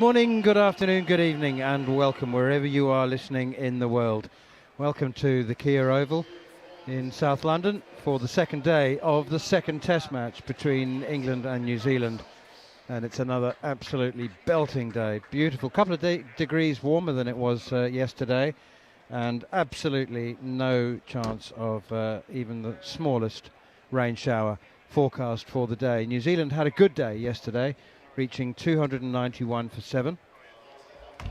Morning, good afternoon, good evening, and welcome wherever you are listening in the world. Welcome to the Kia Oval in South London for the second day of the second test match between England and New Zealand. And it's another absolutely belting day. Beautiful, couple of degrees warmer than it was yesterday, and absolutely no chance of even the smallest rain shower forecast for the day. New Zealand had a good day yesterday, reaching 291 for 7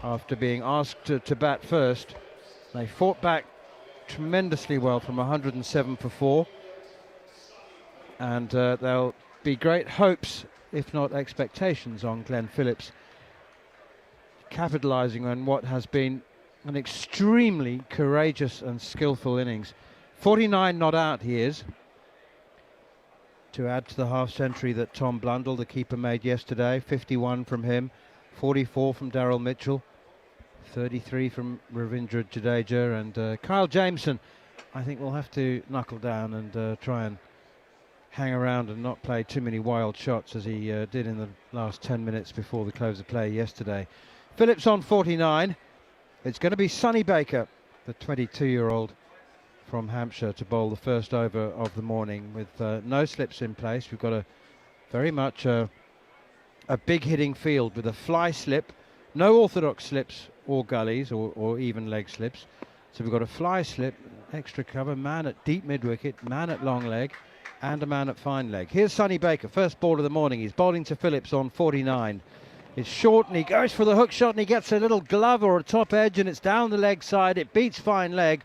after being asked to bat first. They fought back tremendously well from 107 for 4, and there'll be great hopes, if not expectations, on Glenn Phillips capitalising on what has been an extremely courageous and skillful innings. 49 not out he is, to add to the half-century that Tom Blundell, the keeper, made yesterday. 51 from him, 44 from Daryl Mitchell, 33 from Ravindra Jadeja, and Kyle Jameson, I think, will have to knuckle down and try and hang around and not play too many wild shots as he did in the last 10 minutes before the close of play yesterday. Phillips on 49. It's going to be Sonny Baker, the 22-year-old from Hampshire, to bowl the first over of the morning with no slips in place. We've got a very much a big hitting field with a fly slip, no orthodox slips or gullies or even leg slips. So we've got a fly slip, extra cover, man at deep mid-wicket, man at long leg, and a man at fine leg. Here's Sonny Baker, first ball of the morning. He's bowling to Phillips on 49. It's short and he goes for the hook shot and he gets a little glove or a top edge and it's down the leg side. It beats fine leg.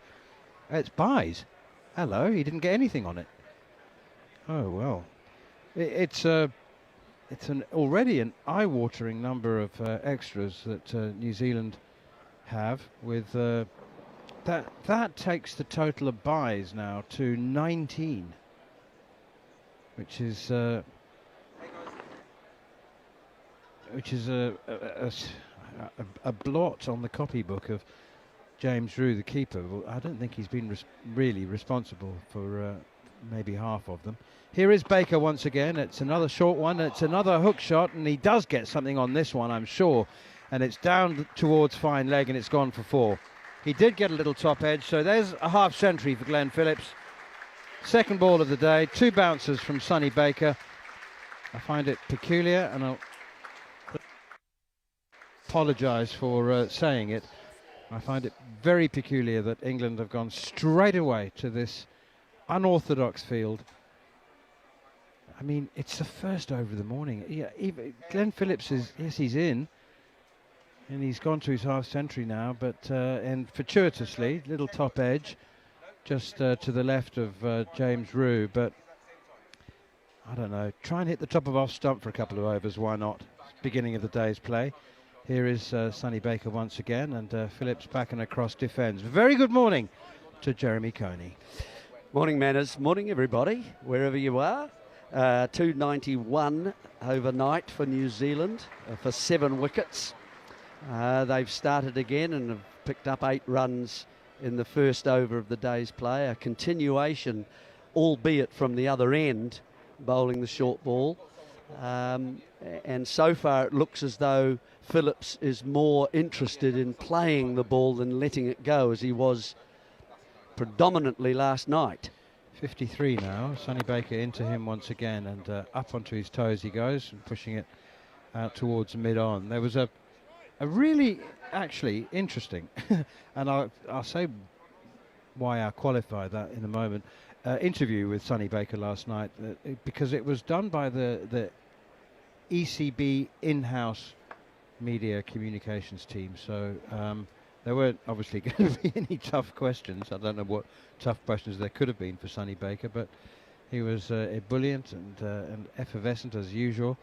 It's buys. Hello, he didn't get anything on it. Oh well, it's already an eye-watering number of extras that New Zealand have. With that takes the total of buys now to 19, which is a blot on the copybook of James Drew, the keeper. Well, I don't think he's been really responsible for maybe half of them. Here is Baker once again. It's another short one. It's another hook shot, and he does get something on this one, I'm sure. And it's down towards fine leg, and it's gone for 4. He did get a little top edge, so there's a half century for Glenn Phillips. Second ball of the day, 2 bouncers from Sonny Baker. I find it peculiar, and I'll apologise for saying it. I find it very peculiar that England have gone straight away to this unorthodox field. I mean, it's the first over of the morning. Yeah, Glenn Phillips is, yes, he's in, and he's gone to his half century now, but and fortuitously, little top edge, just to the left of James Rue, but I don't know, try and hit the top of off stump for a couple of overs, why not? Beginning of the day's play. Here is Sonny Baker once again, and Phillips back and across defence. Very good morning to Jeremy Coney. Morning, Manners. Morning, everybody, wherever you are. 291 overnight for New Zealand for 7 wickets. They've started again and have picked up 8 runs in the first over of the day's play. A continuation, albeit from the other end, bowling the short ball. And so far it looks as though Phillips is more interested in playing the ball than letting it go, as he was predominantly last night. 53 now. Sonny Baker into him once again, and up onto his toes he goes, and pushing it out towards mid-on. There was a really actually interesting, and I'll say why I qualify that in a moment, interview with Sonny Baker last night, because it was done by the ECB in-house media communications team, so there weren't obviously going to be any tough questions. I don't know what tough questions there could have been for Sonny Baker, but he was ebullient and effervescent as usual.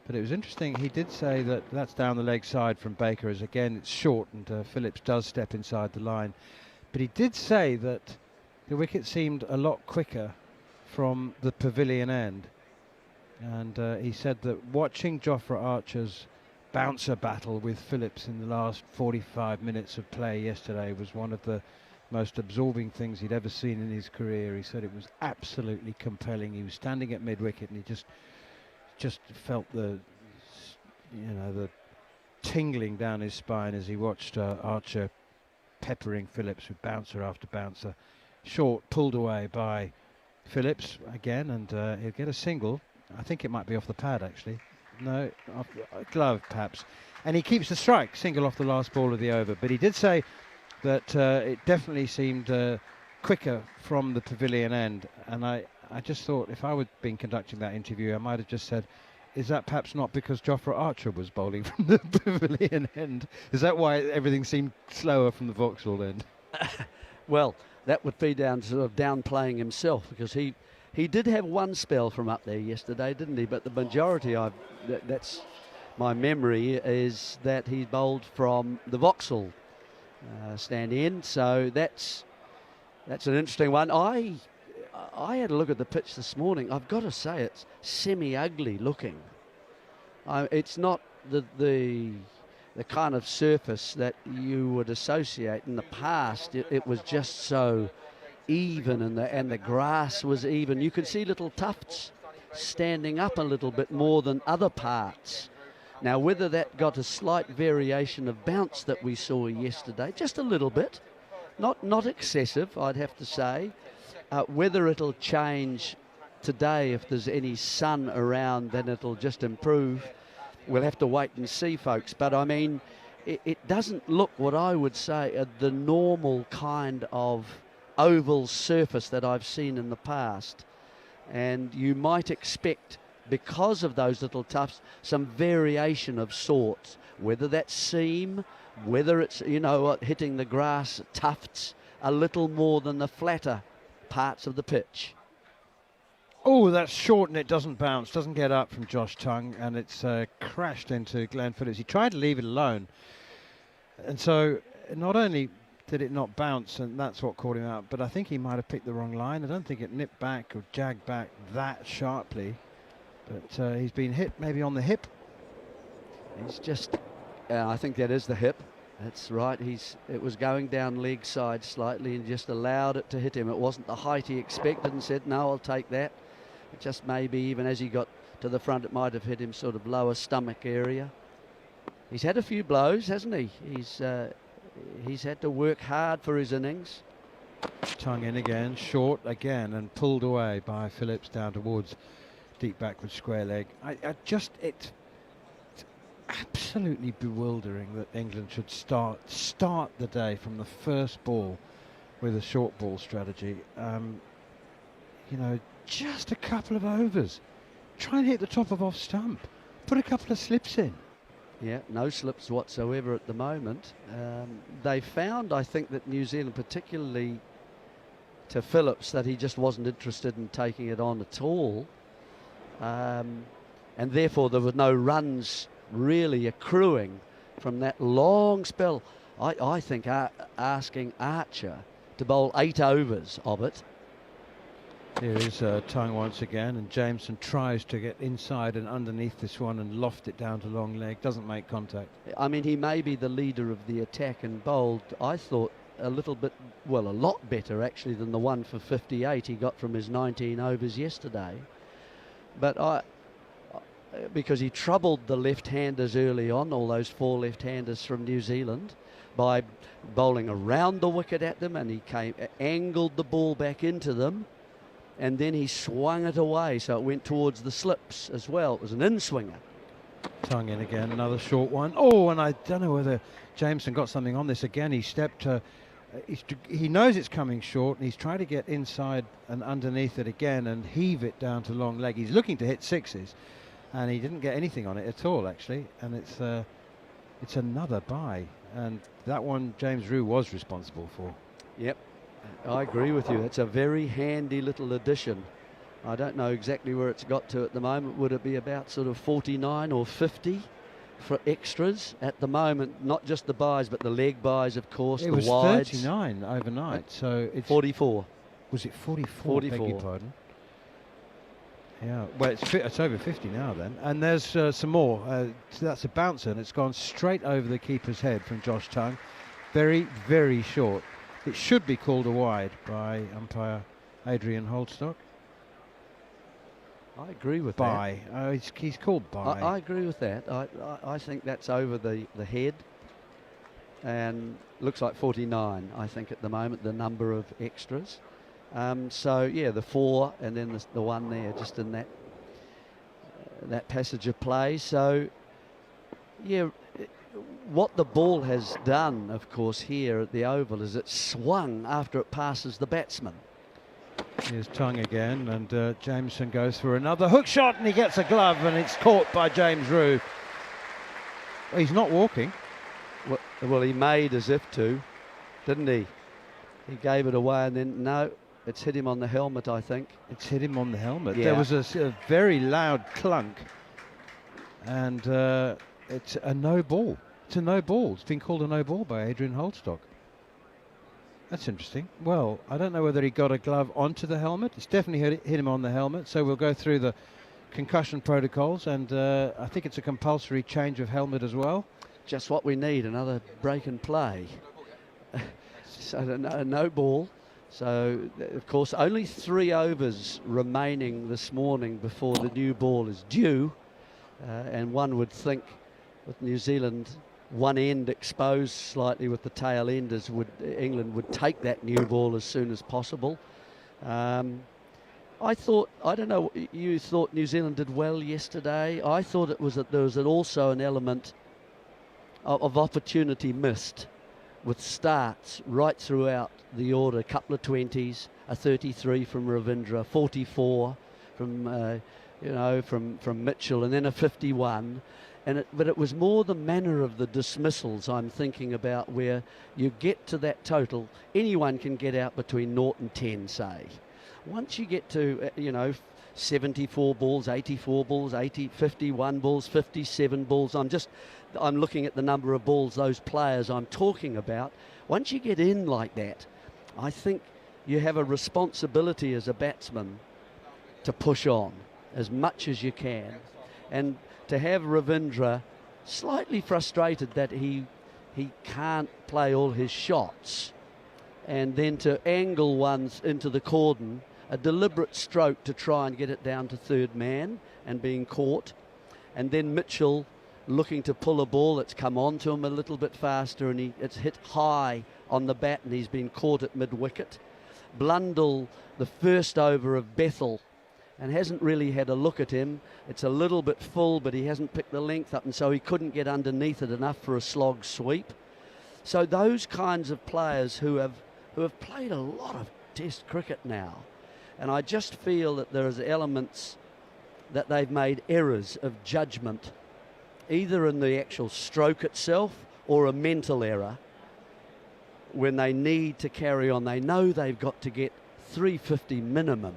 But it was interesting, he did say that that's down the leg side from Baker, as again it's short and Phillips does step inside the line. But he did say that the wicket seemed a lot quicker from the pavilion end. And he said that watching Jofra Archer's bouncer battle with Phillips in the last 45 minutes of play yesterday was one of the most absorbing things he'd ever seen in his career. He said it was absolutely compelling. He was standing at mid-wicket and he just felt the tingling down his spine as he watched Archer peppering Phillips with bouncer after bouncer. Short pulled away by Phillips again, and he'll get a single. I think it might be off the pad, actually. No, off glove perhaps. And he keeps the strike, single off the last ball of the over. But he did say that it definitely seemed quicker from the pavilion end. And I just thought, if I would have been conducting that interview, I might have just said, is that perhaps not because Jofra Archer was bowling from the pavilion end? Is that why everything seemed slower from the Vauxhall end? Well, that would be down sort of downplaying himself, because he did have one spell from up there yesterday, didn't he? But the majority, that's my memory, is that he bowled from the Vauxhall stand end. So that's an interesting one. I had a look at the pitch this morning. I've got to say it's semi-ugly looking. It's not the kind of surface that you would associate. In the past, it was just so even, and the grass was even. You could see little tufts standing up a little bit more than other parts. Now, whether that got a slight variation of bounce that we saw yesterday, just a little bit, not excessive, I'd have to say. Whether it'll change today, if there's any sun around, then it'll just improve. We'll have to wait and see, folks. But I mean, it doesn't look what I would say the normal kind of oval surface that I've seen in the past. And you might expect, because of those little tufts, some variation of sorts. Whether that's seam, whether it's, hitting the grass tufts a little more than the flatter parts of the pitch. Oh, that's short and it doesn't bounce, doesn't get up from Josh Tongue, and it's crashed into Glenn Phillips. He tried to leave it alone, and so not only did it not bounce, and that's what caught him out, but I think he might have picked the wrong line. I don't think it nipped back or jagged back that sharply, but he's been hit maybe on the hip. He's just, I think that is the hip. That's right. It was going down leg side slightly and just allowed it to hit him. It wasn't the height he expected, and said, no, I'll take that. It just maybe even as he got to the front, it might have hit him sort of lower stomach area. He's had a few blows, hasn't he? He's had to work hard for his innings. Tongue in again, short again, and pulled away by Phillips down towards deep backward square leg. It's absolutely bewildering that England should start the day from the first ball with a short ball strategy. Just a couple of overs. Try and hit the top of off stump. Put a couple of slips in. Yeah, no slips whatsoever at the moment. They found, I think, that New Zealand, particularly to Phillips, that he just wasn't interested in taking it on at all. And therefore there were no runs really accruing from that long spell. I think asking Archer to bowl 8 overs of it. Here is Tongue once again, and Jameson tries to get inside and underneath this one and loft it down to long leg. Doesn't make contact. I mean, he may be the leader of the attack and bowled, I thought, a lot better actually than the one for 58 he got from his 19 overs yesterday. But because he troubled the left-handers early on, all those 4 left-handers from New Zealand, by bowling around the wicket at them, and he angled the ball back into them, and then he swung it away, so it went towards the slips as well. It was an in-swinger. Tongue in again, another short one. Oh, and I don't know whether Jameson got something on this again. He stepped, he knows it's coming short, and he's trying to get inside and underneath it again and heave it down to long leg. He's looking to hit 6s, and he didn't get anything on it at all, actually. And it's another bye, and that one James Rew was responsible for. Yep, I agree with you. It's a very handy little addition. I don't know exactly where it's got to at the moment. Would it be about sort of 49 or 50 for extras at the moment? Not just the buys, but the leg buys, of course, it the was wides. 39 overnight, so it's 44. Was it 44? 44. Beg your pardon. Yeah, well, it's over 50 now then. And there's some more. So that's a bouncer, and it's gone straight over the keeper's head from Josh Tongue. Very, very short. It should be called a wide by umpire Adrian Holdstock. I agree with By. He's called that. by. I agree with that. I think that's over the head, and looks like 49, I think, at the moment, the number of extras. So, yeah, the 4 and then the 1 there, just in that passage of play. So, yeah, what the ball has done, of course, here at the Oval is it swung after it passes the batsman. Here's Tongue again, and Jameson goes for another hook shot, and he gets a glove, and it's caught by James Rew. Well, he's not walking. Well, he made as if to, didn't he? He gave it away, and then, no, it's hit him on the helmet, I think. It's hit him on the helmet. Yeah. There was a very loud clunk, and it's a no ball. It's a no ball. It's been called a no ball by Adrian Holdstock. That's interesting. Well, I don't know whether he got a glove onto the helmet. It's definitely hit him on the helmet. So we'll go through the concussion protocols, and I think it's a compulsory change of helmet as well. Just what we need, another break and play. So no ball. So, of course, only 3 overs remaining this morning before the new ball is due. And one would think with New Zealand one end exposed slightly with the tail enders, England would take that new ball as soon as possible. I don't know, you thought New Zealand did well yesterday. I thought it was that there was also an element of opportunity missed, with starts right throughout the order. A couple of 20s, a 33 from Ravindra, 44 from from Mitchell, and then a 51. But it was more the manner of the dismissals I'm thinking about, where you get to that total, anyone can get out between 0 and 10, say. Once you get to 74 balls, 84 balls, 51 balls, 57 balls, I'm looking at the number of balls those players I'm talking about. Once you get in like that, I think you have a responsibility as a batsman to push on as much as you can, and to have Ravindra slightly frustrated that he can't play all his shots, and then to angle ones into the cordon, a deliberate stroke to try and get it down to third man and being caught, and then Mitchell looking to pull a ball that's come on to him a little bit faster, and it's hit high on the bat and he's been caught at mid-wicket. Blundell, the first over of Bethel, and hasn't really had a look at him. It's a little bit full, but he hasn't picked the length up, and so he couldn't get underneath it enough for a slog sweep. So those kinds of players who have played a lot of Test cricket now, and I just feel that there is elements that they've made errors of judgment, either in the actual stroke itself or a mental error, when they need to carry on. They know they've got to get 350 minimum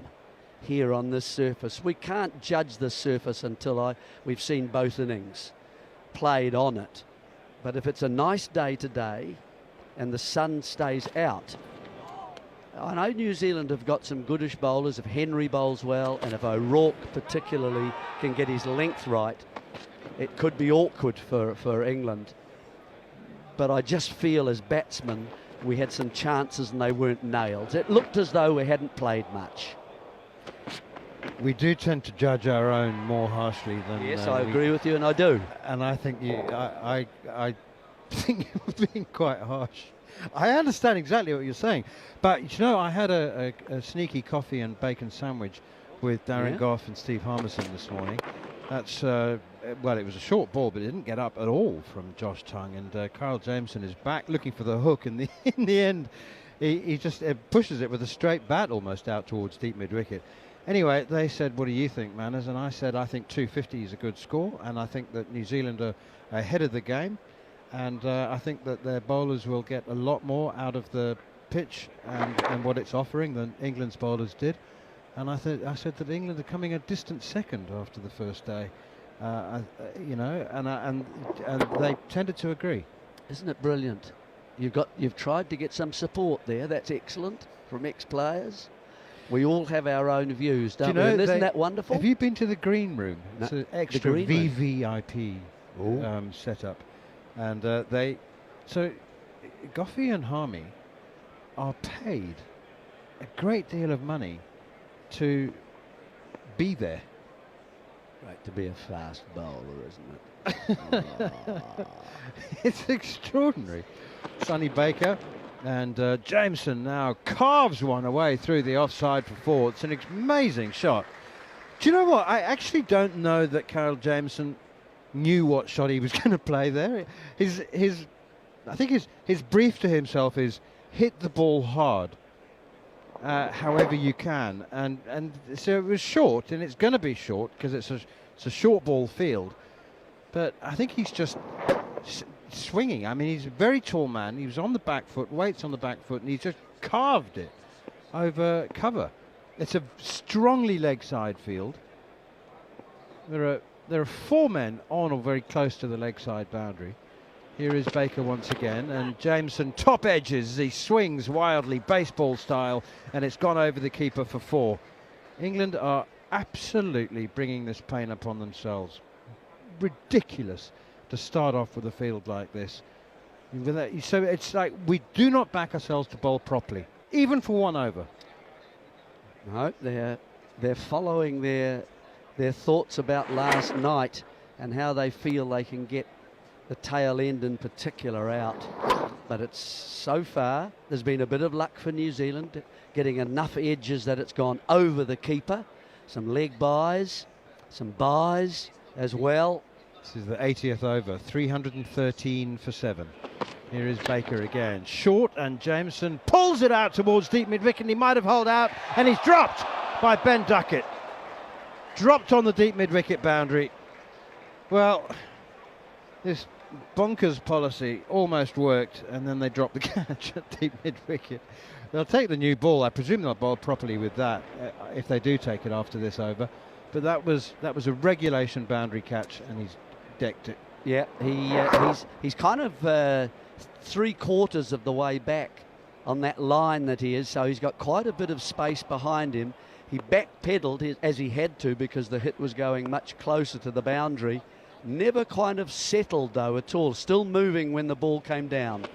here on this surface. We can't judge this surface until we've seen both innings played on it. But if it's a nice day today and the sun stays out, I know New Zealand have got some goodish bowlers. If Henry bowls well, and if O'Rourke particularly can get his length right, it could be awkward for England. But I just feel as batsmen we had some chances and they weren't nailed. It looked as though we hadn't played much. We do tend to judge our own more harshly than... Yes, I agree with you, and I do. And I think I think you're being quite harsh. I understand exactly what you're saying, but I had a sneaky coffee and bacon sandwich with Darren Gough and Steve Harmison this morning. That's well, it was a short ball, but it didn't get up at all from Josh Tongue, and Kyle Jameson is back looking for the hook, and in the end he just pushes it with a straight bat almost out towards deep mid-wicket. Anyway, they said, what do you think, Manners? And I said, I think 250 is a good score, and I think that New Zealand are ahead of the game, and I think that their bowlers will get a lot more out of the pitch and what it's offering than England's bowlers did. And I said that England are coming a distant second after the first day, and they tended to agree. Isn't it brilliant? You've tried to get some support there. That's excellent from ex-players. We all have our own views, don't we? And isn't that wonderful? Have you been to the green room? It's an extra VVIP setup, and so Goughy and Harmy are paid a great deal of money to be there Great to be a fast bowler, isn't it? Oh. It's extraordinary. Sonny Baker and Jameson now carves one away through the offside for 4. It's an amazing shot. Do you know what? I actually don't know that Carol Jameson knew what shot he was going to play there. I think his brief to himself is hit the ball hard, however you can, and so it was short, and it's going to be short because it's a short ball field. But I think he's just swinging. I mean, he's a very tall man. He was on the back foot, weights on the back foot, and he just carved it over cover. It's a strongly leg side field. There are 4 men on or very close to the leg side boundary. Here is Baker once again, and Jameson top edges. He swings wildly, baseball style, and it's gone over the keeper for 4. England are absolutely bringing this pain upon themselves. Ridiculous to start off with a field like this. So it's like we do not back ourselves to bowl properly, even for 1 over. No, they're following their thoughts about last night and how they feel they can get the tail end in particular out. But it's so far, there's been a bit of luck for New Zealand, getting enough edges that it's gone over the keeper. Some leg buys, some buys as well. This is the 80th over, 313 for 7. Here is Baker again, short, and Jameson pulls it out towards deep mid-wicket, and he might have held out, and he's dropped by Ben Duckett. Dropped on the deep mid-wicket boundary. Well, this bonkers policy almost worked, and then they dropped the catch at deep mid-wicket. They'll take the new ball. I presume they'll bowl properly with that if they do take it after this over. But that was a regulation boundary catch, and he's decked it. Yeah, he's kind of 3/4 of the way back on that line that he is, so he's got quite a bit of space behind him. He backpedaled as he had to because the hit was going much closer to the boundary. Never kind of settled though at all, still moving when the ball came down.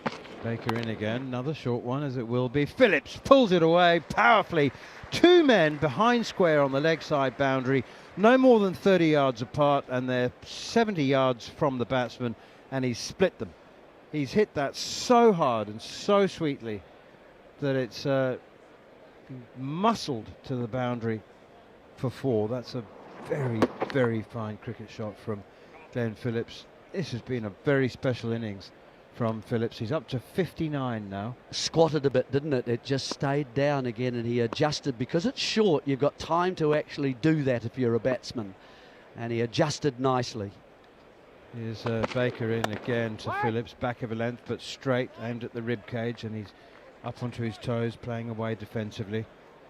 Baker in again, another short one as it will be. Phillips pulls it away powerfully. 2 men behind square on the leg side boundary, no more than 30 yards apart, and they're 70 yards from the batsman, and he's split them. He's hit that so hard and so sweetly that it's muscled to the boundary for 4. That's a very, very fine cricket shot from Glenn Phillips. This has been a very special innings from Phillips. He's up to 59 now. Squatted a bit, didn't it? It just stayed down again, and he adjusted. Because it's short, you've got time to actually do that if you're a batsman, and he adjusted nicely. Here's Baker in again to Phillips, back of a length but straight, aimed at the rib cage, and he's up onto his toes, playing away defensively.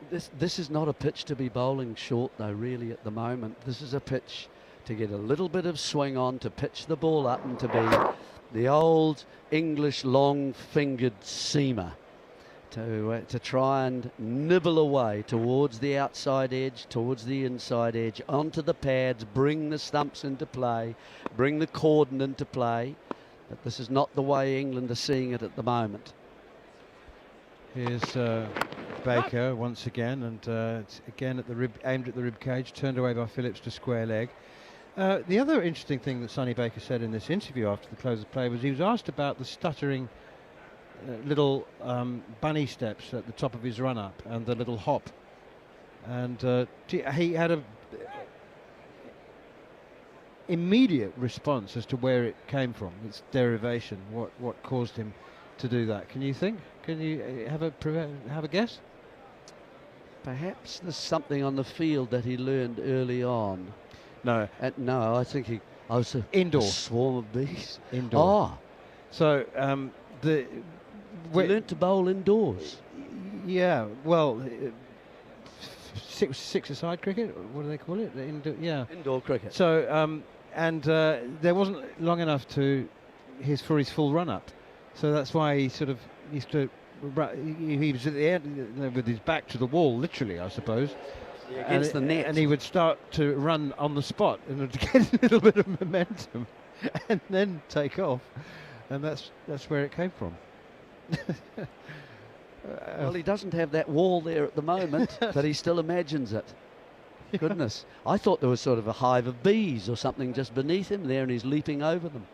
This is not a pitch to be bowling short though, really, at the moment. This is a pitch to get a little bit of swing on, to pitch the ball up, and to be the old English long-fingered seamer, to try and nibble away towards the outside edge, towards the inside edge, onto the pads, bring the stumps into play, bring the cordon into play. But this is not the way England are seeing it at the moment. Here's Baker once again, and it's again at the rib, aimed at the rib cage, turned away by Phillips to square leg. The other interesting thing that Sonny Baker said in this interview after the close of play was he was asked about the stuttering little bunny steps at the top of his run-up and the little hop, and he had a immediate response as to where it came from, its derivation, what caused him to do that. Can you think? Can you have a guess? Perhaps there's something on the field that he learned early on. No. No, I think indoor. A swarm of bees. Indoor. Oh. So he learnt to bowl indoors. Yeah, well, six-a-side cricket. What do they call it? Indoor cricket. So there wasn't long enough for his full run-up. So that's why he sort of used to. He was at the end with his back to the wall, literally, I suppose. Against the net. And he would start to run on the spot in order to get a little bit of momentum and then take off. And that's where it came from. Well, he doesn't have that wall there at the moment, but he still imagines it. Goodness. I thought there was sort of a hive of bees or something just beneath him there, and he's leaping over them.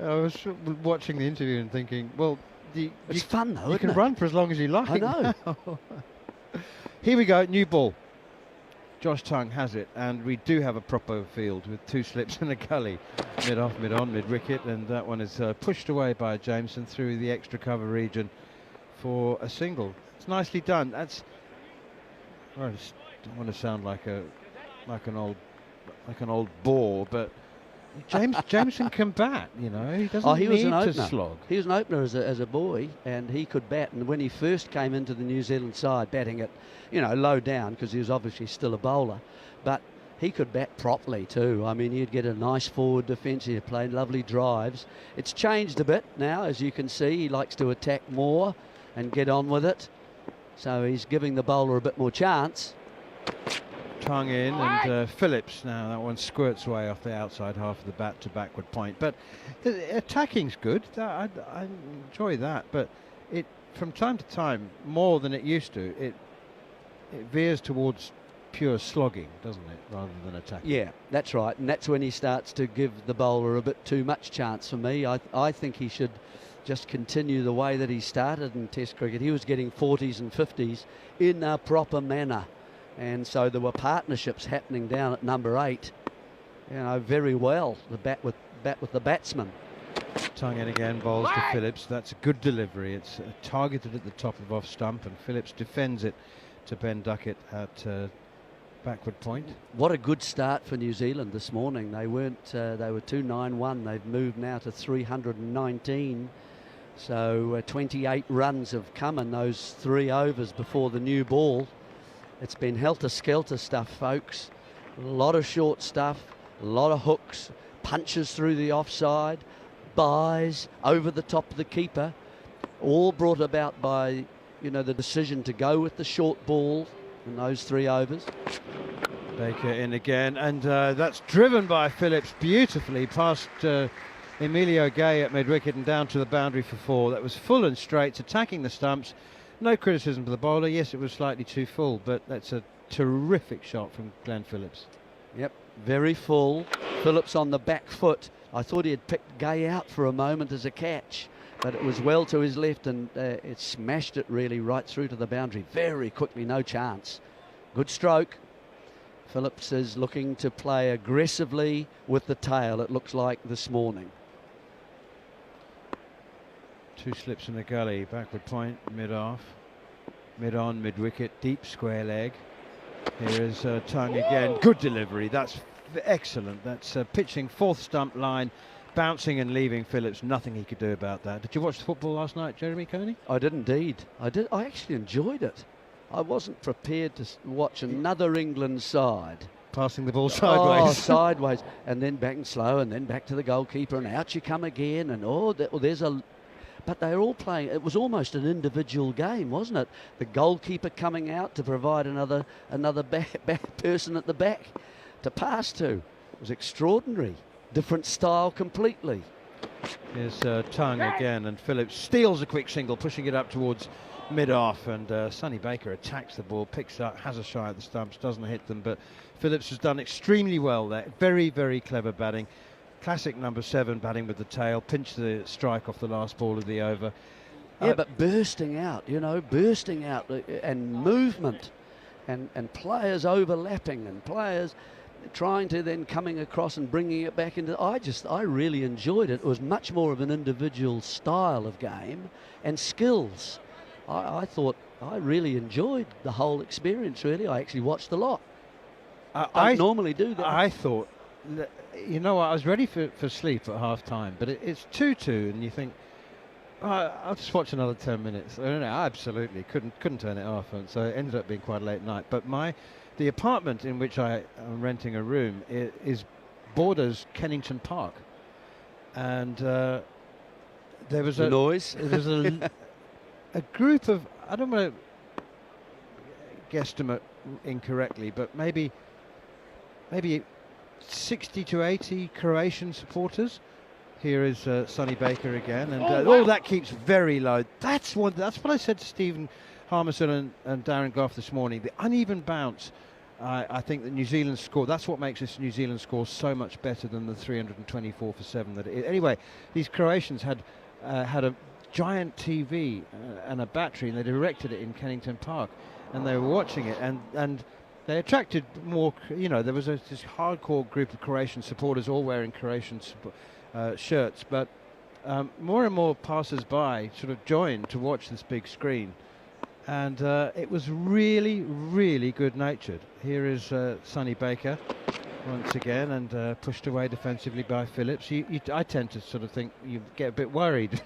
I was watching the interview and thinking, well, It's fun though, you can run for as long as you like. I know. Here we go, new ball. Josh Tongue has it, and we do have a proper field with 2 slips and a gully. Mid-off, mid-on, mid-wicket, and that one is pushed away by Jameson through the extra cover region for a single. It's nicely done. That's... Well, I just don't want to sound like an old bore, but Jameson can bat, you know. He doesn't need to slog. He was an opener as a boy, and he could bat. And when he first came into the New Zealand side, batting it, you know, low down, because he was obviously still a bowler, but he could bat properly too. I mean, he'd get a nice forward defence. He'd play lovely drives. It's changed a bit now, as you can see. He likes to attack more and get on with it. So he's giving the bowler a bit more chance. Tongue in, and Phillips now, that one squirts away off the outside half of the bat to backward point. But attacking's good. I enjoy that, but it from time to time, more than it used to, it veers towards pure slogging, doesn't it, rather than attacking. Yeah, that's right, and that's when he starts to give the bowler a bit too much chance for me. I think he should just continue the way that he started in Test cricket. He was getting 40s and 50s in a proper manner. And so there were partnerships happening down at number 8, you know, very well. The bat with the batsman. Tongue in again, bowls to Phillips. That's a good delivery. It's targeted at the top of off stump, and Phillips defends it to Ben Duckett at backward point. What a good start for New Zealand this morning. They weren't. They were 291. They've moved now to 319. So 28 runs have come in those 3 overs before the new ball. It's been helter-skelter stuff, folks. A lot of short stuff, a lot of hooks, punches through the offside, buys over the top of the keeper, all brought about by, you know, the decision to go with the short ball in those 3 overs. Baker in again, and that's driven by Phillips beautifully past Emilio Gay at mid-wicket and down to the boundary for 4. That was full and straight, attacking the stumps. No criticism for the bowler. Yes, it was slightly too full, but that's a terrific shot from Glenn Phillips. Yep, very full. Phillips on the back foot. I thought he had picked Gay out for a moment as a catch, but it was well to his left, and it smashed it really right through to the boundary very quickly. No chance. Good stroke. Phillips is looking to play aggressively with the tail, it looks like, this morning. 2 slips in the gully, backward point, mid-off, mid-on, mid-wicket, deep square leg. Here is Tongue again, good delivery, that's excellent. That's pitching 4th stump line, bouncing and leaving Phillips. Nothing he could do about that. Did you watch the football last night, Jeremy Coney? I did indeed. I did. I actually enjoyed it. I wasn't prepared to watch another England side passing the ball sideways. Oh, sideways, and then back and slow, and then back to the goalkeeper, and out you come again, and there's a... But they're all playing. It was almost an individual game, wasn't it? The goalkeeper coming out to provide another back person at the back to pass to. It was extraordinary. Different style completely. Here's Tongue again, and Phillips steals a quick single, pushing it up towards mid-off, and Sonny Baker attacks the ball, picks up, has a shot at the stumps, doesn't hit them, but Phillips has done extremely well there. Very, very clever batting. Classic number 7 batting with the tail, pinched the strike off the last ball of the over. Yeah, but bursting out, you know, and movement and players overlapping and players trying to then coming across and bringing it back into... I really enjoyed it. It was much more of an individual style of game and skills. I thought I really enjoyed the whole experience, really. I actually watched a lot. I don't normally do that. I thought... You know what, I was ready for sleep at half time, but it's 2-2, and you think, I'll just watch another 10 minutes. I absolutely couldn't turn it off, and so it ended up being quite a late night. But the apartment in which I am renting a room is borders Kennington Park, and there was a noise. There was a group of, I don't want to guesstimate incorrectly, but maybe 60 to 80 Croatian supporters. Here is Sonny Baker again, and all that keeps very low. That's what I said to Steve Harmison and Darren Goff this morning. The uneven bounce I think the New Zealand score, that's what makes this New Zealand score so much better than the 324 for 7 that it is. Anyway, these Croatians had a giant TV and a battery, and they erected it in Kennington Park, and they were watching it, and they attracted more, there was this hardcore group of Croatian supporters all wearing Croatian shirts, but more and more passers-by sort of joined to watch this big screen. And it was really, really good-natured. Here is Sonny Baker once again, and pushed away defensively by Phillips. I tend to sort of think you get a bit worried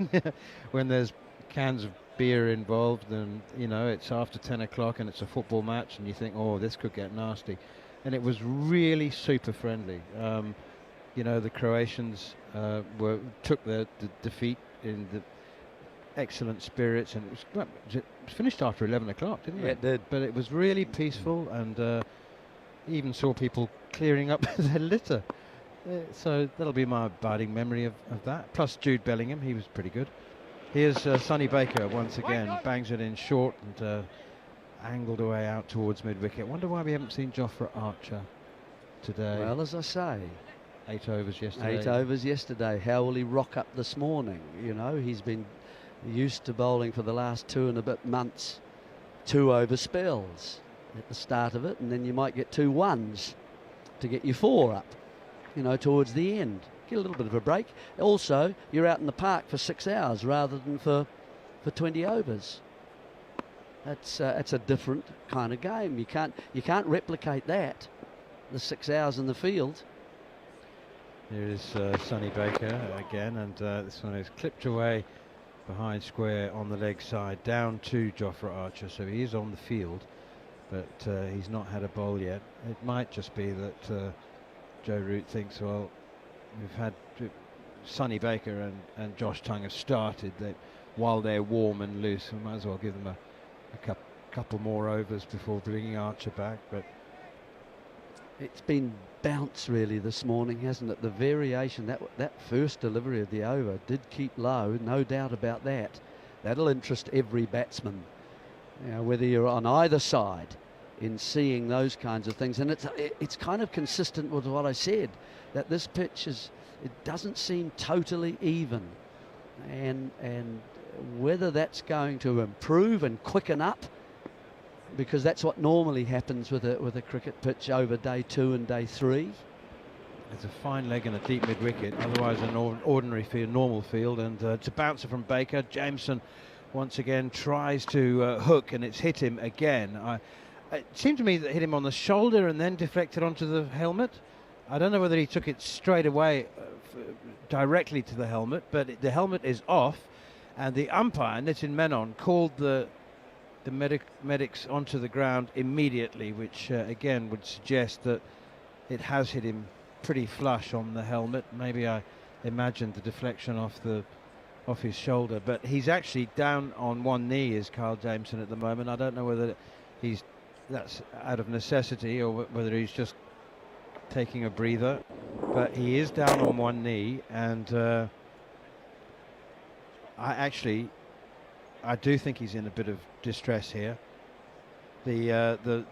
when there's cans of beer involved, and it's after 10 o'clock and it's a football match, and you think, oh, this could get nasty. And it was really super friendly. The Croatians took the defeat in the excellent spirits, and it was finished after 11 o'clock, didn't it? Yeah, it did. But it was really peaceful, and even saw people clearing up their litter. So that'll be my abiding memory of that. Plus Jude Bellingham, he was pretty good. Here's Sonny Baker once again, bangs it in short and angled away out towards mid-wicket. Wonder why we haven't seen Jofra Archer today. Well, as I say, 8 overs yesterday. 8 overs yesterday. How will he rock up this morning? He's been used to bowling for the last 2 and a bit months, 2 over spells at the start of it, and then you might get 2 ones to get you 4 up, towards the end. Get a little bit of a break. Also, you're out in the park for 6 hours rather than for 20 overs. That's a different kind of game. You can't replicate that, the 6 hours in the field. Here is Sonny Baker again, and this one is clipped away behind square on the leg side, down to Jofra Archer, so he is on the field, but he's not had a bowl yet. It might just be that Joe Root thinks, well, we've had Sonny Baker and Josh Tongue have started, while they're warm and loose, we might as well give them a couple more overs before bringing Archer back. But it's been bounce really this morning, hasn't it? The variation, that first delivery of the over did keep low, no doubt about that. That'll interest every batsman, whether you're on either side, in seeing those kinds of things. And it's kind of consistent with what I said, that this pitch it doesn't seem totally even, and whether that's going to improve and quicken up, because that's what normally happens with a cricket pitch over day 2 and day 3. It's a fine leg and a deep mid-wicket, otherwise an ordinary field, normal field, and it's a bouncer from Baker. Jameson once again tries to hook, and it's hit him again. It seemed to me that it hit him on the shoulder and then deflected onto the helmet. I don't know whether he took it straight away directly to the helmet, but the helmet is off, and the umpire, Nitin Menon, called the medics onto the ground immediately, which again would suggest that it has hit him pretty flush on the helmet. Maybe I imagined the deflection off his shoulder, but he's actually down on one knee, is Kyle Jameson, at the moment. I don't know whether that's out of necessity or whether he's just taking a breather, but he is down on one knee, and I do think he's in a bit of distress here. The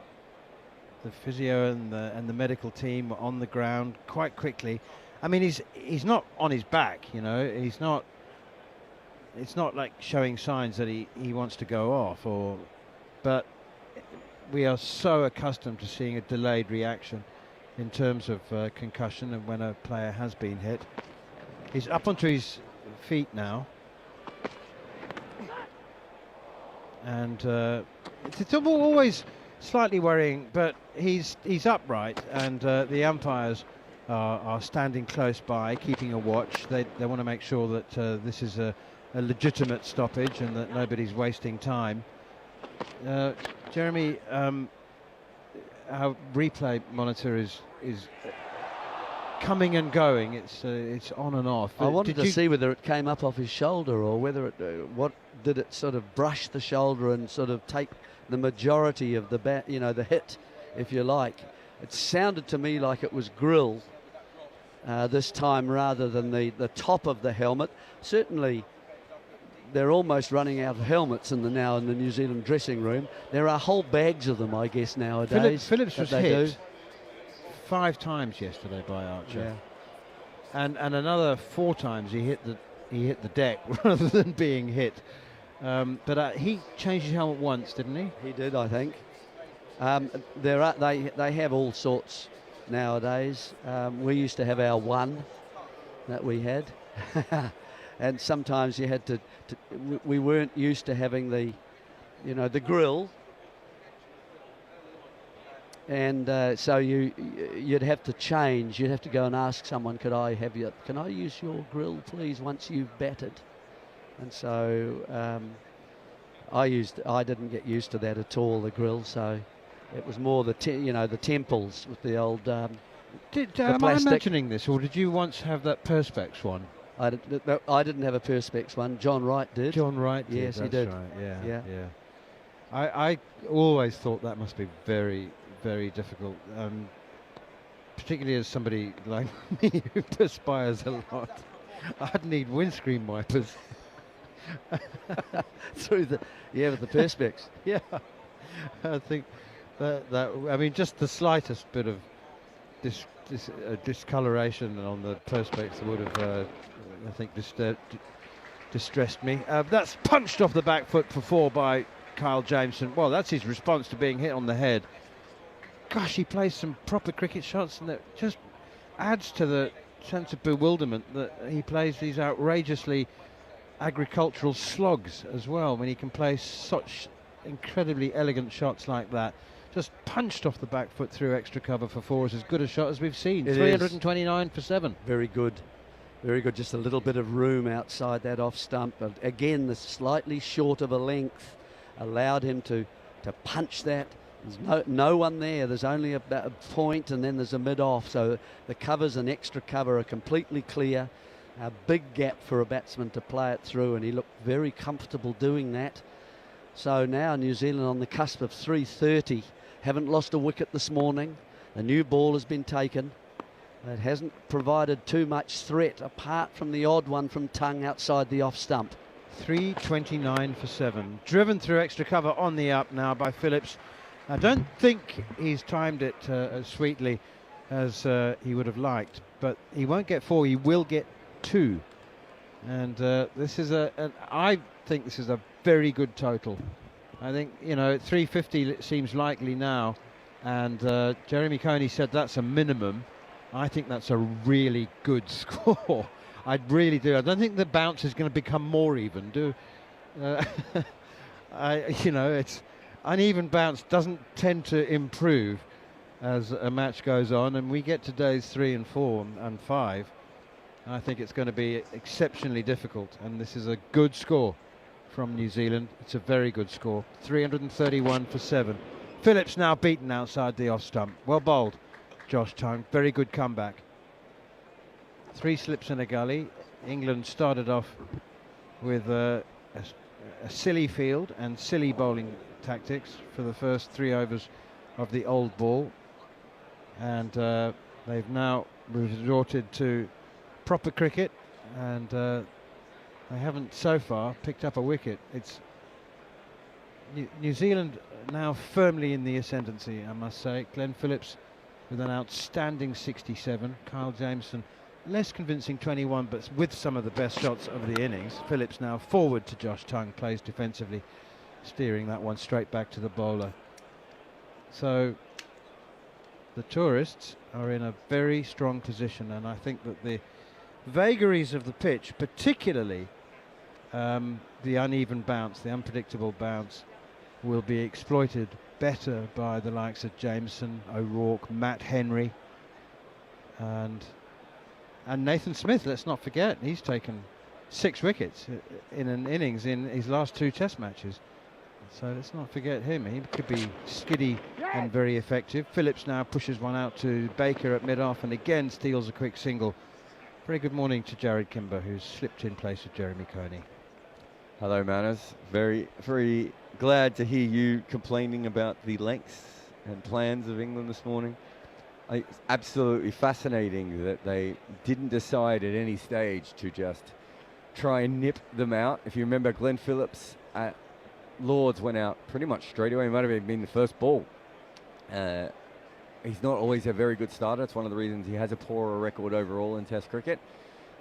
physio and the medical team were on the ground quite quickly. I mean, he's not on his back, he's not. It's not like showing signs that he wants to go off, but we are so accustomed to seeing a delayed reaction in terms of concussion, and when a player has been hit. He's up onto his feet now, and it's always slightly worrying, but he's upright, and the umpires are standing close by, keeping a watch. They want to make sure that this is a legitimate stoppage and that nobody's wasting time. Jeremy, our replay monitor is coming and going. It's on and off. I wanted to see whether it came up off his shoulder, or whether it what did it sort of brush the shoulder and sort of take the majority of the the hit, if you like. It sounded to me like it was grill this time rather than the top of the helmet. Certainly they're almost running out of helmets in the New Zealand dressing room. There are whole bags of them, I guess, nowadays. Phillips was that they hit do. 5 times yesterday by Archer. Yeah. And another 4 times he hit the deck rather than being hit. But he changed his helmet once, didn't he? He did, I think. They have all sorts nowadays. We used to have our one that we had, and sometimes you had to. We weren't used to having the grill. And so you'd have to change. You'd have to go and ask someone, can I use your grill, please, once you've batted? And so I didn't get used to that at all, the grill. So it was more the temples with the old. Am I imagining this, or did you once have that Perspex one? I didn't have a Perspex one. John Wright did. John Wright did. Yes, that's he did. Right. Yeah. I always thought that must be very, very difficult, particularly as somebody like me who perspires a lot. I'd need windscreen wipers. With the Perspex. Yeah, I think that just the slightest bit of discoloration on the Perspex would have, I think, distressed me. That's punched off the back foot for 4 by Kyle Jameson. Well, that's his response to being hit on the head. Gosh, he plays some proper cricket shots, and that just adds to the sense of bewilderment that he plays these outrageously agricultural slogs as well, when he can play such incredibly elegant shots like that. Just punched off the back foot through extra cover for 4 is as good a shot as we've seen. 329 for 7. Very good. Very good. Just a little bit of room outside that off stump. But again, the slightly short of a length allowed him to punch that. There's no one there. There's only a point, and then there's a mid-off. So the covers and extra cover are completely clear. A big gap for a batsman to play it through, and he looked very comfortable doing that. So now New Zealand on the cusp of 330. Haven't lost a wicket this morning. A new ball has been taken. It hasn't provided too much threat apart from the odd one from Tongue outside the off stump. 329 for 7. Driven through extra cover on the up now by Phillips. I don't think he's timed it as sweetly as he would have liked, but he won't get 4, he will get 2. And this is I think this is a very good total. I think, 350 seems likely now, and Jeremy Coney said that's a minimum. I think that's a really good score. I really do. I don't think the bounce is going to become more even. It's uneven bounce doesn't tend to improve as a match goes on, and we get to days 3 and 4 and 5. I think it's going to be exceptionally difficult, and this is a good score from New Zealand. It's a very good score. 331 for 7. Phillips now beaten outside the off stump. Well bowled, Josh Tongue. Very good comeback. 3 slips in a gully. England started off with a silly field and silly bowling tactics for the first 3 overs of the old ball, and they've now resorted to proper cricket, and they haven't so far picked up a wicket. It's New Zealand now firmly in the ascendancy, I must say. Glenn Phillips with an outstanding 67. Kyle Jameson less convincing 21, but with some of the best shots of the innings. Phillips now forward to Josh Tongue, plays defensively, steering that one straight back to the bowler. So the tourists are in a very strong position, and I think that the vagaries of the pitch, particularly the uneven bounce, the unpredictable bounce, will be exploited better by the likes of Jameson, O'Rourke, Matt Henry, and Nathan Smith. Let's not forget, he's taken 6 wickets in an innings in his last 2 test matches. So let's not forget him. He could be skiddy and very effective. Phillips now pushes one out to Baker at mid-off and again steals a quick single. Very good morning to Jared Kimber, who's slipped in place of Jeremy Coney. Hello, Manners. Very, very glad to hear you complaining about the lengths and plans of England this morning. It's absolutely fascinating that they didn't decide at any stage to just try and nip them out. If you remember, Glenn Phillips at Lords went out pretty much straight away. It might have been the first ball. He's not always a very good starter. It's one of the reasons he has a poorer record overall in Test cricket.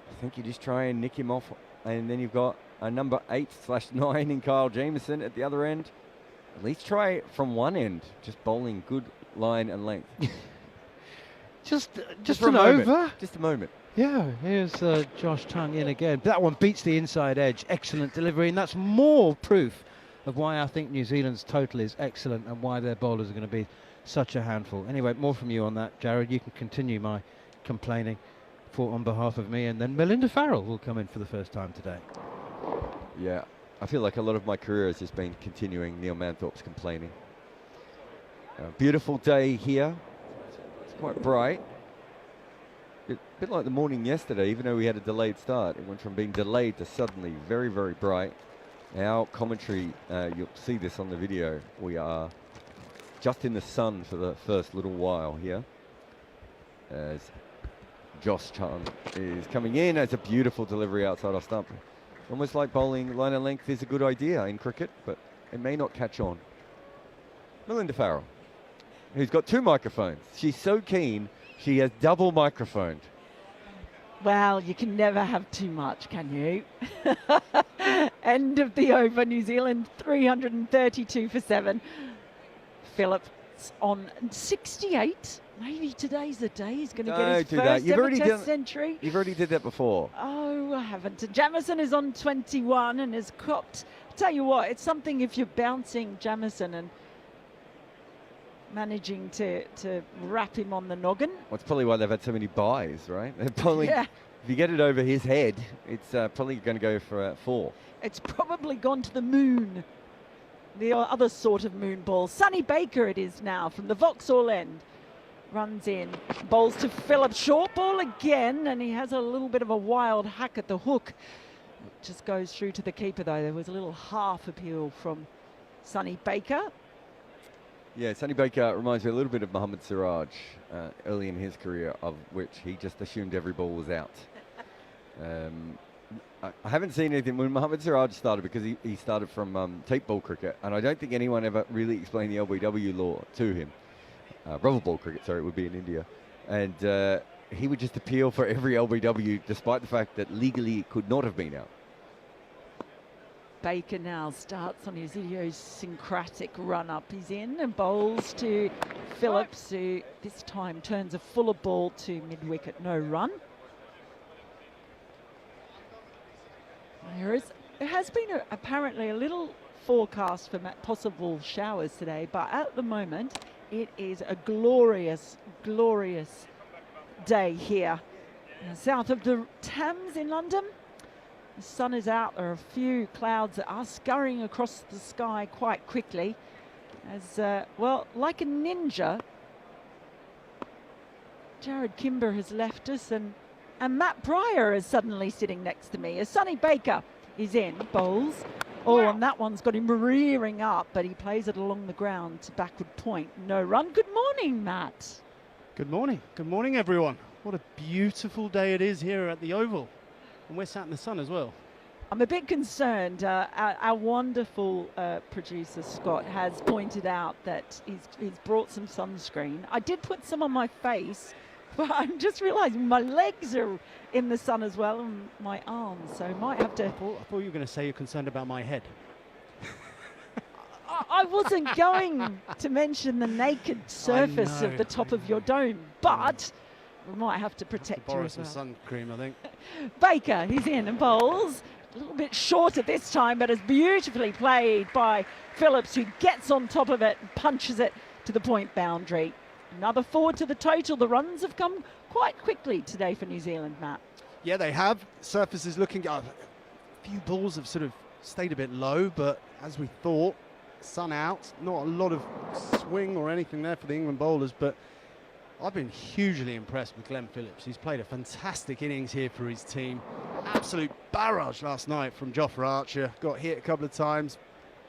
I think you just try and nick him off, and then you've got a number 8/9 in Kyle Jamieson at the other end. At least try it from one end, just bowling good line and length. Just for a an moment. over. Just a moment. Yeah, here's Josh Tongue in again. That one beats the inside edge. Excellent delivery, and that's more proof of why I think New Zealand's total is excellent and why their bowlers are going to be such a handful. Anyway, more from you on that, Jared. You can continue my complaining on behalf of me, and then Melinda Farrell will come in for the first time today. Yeah, I feel like a lot of my career has just been continuing Neil Manthorp's complaining. Beautiful day here. It's quite bright. A bit like the morning yesterday, even though we had a delayed start. It went from being delayed to suddenly very, very bright. Our commentary, you'll see this on the video. We are just in the sun for the first little while here, as Josh Chan is coming in. As a beautiful delivery outside off stump. Almost like bowling line and length is a good idea in cricket, but it may not catch on. Melinda Farrell, who's got 2 microphones. She's so keen, she has double microphoned. Well, you can never have too much, can you? End of the over, New Zealand 332 for 7. Phillips on 68. Maybe today's the day he's going to get his first ever Test century. You've already did that before. Oh, I haven't. Jamieson is on 21 and has got, tell you what, it's something if you're bouncing Jamieson and managing to wrap him on the noggin. Well, it's probably why they've had so many buys, right? Probably, yeah. If you get it over his head, it's probably going to go for 4. It's probably gone to the moon. The other sort of moon ball. Sonny Baker it is now from the Vauxhall end. Runs in, bowls to Phillips, short ball again, and he has a little bit of a wild hack at the hook. It just goes through to the keeper though. There was a little half appeal from Sonny Baker. Yeah, Sonny Baker reminds me a little bit of Mohammad Siraj early in his career, of which he just assumed every ball was out. I haven't seen anything when Mohammad Siraj started, because he started from tape ball cricket, and I don't think anyone ever really explained the LBW law to him. Rubber ball cricket, sorry, it would be in India. And he would just appeal for every LBW, despite the fact that legally it could not have been out. Baker now starts on his idiosyncratic run-up. He's in and bowls to Phillips, who this time turns a fuller ball to mid-wicket, no run. There has been apparently a little forecast for possible showers today, but at the moment it is a glorious, glorious day here south of the Thames in London. The sun is out. There are a few clouds that are scurrying across the sky quite quickly. As well, like a ninja, Jared Kimber has left us, and Matt Pryor is suddenly sitting next to me as Sonny Baker is in, bowls. Oh, and that one's got him rearing up, but he plays it along the ground to backward point. No run. Good morning, Matt. Good morning. Good morning, everyone. What a beautiful day it is here at the Oval. And we're sat in the sun as well. I'm a bit concerned. Our wonderful producer, Scott, has pointed out that he's brought some sunscreen. I did put some on my face, but I'm just realizing my legs are in the sun as well, and my arms, so I might have to... I thought you were going to say you're concerned about my head. I wasn't going to mention the naked surface of the top of your dome, but we might have to protect you borrow as well. some sun cream, I think. Baker, he's in and bowls. A little bit shorter this time, but is beautifully played by Phillips, who gets on top of it and punches it to the point boundary. Another forward to the total. The runs have come quite quickly today for New Zealand, Matt. Yeah, they have. Surface is looking... a few balls have sort of stayed a bit low, but as we thought, sun out. Not a lot of swing or anything there for the England bowlers, but I've been hugely impressed with Glenn Phillips. He's played a fantastic innings here for his team. Absolute barrage last night from Jofra Archer. Got hit a couple of times.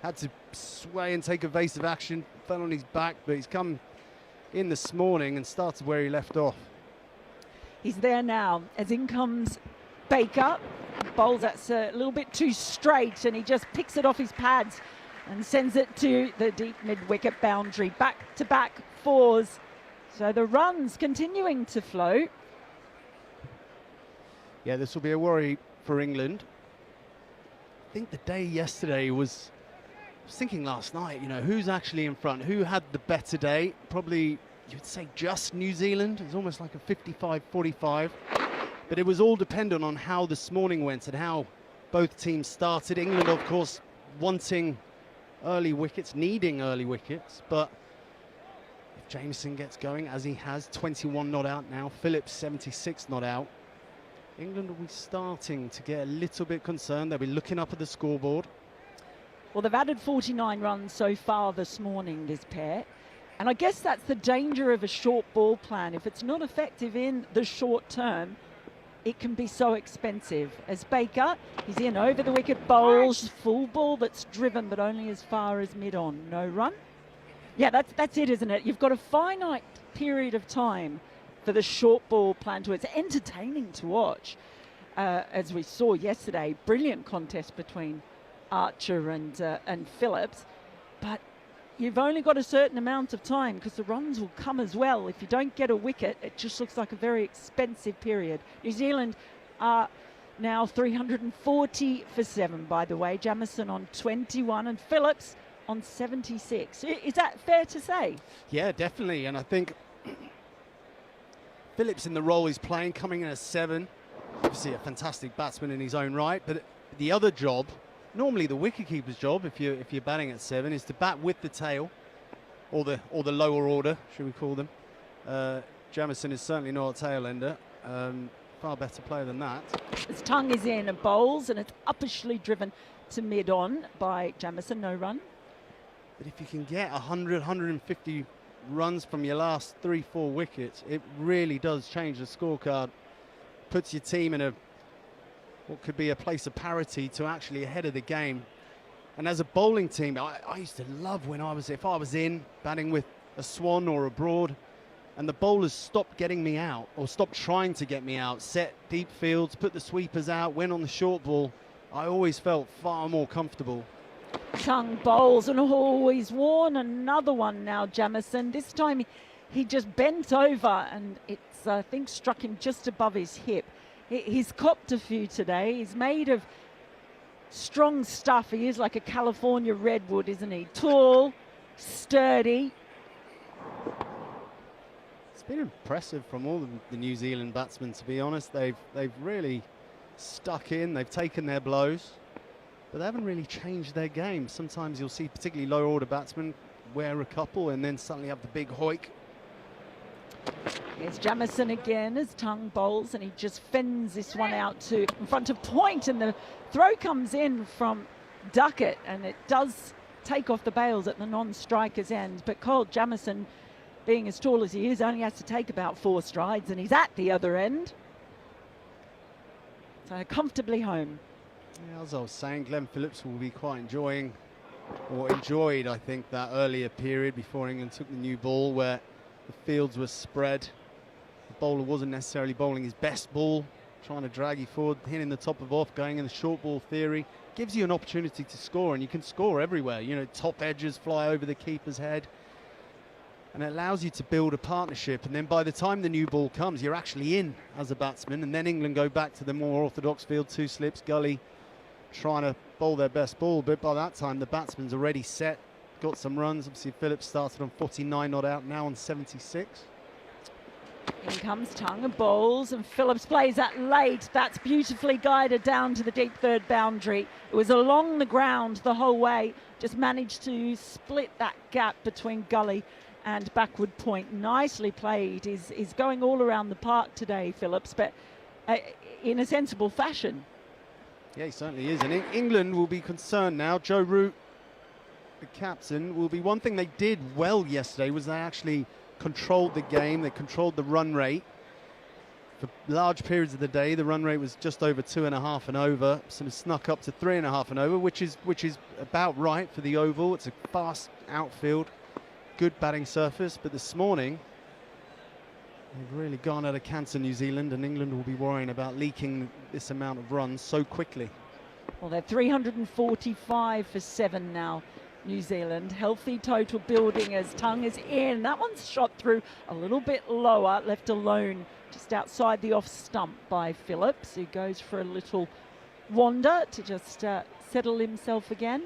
Had to sway and take evasive action. Fell on his back, but he's come in this morning and started where he left off. He's there now as in comes Baker. Bowles, that's a little bit too straight, and he just picks it off his pads and sends it to the deep mid-wicket boundary. Back-to-back fours. So the runs continuing to flow. Yeah, this will be a worry for England. I think the day yesterday was, I was thinking last night, you know, who's actually in front? Who had the better day? Probably, you'd say just New Zealand. It was almost like a 55-45. But it was all dependent on how this morning went and how both teams started. England, of course, wanting early wickets, needing early wickets. But if Jamieson gets going, as he has, 21 not out now, Phillips 76 not out, England will be starting to get a little bit concerned. They'll be looking up at the scoreboard. Well, they've added 49 runs so far this morning, this pair. And I guess that's the danger of a short ball plan. If it's not effective in the short term, it can be so expensive. As Baker, he's in over the wicket, bowls, full ball that's driven, but only as far as mid-on. No run. Yeah, that's it, isn't it? You've got a finite period of time for the short ball plan to. It's entertaining to watch. As we saw yesterday, brilliant contest between Archer and Phillips, but you've only got a certain amount of time because the runs will come as well. If you don't get a wicket, it just looks like a very expensive period. New Zealand are now 340 for 7, by the way. Jamieson on 21 and Phillips on 76. Is that fair to say? Yeah, definitely. And I think Phillips in the role he's playing, coming in at 7, obviously a fantastic batsman in his own right, but the other job, normally the wicketkeeper's job, if you're batting at 7, is to bat with the tail, or the lower order, should we call them. Jamieson is certainly not a tail ender. Far better player than that. His tongue is in and bowls, and it's uppishly driven to mid-on by Jamieson. No run. But if you can get 100, 150 runs from your last 3-4 wickets, it really does change the scorecard. Puts your team in what could be a place of parity to actually ahead of the game. And as a bowling team, I used to love when if I was in batting with a Swan or a Broad, and the bowlers stopped getting me out or stopped trying to get me out, set deep fields, put the sweepers out, went on the short ball, I always felt far more comfortable. Tongue bowls and always worn another one now, Jamieson. This time he just bent over and it's, I think, struck him just above his hip. He's copped a few today. He's made of strong stuff. He is like a California redwood, isn't he? Tall, sturdy. It's been impressive from all the New Zealand batsmen, to be honest. They've really stuck in. They've taken their blows, but they haven't really changed their game. Sometimes you'll see particularly lower order batsmen wear a couple and then suddenly have the big hoik. Here's Jamieson again as Tongue bowls, and he just fends this one out to in front of point, and the throw comes in from Duckett, and it does take off the bails at the non-striker's end. But Cole Jamieson, being as tall as he is, only has to take about 4 strides, and he's at the other end. So comfortably home. Yeah, as I was saying, Glenn Phillips will be quite enjoyed, I think, that earlier period before England took the new ball, where the fields were spread. The bowler wasn't necessarily bowling his best ball, trying to drag you forward, hitting the top of off, going in the short ball theory. Gives you an opportunity to score, and you can score everywhere. You know, top edges fly over the keeper's head, and it allows you to build a partnership. And then by the time the new ball comes, you're actually in as a batsman. And then England go back to the more orthodox field, 2 slips, gully, trying to bowl their best ball. But by that time, the batsman's already set, got some runs. Obviously, Phillips started on 49 not out, now on 76. In comes Tongue and bowls, and Phillips plays that late. That's beautifully guided down to the deep third boundary. It was along the ground the whole way, just managed to split that gap between gully and backward point. Nicely played. He's going all around the park today, Phillips, but in a sensible fashion. Yeah, he certainly is. And England will be concerned now. Joe Root, the captain, will be. One thing they did well yesterday was they actually controlled the game. They controlled the run rate. For large periods of the day, the run rate was just over 2.5 and over. So it snuck up to 3.5 and over, which is about right for the Oval. It's a fast outfield, good batting surface. But this morning, They've really gone out of cancer, New Zealand, and England will be worrying about leaking this amount of runs so quickly. Well, they're 345 for 7 now, New Zealand. Healthy total building as Tongue is in. That one's shot through a little bit lower, left alone just outside the off stump by Phillips, who goes for a little wander to just settle himself again.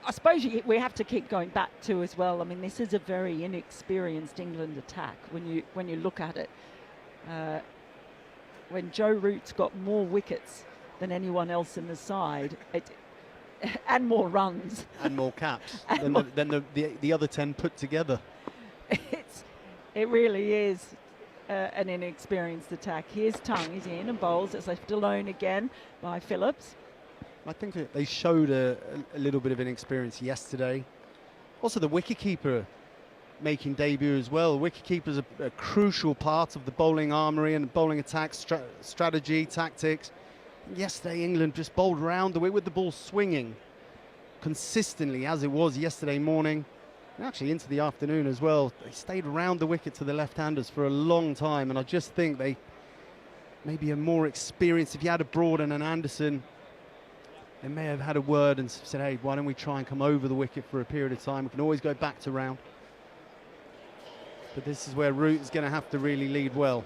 I suppose we have to keep going back to as well. I mean, this is a very inexperienced England attack when you look at it. When Joe Root's got more wickets than anyone else in the side, and more runs. And more caps than the other 10 put together. It really is an inexperienced attack. Here's Tongue, he's in and bowls. It's left alone again by Phillips. I think that they showed a little bit of inexperience yesterday. Also, the wicketkeeper making debut as well. Wicketkeeper's a crucial part of the bowling armoury and bowling attack strategy, tactics. Yesterday, England just bowled around the way with the ball swinging consistently, as it was yesterday morning, and actually into the afternoon as well. They stayed around the wicket to the left-handers for a long time, and I just think they maybe are more experienced. If you had a Broad and an Anderson, they may have had a word and said, hey, why don't we try and come over the wicket for a period of time? We can always go back to round. But this is where Root is going to have to really lead well.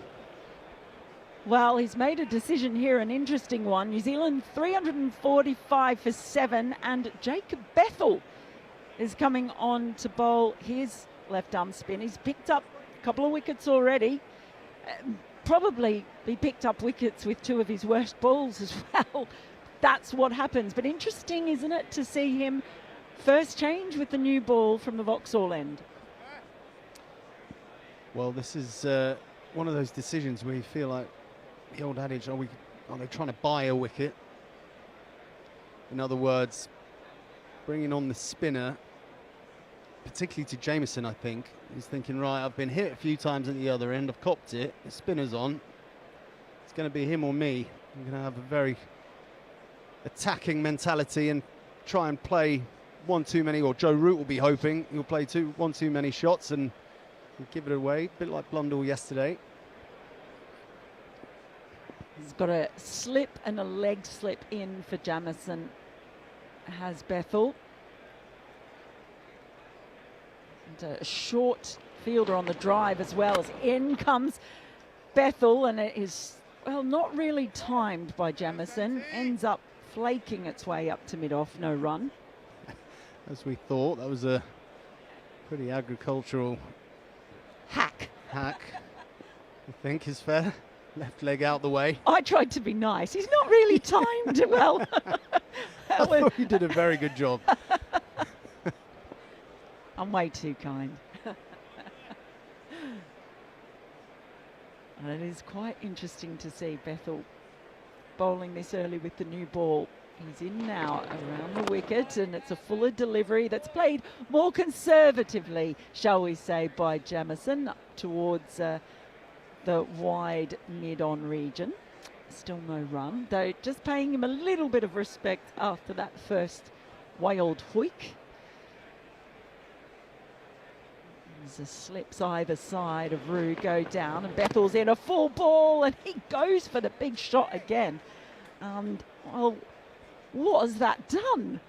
Well, he's made a decision here, an interesting one. New Zealand 345 for 7, and Jacob Bethel is coming on to bowl his left arm spin. He's picked up a couple of wickets already. Probably he picked up wickets with 2 of his worst balls as well. That's what happens. But interesting, isn't it, to see him first change with the new ball from the Vauxhall end? Well, this is one of those decisions where you feel like the old adage, are they trying to buy a wicket? In other words, bringing on the spinner, particularly to Jamieson, I think. He's thinking, right, I've been hit a few times at the other end, I've copped it, the spinner's on. It's going to be him or me. I'm going to have a very attacking mentality and try and play one too many, or Joe Root will be hoping he'll play one too many shots and give it away, a bit like Blundell yesterday. He's got a slip and a leg slip in for Jamieson, has Bethel. And a short fielder on the drive as well, as in comes Bethel, and it is, well, not really timed by Jamieson. Ends up flaking its way up to mid-off, no run. As we thought, that was a pretty agricultural hack, I think is fair. Left leg out the way. I tried to be nice. He's not really timed well. I thought you did a very good job. I'm way too kind. And it is quite interesting to see Bethel bowling this early with the new ball. He's in now around the wicket, and it's a fuller delivery that's played more conservatively, shall we say, by Jamieson towards the wide mid-on region. Still no run, though just paying him a little bit of respect after that first wailed hoik. As the slips either side of Roo go down, and Bethel's in a full ball, and he goes for the big shot again. And, well, what has that done?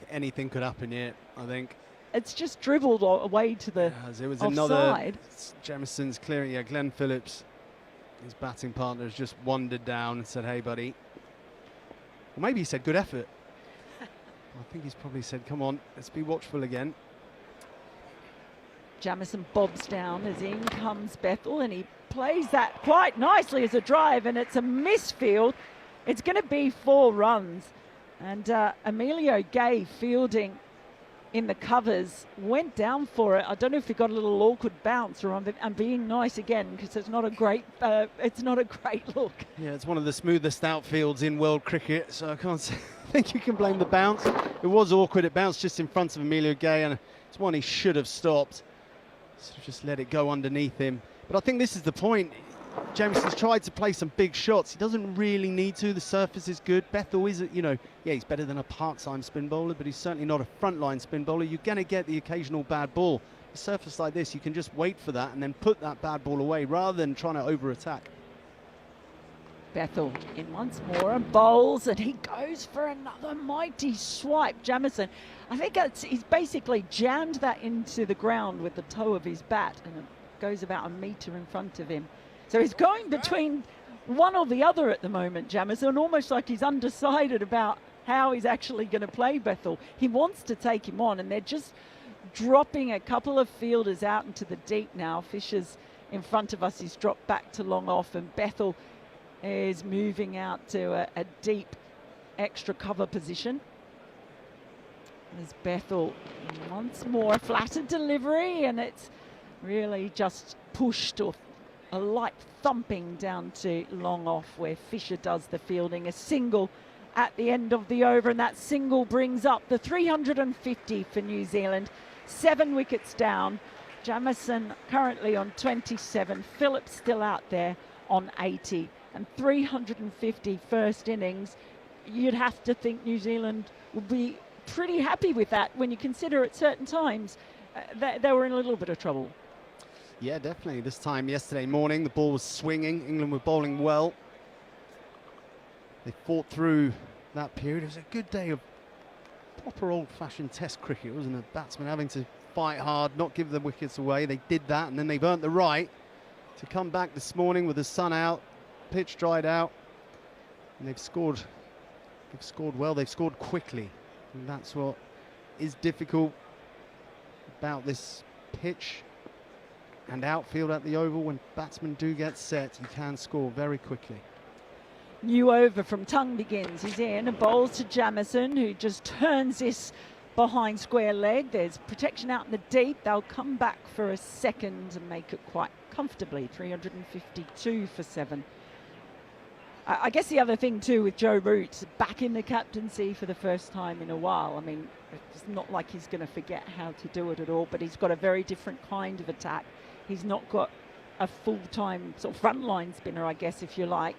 Anything could happen here, I think. It's just dribbled away to the it was offside. Another Jamison's clearing. Yeah, Glenn Phillips, his batting partner, has just wandered down and said, hey, buddy. Well, maybe he said, good effort. I think he's probably said, come on, let's be watchful again. Jamieson bobs down as in comes Bethel, and he plays that quite nicely as a drive, and it's a misfield. It's going to be 4 runs. And Emilio Gay fielding in the covers went down for it. I don't know if he got a little awkward bounce, or I'm being nice again because it's not a great look. Yeah, it's one of the smoothest outfields in world cricket, so I can't think you can blame the bounce. It was awkward. It bounced just in front of Emilio Gay, and it's one he should have stopped. So just let it go underneath him. But I think this is the point. Jamison's tried to play some big shots. He doesn't really need to. The surface is good. Bethel is, he's better than a part-time spin bowler, but he's certainly not a frontline spin bowler. You're going to get the occasional bad ball. a surface like this, you can just wait for that and then put that bad ball away rather than trying to over-attack. Bethel in once more and bowls, and he goes for another mighty swipe. Jamison, I think he's basically jammed that into the ground with the toe of his bat, and it goes about a metre in front of him. So he's going between one or the other at the moment, Jamison, almost like he's undecided about how he's actually going to play Bethel. He wants to take him on, and they're just dropping a couple of fielders out into the deep now. Fisher's in front of us, he's dropped back to long off, and Bethel is moving out to a deep extra cover position. There's Bethel once more, flattered delivery, and it's really just pushed off a light thumping down to long off where Fisher does the fielding. A single at the end of the over, and that single brings up the 350 for New Zealand. 7 wickets down. Jamison currently on 27. Phillips still out there on 80. And 350 first innings. You'd have to think New Zealand would be pretty happy with that when you consider at certain times they were in a little bit of trouble. Yeah, definitely. This time yesterday morning, the ball was swinging. England were bowling well. They fought through that period. It was a good day of proper old-fashioned test cricket, wasn't it? Batsmen having to fight hard, not give the wickets away. They did that, and then they've earned the right to come back this morning with the sun out, pitch dried out, and they've scored well, they've scored quickly, and that's what is difficult about this pitch and outfield at the Oval. When batsmen do get set, you can score very quickly. New over from Tongue begins. He's in and bowls to Jamison, who just turns this behind square leg. There's protection out in the deep. They'll come back for a second and make it quite comfortably. 352 for 7. I guess the other thing too with Joe Root back in the captaincy for the first time in a while. I mean, it's not like he's going to forget how to do it at all, but he's got a very different kind of attack. He's not got a full-time sort of frontline spinner, I guess, if you like.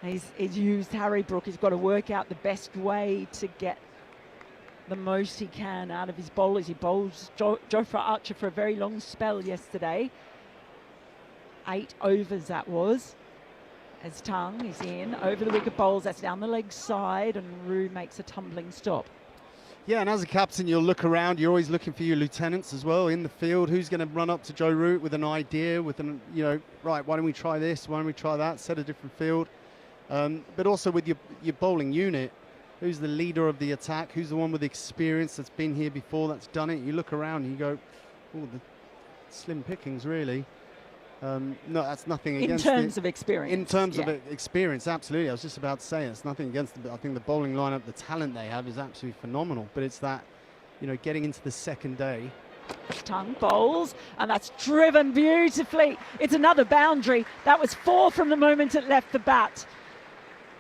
He's used Harry Brook. He's got to work out the best way to get the most he can out of his bowlers. He bowls Jofra Archer for a very long spell yesterday. 8 overs that was. As Tongue is in over the wicket bowls, that's down the leg side, and Roo makes a tumbling stop. Yeah, and as a captain, you'll look around. You're always looking for your lieutenants as well in the field. Who's going to run up to Joe Root with an idea, with an, right, why don't we try this? Why don't we try that? Set a different field. But also with your bowling unit, who's the leader of the attack? Who's the one with experience that's been here before, that's done it? You look around and you go, oh, the slim pickings, really. No, that's nothing against in terms of experience. In terms of experience, absolutely. I was just about to say it's nothing against I think the bowling lineup, the talent they have is absolutely phenomenal. But it's that, getting into the second day. Tongue bowls, and that's driven beautifully. It's another boundary. That was 4 from the moment it left the bat.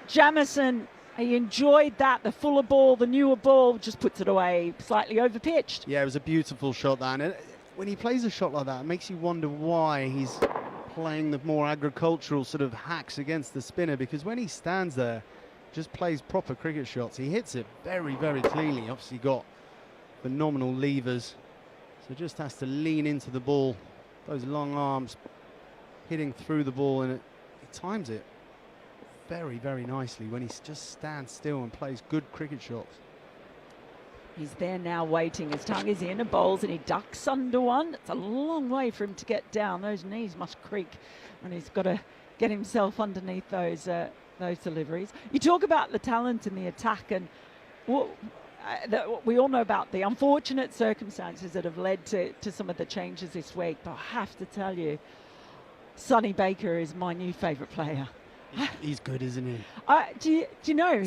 Jamison, he enjoyed that. The fuller ball, the newer ball, just puts it away, slightly over pitched. Yeah, it was a beautiful shot, that. And when he plays a shot like that, it makes you wonder why he's playing the more agricultural sort of hacks against the spinner, because when he stands there, just plays proper cricket shots. He hits it very, very cleanly. Obviously got phenomenal levers, so just has to lean into the ball. Those long arms hitting through the ball, and he times it very, very nicely when he just stands still and plays good cricket shots. He's there now waiting. His Tongue is in and bowls, and he ducks under one. It's a long way for him to get down. Those knees must creak when he's got to get himself underneath those deliveries. You talk about the talent in the attack, and we all know about the unfortunate circumstances that have led to some of the changes this week. But I have to tell you, Sonny Baker is my new favourite player. He's good, isn't he? Do you know?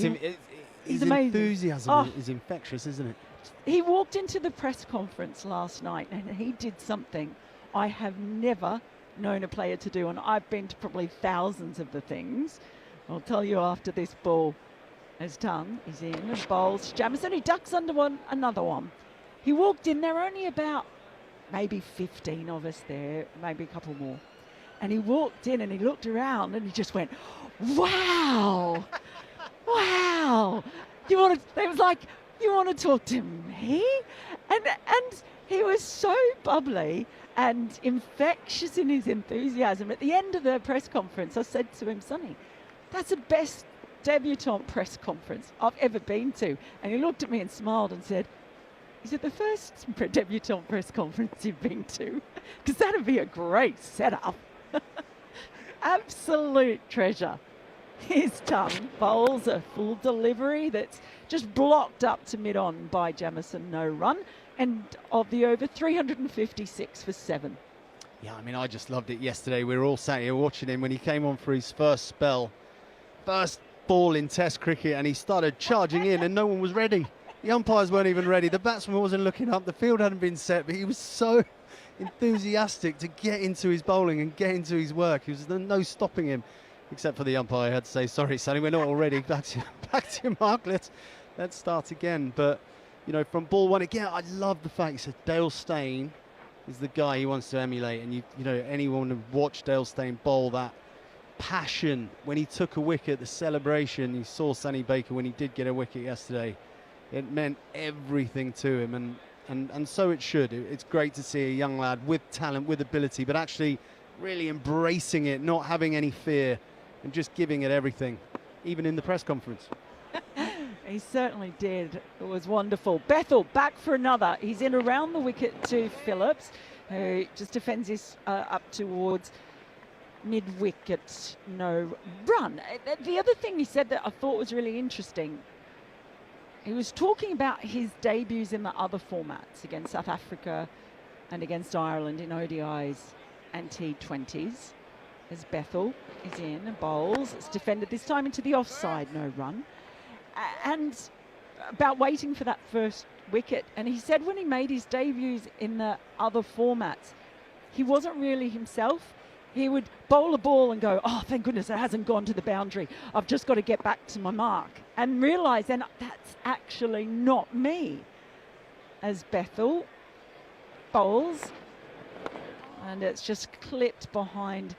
He's amazing. Enthusiasm is infectious, isn't it? He walked into the press conference last night and he did something I have never known a player to do, and I've been to probably thousands of the things. I'll tell you after this ball. His Tongue is in and bowls Jamison. He ducks under one, another one. He walked in, there were only about maybe 15 of us there, maybe a couple more. And he walked in and he looked around and he just went, wow. Wow, it was like, you want to talk to me? And He was so bubbly and infectious in his enthusiasm. At the end of the press conference, I said to him, Sonny, that's the best debutante press conference I've ever been to. And he looked at me and smiled and said, is it the first debutante press conference you've been to? Because that'd be a great setup. Absolute treasure. His tongue bowls a full delivery that's just blocked up to mid-on by Jamieson, no run. And of the over, 356 for 7. Yeah, I mean, I just loved it yesterday. We were all sat here watching him when he came on for his first spell. First ball in Test cricket, and he started charging in and no one was ready. The umpires weren't even ready. The batsman wasn't looking up. The field hadn't been set, but he was so enthusiastic to get into his bowling and get into his work. There was no stopping him, except for the umpire had to say, sorry, Sonny, we're not all ready. Back to your mark. Let's start again. But, you know, from ball one, again, I love the fact he said Dale Steyn is the guy he wants to emulate. And, you know, anyone who watched Dale Steyn bowl, that passion when he took a wicket, the celebration. You saw Sonny Baker when he did get a wicket yesterday. It meant everything to him, and so it should. It's great to see a young lad with talent, with ability, but actually really embracing it, not having any fear, and just giving it everything, even in the press conference. He certainly did. It was wonderful. Bethel back for another. He's in around the wicket to Phillips, who just defends this up towards mid-wicket, no run. The other thing he said that I thought was really interesting, he was talking about his debuts in the other formats against South Africa and against Ireland in ODIs and T20s. As Bethel is in and bowls, it's defended this time into the offside, no run. And about waiting for that first wicket. And he said when he made his debuts in the other formats, he wasn't really himself. He would bowl a ball and go, oh, thank goodness it hasn't gone to the boundary. I've just got to get back to my mark. And realise then that's actually not me. As Bethel bowls, and it's just clipped behind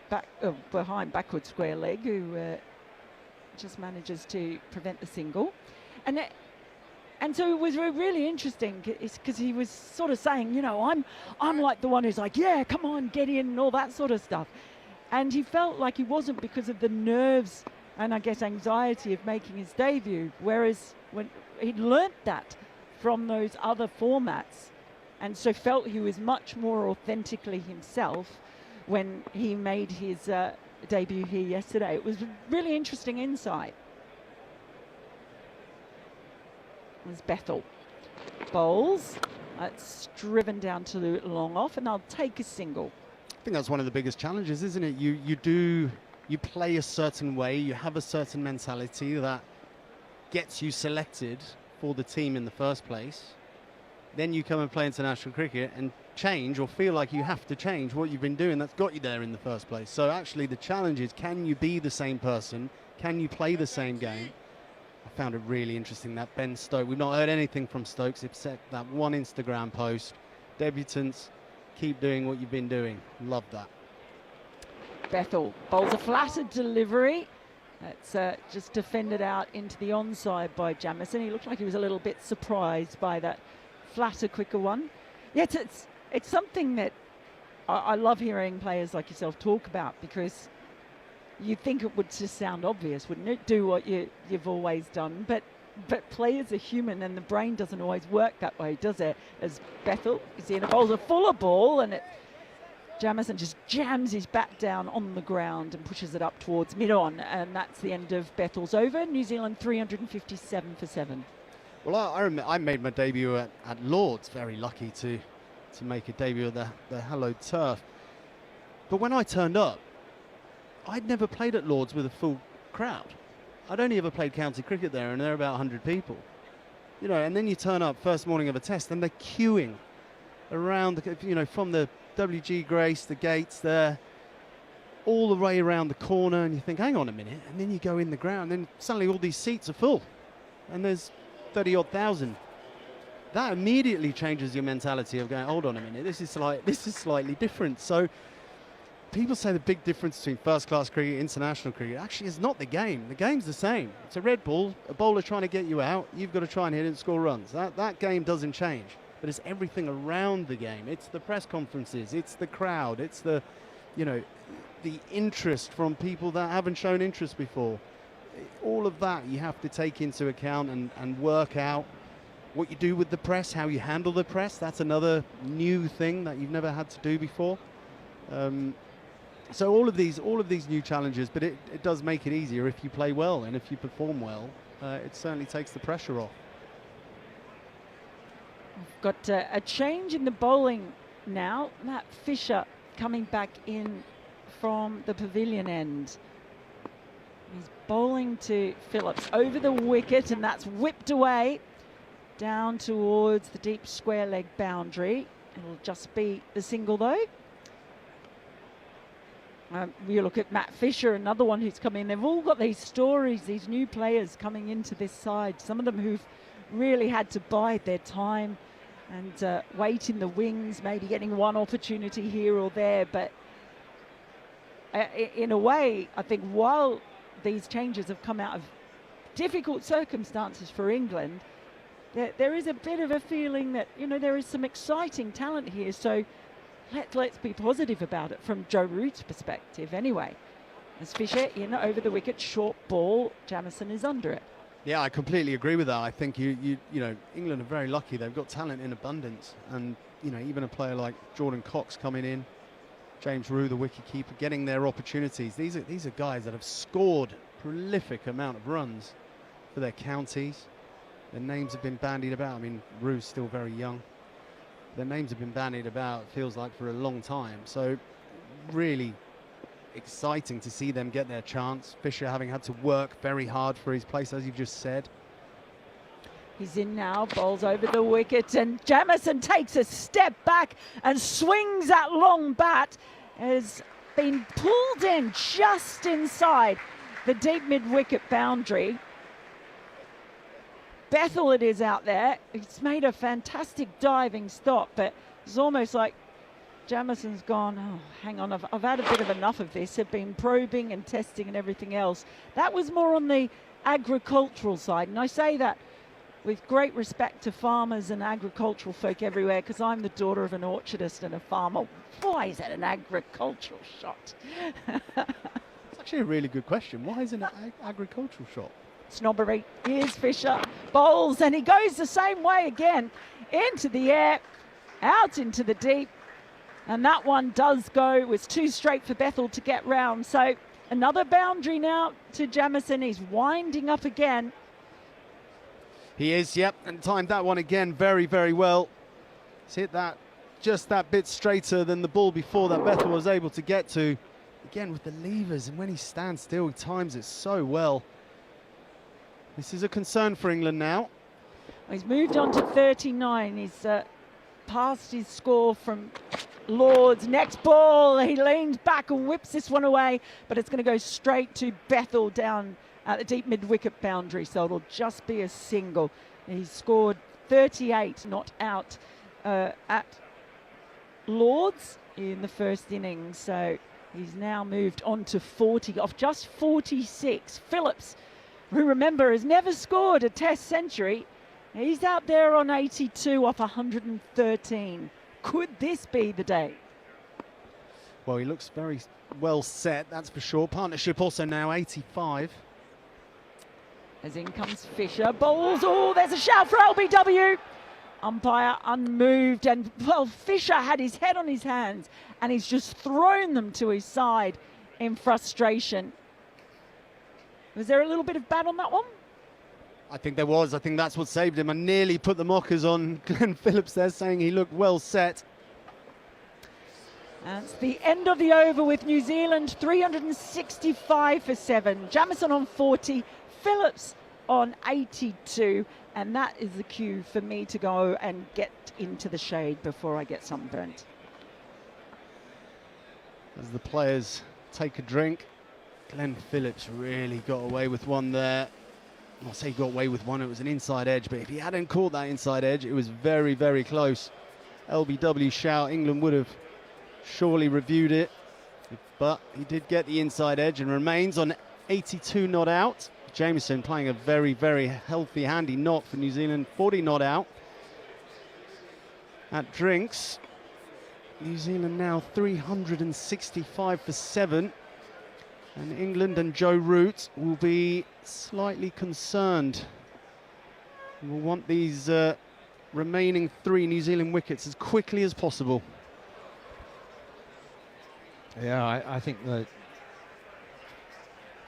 backward square leg, who just manages to prevent the single. And so it was really interesting because he was sort of saying, you know, I'm like the one who's like, yeah, come on, get in and all that sort of stuff. And he felt like he wasn't because of the nerves and I guess anxiety of making his debut, whereas when he'd learnt that from those other formats and so felt he was much more authentically himself when he made his debut here yesterday. It was really interesting insight. As Bethel bowls, it's driven down to the long off, and they'll take a single. I think that's one of the biggest challenges, isn't it? You play a certain way, you have a certain mentality that gets you selected for the team in the first place. Then you come and play international cricket and change or feel like you have to change what you've been doing that's got you there in the first place. So actually the challenge is, can you be the same person? Can you play the same game? I found it really interesting that Ben Stokes, we've not heard anything from Stokes except that one Instagram post. Debutants, keep doing what you've been doing. Love that. Bethel bowls a flattered delivery. That's just defended out into the onside by Jamieson. He looked like he was a little bit surprised by that flatter, quicker one. Yet it's something that I love hearing players like yourself talk about, because you'd think it would just sound obvious, wouldn't it? Do what you've always done. But players are human and the brain doesn't always work that way, does it? As Bethel is in a bowls a fuller ball, and Jamieson just jams his bat down on the ground and pushes it up towards mid-on, and that's the end of Bethel's over. New Zealand 357 for 7. Well, I made my debut at Lord's, very lucky to make a debut at the hallowed turf. But when I turned up, I'd never played at Lord's with a full crowd. I'd only ever played county cricket there, and there are about 100 people. You know, and then you turn up first morning of a test, and they're queuing around, from the WG Grace, the gates there, all the way around the corner, and you think, hang on a minute, and then you go in the ground, and then suddenly all these seats are full, and there's 30-odd thousand. That immediately changes your mentality of going, hold on a minute, this is slightly different. So people say the big difference between first-class cricket, international cricket, actually is not the game. The game's the same. It's a red ball, a bowler trying to get you out, you've got to try and hit it and score runs. That game doesn't change. but it's everything around the game. It's the press conferences, it's the crowd, it's the, you know, the interest from people that haven't shown interest before. All of that you have to take into account and work out what you do with the press, how you handle the press. That's another new thing that you've never had to do before. So all of these new challenges, but it does make it easier if you play well and if you perform well. It certainly takes the pressure off. We've got a change in the bowling now. Matt Fisher coming back in from the pavilion end. He's bowling to Phillips over the wicket, and that's whipped away down towards the deep square leg boundary. It'll just be the single though. You look at Matt Fisher, another one who's come in. They've all got these stories, these new players coming into this side. Some of them who've really had to bide their time and wait in the wings, maybe getting one opportunity here or there. But in a way, I think while these changes have come out of difficult circumstances for England, there is a bit of a feeling that, you know, there is some exciting talent here. So let's be positive about it from Joe Root's perspective anyway. As Fisher in over the wicket, short ball, Jamieson is under it. Yeah, I completely agree with that. I think you know, England are very lucky. They've got talent in abundance, and you know, even a player like Jordan Cox coming in, James Root, the wicketkeeper, getting their opportunities. These are guys that have scored a prolific amount of runs for their counties. Their names have been bandied about. I mean, Root's still very young. Their names have been bandied about, it feels like, for a long time. So really exciting to see them get their chance. Fisher having had to work very hard for his place, as you've just said. He's in now, bowls over the wicket, and Jamieson takes a step back and swings that long bat. Has been pulled in just inside the deep mid-wicket boundary. Bethel it is out there. He's made a fantastic diving stop, but it's almost like Jamison's gone, oh, hang on, I've had a bit of enough of this. I've been probing and testing and everything else. That was more on the agricultural side, and I say that with great respect to farmers and agricultural folk everywhere, because I'm the daughter of an orchardist and a farmer. Why is that an agricultural shot? It's actually a really good question. Why is it an agricultural shot? Snobbery. Here's Fisher, bowls, and he goes the same way again, into the air, out into the deep, and that one does go. It was too straight for Bethel to get round. So another boundary now to Jamieson. He's winding up again. He is, yep, and timed that one again very, very well. He's hit that just that bit straighter than the ball before that Bethel was able to get to. Again with the levers, and when he stands still, he times it so well. This is a concern for England now. He's moved on to 39. He's passed his score from Lord's. Next ball, he leans back and whips this one away, but it's going to go straight to Bethel down at the deep mid-wicket boundary, so it'll just be a single. He scored 38 not out at Lord's in the first innings, so he's now moved on to 40 off just 46. Phillips, who remember has never scored a test century, he's out there on 82 off 113. Could this be the day? Well, he looks very well set, that's for sure. Partnership also now 85. As in comes Fisher, bowls, oh, there's a shout for LBW. Umpire unmoved, and well, Fisher had his head on his hands and he's just thrown them to his side in frustration. Was there a little bit of bat on that one? I think there was. I think that's what saved him. I nearly put the mockers on Glenn Phillips there, saying he looked well set. That's the end of the over with New Zealand 365 for 7. Jamieson on 40, Phillips on 82, and that is the cue for me to go and get into the shade before I get sunburnt. As the players take a drink, Glenn Phillips really got away with one there. I'll say he got away with one, it was an inside edge, but if he hadn't caught that inside edge, it was very, very close. LBW shout, England would have surely reviewed it, but he did get the inside edge and remains on 82 not out. Jamieson playing a very, very healthy, handy knock for New Zealand, 40 not out. at drinks. New Zealand now 365 for 7. And England and Joe Root will be slightly concerned. We'll want these remaining 3 New Zealand wickets as quickly as possible. Yeah, I think that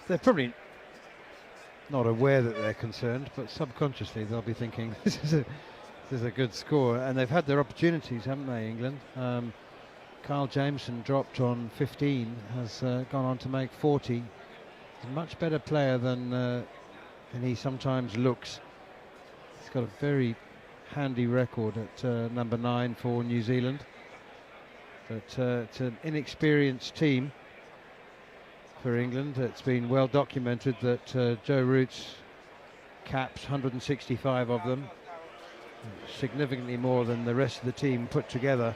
they're probably not aware that they're concerned, but subconsciously they'll be thinking this is a good score, and they've had their opportunities, haven't they, England? Carl Jameson dropped on 15, has gone on to make 40. He's a much better player than he sometimes looks. He's got a very handy record at number 9 for New Zealand. But it's an inexperienced team for England. It's been well documented that Joe Root's caps, 165 of them, significantly more than the rest of the team put together.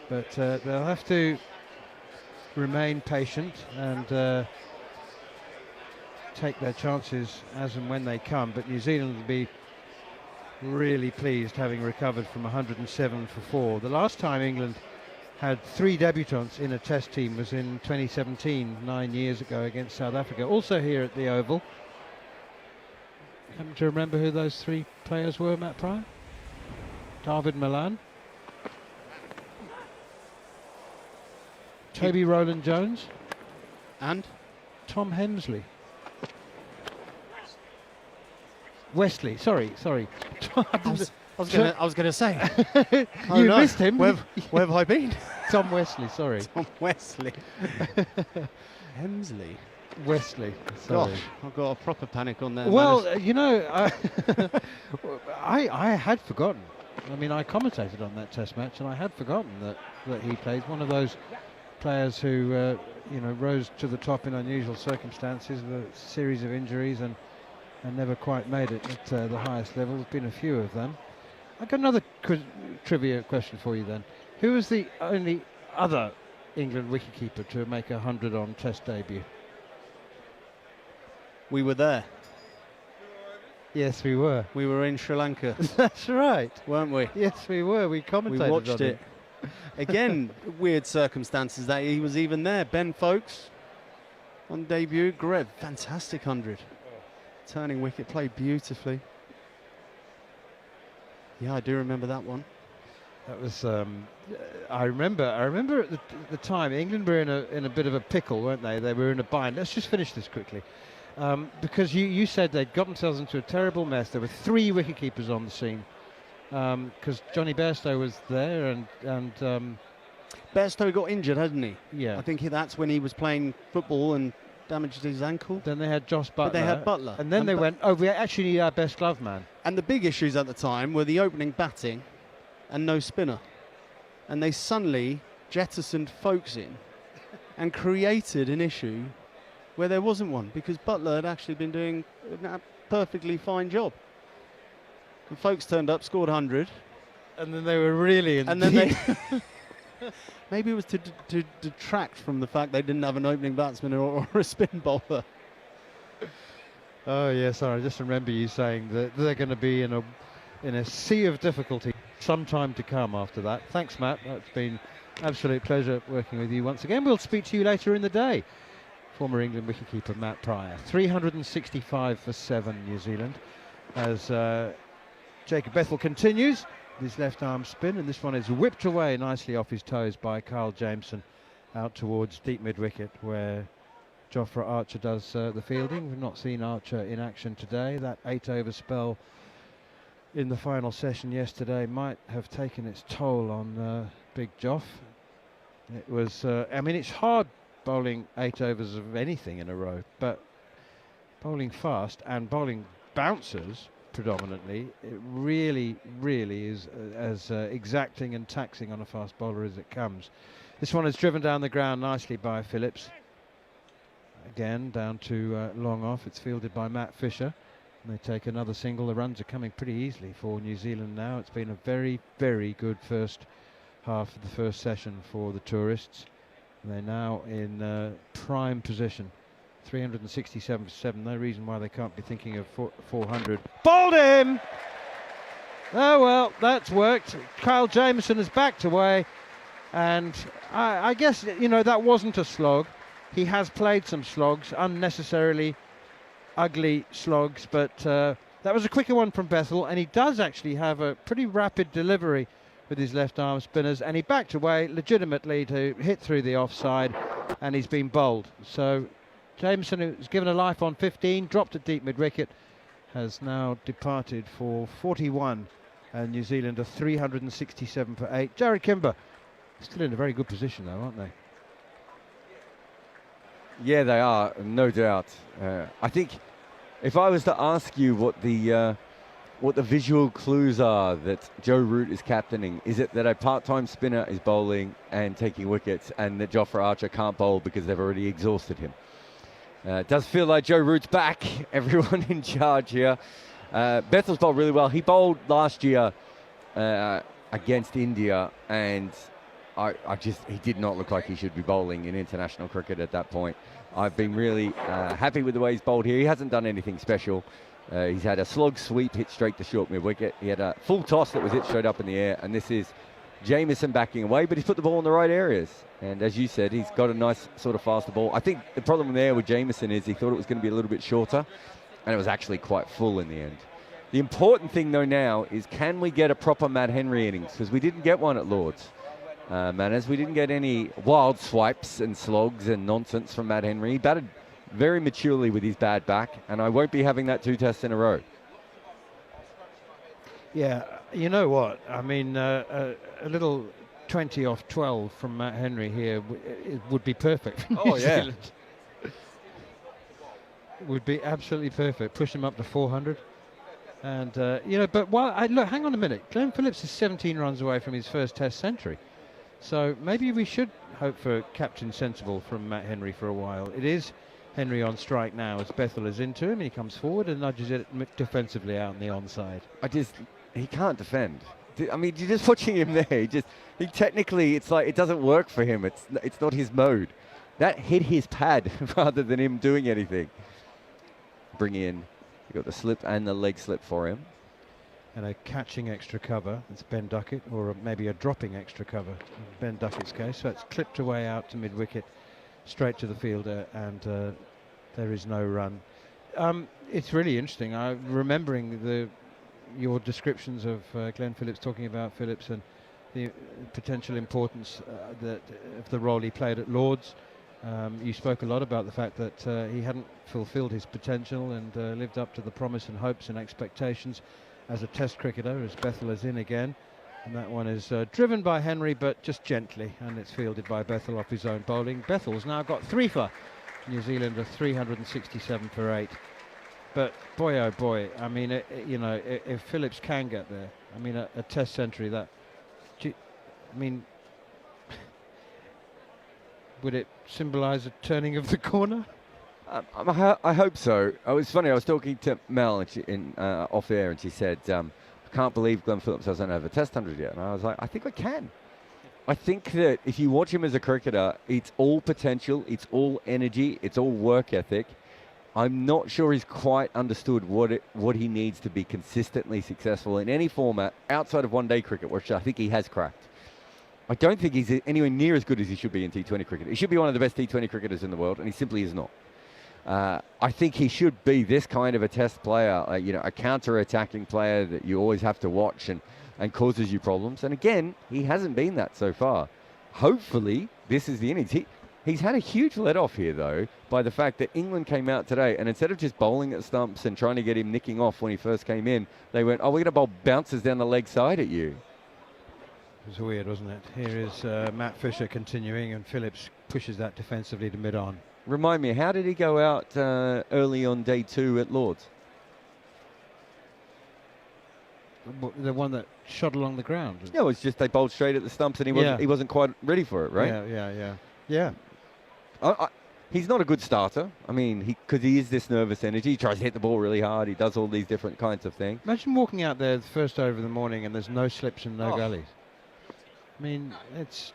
But they'll have to remain patient and take their chances as and when they come. But New Zealand will be really pleased having recovered from 107 for 4. The last time England had 3 debutants in a test team was in 2017, 9 years ago, against South Africa, also here at the Oval. Happen to remember who those 3 players were, Matt Pryor? David Milan, Toby Rowland-Jones, And Tom Hemsley. Wesley, sorry. I was going to say. Oh You no, missed him. Where have I been? Tom Wesley, sorry. Tom Wesley. Hemsley. Wesley, sorry. Gosh, I've got a proper panic on there. Well, you know, I had forgotten. I mean, I commentated on that Test match, and I had forgotten that he plays. One of those players who, you know, rose to the top in unusual circumstances with a series of injuries and never quite made it at the highest level. There's been a few of them. I've got another trivia question for you then. Who was the only other England wicketkeeper to make 100 on Test debut? We were there. Yes, we were. We were in Sri Lanka, That's right. weren't we? Yes, we were. We commentated We watched on it. Again, weird circumstances that he was even there. Ben Folkes on debut. Great, fantastic 100. Turning wicket, played beautifully. Yeah, I do remember that one. That was. I remember at the time England were in a bit of a pickle, weren't they? They were in a bind. Let's just finish this quickly, because you said they'd got themselves into a terrible mess. There were 3 wicketkeepers on the scene, because Johnny Bairstow was there, and Bairstow got injured, hadn't he? yeah. I think that's when he was playing football and damaged his ankle. Then they had Josh Butler. But they had Butler. And then they went, oh, we actually need our best glove man. And the big issues at the time were the opening batting and no spinner. And they suddenly jettisoned Folkes in and created an issue where there wasn't one, because Butler had actually been doing a perfectly fine job. And Folkes turned up, scored 100. And then they were really in And then they... Maybe it was to detract from the fact they didn't have an opening batsman or a spin bowler. Oh yes, I just remember you saying that they're going to be in a sea of difficulty some time to come after that. Thanks, Matt. That's been absolute pleasure working with you once again. We'll speak to you later in the day. Former England wicketkeeper Matt Pryor. 365 for 7 New Zealand as Jacob Bethell continues his left arm spin, and this one is whipped away nicely off his toes by Carl Jameson out towards deep mid wicket, where Jofra Archer does the fielding. We've not seen Archer in action today. That 8-over spell in the final session yesterday might have taken its toll on Big Joff. It was, I mean, it's hard bowling 8 overs of anything in a row, but bowling fast and bowling bouncers predominantly, it really is as exacting and taxing on a fast bowler as it comes. This one is driven down the ground nicely by Phillips. Again, down to long off. It's fielded by Matt Fisher. And they take another single. The runs are coming pretty easily for New Zealand now. It's been a very good first half of the first session for the tourists. And they're now in prime position. 367 for 7. No reason why they can't be thinking of 400. Bowled him! Oh, well, that's worked. Kyle Jamieson has backed away, and I guess, you know, that wasn't a slog. He has played some slogs, unnecessarily ugly slogs, but that was a quicker one from Bethel, and he does actually have a pretty rapid delivery with his left arm spinners, and he backed away legitimately to hit through the offside, and he's been bowled. So Jameson, who's given a life on 15, dropped at deep mid-wicket, has now departed for 41, and New Zealand are 367 for 8. Jared Kimber still in a very good position though, aren't they? Yeah, they are, no doubt. I think if I was to ask you what the visual clues are that Joe Root is captaining, is it that a part-time spinner is bowling and taking wickets, and that Jofra Archer can't bowl because they've already exhausted him? It does feel like Joe Root's back, everyone in charge here. Bethel's bowled really well. He bowled last year against India, and he did not look like he should be bowling in international cricket at that point. I've been really happy with the way he's bowled here. He hasn't done anything special. He's had a slog sweep hit straight to short mid-wicket. He had a full toss that was hit straight up in the air, and this is Jamieson backing away, but he's put the ball in the right areas. And as you said, he's got a nice sort of faster ball. I think the problem there with Jamieson is he thought it was going to be a little bit shorter, and it was actually quite full in the end. The important thing, though, now is can we get a proper Matt Henry innings? Because we didn't get one at Lord's. Manners, we didn't get any wild swipes and slogs and nonsense from Matt Henry. He batted very maturely with his bad back, and I won't be having that 2 tests in a row. Yeah, you know what? I mean, a little 20 off 12 from Matt Henry here it would be perfect. Oh, yeah. Would be absolutely perfect. Push him up to 400. And, you know, but look, hang on a minute. Glenn Phillips is 17 runs away from his first test century. So maybe we should hope for Captain Sensible from Matt Henry for a while. It is Henry on strike now as Bethel is into him. He comes forward and nudges it defensively out on the onside. He can't defend. I mean, you're just watching him there. He technically, it's like it doesn't work for him. It's not his mode. That hit his pad rather than him doing anything. Bring in, you got the slip and the leg slip for him. And a catching extra cover, it's Ben Duckett, or maybe a dropping extra cover in Ben Duckett's case. So it's clipped away out to mid-wicket, straight to the fielder, and there is no run. It's really interesting. I'm remembering your descriptions of Glenn Phillips, talking about Phillips and the potential importance of the role he played at Lord's. You spoke a lot about the fact that he hadn't fulfilled his potential and lived up to the promise and hopes and expectations as a test cricketer, as Bethel is in again. And that one is driven by Henry, but just gently, and it's fielded by Bethel off his own bowling. Bethel's now got 3 for New Zealand, are 367 for 8. But boy, oh boy, I mean, you know, if Phillips can get there, I mean, a test century, would it symbolise a turning of the corner? I hope so. It was funny, I was talking to Mel off air, and she said, I can't believe Glenn Phillips hasn't have a test 100 yet. And I was like, I think I can. I think that if you watch him as a cricketer, it's all potential, it's all energy, it's all work ethic. I'm not sure he's quite understood what he needs to be consistently successful in any format outside of one-day cricket, which I think he has cracked. I don't think he's anywhere near as good as he should be in T20 cricket. He should be one of the best T20 cricketers in the world, and he simply is not. I think he should be this kind of a test player, you know, a counter-attacking player that you always have to watch and causes you problems. And again, he hasn't been that so far. Hopefully, this is the innings. He's had a huge let-off here, though, by the fact that England came out today, and instead of just bowling at stumps and trying to get him nicking off when he first came in, they went, oh, we're going to bowl bounces down the leg side at you. It was weird, wasn't it? Here is Matt Fisher continuing, and Phillips pushes that defensively to mid-on. Remind me, how did he go out early on day 2 at Lord's? The one that shot along the ground. Yeah, it was just they bowled straight at the stumps, and he wasn't quite ready for it, right? Yeah. He's not a good starter. I mean, because he is this nervous energy. He tries to hit the ball really hard. He does all these different kinds of things. Imagine walking out there the first over of the morning and there's no slips and no gullies. I mean, it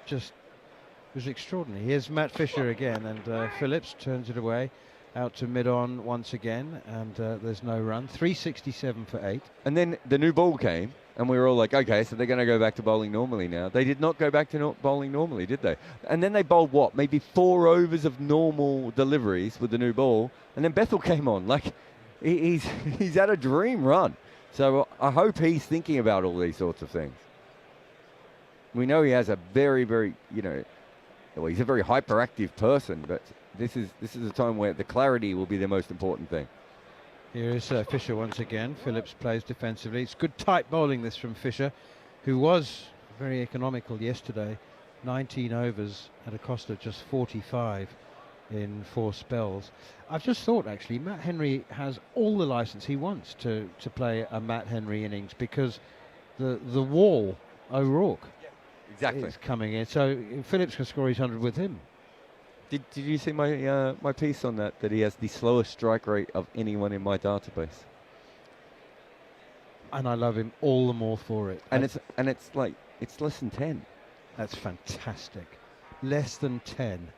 was extraordinary. Here's Matt Fisher again, and Phillips turns it away out to mid-on once again, and there's no run. 367 for 8. And then the new ball came, And we were all like, okay, so they're going to go back to bowling normally now. They did not go back to bowling normally, did they? And then they bowled what? Maybe 4 overs of normal deliveries with the new ball. And then Bethel came on. Like, he's had a dream run. So I hope he's thinking about all these sorts of things. We know he has a very, very, well, he's a very hyperactive person, but this is a time where the clarity will be the most important thing. Here is Fisher once again. Phillips plays defensively. It's good tight bowling this from Fisher, who was very economical yesterday. 19 overs at a cost of just 45 in 4 spells. I've just thought, actually, Matt Henry has all the license he wants to play a Matt Henry innings, because the wall, O'Rourke, exactly, is coming in. So Phillips can score his 100 with him. Did you see my my piece on that he has the slowest strike rate of anyone in my database? And I love him all the more for it. And it's less than 10. That's fantastic. Less than 10.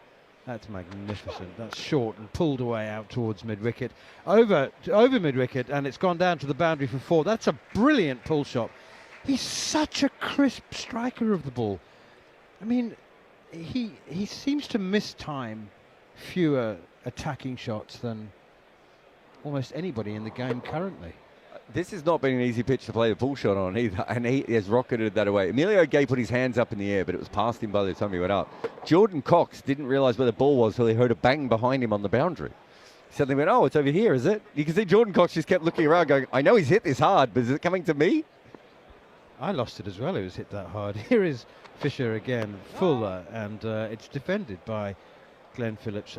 That's magnificent. That's short and pulled away out towards mid-wicket. Over mid-wicket, and it's gone down to the boundary for 4. That's a brilliant pull shot. He's such a crisp striker of the ball. I mean, he seems to mistime fewer attacking shots than almost anybody in the game currently. This has not been an easy pitch to play the pull shot on either, and he has rocketed that away. Emilio Gay put his hands up in the air, but it was past him by the time he went up. Jordan Cox didn't realise where the ball was until he heard a bang behind him on the boundary. He suddenly went, oh, it's over here, is it? You can see Jordan Cox just kept looking around going, I know he's hit this hard, but is it coming to me? I lost it as well. It was hit that hard. Here is Fisher again, fuller, and it's defended by Glenn Phillips.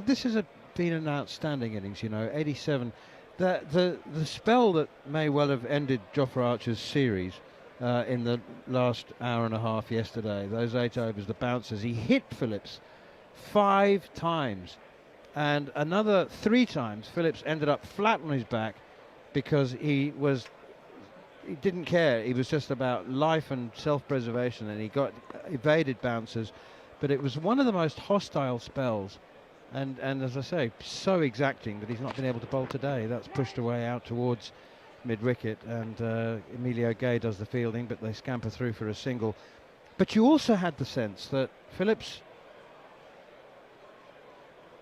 This has been an outstanding innings, 87. The spell that may well have ended Jofra Archer's series in the last hour and a half yesterday, those 8 overs, the bouncers, he hit Phillips 5 times, and another 3 times Phillips ended up flat on his back because he didn't care. He was just about life and self-preservation, and he got evaded bouncers. But it was one of the most hostile spells, and as I say, so exacting that he's not been able to bowl today. That's pushed away out towards mid-wicket, and Emilio Gay does the fielding, but they scamper through for a single. But you also had the sense that Phillips,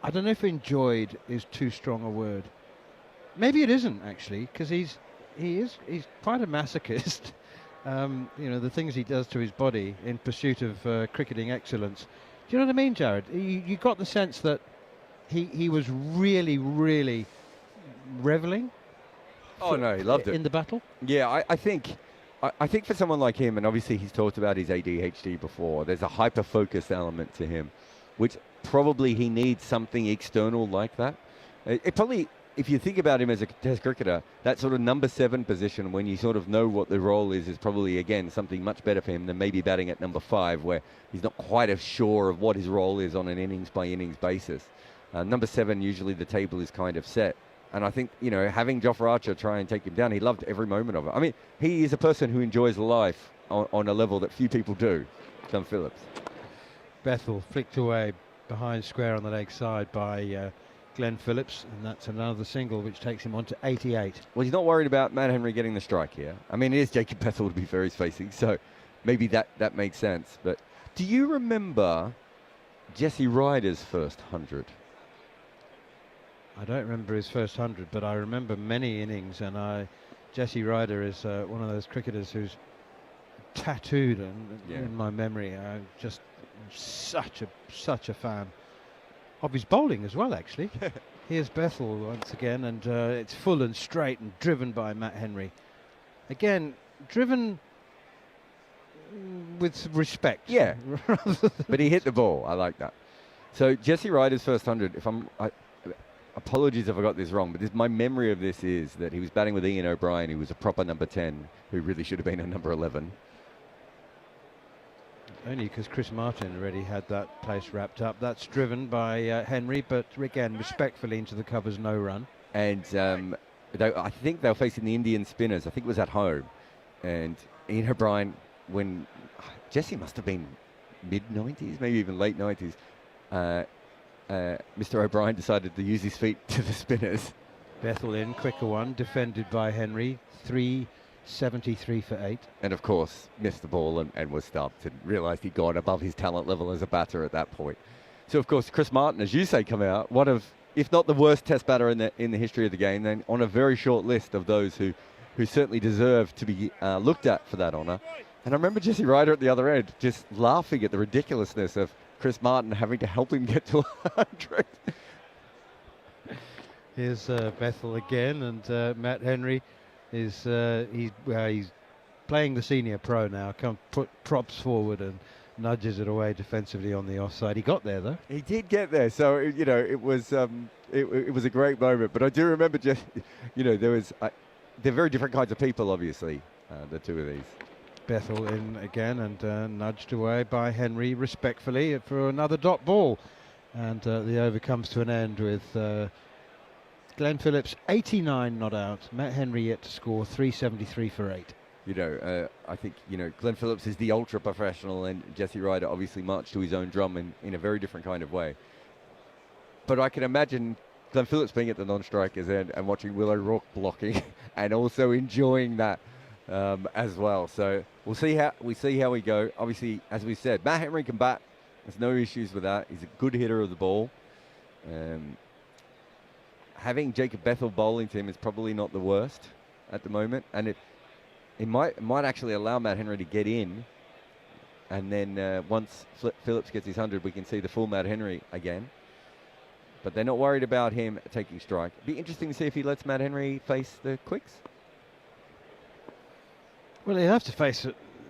I don't know if enjoyed is too strong a word. Maybe it isn't, actually, because he's quite a masochist. The things he does to his body in pursuit of cricketing excellence. Do you know what I mean, Jared? You got the sense that he was really, really reveling. Oh no, he loved it in the battle. Yeah, I think for someone like him, and obviously he's talked about his ADHD before, there's a hyper-focus element to him, which probably he needs something external like that. It probably, if you think about him as a Test cricketer, that sort of number 7 position, when you sort of know what the role is probably, again, something much better for him than maybe batting at number 5, where he's not quite as sure of what his role is on an innings-by-innings basis. Number 7, usually the table is kind of set. And I think, having Jofra Archer try and take him down, he loved every moment of it. I mean, he is a person who enjoys life on a level that few people do, Glenn Phillips. Bethel flicked away behind square on the leg side by Glenn Phillips, and that's another single which takes him on to 88. Well, he's not worried about Matt Henry getting the strike here. I mean, it is Jacob Bethel to be fair he's facing, so maybe that makes sense. But do you remember Jesse Ryder's first 100? I don't remember his first 100, but I remember many innings, and Jesse Ryder is one of those cricketers who's tattooed in my memory. I'm just such a fan of his bowling as well, actually. Here's Bethel once again, and it's full and straight and driven by Matt Henry. Again, driven with respect. Yeah, but he hit the ball. I like that. So Jesse Ryder's first 100, apologies if I got this wrong, but my memory of this is that he was batting with Ian O'Brien, who was a proper number 10, who really should have been a number 11. Only because Chris Martin already had that place wrapped up. That's driven by Henry, but again, respectfully into the covers, no run. And I think they were facing the Indian spinners. I think it was at home. And Ian O'Brien, when Jesse must have been mid-90s, maybe even late 90s, Mr. O'Brien decided to use his feet to the spinners. Bethel in, quicker one, defended by Henry. 3 73 for 8. And of course, missed the ball and was stumped and realised he'd gone above his talent level as a batter at that point. So of course, Chris Martin, as you say, come out one of, if not the worst Test batter in the history of the game, then on a very short list of those who certainly deserve to be looked at for that honour. And I remember Jesse Ryder at the other end just laughing at the ridiculousness of Chris Martin having to help him get to 100. Here's Bethel again, and Matt Henry is he's playing the senior pro now. Put props forward and nudges it away defensively on the offside. He got there though. He did get there, so it was a great moment. But I do remember just they're very different kinds of people, obviously, the two of these. Bethel in again and nudged away by Henry respectfully for another dot ball, and the over comes to an end with Glenn Phillips 89 not out. Matt Henry yet to score 373 for 8. I think Glenn Phillips is the ultra professional, and Jesse Ryder obviously marched to his own drum in a very different kind of way. But I can imagine Glenn Phillips being at the non-strikers end and watching Will O'Rourke blocking and also enjoying that as well. So we'll see how we go. Obviously, as we said, Matt Henry can bat. There's no issues with that. He's a good hitter of the ball. Having Jacob Bethel bowling to him is probably not the worst at the moment, and it might actually allow Matt Henry to get in, and then once Phillips gets his 100, we can see the full Matt Henry again. But they're not worried about him taking strike. Be interesting to see if he lets Matt Henry face the quicks. Well, he'll have to face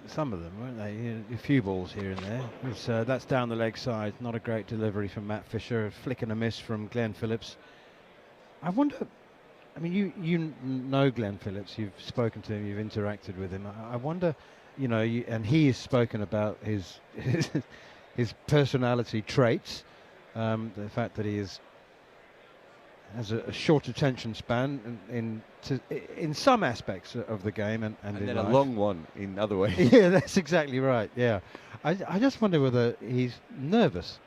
some of them, won't they? A few balls here and there. That's down the leg side. Not a great delivery from Matt Fisher. A flick and a miss from Glenn Phillips. I wonder, I mean, you know Glenn Phillips. You've spoken to him. You've interacted with him. I wonder, and he has spoken about his personality traits. The fact that he has a short attention span in some aspects of the game and in then life. a long one in other ways. Yeah, that's exactly right. Yeah, I just wonder whether he's nervous,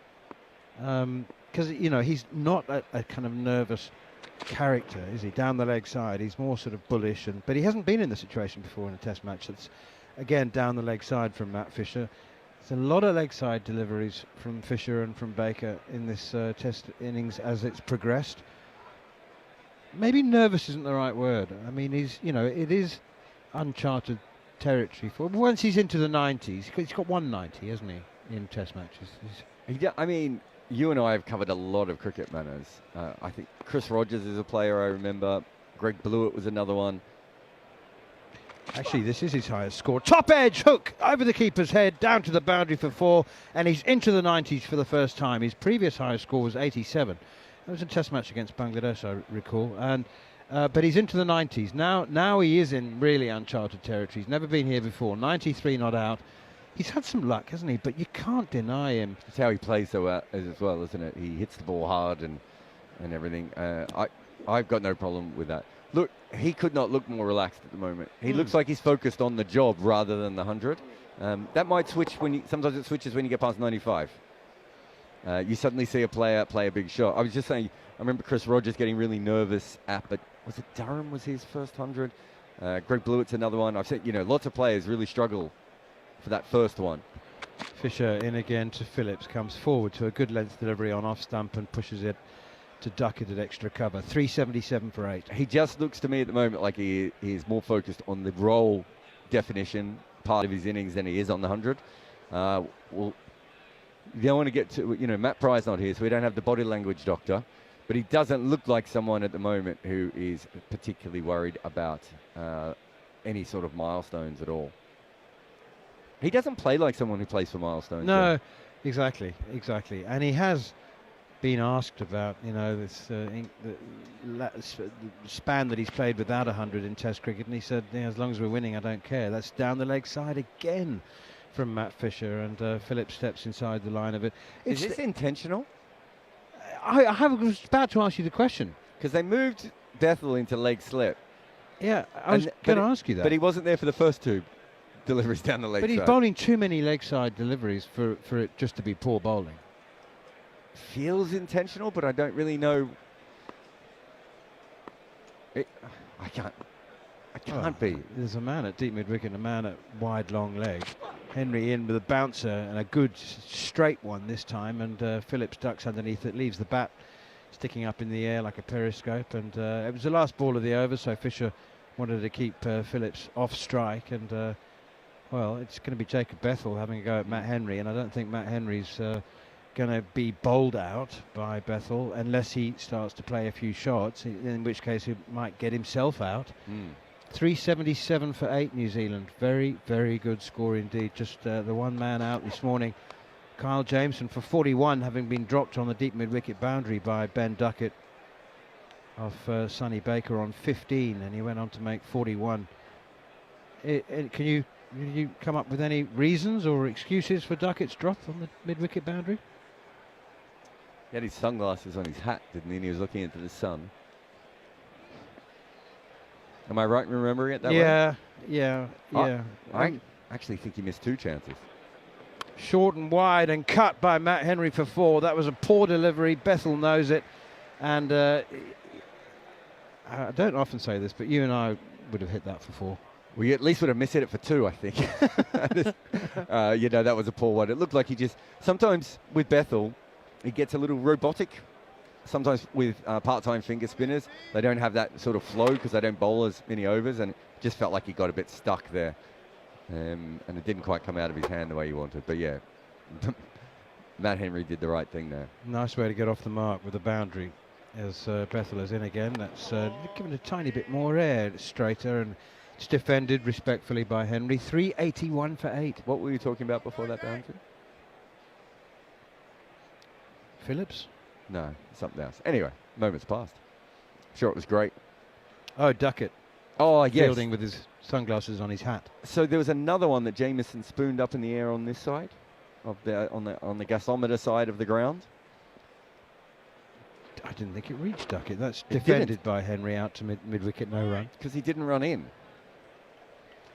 because he's not a kind of nervous character, is he? Down the leg side, he's more sort of bullish, but he hasn't been in the situation before in a Test match. That's again down the leg side from Matt Fisher. There's a lot of leg side deliveries from Fisher and from Baker in this Test innings as it's progressed. Maybe nervous isn't the right word. I mean, it is uncharted territory for him. Once he's into the 90s, he's got 190, hasn't he, in Test matches? I mean, you and I have covered a lot of cricket manners. I think Chris Rogers is a player I remember. Greg Blewett was another one. Actually, this is his highest score. Top edge hook over the keeper's head, down to the boundary for 4, and he's into the 90s for the first time. His previous highest score was 87. That was a Test match against Bangladesh, I recall. And but he's into the 90s. Now he is in really uncharted territory. He's never been here before. 93 not out. He's had some luck, hasn't he? But you can't deny him. That's how he plays so well, as well, isn't it? He hits the ball hard and everything. I've got no problem with that. Look, he could not look more relaxed at the moment. He looks like he's focused on the job rather than the 100. That might switch sometimes it switches when you get past 95. You suddenly see a player play a big shot. I was just saying, I remember Chris Rogers getting really nervous was it Durham was his first 100? Greg Blewett's another one. I've seen, lots of players really struggle for that first one. Fisher in again to Phillips, comes forward to a good length delivery on off stump and pushes it to duck it at extra cover. 377 for 8. He just looks to me at the moment like he is more focused on the role definition part of his innings than he is on the 100. Well, you don't want to get to, Matt Pry's not here, so we don't have the body language doctor, but he doesn't look like someone at the moment who is particularly worried about any sort of milestones at all. He doesn't play like someone who plays for milestones. No, exactly. And he has been asked about, this span that he's played without 100 in Test cricket, and he said, as long as we're winning, I don't care. That's down the leg side again from Matt Fisher, and Phillips steps inside the line of it. Is this intentional? I was about to ask you the question. Because they moved Bethel into leg slip. Yeah, I was going to ask you that. But he wasn't there for the first two deliveries down the leg side. But he's bowling too many leg side deliveries for it just to be poor bowling. Feels intentional, but I don't really know. I can't. It can't be. There's a man at deep mid-wicket and a man at wide long leg. Henry in with a bouncer and a good straight one this time, and Phillips ducks underneath it, leaves the bat sticking up in the air like a periscope, and it was the last ball of the over, so Fisher wanted to keep Phillips off strike, and well, it's going to be Jacob Bethell having a go at Matt Henry, and I don't think Matt Henry's going to be bowled out by Bethell unless he starts to play a few shots, in which case he might get himself out. 377 for 8 New Zealand. Very, very good score indeed. Just the one man out this morning, Kyle Jameson, for 41, having been dropped on the deep mid-wicket boundary by Ben Duckett off Sonny Baker on 15, and he went on to make 41. Can you come up with any reasons or excuses for Duckett's drop on the mid-wicket boundary? He had his sunglasses on his hat, didn't he? And he was looking into the sun. Am I right in remembering it that way? Yeah. I actually think he missed 2 chances. Short and wide and cut by Matt Henry for 4. That was a poor delivery. Bethell knows it. And I don't often say this, but you and I would have hit that for 4. We at least would have missed it for 2, I think. You know, that was a poor one. It looked like he just... Sometimes with Bethell, he gets a little robotic. Sometimes with part-time finger spinners, they don't have that sort of flow because they don't bowl as many overs, and it just felt like he got a bit stuck there. And it didn't quite come out of his hand the way he wanted. But yeah, Matt Henry did the right thing there. Nice way to get off the mark with the boundary as Bethell is in again. That's given a tiny bit more air. It's straighter, and it's defended respectfully by Henry. 381 for 8. What were you talking about before that boundary? Phillips? No, something else. Anyway, moments passed. Sure, it was great. Oh, Duckett. Oh, yes. Fielding with his sunglasses on his hat. So there was another one that Jamieson spooned up in the air on this side, of the on the gasometer side of the ground. I didn't think it reached Duckett. That's defended by Henry out to mid-wicket, no run. Because he didn't run in.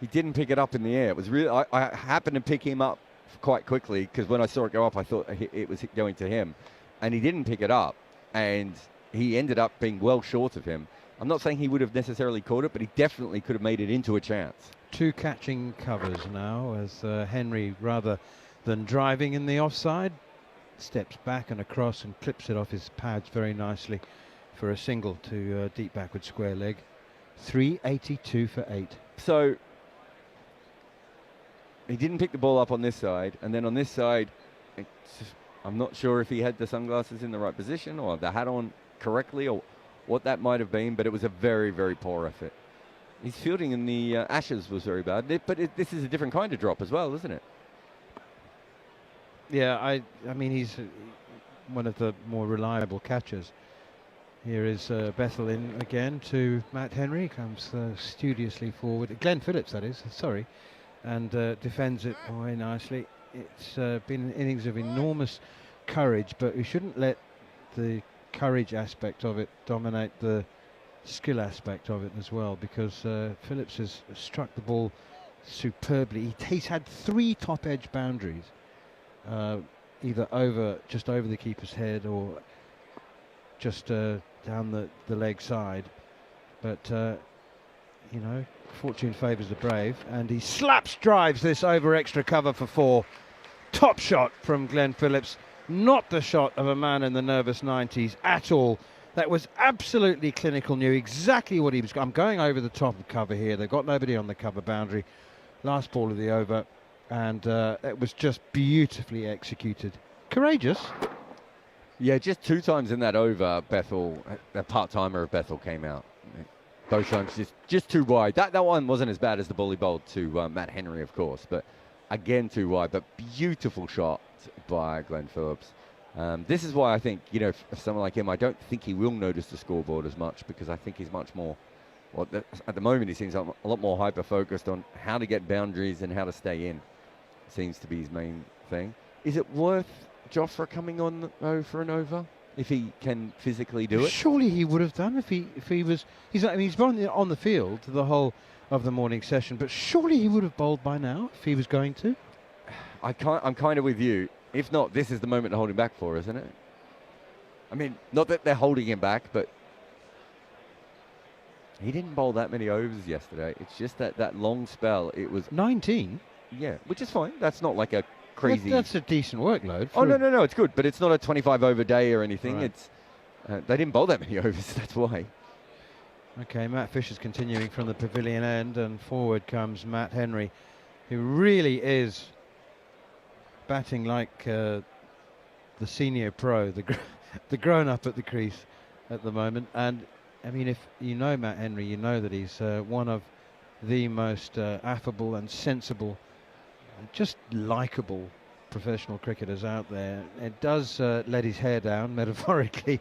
He didn't pick it up in the air. It was really. I happened to pick him up quite quickly because when I saw it go up, I thought it was going to him. And he didn't pick it up, and he ended up being well short of him. I'm not saying he would have necessarily caught it, but he definitely could have made it into a chance. 2 catching covers now as Henry, rather than driving in the offside, steps back and across and clips it off his pads very nicely for a single to deep backward square leg. 382 for 8. So he didn't pick the ball up on this side, and then on this side, I'm not sure if he had the sunglasses in the right position or the hat on correctly or what that might have been, but it was a very, very poor effort. His fielding in the Ashes was very bad, but this is a different kind of drop as well, isn't it? Yeah, I mean, he's one of the more reliable catchers. Here is Bethell in again to Matt Henry, comes studiously forward. Glenn Phillips, that is, sorry, and defends it very nicely. It's been an innings of enormous courage, but we shouldn't let the courage aspect of it dominate the skill aspect of it as well, because Phillips has struck the ball superbly. He's had 3 top edge boundaries, either just over the keeper's head or just down the leg side, but you know, fortune favours the brave, and he drives this over extra cover for 4. Top shot from Glenn Phillips, not the shot of a man in the nervous 90s at all. That was absolutely clinical, knew exactly what he was. I'm going over the top of cover here. They've got nobody on the cover boundary. Last ball of the over, and it was just beautifully executed. Courageous. Yeah, just 2 times in that over, Bethell, a part-timer of Bethell came out. Both times just too wide. That one wasn't as bad as the ball he bowled to Matt Henry, of course, but again too wide. But beautiful shot by Glenn Phillips. This is why I think, you know, for someone like him, I don't think he will notice the scoreboard as much, because I think he's much more, at the moment he seems a lot more hyper-focused on how to get boundaries and how to stay in. Seems to be his main thing. Is it worth Jofra coming on for an over if he can physically do it? Surely he would have done if he was. He's been on the field the whole of the morning session, but surely he would have bowled by now if he was going to. I'm kind of with you. If not, this is the moment to hold him back for, isn't it? I mean, not that they're holding him back, but He didn't bowl that many overs yesterday. It's just that long spell. It was 19. Yeah, which is fine. That's not like a crazy. That's a decent workload. Oh no, it's good, but it's not a 25 over day or anything. Right. It's they didn't bowl that many overs. That's why. Okay, Matt Fisher's continuing from the pavilion end, and forward comes Matt Henry, who really is batting like the senior pro, the grown-up at the crease at the moment. And I mean, if you know Matt Henry, you know that he's one of the most affable and sensible, just likeable professional cricketers out there. It does let his hair down, metaphorically,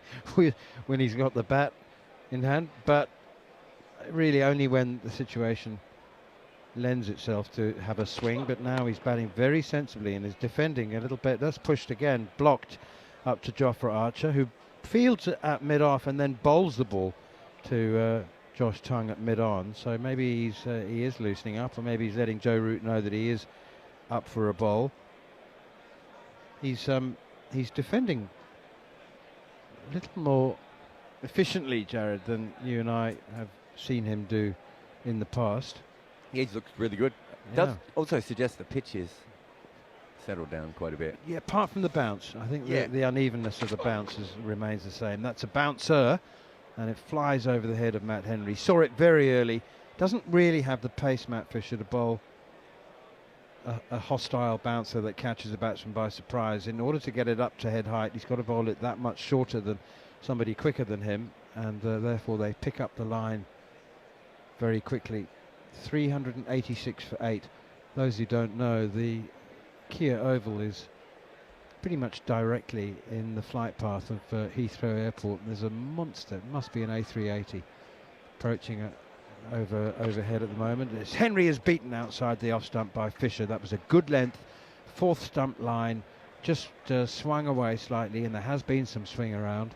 when he's got the bat in hand, but really only when the situation lends itself to have a swing. But now he's batting very sensibly and is defending a little bit. That's pushed again, blocked up to Jofra Archer, who fields it at mid-off and then bowls the ball to Josh Tongue at mid-on. So maybe he is loosening up, or maybe he's letting Joe Root know that he is up for a bowl. He's defending a little more efficiently, Jared, than you and I have seen him do in the past. Yeah, he looks really good. Yeah. Does also suggest the pitches settled down quite a bit. Yeah, apart from the bounce, I think Yeah. the unevenness of the bounces remains the same. That's a bouncer, and it flies over the head of Matt Henry. Saw it very early. Doesn't really have the pace, Matt Fisher, to bowl a hostile bouncer that catches a batsman by surprise. In order to get it up to head height, he's got to bowl it that much shorter than somebody quicker than him, and therefore they pick up the line very quickly. 386 for 8. Those who don't know, the Kia Oval is pretty much directly in the flight path of Heathrow Airport. There's a monster, it must be an A380, approaching overhead at the moment. Henry is beaten outside the off stump by Fisher. That was a good length, fourth stump line, just swung away slightly, and there has been some swing around.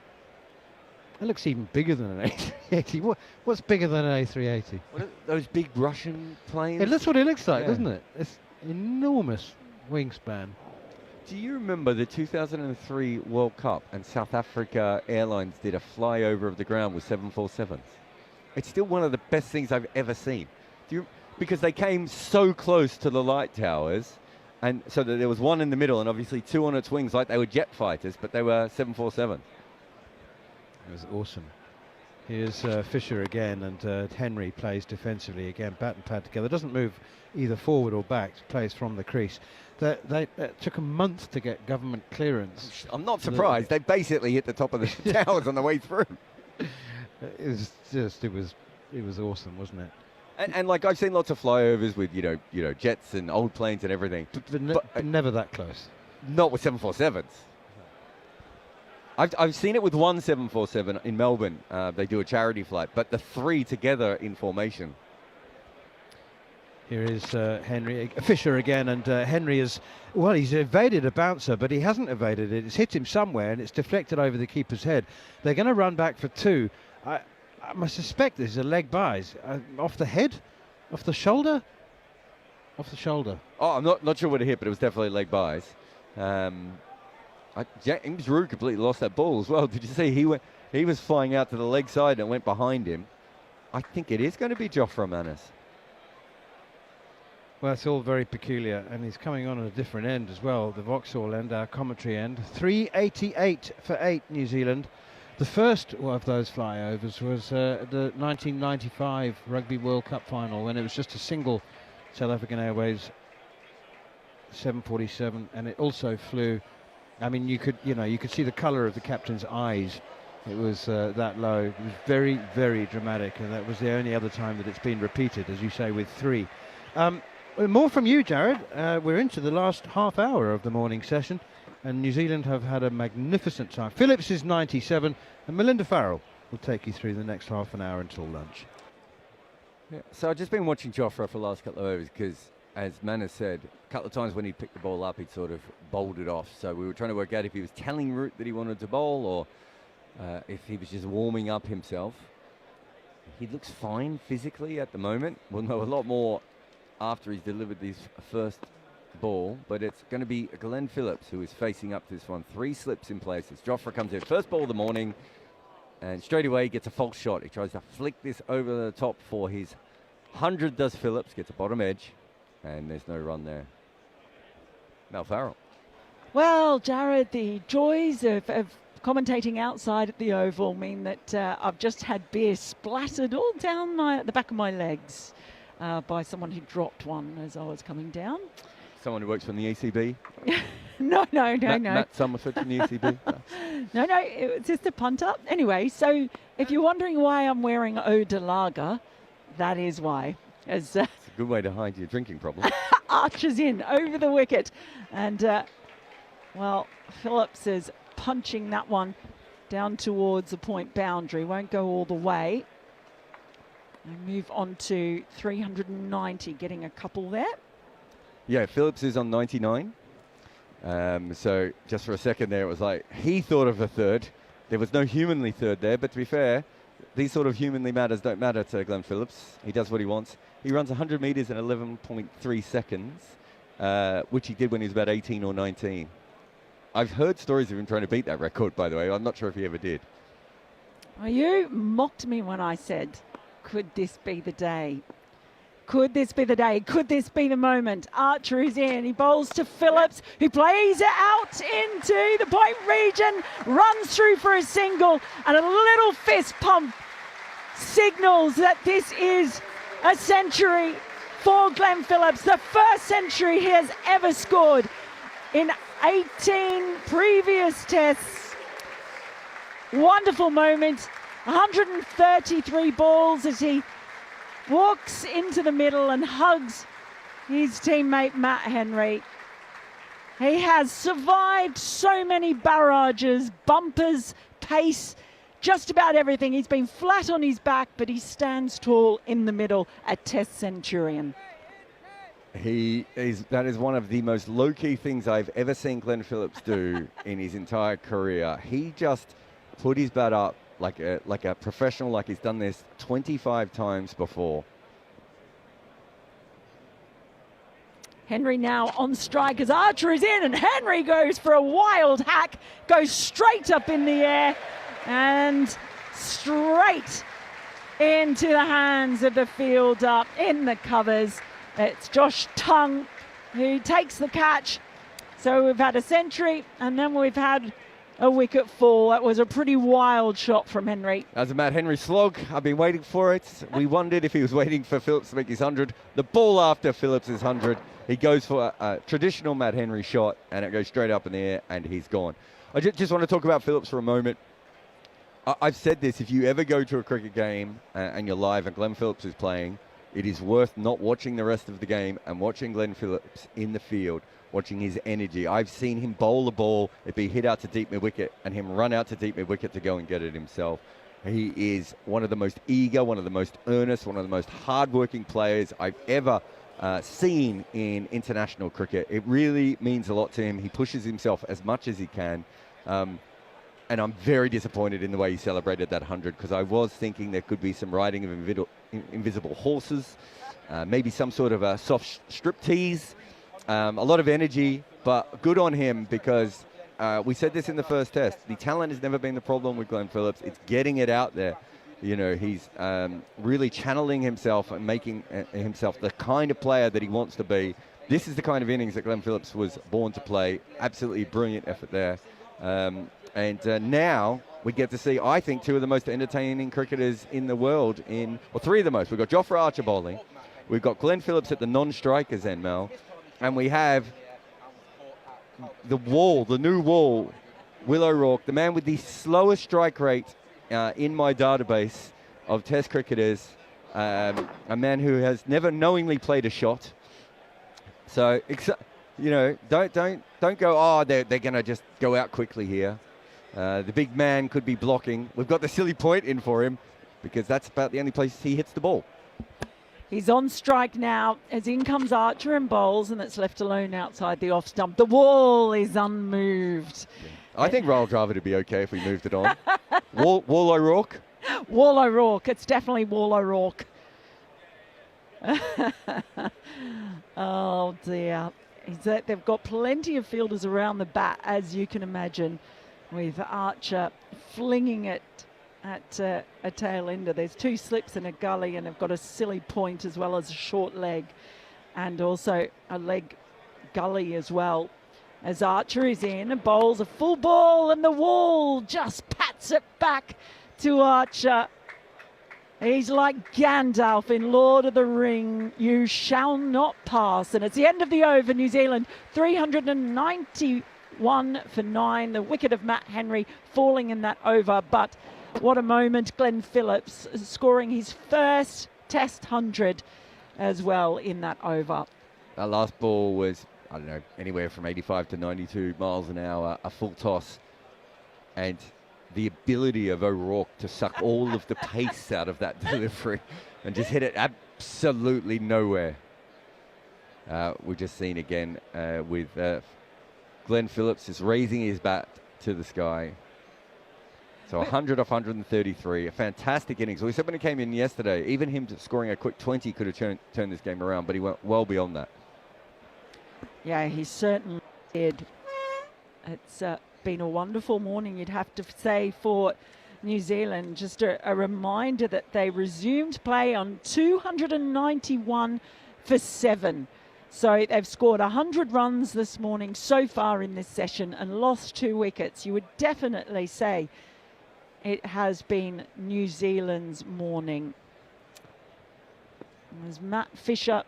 It looks even bigger than an A380. What's bigger than an A380? What are those big Russian planes? That's what it looks like, Yeah. doesn't it? It's enormous wingspan. Do you remember the 2003 World Cup and South Africa Airlines did a flyover of the ground with 747s? It's still one of the best things I've ever seen. Because they came so close to the light towers, and so that there was one in the middle and obviously two on its wings like they were jet fighters, but they were 747s. It was awesome. Here's Fisher again, and Henry plays defensively again, bat and pad together. Doesn't move either forward or back, plays from the crease. They took a month to get government clearance. I'm not surprised. They basically hit the top of the towers on the way through. It was awesome, wasn't it? And like I've seen lots of flyovers with you know jets and old planes and everything, But never that close. not with 747s. I've seen it with one 747 in Melbourne. They do a charity flight, but the three together in formation. Here is Fisher again, and Henry he's evaded a bouncer, but he hasn't evaded it. It's hit him somewhere, and it's deflected over the keeper's head. They're going to run back for two. I must suspect this is a leg byes. Off the head? Off the shoulder? Off the shoulder. Oh, I'm not sure what it hit, but it was definitely leg byes. James Root completely lost that ball as well. Did you see he was flying out to the leg side and went behind him? I think it is going to be Jofra Manis. Well, it's all very peculiar, and he's coming on at a different end as well, the Vauxhall end, our commentary end. 388 for 8, New Zealand. The first of those flyovers was the 1995 Rugby World Cup final, when it was just a single South African Airways 747, and it also flew. I mean, you could see the colour of the captain's eyes. It was that low. It was very, very dramatic, and that was the only other time that it's been repeated, as you say, with three. More from you, Jared. We're into the last half hour of the morning session, and New Zealand have had a magnificent time. Phillips is 97, and Melinda Farrell will take you through the next half an hour until lunch. Yeah. So I've just been watching Jofra for the last couple of overs because, as Manis said, a couple of times when he picked the ball up, he'd sort of bowled it off. So we were trying to work out if he was telling Root that he wanted to bowl, or if he was just warming up himself. He looks fine physically at the moment. We'll know a lot more after he's delivered his first ball, but it's going to be Glenn Phillips who is facing up to this one. 3 slips in places. Jofra comes in, first ball of the morning, And straight away he gets a false shot. He tries to flick this over the top for his 100, does Phillips, gets a bottom edge, and there's no run there. Mel Farrell. Well, Jared, the joys of commentating outside at the Oval mean that I've just had beer splattered all down the back of my legs by someone who dropped one as I was coming down. Someone who works from the ECB? No. Matt Summerford from the ECB? No, it's just a punter. Anyway, so if you're wondering why I'm wearing eau de lager, that is why. As It's a good way to hide your drinking problem. arches in over the wicket. And, well, Phillips is punching that one down towards the point boundary. Won't go all the way. And move on to 390, getting a couple there. Yeah, Phillips is on 99. So just for a second there, it was like he thought of a third. There was no humanly third there, but to be fair, these sort of humanly matters don't matter to Glenn Phillips. He does what he wants. He runs 100 metres in 11.3 seconds, which he did when he was about 18 or 19. I've heard stories of him trying to beat that record, by the way. I'm not sure if he ever did. Well, you mocked me when I said, could this be the day? Could this be the day? Could this be the moment? Archer is in. He bowls to Phillips, who plays it out into the point region, runs through for a single, and a little fist pump signals that this is a century for Glenn Phillips, the first century he has ever scored in 18 previous tests. Wonderful moment. 133 balls as he walks into the middle and hugs his teammate Matt Henry. He has survived so many barrages, bumpers, pace, just about everything. He's been flat on his back, but he stands tall in the middle, a Test centurion. That is one of the most low-key things I've ever seen Glenn Phillips do in his entire career. He just put his bat up like a professional, like he's done this 25 times before. Henry now on strike as Archer is in, and Henry goes for a wild hack, goes straight up in the air and straight into the hands of the fielder in the covers. It's Josh Tongue who takes the catch. So we've had a century and then we've had a wicket fall. That was a pretty wild shot from Henry. That's a Matt Henry slog. I've been waiting for it. We wondered if he was waiting for Phillips to make his 100. The ball after Phillips' 100, he goes for a traditional Matt Henry shot, and it goes straight up in the air, and he's gone. I just want to talk about Phillips for a moment. I've said this, if you ever go to a cricket game and you're live and Glenn Phillips is playing, it is worth not watching the rest of the game and watching Glenn Phillips in the field, watching his energy. I've seen him bowl a ball, it be hit out to deep mid-wicket, and him run out to deep mid-wicket to go and get it himself. He is one of the most eager, one of the most earnest, one of the most hard-working players I've ever seen in international cricket. It really means a lot to him. He pushes himself as much as he can. And I'm very disappointed in the way he celebrated that 100, because I was thinking there could be some riding of invisible horses, maybe some sort of a soft striptease. A lot of energy, but good on him, because we said this in the first test. The talent has never been the problem with Glenn Phillips. It's getting it out there. You know, he's really channeling himself and making himself the kind of player that he wants to be. This is the kind of innings that Glenn Phillips was born to play. Absolutely brilliant effort there. And now we get to see, I think, two of the most entertaining cricketers in the world, or three of the most. We've got Jofra Archer bowling. We've got Glenn Phillips at the non-strikers end, Mel. And we have the new wall, Will O'Rourke, the man with the slowest strike rate in my database of Test cricketers, a man who has never knowingly played a shot. So, you know, don't go, oh, they're going to just go out quickly here. The big man could be blocking. We've got the silly point in for him, because that's about the only place he hits the ball. He's on strike now as in comes Archer and bowls, and it's left alone outside the off stump. The wall is unmoved. I think Royal Driver would be okay if we moved it on. Wall O'Rourke? Wall O'Rourke. It's definitely Wall O'Rourke. Oh, dear. They've got plenty of fielders around the bat, as you can imagine, with Archer flinging it at a tail ender. There's 2 slips and a gully, and they've got a silly point as well as a short leg, and also a leg gully as well. As Archer is in and bowls a full ball, and the wall just pats it back to Archer. He's like Gandalf in Lord of the Ring. You shall not pass. And it's the end of the over. New Zealand 391 for 9. The wicket of Matt Henry falling in that over. But what a moment. Glenn Phillips scoring his first Test 100 as well in that over. That last ball was, I don't know, anywhere from 85 to 92 miles an hour, a full toss. And the ability of O'Rourke to suck all of the pace out of that delivery and just hit it absolutely nowhere. We've just seen again with Glenn Phillips just raising his bat to the sky. So 100 off 133, a fantastic innings. We said when he came in yesterday, even him scoring a quick 20 could have turned this game around, but he went well beyond that. Yeah, he certainly did. It's been a wonderful morning, you'd have to say, for New Zealand. Just a reminder that they resumed play on 291 for 7. So they've scored 100 runs this morning so far in this session and lost 2 wickets. You would definitely say it has been New Zealand's morning. As Matt Fisher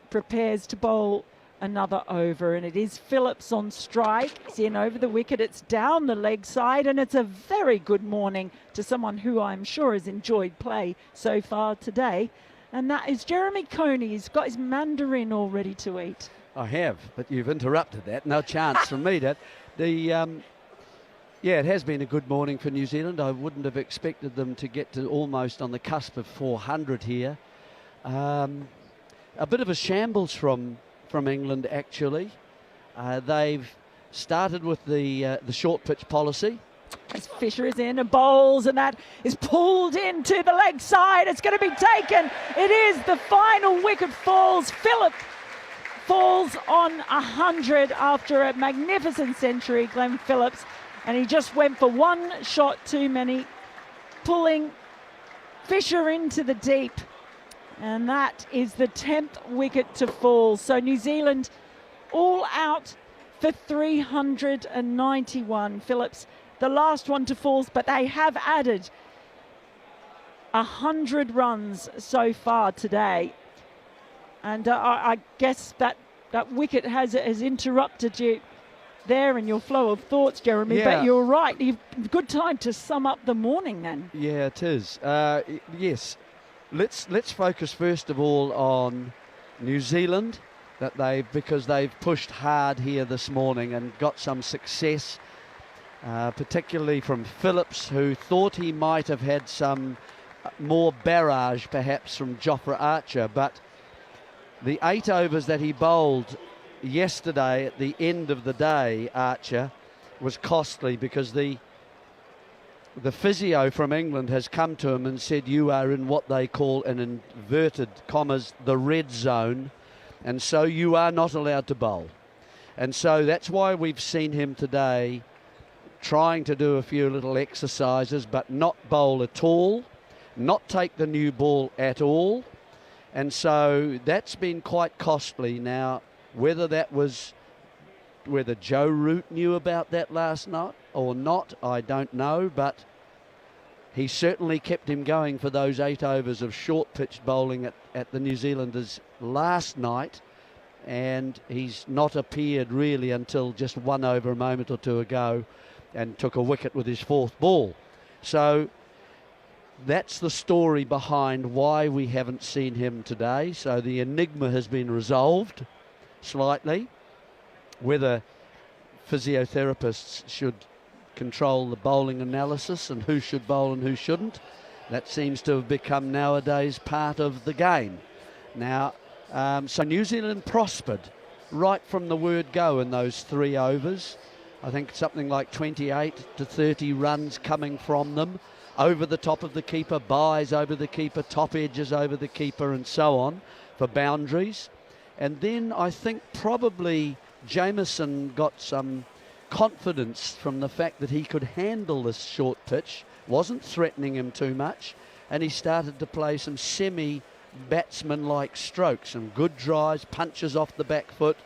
prepares to bowl another over, and it is Phillips on strike. He's in over the wicket, it's down the leg side, and it's a very good morning to someone who I'm sure has enjoyed play so far today, and that is Jeremy Coney. He's got his mandarin all ready to eat. I have, but you've interrupted that. No chance from me. That yeah, it has been a good morning for New Zealand. I wouldn't have expected them to get to almost on the cusp of 400 here. A bit of a shambles from England, actually. They've started with the short pitch policy. As Fisher is in and bowls, and that is pulled into the leg side. It's going to be taken. It is. The final wicket falls. Phillip falls on 100 after a magnificent century, Glenn Phillips, and he just went for 1 shot too many, pulling Fisher into the deep. And that is the 10th wicket to fall. So New Zealand all out for 391. Phillips, the last one to fall, but they have added 100 runs so far today. And I guess that wicket has interrupted you there in your flow of thoughts, Jeremy. Yeah. But you're right. Good time to sum up the morning then. Yeah, it is. Yes. Let's focus first of all on New Zealand, because they've pushed hard here this morning and got some success, particularly from Phillips, who thought he might have had some more barrage perhaps from Jofra Archer, but the 8 overs that he bowled yesterday at the end of the day, Archer, was costly because the physio from England has come to him and said, you are in what they call, in inverted commas, the red zone, and so you are not allowed to bowl. And so that's why we've seen him today trying to do a few little exercises, but not bowl at all, not take the new ball at all. And so that's been quite costly. Now, whether Joe Root knew about that last night or not, I don't know, but he certainly kept him going for those 8 overs of short pitch bowling at the New Zealanders last night, and he's not appeared really until just 1 over a moment or 2 ago and took a wicket with his 4th ball. So that's the story behind why we haven't seen him today. So the enigma has been resolved slightly. Whether physiotherapists should control the bowling analysis and who should bowl and who shouldn't, that seems to have become nowadays part of the game. Now, so New Zealand prospered right from the word go in those 3 overs. I think something like 28 to 30 runs coming from them, over the top of the keeper, byes over the keeper, top edges over the keeper, and so on for boundaries. And then I think probably Jamieson got some confidence from the fact that he could handle this short pitch wasn't threatening him too much, and he started to play some semi-batsman-like strokes, some good drives, punches off the back foot.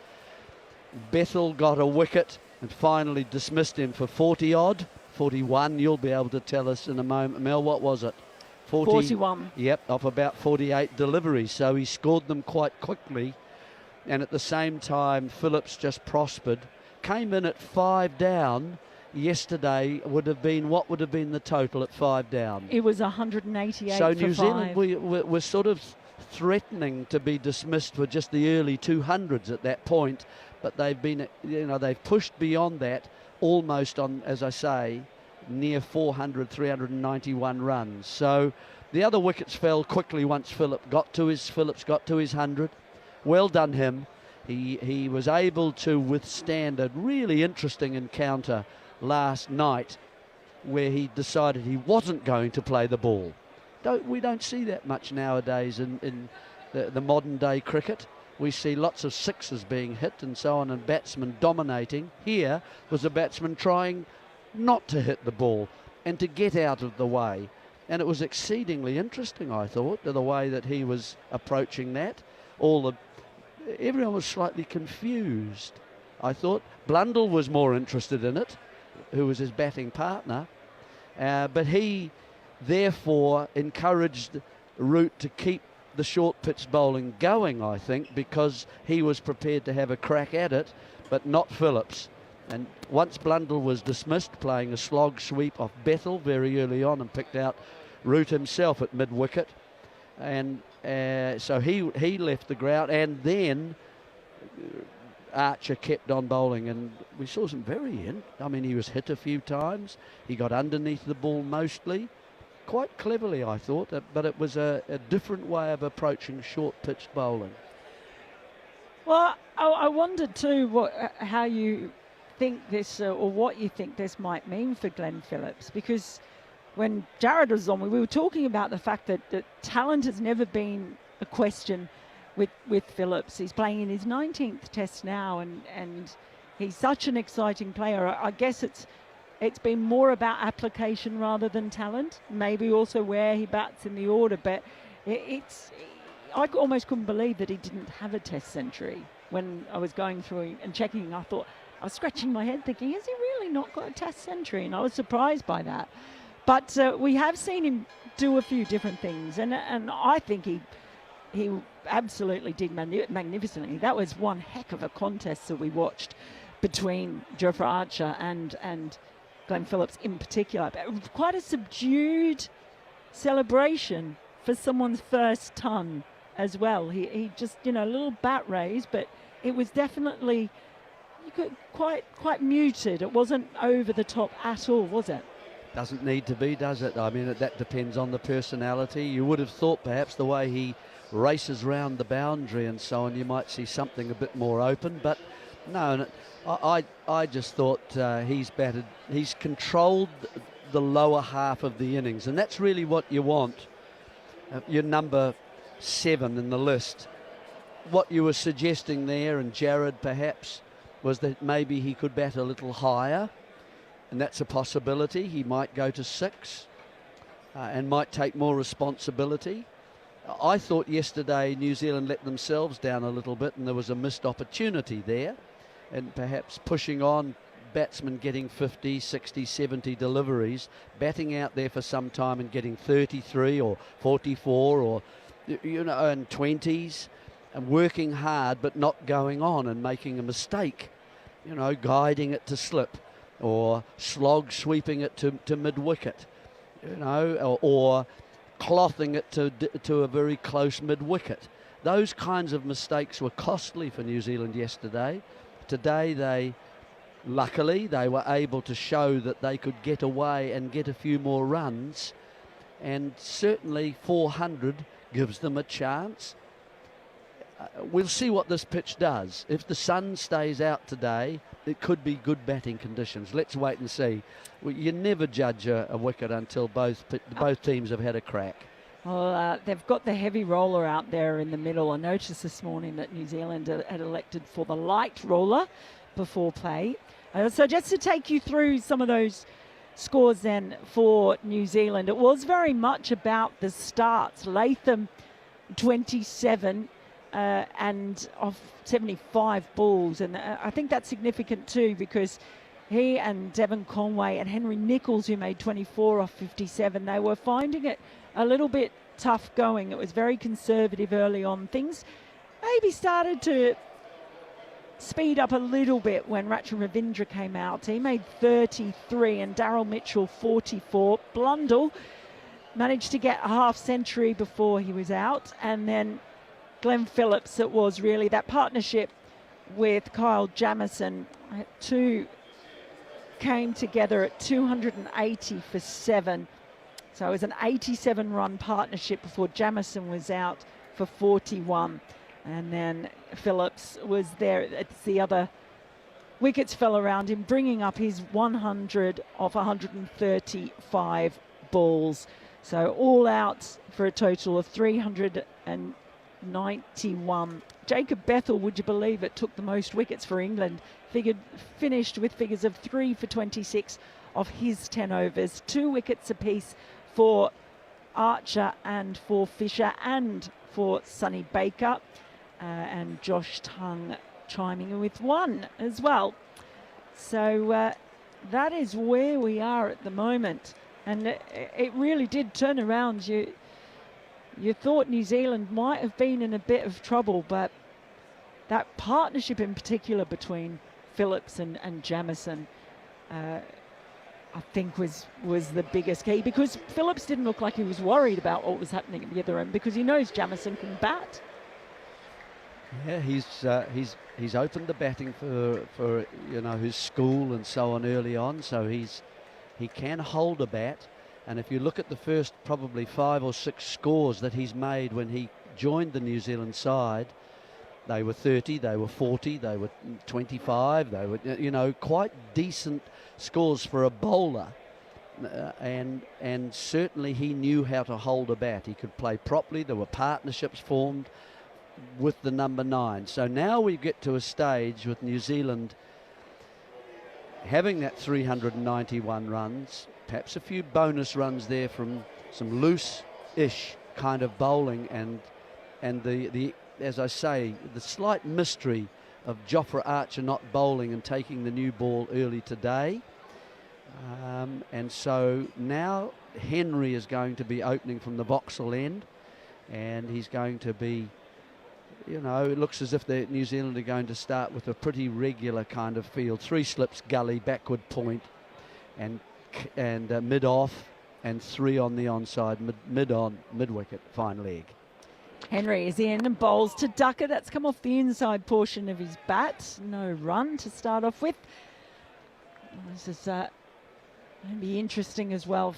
Bethel got a wicket and finally dismissed him for 40-odd, 41. You'll be able to tell us in a moment. Mel, what was it? 41. Yep, off about 48 deliveries. So he scored them quite quickly. And at the same time, Phillips just prospered. Came in at 5 down. Yesterday would have been, what would have been the total at 5 down? It was 188 So for New Zealand 5. were sort of threatening to be dismissed for just the early 200s at that point. But they've been, they've pushed beyond that almost on, as I say, near 400, 391 runs. So the other wickets fell quickly once Phillips got to his 100. Well done him. He was able to withstand a really interesting encounter last night where he decided he wasn't going to play the ball. We don't see that much nowadays in the modern day cricket. We see lots of sixes being hit and so on, and batsmen dominating. Here was a batsman trying not to hit the ball and to get out of the way. And it was exceedingly interesting, I thought, the way that he was approaching that. Everyone was slightly confused. I thought Blundell was more interested in it, who was his batting partner, but he therefore encouraged Root to keep the short pitch bowling going, I think, because he was prepared to have a crack at it, but not Phillips. And once Blundell was dismissed, playing a slog sweep off Bethel very early on, and picked out Root himself at mid-wicket, and so he left the ground, and then Archer kept on bowling, and we saw some he was hit a few times. He got underneath the ball mostly, quite cleverly, I thought, but it was a different way of approaching short-pitched bowling. Well, I wondered too how you think this, or what you think this might mean for Glenn Phillips, because when Jared was on, we were talking about the fact that talent has never been a question with Phillips. He's playing in his 19th test now, and he's such an exciting player. I guess it's been more about application rather than talent, maybe also where he bats in the order, but I almost couldn't believe that he didn't have a test century. When I was going through and checking, I was scratching my head thinking, has he really not got a test century? And I was surprised by that. But we have seen him do a few different things, and I think he absolutely did magnificently. That was one heck of a contest that we watched between Jofra Archer and Glenn Phillips in particular. Quite a subdued celebration for someone's first ton as well. He just, a little bat raise, but it was definitely quite muted. It wasn't over the top at all, was it? Doesn't need to be, does it? I mean, that depends on the personality. You would have thought perhaps the way he races round the boundary and so on, you might see something a bit more open, but no. I just thought he's controlled the lower half of the innings, and that's really what you want. Your number 7 in the list. What you were suggesting there, and Jared perhaps, was that maybe he could bat a little higher, and that's a possibility. He might go to 6 and might take more responsibility. I thought yesterday New Zealand let themselves down a little bit, and there was a missed opportunity there, and perhaps pushing on, batsmen getting 50, 60, 70 deliveries, batting out there for some time and getting 33 or 44 or, and 20s, and working hard but not going on and making a mistake, guiding it to slip, or slog sweeping it to mid-wicket, or clothing it to a very close mid-wicket. Those kinds of mistakes were costly for New Zealand yesterday. Today, luckily, they were able to show that they could get away and get a few more runs, and certainly 400 gives them a chance. We'll see what this pitch does. If the sun stays out today, it could be good batting conditions. Let's wait and see. You never judge a wicket until both teams have had a crack. Well, they've got the heavy roller out there in the middle. I noticed this morning that New Zealand had elected for the light roller before play. So just to take you through some of those scores then for New Zealand. It was very much about the starts. Latham 27 and of 75 balls, and I think that's significant too, because he and Devon Conway and Henry Nichols, who made 24 off 57, they were finding it a little bit tough going. It was very conservative early on. Things maybe started to speed up a little bit when Rachin Ravindra came out. He made 33 and Daryl Mitchell 44. Blundell managed to get a half century before he was out, and then Glenn Phillips, it was really that partnership with Kyle Jamieson. Two came together at 280 for 7. So it was an 87-run partnership before Jamieson was out for 41. And then Phillips was there. It's the other wickets fell around him, bringing up his 100 of 135 balls. So all out for a total of 391. Jacob Bethel, would you believe it, took the most wickets for England. Finished with figures of 3 for 26 of his 10 overs. 2 wickets apiece for Archer and for Fisher and for Sonny Baker. And Josh Tongue chiming in with 1 as well. So that is where we are at the moment. And it really did turn around. You thought New Zealand might have been in a bit of trouble, but that partnership in particular between Phillips and Jamieson, I think was the biggest key, because Phillips didn't look like he was worried about what was happening at the other end, because he knows Jamieson can bat. Yeah, he's opened the batting for his school and so on early on, so he can hold a bat. And if you look at the first probably 5 or 6 scores that he's made when he joined the New Zealand side, they were 30, they were 40, they were 25, they were quite decent scores for a bowler. And certainly he knew how to hold a bat. He could play properly. There were partnerships formed with the number 9. So now we get to a stage with New Zealand having that 391 runs, perhaps a few bonus runs there from some loose-ish kind of bowling, and the as I say, the slight mystery of Jofra Archer not bowling and taking the new ball early today. And so now Henry is going to be opening from the Vauxhall end, and he's going to be, it looks as if the New Zealand are going to start with a pretty regular kind of field. 3 slips, gully, backward point, and mid-off, and 3 on the onside, mid-on, mid-wicket, fine leg. Henry is in and bowls to Ducker. That's come off the inside portion of his bat. No run to start off with. This is going to be interesting as well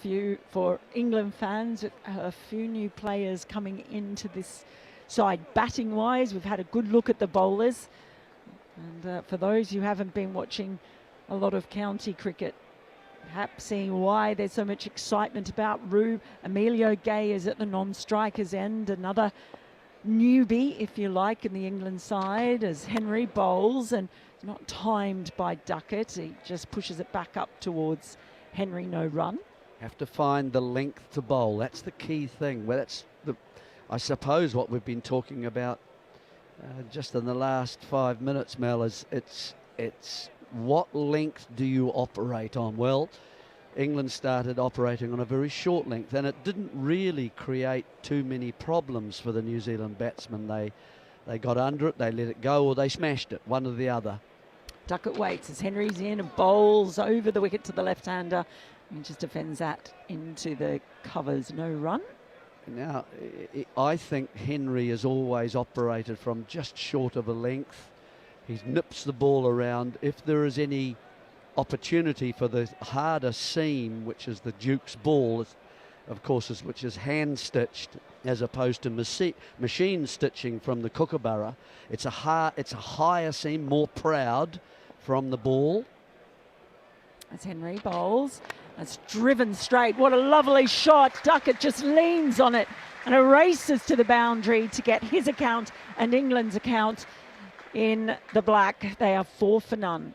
for England fans, with a few new players coming into this side batting wise. We've had a good look at the bowlers, and for those who haven't been watching a lot of county cricket, perhaps seeing why there's so much excitement about Rube. Emilio Gay is at the non-strikers end, another newbie, if you like, in the England side, as Henry bowls, and not timed by Duckett. He just pushes it back up towards Henry, no run. Have to find the length to bowl. That's the key thing. Well, that's I suppose what we've been talking about just in the last 5 minutes, Mel, is it's what length do you operate on? Well, England started operating on a very short length, and it didn't really create too many problems for the New Zealand batsmen. They got under it, they let it go, or they smashed it, one or the other. Duckett waits as Henry's in and bowls over the wicket to the left-hander, and just defends that into the covers. No run. Now, I think Henry has always operated from just short of a length. He nips the ball around. If there is any opportunity for the harder seam, which is the Duke's ball, of course, which is hand-stitched as opposed to machine stitching from the Kookaburra, it's a higher seam, more proud from the ball. As Henry bowls, it's driven straight. What a lovely shot. Duckett just leans on it and erases to the boundary to get his account and England's account in the black. They are 4 for none.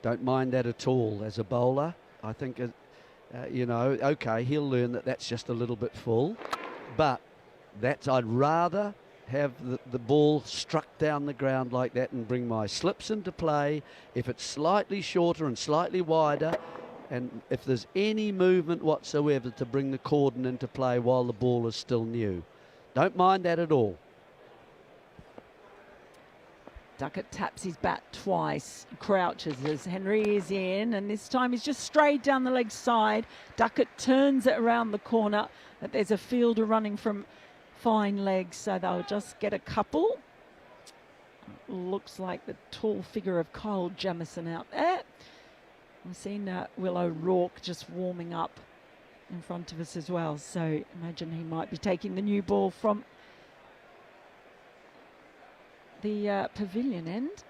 Don't mind that at all as a bowler. I think You know, okay, he'll learn that that's just a little bit full, but I'd rather have the ball struck down the ground like that and bring my slips into play. If it's slightly shorter and slightly wider, and if there's any movement whatsoever to bring the cordon into play while the ball is still new. Don't mind that at all. Duckett taps his bat twice, crouches as Henry is in, and this time he's just straight down the leg side. Duckett turns it around the corner, but there's a fielder running from fine legs, so they'll just get a couple. Looks like the tall figure of Kyle Jamieson out there. We've seen Will O'Rourke just warming up in front of us as well, so imagine he might be taking the new ball from the pavilion end.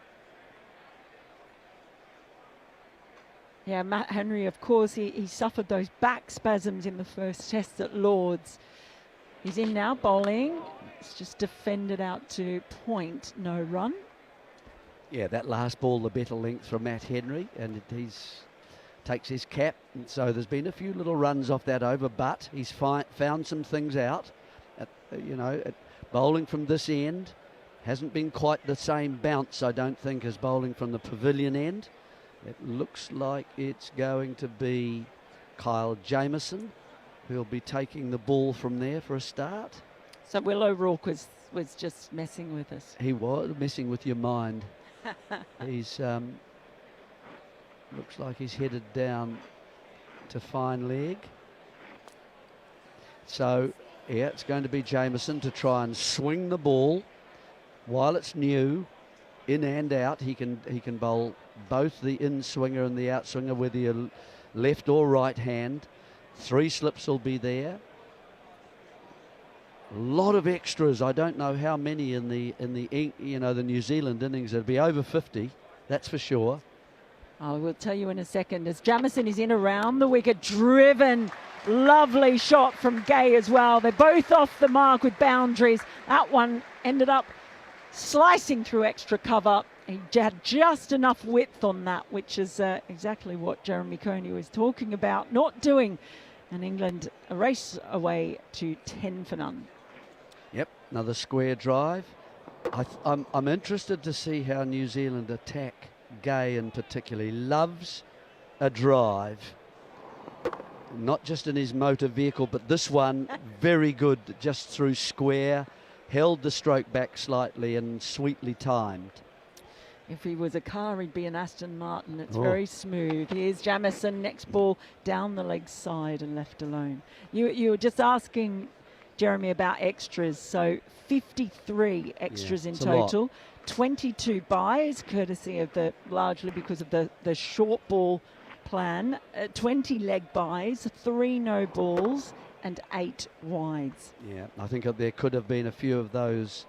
Yeah, Matt Henry, of course, he suffered those back spasms in the first test at Lord's. He's in now, bowling. It's just defended out to point, no run. Yeah, that last ball, the better length from Matt Henry, and he's takes his cap. And so there's been a few little runs off that over, but he's found some things out. Bowling from this end hasn't been quite the same bounce, I don't think, as bowling from the pavilion end. It looks like it's going to be Kyle Jamieson who'll be taking the ball from there for a start. So Will O'Rourke was just messing with us. He was messing with your mind. He's looks like he's headed down to fine leg. So yeah, it's going to be Jamieson to try and swing the ball while it's new, in and out. He can bowl both the in swinger and the out swinger, whether you're left or right hand. 3 slips will be there. A lot of extras. I don't know how many in the New Zealand innings. It'll be over 50, that's for sure. I will tell you in a second. As Jamieson is in around the wicket, driven, lovely shot from Gay as well. They're both off the mark with boundaries. That one ended up slicing through extra cover. He had just enough width on that, which is exactly what Jeremy Coney was talking about not doing. And England a race away to 10 for none. Yep, another square drive. I'm interested to see how New Zealand attack Gay, and particularly loves a drive. Not just in his motor vehicle, but this one very good, just through square, held the stroke back slightly and sweetly timed. If he was a car, he'd be an Aston Martin. It's very smooth. Here's Jamieson, next ball down the leg side and left alone. You were just asking Jeremy about extras. So 53 extras in total. 22 buys, courtesy of largely because of the short ball plan. 20 leg buys, 3 no balls and 8 wides. Yeah, I think there could have been a few of those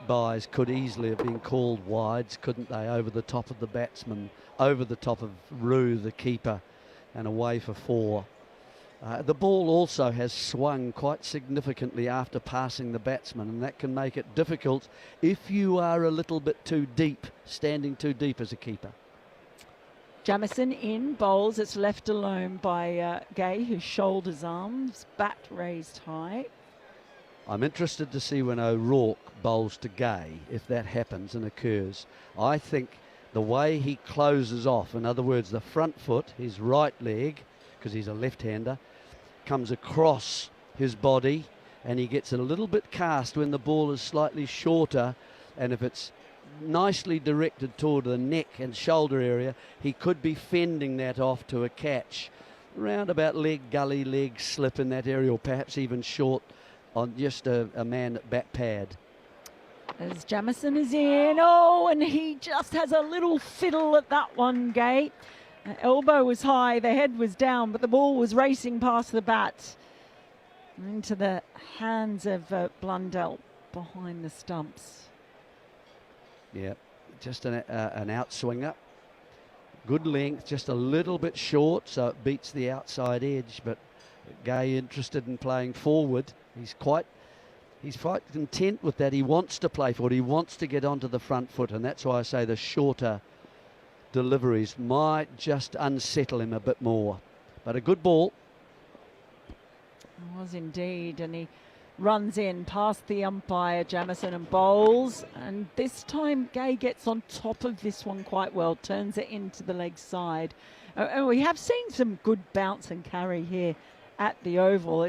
buys could easily have been called wides, couldn't they, over the top of the batsman, over the top of Rue, the keeper, and away for 4. The ball also has swung quite significantly after passing the batsman, and that can make it difficult if you are a little bit too deep, standing too deep as a keeper. Jamieson in, bowls. It's left alone by Gay, who shoulders arms, bat raised high. I'm interested to see when O'Rourke bowls to Gay, if that happens and occurs. I think the way he closes off, in other words, the front foot, his right leg, because he's a left-hander, comes across his body, and he gets a little bit cast when the ball is slightly shorter, and if it's nicely directed toward the neck and shoulder area, he could be fending that off to a catch. Round about gully leg slip in that area, or perhaps even short on just a man at bat pad. As Jamieson is in, and he just has a little fiddle at that one, Gay. Elbow was high, the head was down, but the ball was racing past the bat into the hands of Blundell behind the stumps. Yeah, just an outswinger. Good length, just a little bit short, so it beats the outside edge, but Gay interested in playing forward. He's quite content with that. He wants to play forward. He wants to get onto the front foot, and that's why I say the shorter deliveries might just unsettle him a bit more. but a good ball. It was indeed, and he runs in past the umpire, Jamison, and bowls. And this time Gay gets on top of this one quite well, turns it into the leg side. And we have seen some good bounce and carry here at the Oval.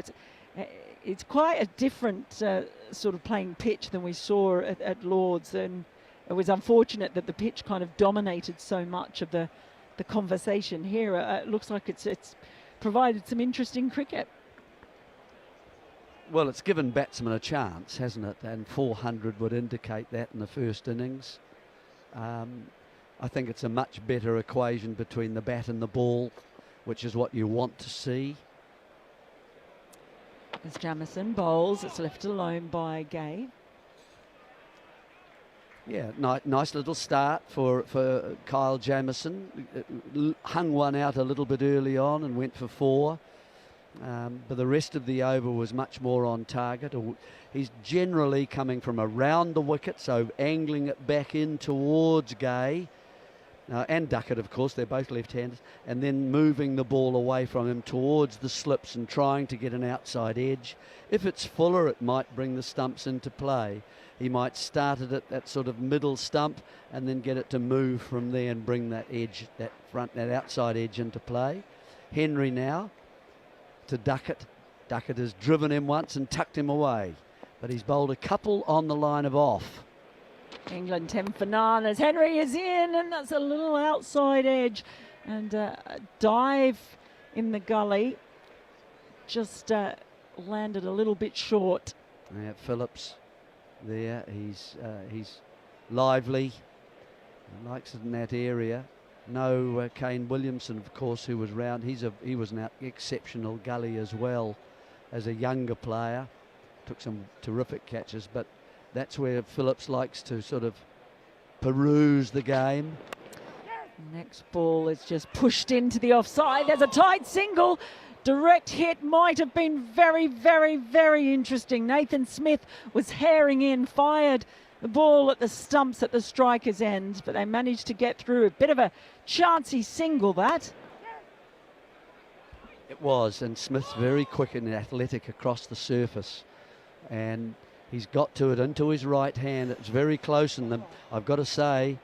It's quite a different sort of playing pitch than we saw at Lord's, and it was unfortunate that the pitch kind of dominated so much of the conversation here. It looks like it's provided some interesting cricket. Well, it's given batsmen a chance, hasn't it? And 400 would indicate that in the first innings. I think it's a much better equation between the bat and the ball, which is what you want to see. As Jamison bowls, it's left alone by Gay. Yeah, nice little start for Kyle Jamison. Hung one out a little bit early on and went for 4. But the rest of the over was much more on target. He's generally coming from around the wicket, so angling it back in towards Gay. And Duckett, of course, they're both left-handers, and then moving the ball away from him towards the slips and trying to get an outside edge. If it's fuller, it might bring the stumps into play. He might start it at that sort of middle stump and then get it to move from there and bring that edge, that outside edge into play. Henry now to Duckett. Duckett has driven him once and tucked him away, but he's bowled a couple on the line of off. England 10 for none as Henry is in, and that's a little outside edge, and a dive in the gully just landed a little bit short. Yeah, Phillips there, he's lively, he likes it in that area. No Kane Williamson, of course, who was round. He was an exceptional gully as well as a younger player. Took some terrific catches, but that's where Phillips likes to sort of peruse the game. Next ball is just pushed into the offside. There's a tight single. Direct hit might have been very, very, very interesting. Nathan Smith was herring in, fired the ball at the stumps at the striker's end, but they managed to get through. A bit of a chancy single, that. It was, and Smith's very quick and athletic across the surface, and he's got to it into his right hand. It's very close, and I've got to say,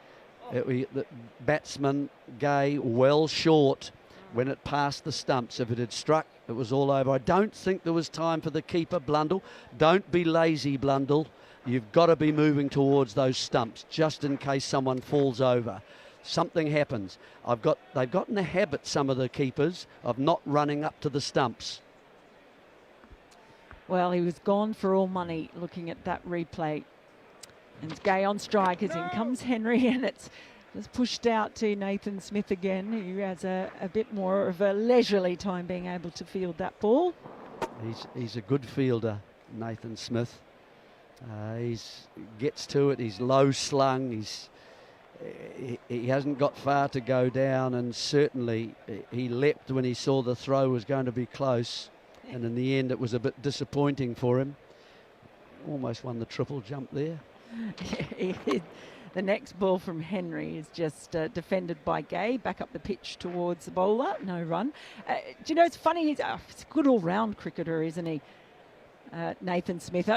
the batsman Gay well short when it passed the stumps. If it had struck, it was all over. I don't think there was time for the keeper. Blundell, don't be lazy, Blundell. You've got to be moving towards those stumps just in case someone falls over. Something happens. They've got in the habit, some of the keepers, of not running up to the stumps. Well, he was gone for all money looking at that replay. And it's Gay on strike as in comes Henry, and it's just pushed out to Nathan Smith again, who has a bit more of a leisurely time being able to field that ball. He's a good fielder, Nathan Smith. He gets to it, he's low slung, he hasn't got far to go down, and certainly he leapt when he saw the throw was going to be close, and in the end it was a bit disappointing for him. Almost won the triple jump there. The next ball from Henry is just defended by Gay, back up the pitch towards the bowler, no run. Do you know, it's funny, he's a good all-round cricketer, isn't he, Nathan Smith?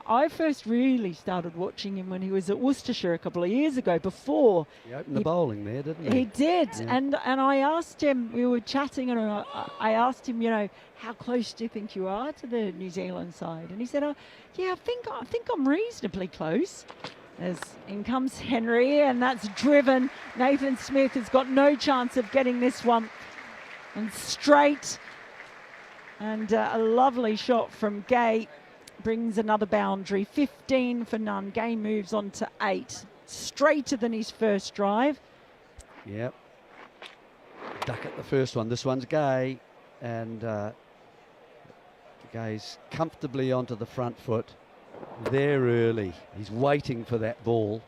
I first really started watching him when he was at Worcestershire a couple of years ago. Before he opened the bowling there, didn't he? He did, yeah. And I asked him. We were chatting, and I asked him, you know, how close do you think you are to the New Zealand side? And he said, yeah, I think I'm reasonably close. As in comes Henry, and that's driven. Nathan Smith has got no chance of getting this one, and straight, and a lovely shot from Gay. Brings another boundary, 15 for none. Gay moves on to 8, straighter than his first drive. Yep. Duckett the first one. This one's Gay, and Gay's comfortably onto the front foot. There early. He's waiting for that ball,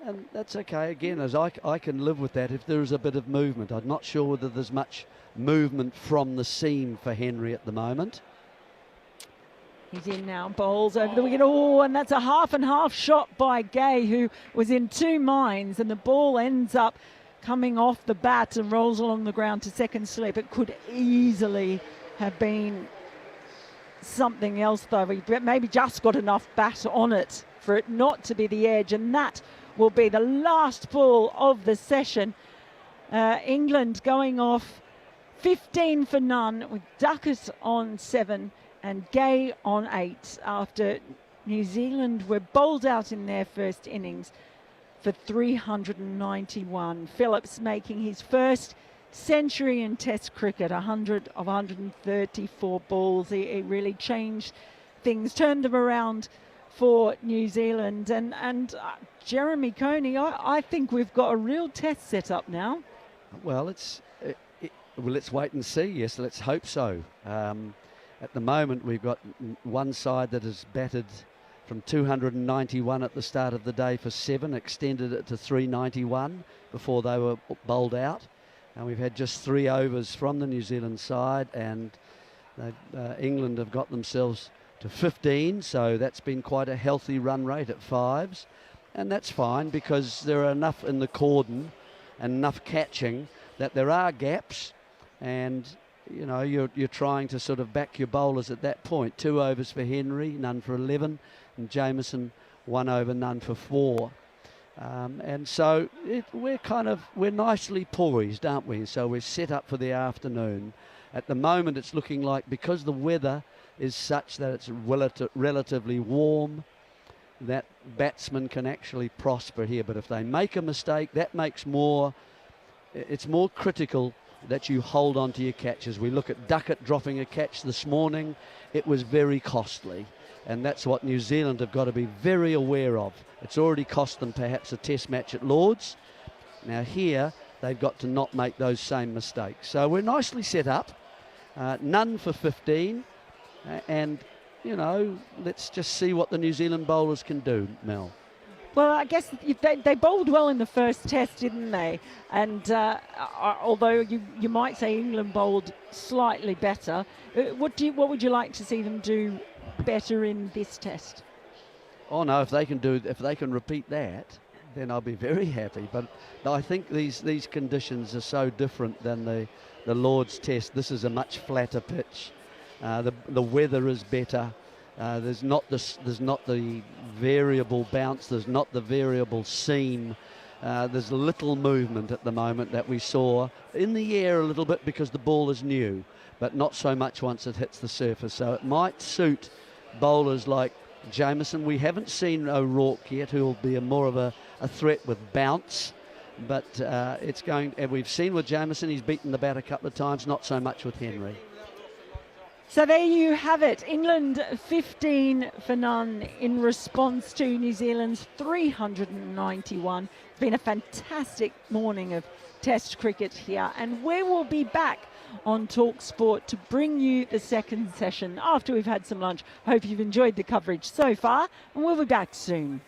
and that's okay. Again, as I can live with that if there is a bit of movement. I'm not sure whether there's much movement from the seam for Henry at the moment. He's in now, bowls over the wicket. Oh, and that's a half and half shot by Gay, who was in two minds, and the ball ends up coming off the bat and rolls along the ground to second slip. It could easily have been something else, though. He maybe just got enough bat on it for it not to be the edge, and that will be the last ball of the session. England going off 15 for none with Duckett on 7 and Gay on 8 after New Zealand were bowled out in their first innings for 391. Phillips making his first century in Test cricket, 100 of 134 balls. He really changed things, turned them around for New Zealand. And Jeremy Coney, I think we've got a real test set up now. Well, let's wait and see. Yes, let's hope so. At the moment, we've got one side that has batted from 291 at the start of the day for 7, extended it to 391 before they were bowled out. And we've had just 3 overs from the New Zealand side, and England have got themselves to 15, so that's been quite a healthy run rate at 5s. And that's fine, because there are enough in the cordon and enough catching that there are gaps, and you know, you're trying to sort of back your bowlers at that point. 2 overs for Henry, none for 11, and Jamieson 1 over, none for 4. And so we're nicely poised, aren't we? So we're set up for the afternoon. At the moment, it's looking like, because the weather is such that it's relatively warm, that batsmen can actually prosper here. But if they make a mistake, that makes it's more critical that you hold on to your catches. We look at Duckett dropping a catch this morning. It was very costly, and that's what New Zealand have got to be very aware of. It's already cost them perhaps a test match at Lord's. Now here, they've got to not make those same mistakes. So we're nicely set up. None for 15, and you know, let's just see what the New Zealand bowlers can do, Mel. Well, I guess they bowled well in the first test, didn't they? And although you might say England bowled slightly better, what would you like to see them do better in this test? Oh no, if they can repeat that, then I'll be very happy. But I think these conditions are so different than the Lord's Test. This is a much flatter pitch. The weather is better. There's not the variable bounce. There's not the variable seam. There's little movement at the moment that we saw in the air a little bit because the ball is new, but not so much once it hits the surface. So it might suit bowlers like Jamieson. We haven't seen O'Rourke yet, who will be more of a threat with bounce. But we've seen with Jamieson, he's beaten the bat a couple of times, not so much with Henry. So there you have it. England 15 for none in response to New Zealand's 391. It's been a fantastic morning of Test cricket here, and we will be back on talkSPORT to bring you the second session after we've had some lunch. Hope you've enjoyed the coverage so far, and we'll be back soon.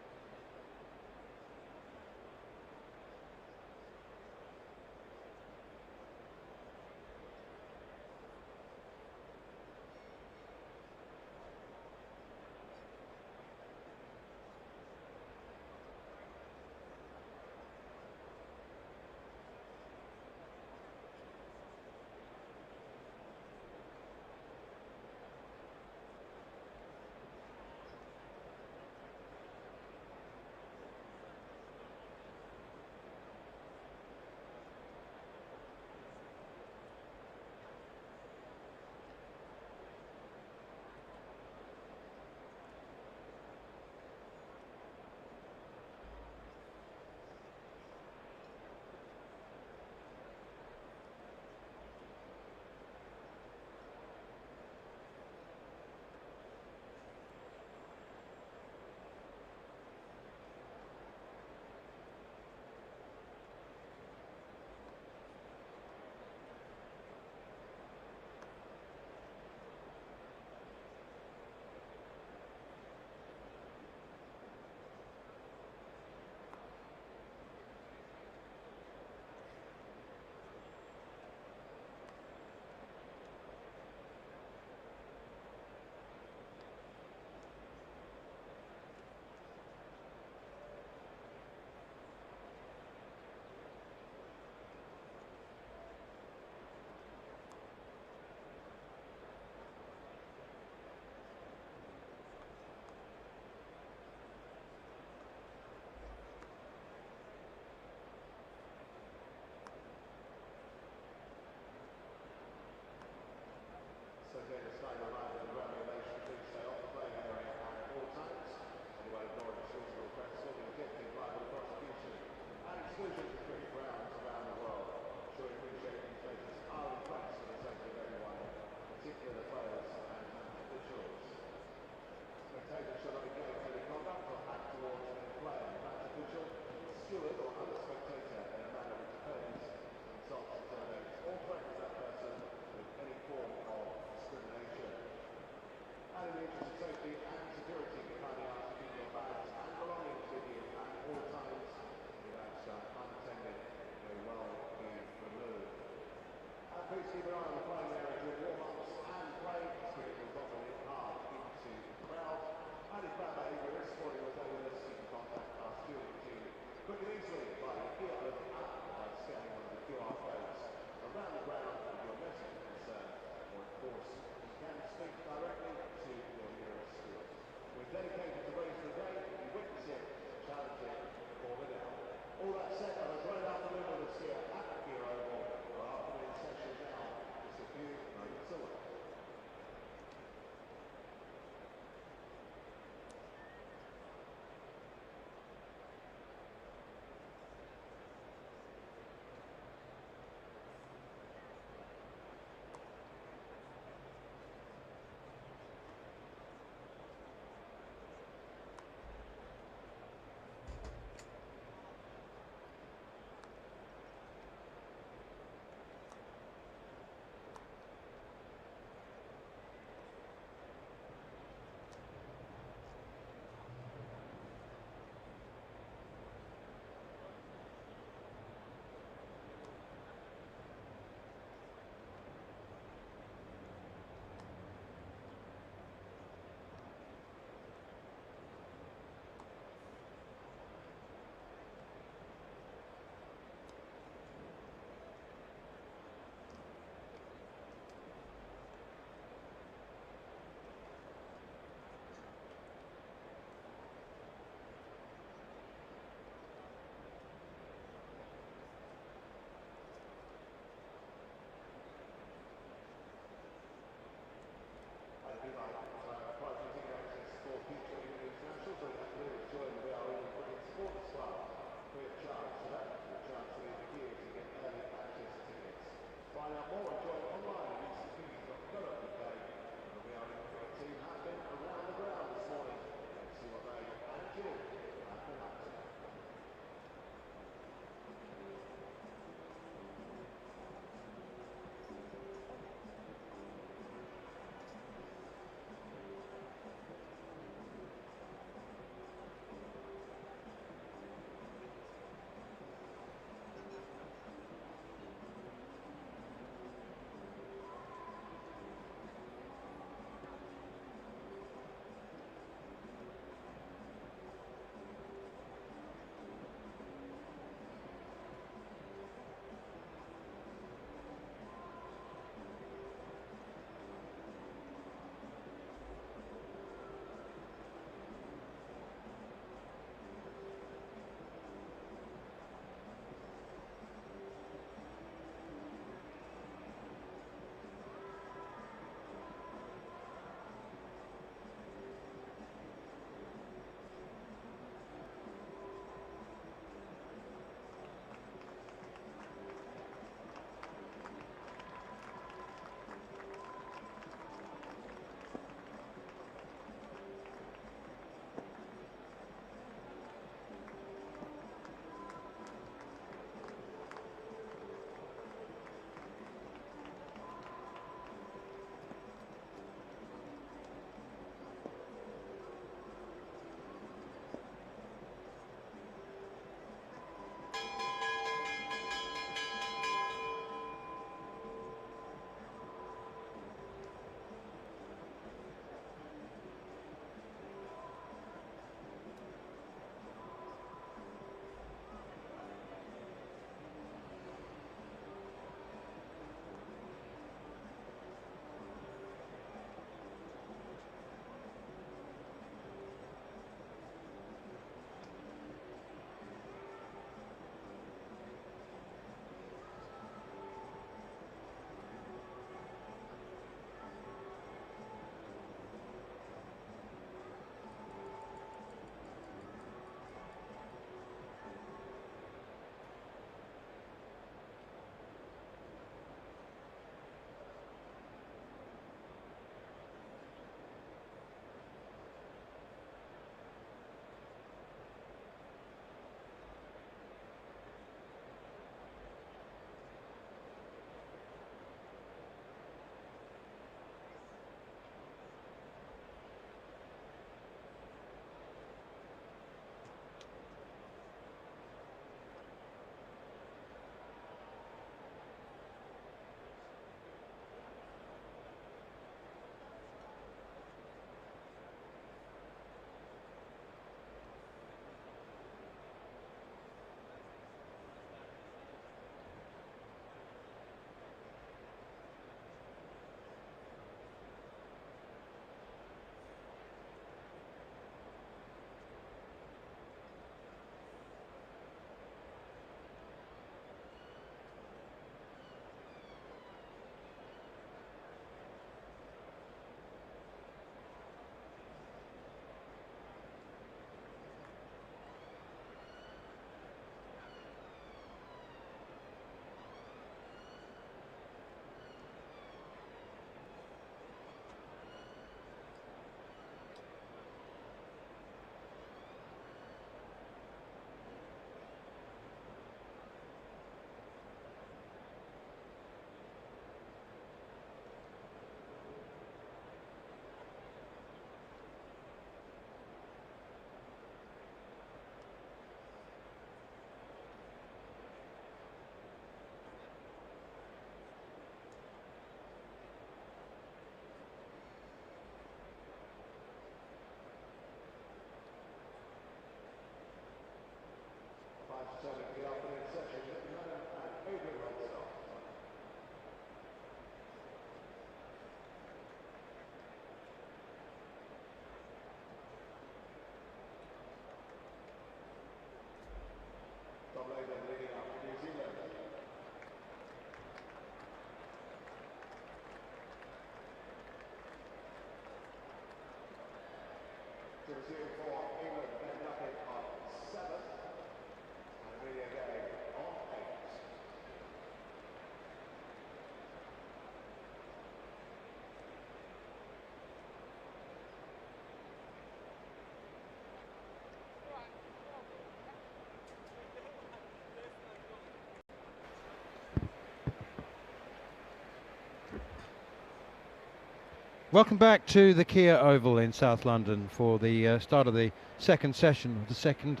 Welcome back to the Kia Oval in South London for the start of the second session of the second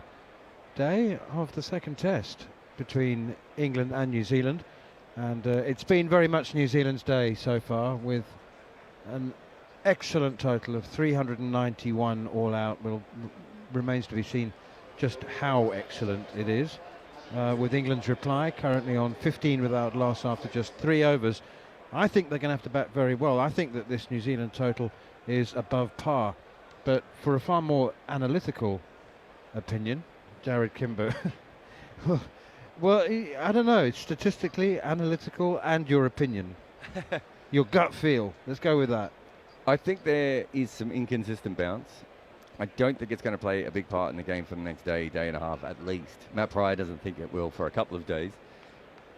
day of the second test between England and New Zealand. And it's been very much New Zealand's day so far, with an excellent total of 391 all out. Remains to be seen just how excellent it is, with England's reply currently on 15 without loss after just 3 overs. I think they're going to have to bat very well. I think that this New Zealand total is above par, but for a far more analytical opinion, Jared Kimber, well, I don't know, it's statistically analytical and your opinion, your gut feel. Let's go with that. I think there is some inconsistent bounce. I don't think it's going to play a big part in the game for the next day, day and a half at least. Matt Pryor doesn't think it will for a couple of days.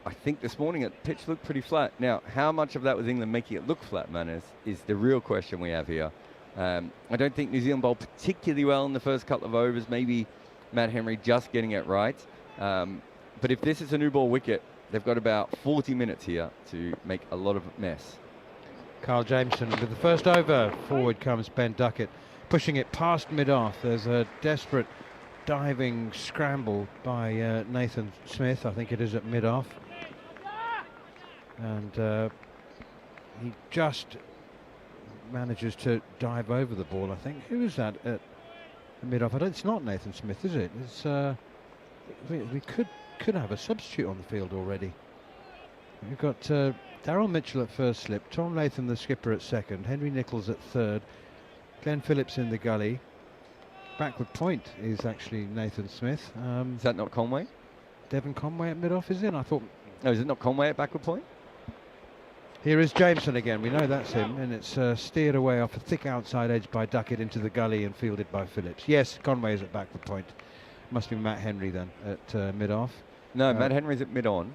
I think this morning the pitch looked pretty flat. Now, how much of that was England making it look flat, Manners, is the real question we have here. I don't think New Zealand bowled particularly well in the first couple of overs. Maybe Matt Henry just getting it right. But if this is a new ball wicket, they've got about 40 minutes here to make a lot of mess. Carl Jameson with the first over. Forward comes Ben Duckett, pushing it past mid-off. There's a desperate diving scramble by Nathan Smith, I think it is, at mid-off. And he just manages to dive over the ball, I think. Who is that at mid-off? It's not Nathan Smith, is it? It's we could have a substitute on the field already. We've got Daryl Mitchell at first slip, Tom Latham the skipper at second, Henry Nicholls at third, Glenn Phillips in the gully. Backward point is actually Nathan Smith. Is that not Conway? Devon Conway at mid-off is in. I thought. No, is it not Conway at backward point? Here is Jameson again. We know that's him, and it's steered away off a thick outside edge by Duckett into the gully and fielded by Phillips. Yes, Conway is at backward point. Must be Matt Henry then at mid-off. No, Matt Henry's at mid-on.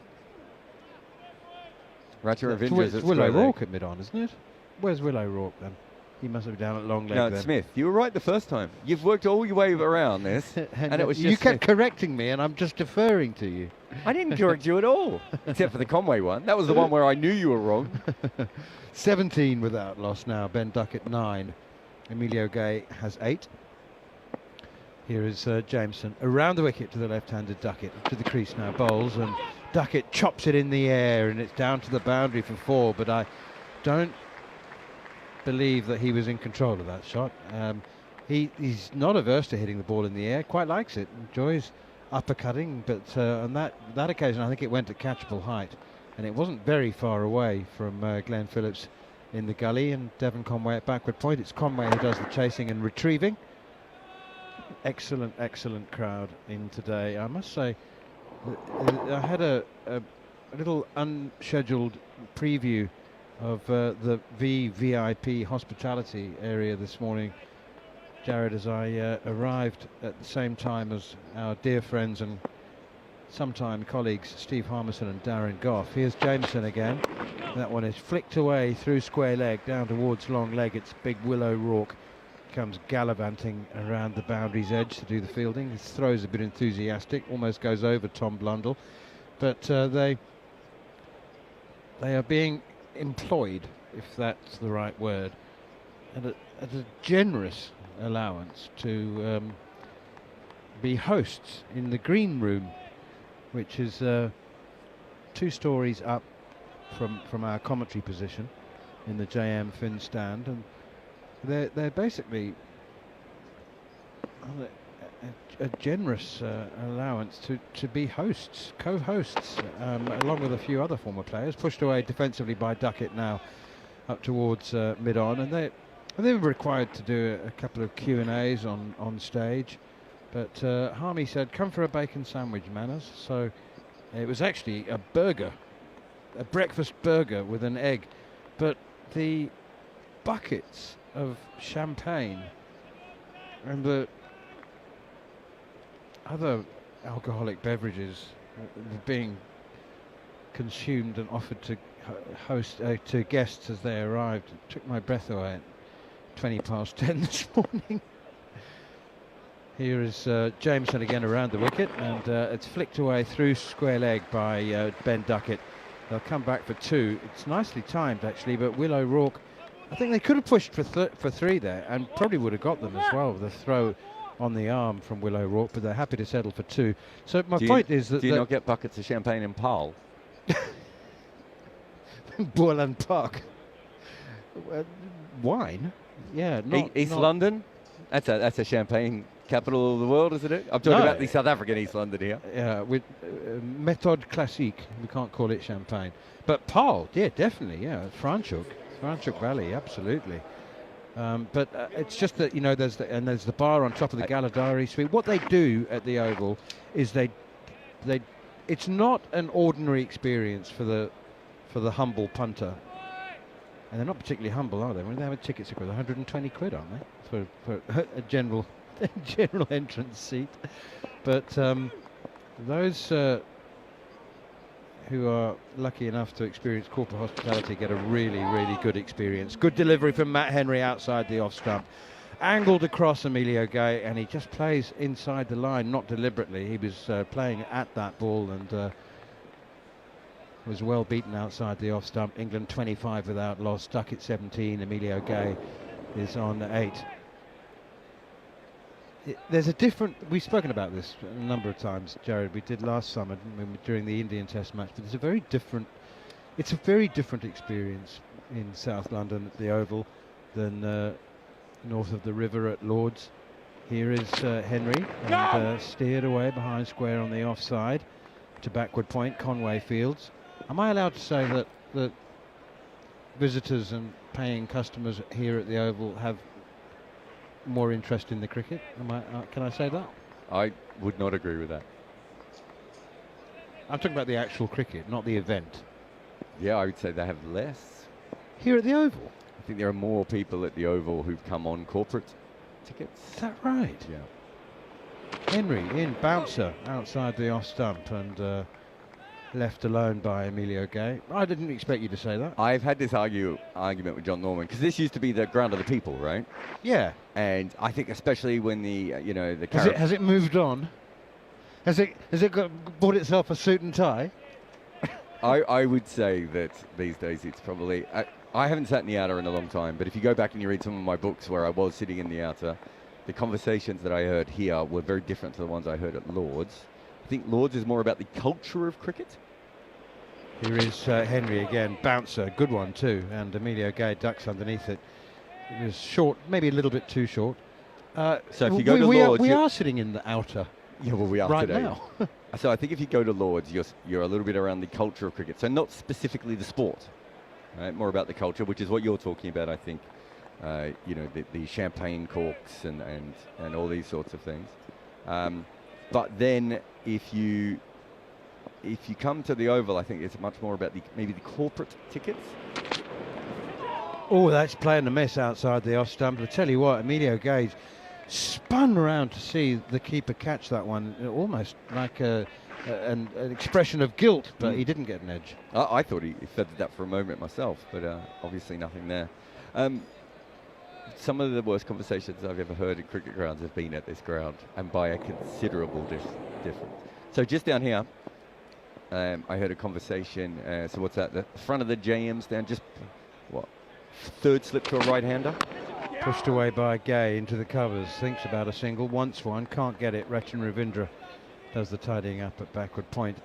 Ratcher Ravindra is at Willow square Rourke leg. at mid-on, isn't it? Where's Willow Rourke then? He must have been down at long leg No, then. it's Smith. You were right the first time. You've worked all your way around this, and it was just you kept Smith. correcting me, and I'm just deferring to you. I didn't correct you at all, except for the Conway one. That was the one where I knew you were wrong. 17 without loss now. Ben Duckett 9. Emilio Gay has 8. Here is Jameson around the wicket to the left-handed Duckett to the crease now. Bowls, and Duckett chops it in the air, and it's down to the boundary for 4. But I don't believe that he was in control of that shot. He's not averse to hitting the ball in the air. Quite likes it. Enjoys uppercutting, but on that occasion I think it went to catchable height, and it wasn't very far away from Glenn Phillips in the gully, and Devon Conway at backward point. It's Conway who does the chasing and retrieving. Excellent crowd in today. I must say, I had a little unscheduled preview of the VIP hospitality area this morning, Jared, as I arrived at the same time as our dear friends and sometime colleagues Steve Harmison and Darren Goff. Here's Jameson again. That one is flicked away through square leg down towards long leg. It's big Willow Rourke comes gallivanting around the boundary's edge to do the fielding. His throw's a bit enthusiastic, almost goes over Tom Blundell, but they are being employed, if that's the right word, at a generous allowance to be hosts in the green room, which is 2 stories up from our commentary position in the JM Finn stand, and they're basically a generous allowance to be hosts, co-hosts, along with a few other former players. Pushed away defensively by Duckett now up towards mid-on, and they were required to do a couple of Q&As on stage, but Harmy said, "Come for a bacon sandwich, Manners." So it was actually a burger, a breakfast burger with an egg, but the buckets of champagne and the other alcoholic beverages being consumed and offered to host to guests as they arrived. It took my breath away at 20 past 10 this morning. Here is Jameson again around the wicket, and it's flicked away through square leg by Ben Duckett. They'll come back for 2. It's nicely timed actually, but Willow Rourke I think they could have pushed for 3 there and probably would have got them as well. The throw on the arm from Will O'Rourke, but they're happy to settle for 2. So my point is that... Do you not get buckets of champagne in Pal? Boylan Park. Wine? Yeah. East not London? That's a champagne capital of the world, isn't it? I'm talking about the South African East London here. Yeah, with Méthode Classique. We can't call it champagne. But Pal, yeah, definitely, yeah. Franschhoek Valley, absolutely. But it's just that, you know, there's the bar on top of the Galadari Suite. What they do at the Oval is it's not an ordinary experience for the humble punter. And they're not particularly humble, are they? I mean, they have tickets for 120 quid, aren't they? For a general entrance seat. But those who are lucky enough to experience corporate hospitality get a really, really good experience. Good delivery from Matt Henry outside the off stump. Angled across Emilio Gay, and he just plays inside the line, not deliberately. He was playing at that ball and was well beaten outside the off stump. England 25 without loss, stuck at 17. Emilio Gay is on 8. There's a different... We've spoken about this a number of times, Jared. We did last summer during the Indian Test match. But it's a very different experience in South London at the Oval than north of the river at Lord's. Here is Henry, and steered away behind square on the offside to backward point, Conway Fields. Am I allowed to say that visitors and paying customers here at the Oval have more interest in the cricket? Can I say that? I would not agree with that. I'm talking about the actual cricket, not the event. Yeah, I would say they have less. Here at the Oval? I think there are more people at the Oval who've come on corporate tickets. Is that right? Yeah. Henry in, bouncer outside the off stump, and left alone by Emilio Gay. I didn't expect you to say that. I've had this argument with John Norman, because this used to be the ground of the people, right? Yeah. And I think especially when the has it moved on? Has it bought itself a suit and tie? I would say that these days it's probably... I haven't sat in the outer in a long time, but if you go back and you read some of my books where I was sitting in the outer, the conversations that I heard here were very different to the ones I heard at Lord's. I think Lord's is more about the culture of cricket. Here is Henry again, bouncer, good one too, and Emilio Gay ducks underneath it. It was short, maybe a little bit too short. So if you go to Lord's... We are sitting in the outer. Yeah, well, we are right today. Now. So I think if you go to Lord's, you're a little bit around the culture of cricket. So not specifically the sport, right? More about the culture, which is what you're talking about, I think. The champagne corks and all these sorts of things. But then if you come to the Oval, I think it's much more about maybe the corporate tickets. Oh, that's playing a mess outside the off stump. I tell you what, Emilio Gage spun around to see the keeper catch that one, almost like an expression of guilt, but he didn't get an edge. I thought he feathered that for a moment myself, but obviously nothing there. Some of the worst conversations I've ever heard in cricket grounds have been at this ground, and by a considerable difference. So just down here, I heard a conversation. So what's that? The front of the JM's down, just what? Third slip to a right-hander. Pushed away by Gay into the covers. Thinks about a single, wants one, can't get it. Rachin Ravindra does the tidying up at backward point.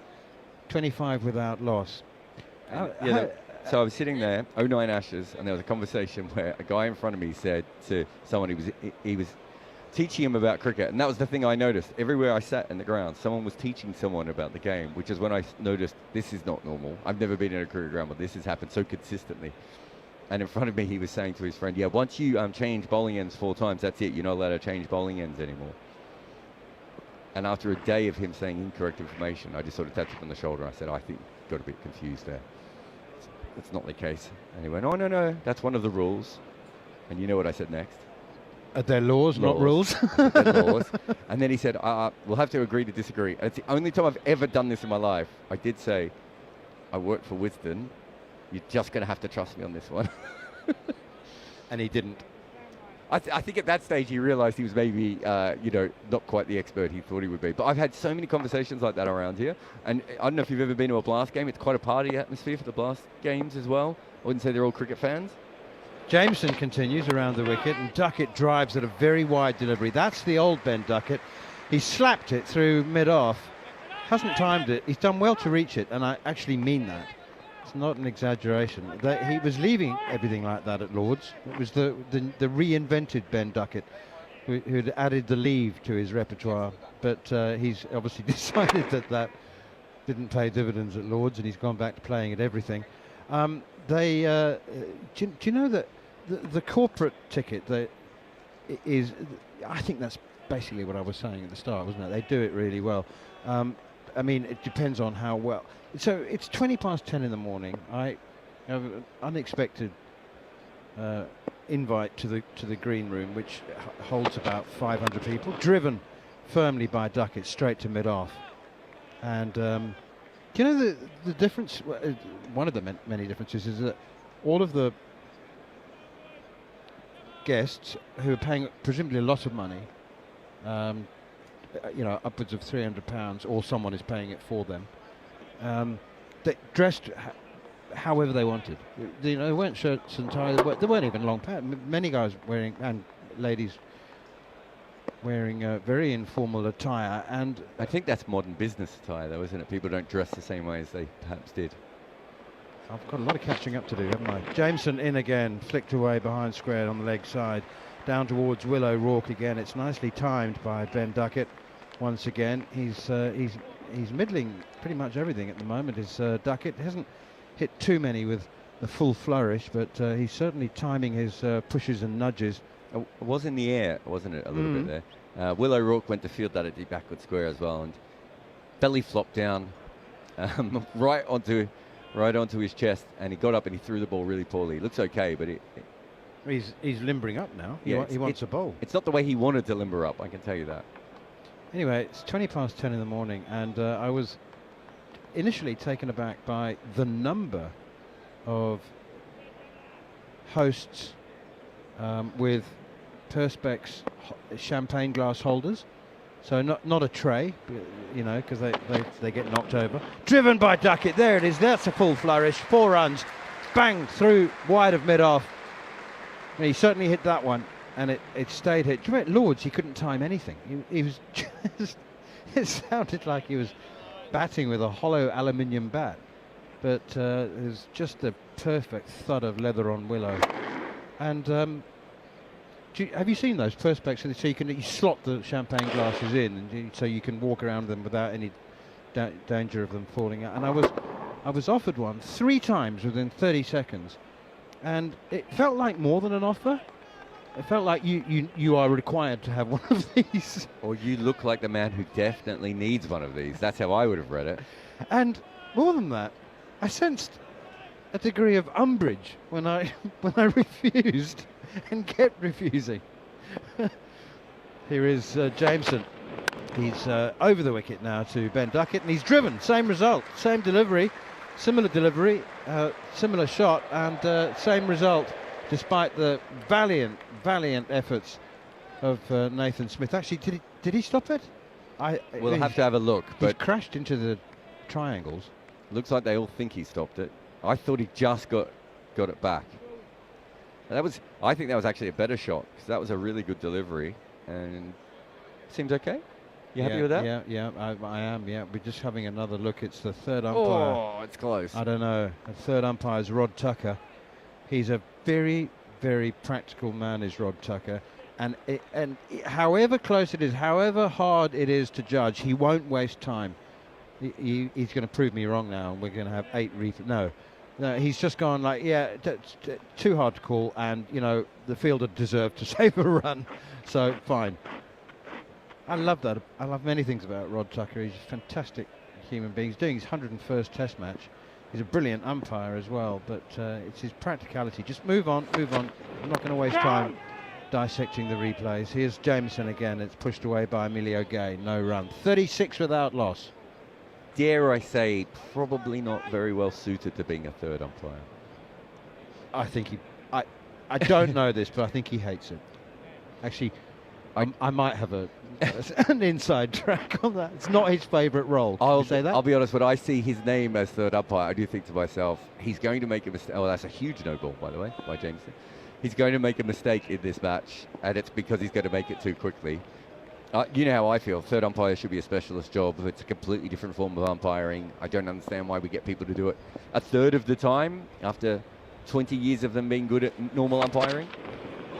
25 without loss. So I was sitting there, 09 Ashes, and there was a conversation where a guy in front of me said to someone he was teaching him about cricket, and that was the thing I noticed. Everywhere I sat in the ground, someone was teaching someone about the game, which is when I noticed this is not normal. I've never been in a cricket ground, but this has happened so consistently. And in front of me, he was saying to his friend, yeah, once you change bowling ends 4 times, that's it. You're not allowed to change bowling ends anymore. And after a day of him saying incorrect information, I just sort of tapped him on the shoulder. I said, I think you've got a bit confused there. That's not the case. And he went, oh, no, that's one of the rules. And you know what I said next? They're laws, not rules. They're laws. And then he said, we'll have to agree to disagree. And it's the only time I've ever done this in my life. I did say, I work for Wisden. You're just going to have to trust me on this one. And he didn't. I think at that stage he realized he was maybe, not quite the expert he thought he would be. But I've had so many conversations like that around here. And I don't know if you've ever been to a Blast game. It's quite a party atmosphere for the Blast games as well. I wouldn't say they're all cricket fans. Jameson continues around the wicket, and Duckett drives at a very wide delivery. That's the old Ben Duckett. He slapped it through mid-off. Hasn't timed it. He's done well to reach it, and I actually mean that. It's not an exaggeration. He was leaving everything like that at Lord's. It was the reinvented Ben Duckett who'd added the leave to his repertoire, but he's obviously decided that didn't pay dividends at Lord's, and he's gone back to playing at everything. Do you know that the corporate ticket is? I think that's basically what I was saying at the start, wasn't it? They do it really well. I mean, it depends on how well. So it's 10:20 in the morning. I have an unexpected invite to the green room, which holds about 500 people, driven firmly by Duckett straight to mid-off. And do you know the difference? One of the many differences is that all of the guests who are paying presumably a lot of money, upwards of £300, or someone is paying it for them, they dressed however they wanted. They weren't shirts and ties. They weren't even long pants. Many guys wearing, and ladies wearing very informal attire. And I think that's modern business attire, though, isn't it? People don't dress the same way as they perhaps did. I've got a lot of catching up to do, haven't I? Jameson in again, flicked away behind square on the leg side, down towards Willow Rourke again. It's nicely timed by Ben Duckett once again. He's middling pretty much everything at the moment. Duckett hasn't hit too many with the full flourish, but he's certainly timing his pushes and nudges. It was in the air, wasn't it, a little bit there? Willow Rourke went to field that at deep backward square as well, and belly flopped down right onto his chest, and he got up and he threw the ball really poorly. He looks okay, but he's limbering up now. Yeah, he wants a bowl. It's not the way he wanted to limber up, I can tell you that. Anyway, it's 10:20 in the morning, and I was initially taken aback by the number of hosts with Perspex champagne glass holders. So not a tray, because they get knocked over. Driven by Duckett. There it is. That's a full flourish. 4 runs. Bang through wide of mid-off. And he certainly hit that one, and it stayed hit. Do you remember at Lord's he couldn't time anything? He was just... It sounded like he was batting with a hollow aluminium bat. But it was just a perfect thud of leather on Willow. And... have you seen those Perspex? So you slot the champagne glasses in, and so you can walk around them without any danger of them falling out. And I was offered one 3 times within 30 seconds, and it felt like more than an offer. It felt like you are required to have one of these. Or you look like the man who definitely needs one of these. That's how I would have read it. And more than that, I sensed a degree of umbrage when I refused. And kept refusing. Here is Jameson. He's over the wicket now to Ben Duckett, and he's driven. Same result, same delivery, similar shot, and same result, despite the valiant efforts of Nathan Smith. Actually, did he stop it? We'll have to have a look. But he's crashed into the triangles. Looks like they all think he stopped it. I thought he just got it back. I think that was actually a better shot, because that was a really good delivery, and seems okay. You happy with that? Yeah, I am. Yeah, we're just having another look. It's the third umpire. Oh, it's close. I don't know. The third umpire is Rod Tucker. He's a very, very practical man, is Rod Tucker, and however close it is, however hard it is to judge, he won't waste time. He's going to prove me wrong now, and we're going to have 8 No, he's just gone like, too hard to call, and, the fielder deserved to save a run, so fine. I love that. I love many things about Rod Tucker. He's a fantastic human being. He's doing his 101st Test match. He's a brilliant umpire as well, but it's his practicality. Just move on. I'm not going to waste time dissecting the replays. Here's Jameson again. It's pushed away by Emilio Gay. No run. 36 without loss. Dare I say, probably not very well suited to being a third umpire. I think I don't know this, but I think he hates it. Actually, I might have an inside track on that. It's not his favourite role. I'll say that. I'll be honest, when I see his name as third umpire, I do think to myself, he's going to make a mistake. Oh, that's a huge no ball, by the way, by Jameson. he's going to make a mistake in this match, and it's because he's going to make it too quickly. You know how I feel. Third umpire should be a specialist job. It's a completely different form of umpiring. I don't understand why we get people to do it a third of the time after 20 years of them being good at normal umpiring.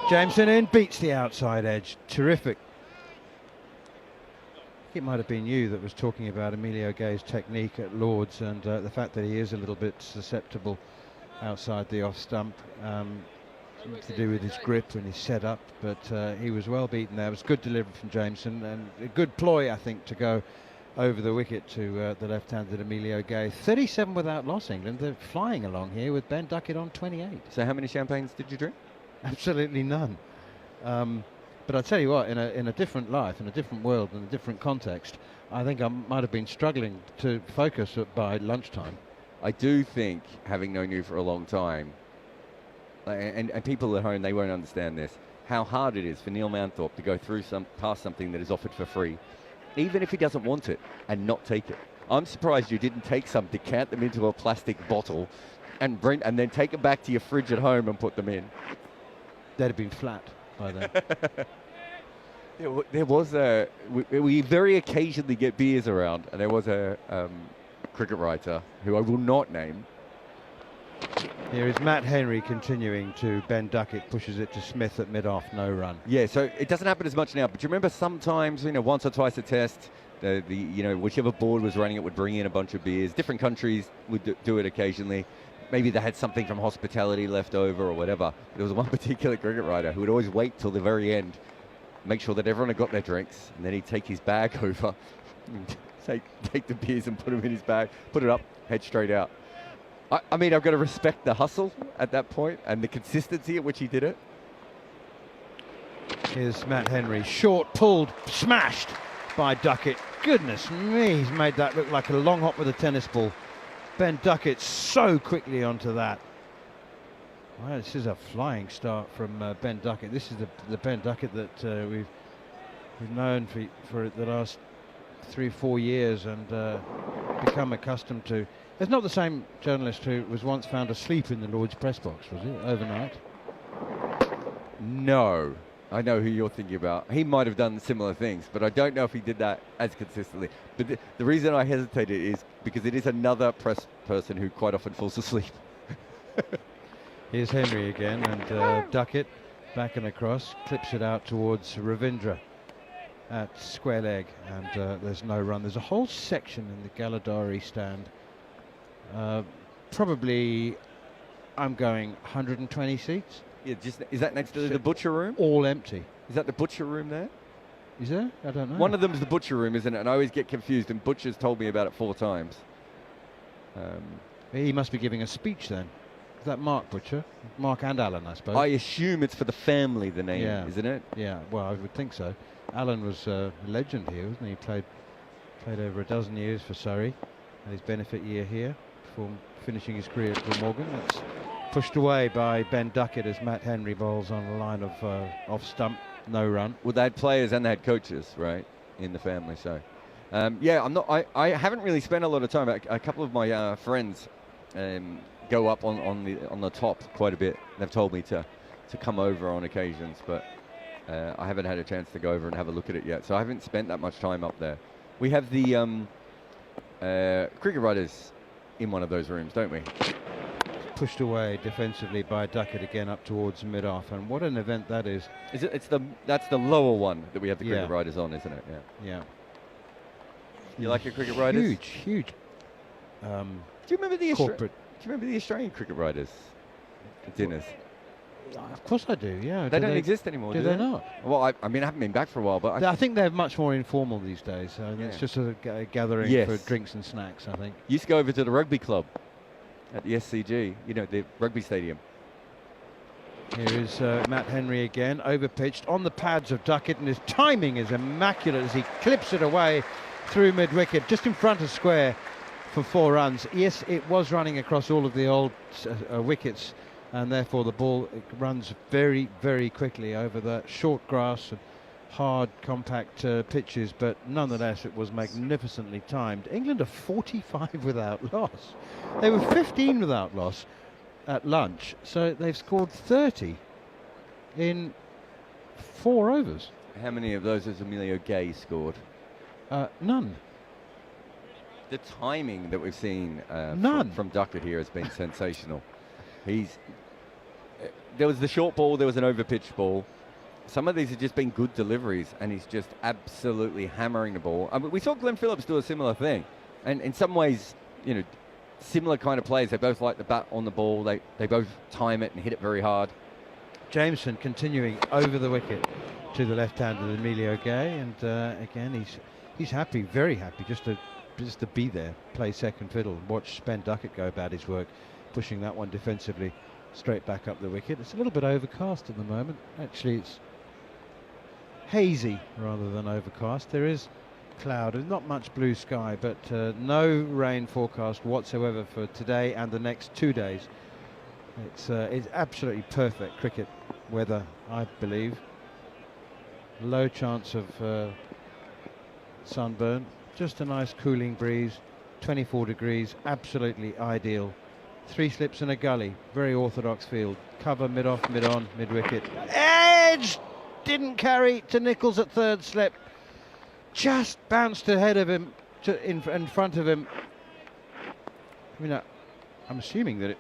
Jameson in, beats the outside edge. Terrific. I think it might have been you that was talking about Emilio Gay's technique at Lord's and the fact that he is a little bit susceptible outside the off stump. To do with his grip and his setup, but he was well beaten there. It was good delivery from Jameson and a good ploy, I think, to go over the wicket to the left-handed Emilio Gay. 37 without loss, England. They're flying along here with Ben Duckett on 28. So how many champagnes did you drink? Absolutely none. But I'll tell you what, in a different life, in a different world, in a different context, I think I might have been struggling to focus by lunchtime. I do think, having known you for a long time, and people at home, they won't understand this, how hard it is for Neil Manthorp to go through past something that is offered for free, even if he doesn't want it, and not take it. I'm surprised you didn't take some, decant them into a plastic bottle, and then take them back to your fridge at home and put them in. They'd have been flat by then. There was we very occasionally get beers around, and there was a cricket writer, who I will not name. Here is Matt Henry continuing to Ben Duckett, pushes it to Smith at mid-off, no run. Yeah, so it doesn't happen as much now, but you remember sometimes, once or twice a test, whichever board was running it would bring in a bunch of beers. Different countries would do it occasionally. Maybe they had something from hospitality left over or whatever. There was one particular cricket writer who would always wait till the very end, make sure that everyone had got their drinks, and then he'd take his bag over, and take the beers and put them in his bag, put it up, head straight out. I mean, I've got to respect the hustle at that point and the consistency at which he did it. Here's Matt Henry, short, pulled, smashed by Duckett. Goodness me, he's made that look like a long hop with a tennis ball. Ben Duckett so quickly onto that. Well, this is a flying start from Ben Duckett. This is the Ben Duckett that we've known for the last 3 or 4 years and become accustomed to. It's not the same journalist who was once found asleep in the Lord's press box, was it, overnight? No. I know who you're thinking about. He might have done similar things, but I don't know if he did that as consistently. But the reason I hesitated is because it is another press person who quite often falls asleep. Here's Henry again, and Duckett back and across, clips it out towards Ravindra at square leg, and there's no run. There's a whole section in the Galadari stand. Probably, I'm going 120 seats. Yeah, is that next to the butcher room? All empty. Is that the butcher room there? Is there? I don't know. One of them is the butcher room, isn't it? And I always get confused, and Butcher's told me about it 4 times. He must be giving a speech then. Is that Mark Butcher? Mark and Alan, I suppose. I assume it's for the family, the name, isn't it? Yeah, well, I would think so. Alan was a legend here, wasn't he? He played over a dozen years for Surrey, and his benefit year here, before finishing his career at Glamorgan. That's pushed away by Ben Duckett as Matt Henry bowls on a line of off stump, no run. Well, they had players and they had coaches, right, in the family. So, yeah, I haven't really spent a lot of time. A couple of my friends go up on the top quite a bit. They've told me to come over on occasions, but I haven't had a chance to go over and have a look at it yet. So I haven't spent that much time up there. We have the cricket writers in one of those rooms, don't we? Pushed away defensively by Duckett again up towards mid-off, and what an event that is. That's the lower one that we have the cricket writers on, isn't it? Yeah. You like your cricket writers? Huge. Do you remember the corporate? Do you remember the Australian cricket writers dinners? Of course I do. Yeah. They don't exist anymore. Do they not? Well, I mean, I haven't been back for a while, but I think they're much more informal these days. It's just a gathering for drinks and snacks, I think. Used to go over to the rugby club at the SCG, the rugby stadium. Here is Matt Henry again, over-pitched on the pads of Duckett, and his timing is immaculate as he clips it away through mid-wicket, just in front of square for 4 runs. Yes, it was running across all of the old wickets, and therefore the ball runs very, very quickly over the short grass and hard, compact pitches, but nonetheless it was magnificently timed. England are 45 without loss. They were 15 without loss at lunch, so they've scored 30 in 4 overs. How many of those has Emilio Gay scored? None. The timing that we've seen None. from Duckett here has been sensational. There was the short ball, there was an overpitched ball. Some of these have just been good deliveries, and he's just absolutely hammering the ball. I mean, we saw Glenn Phillips do a similar thing, and in some ways, you know, similar kind of plays. They both like the bat on the ball. They both time it and hit it very hard. Jameson continuing over the wicket to the left-handed Emilio Gay, and again he's happy, very happy, just to be there, play second fiddle, watch Ben Duckett go about his work, pushing that one defensively straight back up the wicket. It's a little bit overcast at the moment. Actually, it's hazy rather than overcast. There is cloud, there's not much blue sky, but no rain forecast whatsoever for today and the next 2 days. It's absolutely perfect cricket weather, I believe. Low chance of sunburn, just a nice cooling breeze, 24 degrees, absolutely ideal. 3 slips and a gully, very orthodox field. Cover, mid-off, mid-on, mid-wicket. Edge! Didn't carry to Nicholls at third slip. Just bounced ahead of him, in front of him. I mean, I'm assuming that it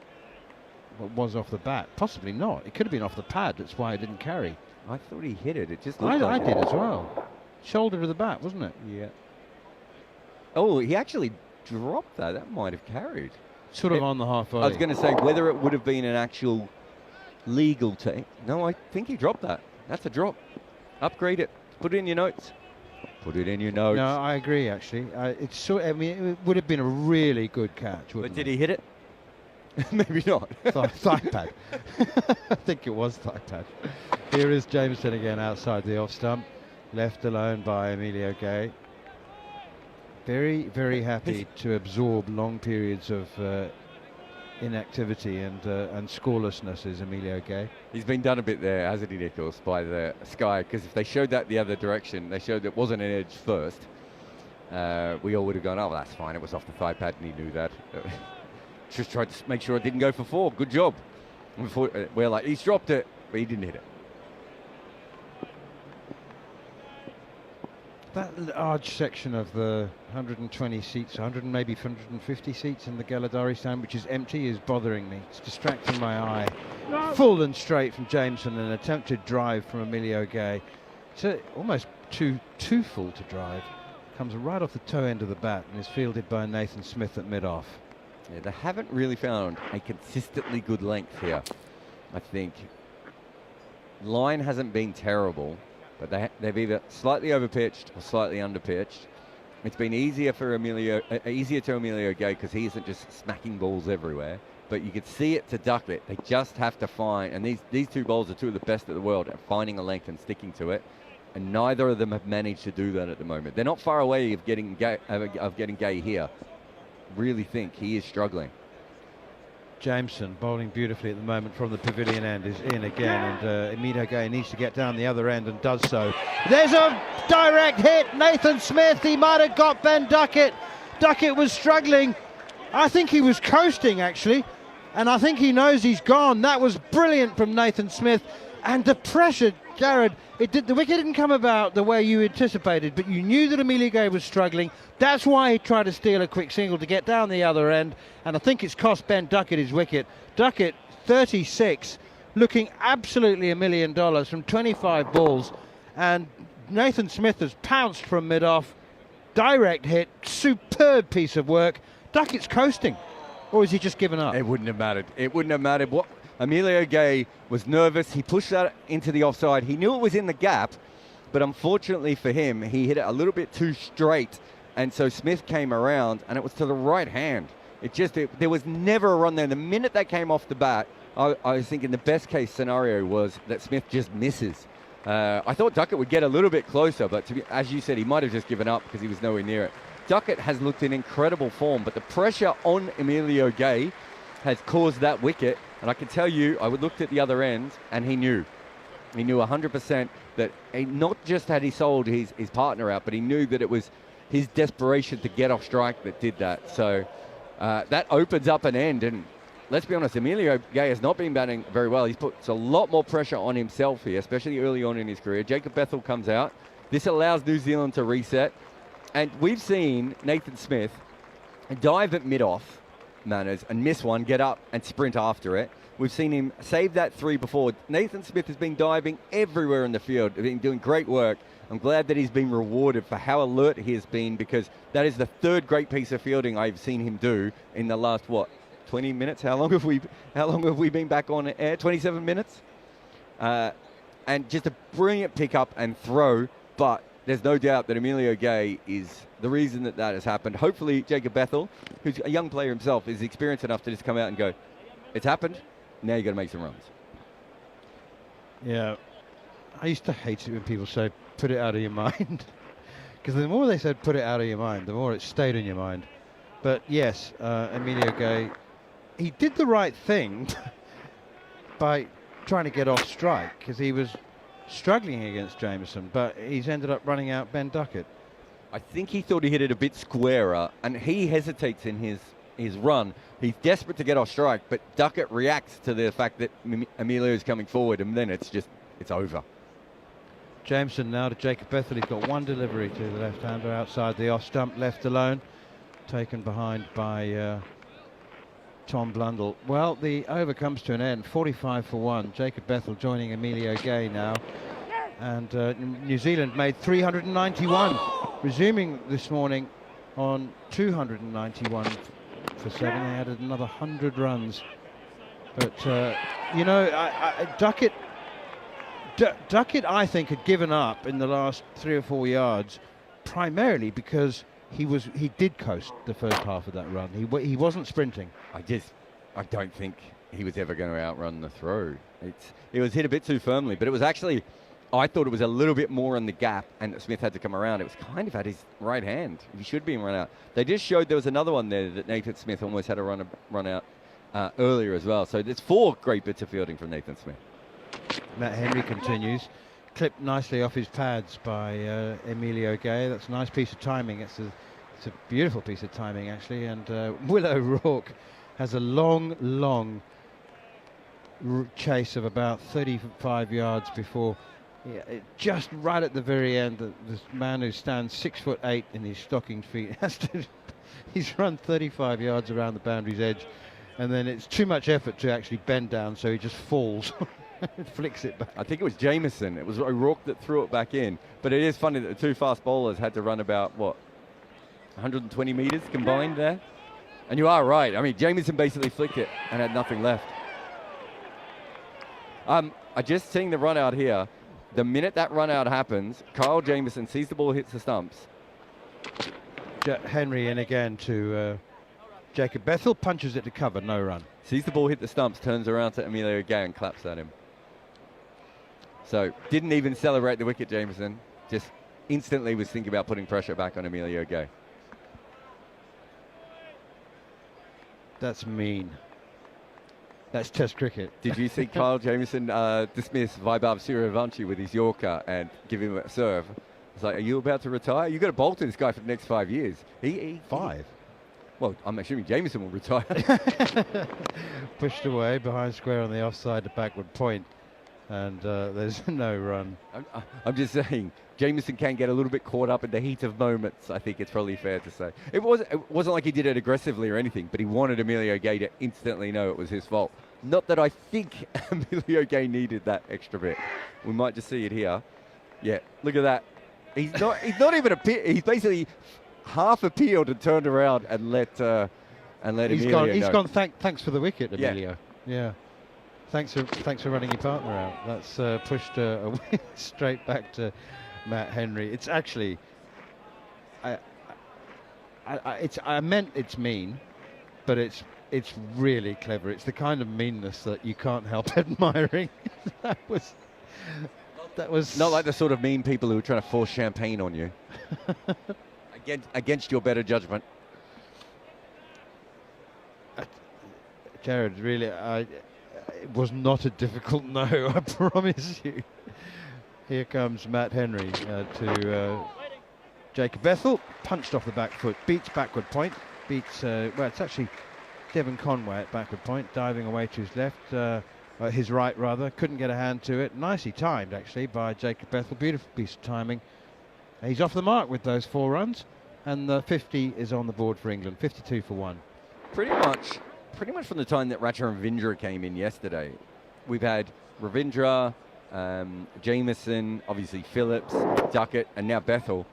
was off the bat. Possibly not. It could have been off the pad. That's why it didn't carry. I thought he hit it. It just looked I like did as well. Shoulder to the bat, wasn't it? Yeah. Oh, he actually dropped that. That might have carried. Sort of on the half volley. I was going to say whether it would have been an actual legal take. No, I think he dropped that. That's a drop. Upgrade it. Put it in your notes. Put it in your notes. No, I agree. Actually, I mean, it would have been a really good catch. But did he hit it? Maybe not. Thigh pad. I think it was thigh pad. Here is Jameson again outside the off stump, left alone by Emilio Gay. Very, very happy to absorb long periods of inactivity and scorelessness is Emilio Gay. He's been done a bit there, hasn't he, Nicholls, by the sky? Because if they showed that the other direction, they showed it wasn't an edge first, we all would have gone, oh, well, that's fine. It was off the thigh pad, and he knew that. Just tried to make sure it didn't go for 4. Good job. We're like, he's dropped it, but he didn't hit it. That large section of the 120 seats, 100 and maybe 150 seats in the Galladari stand, which is empty, is bothering me. It's distracting my eye. No. Full and straight from Jameson, an attempted drive from Emilio Gay. It's almost too full to drive. Comes right off the toe end of the bat and is fielded by Nathan Smith at mid-off. Yeah, they haven't really found a consistently good length here, I think. Line hasn't been terrible, but they've either slightly overpitched or slightly underpitched. It's been easier to Emilio Gay because he isn't just smacking balls everywhere. But you could see it to Duckett. They just have to find, and these 2 bowls are 2 of the best in the world at finding a length and sticking to it. And neither of them have managed to do that at the moment. They're not far away of getting Gay here. Really think he is struggling. Jameson bowling beautifully at the moment from the pavilion end is in again, and Emilio Gay needs to get down the other end and does so. There's a direct hit. Nathan Smith, he might have got Ben Duckett. Duckett was struggling. I think he was coasting actually, and I think he knows he's gone. That was brilliant from Nathan Smith, and the pressure, Jared, the wicket didn't come about the way you anticipated, but you knew that Emilio Gay was struggling. That's why he tried to steal a quick single to get down the other end, and I think it's cost Ben Duckett his wicket. Duckett, 36, looking absolutely $1 million from 25 balls, and Nathan Smith has pounced from mid-off. Direct hit, superb piece of work. Duckett's coasting, or is he just given up? It wouldn't have mattered. It wouldn't have mattered. What Emilio Gay was nervous. He pushed that into the offside. He knew it was in the gap, but unfortunately for him, he hit it a little bit too straight. And so Smith came around, and it was to the right hand. There was never a run there. The minute that came off the bat, I was thinking the best case scenario was that Smith just misses. I thought Duckett would get a little bit closer, but as you said, he might have just given up because he was nowhere near it. Duckett has looked in incredible form, but the pressure on Emilio Gay has caused that wicket. And I can tell you, I looked at the other end, and he knew 100% that he not just had he sold his partner out, but he knew that it was his desperation to get off strike that did that. So that opens up an end, and let's be honest, Emilio Gay has not been batting very well. He's put a lot more pressure on himself here, especially early on in his career. Jacob Bethel comes out. This allows New Zealand to reset. And we've seen Nathan Smith dive at mid-off manners and miss one, get up and sprint after it. We've seen him save that 3 before. Nathan Smith has been diving everywhere in the field, been doing great work. I'm glad that he's been rewarded for how alert he has been, because that is the 3rd great piece of fielding I've seen him do in the last, 20 minutes? How long have we been back on air? 27 minutes? And just a brilliant pick up and throw, but there's no doubt that Emilio Gay is the reason that has happened. Hopefully Jacob Bethel, who's a young player himself, is experienced enough to just come out and go, it's happened, now you got to make some runs. Yeah, I used to hate it when people say, put it out of your mind. Because the more they said, put it out of your mind, the more it stayed in your mind. But yes, Emilio Gay, he did the right thing by trying to get off strike, because he was struggling against Jamieson, but he's ended up running out Ben Duckett. I think he thought he hit it a bit squarer, and he hesitates in his run. He's desperate to get off strike, but Duckett reacts to the fact that Emilio is coming forward, and then it's over. Jameson now to Jacob Bethel. He's got one delivery to the left-hander outside the off stump, left alone, taken behind by Tom Blundell. Well, the over comes to an end, 45 for 1. Jacob Bethel joining Emilio Gay now. And New Zealand made 391, resuming this morning on 291 for 7. They added another 100 runs. But, Duckett, I think, had given up in the last 3 or 4 yards, primarily because he did coast the first half of that run. He wasn't sprinting. I don't think he was ever going to outrun the throw. It was hit a bit too firmly, but it was actually, I thought it was a little bit more in the gap, and Smith had to come around. It was kind of at his right hand. He should be run out. They just showed there was another one there that Nathan Smith almost had a run out earlier as well. So there's 4 great bits of fielding from Nathan Smith. Matt Henry continues, clipped nicely off his pads by Emilio Gay. That's a nice piece of timing. It's a beautiful piece of timing, actually. And Will O'Rourke has a long chase of about 35 yards before, just right at the very end, this man who stands 6'8" in his stocking feet he's run 35 yards around the boundary's edge, and then it's too much effort to actually bend down, so he just falls. Flicks it back. I think it was Jamieson. It was O'Rourke that threw it back in. But it is funny that the 2 fast bowlers had to run about, 120 metres combined there? And you are right. I mean, Jamieson basically flicked it and had nothing left. I just seeing the run out here. The minute that run out happens, Kyle Jamieson sees the ball hits the stumps. Henry in again to Jacob Bethel, punches it to cover, no run. Sees the ball hit the stumps, turns around to Emilio Gay and claps at him. So didn't even celebrate the wicket, Jamieson. Just instantly was thinking about putting pressure back on Emilio Gay. That's mean. That's Test cricket. Did you see Kyle Jamieson dismiss Vaibhav Suryavanshi with his Yorker and give him a serve? It's like, are you about to retire? You've got to bowl to this guy for the next 5 years. 5? Well, I'm assuming Jamieson will retire. Pushed away behind square on the offside to backward point, and there's no run. I'm just saying, Jamieson can get a little bit caught up in the heat of moments, I think it's probably fair to say. It wasn't like he did it aggressively or anything, but he wanted Emilio Gay to instantly know it was his fault. Not that I think Emilio Gay needed that extra bit. We might just see it here. Yeah, look at that. He's not even he's basically half appealed and turned around and let Emilio know. He's gone. Thanks for the wicket, Emilio. Yeah. Thanks for running your partner out. That's pushed away straight back to Matt Henry. It's actually, I meant it's mean, but it's really clever. It's the kind of meanness that you can't help admiring. that was not like the sort of mean people who are trying to force champagne on you. Against your better judgment. Jared, really, it was not a difficult no, I promise you. Here comes Matt Henry to Jacob Bethel, punched off the back foot, beats backward point, beats, well, it's actually Devon Conway at backward point, diving away to his left, his right rather, couldn't get a hand to it. Nicely timed actually by Jacob Bethel, beautiful piece of timing. He's off the mark with those 4 runs, and the 50 is on the board for England, 52 for 1. Pretty much from the time that Ravindra came in yesterday, we've had Ravindra, Jamieson, obviously Phillips, Duckett, and now Bethel.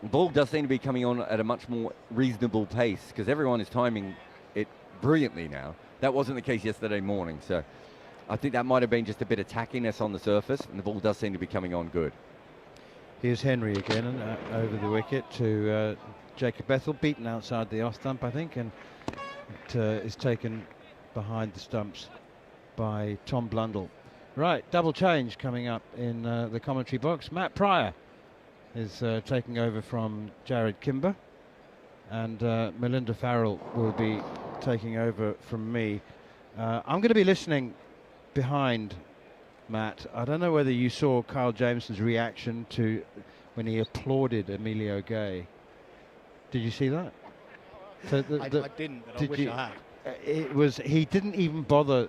The ball does seem to be coming on at a much more reasonable pace because everyone is timing it brilliantly now. That wasn't the case yesterday morning, so I think that might have been just a bit of tackiness on the surface, and the ball does seem to be coming on good. Here's Henry again over the wicket to Jacob Bethel, beaten outside the off stump, I think, and it is taken behind the stumps by Tom Blundell. Right, double change coming up in the commentary box. Matt Pryor is taking over from Jared Kimber, and Melinda Farrell will be taking over from me. I'm going to be listening behind Matt. I don't know whether you saw Kyle Jameson's reaction to when he applauded Emilio Gay. Did you see that? So I didn't, but I wish I had. He didn't even bother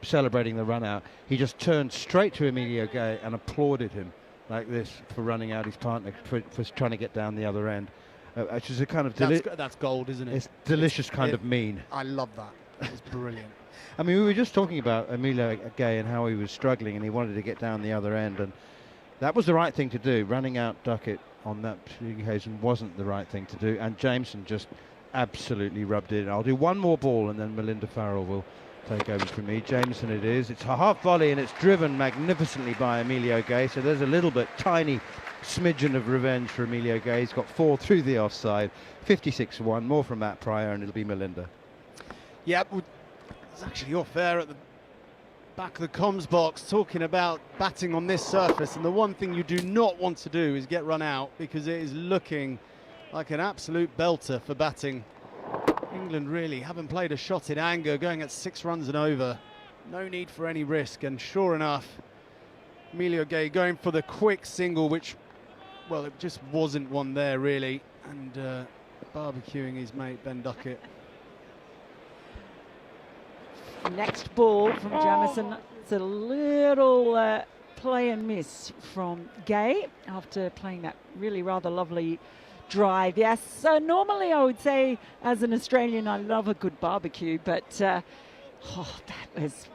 celebrating the run out. He just turned straight to Emilio Gay and applauded him like this for running out his partner, for trying to get down the other end. Which is a kind of that's gold, isn't it? It's delicious kind of mean. I love that. It's brilliant. I mean, we were just talking about Emilio Gay and how he was struggling and he wanted to get down the other end, and that was the right thing to do. Running out Duckett on that occasion wasn't the right thing to do, and Jameson just absolutely rubbed it in. I'll do one more ball and then Melinda Farrell will take over from me. Jameson it is. It's a half volley and it's driven magnificently by Emilio Gay, so there's a little bit tiny smidgen of revenge for Emilio Gay. He's got 4 through the offside. 56-1, more from Matt Pryor, and it'll be Melinda. Yeah, it's actually off there at the back of the comms box talking about batting on this surface, and the one thing you do not want to do is get run out because it is looking like an absolute belter for batting. England really haven't played a shot in anger, going at 6 runs and over. No need for any risk, and sure enough, Emilio Gay going for the quick single, which, well, it just wasn't one there really, and barbecuing his mate Ben Duckett. Next ball from Jamieson. It's a little play and miss from Gay after playing that really rather lovely drive. Yes, so normally I would say as an Australian I love a good barbecue, but that was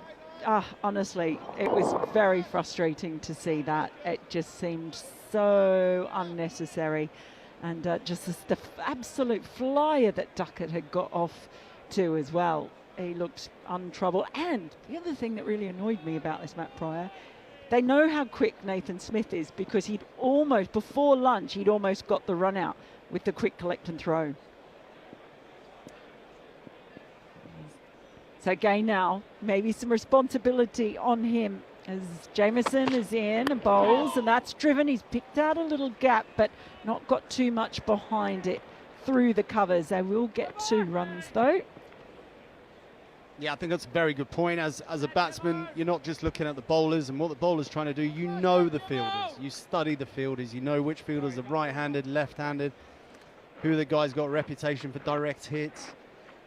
honestly, it was very frustrating to see that. It just seemed so unnecessary, and just the absolute flyer that Duckett had got off to as well. He looked untroubled. And the other thing that really annoyed me about this Matt Pryor, they know how quick Nathan Smith is because he'd almost, before lunch, he'd almost got the run out with the quick collect and throw. So Gay now, maybe some responsibility on him as Jamieson is in and bowls, and that's driven. He's picked out a little gap, but not got too much behind it through the covers. They will get 2 runs though. Yeah, I think that's a very good point. As a batsman, you're not just looking at the bowlers and what the bowler's trying to do. You know the fielders. You study the fielders. You know which fielders are right-handed, left-handed, who the guy's got a reputation for direct hits.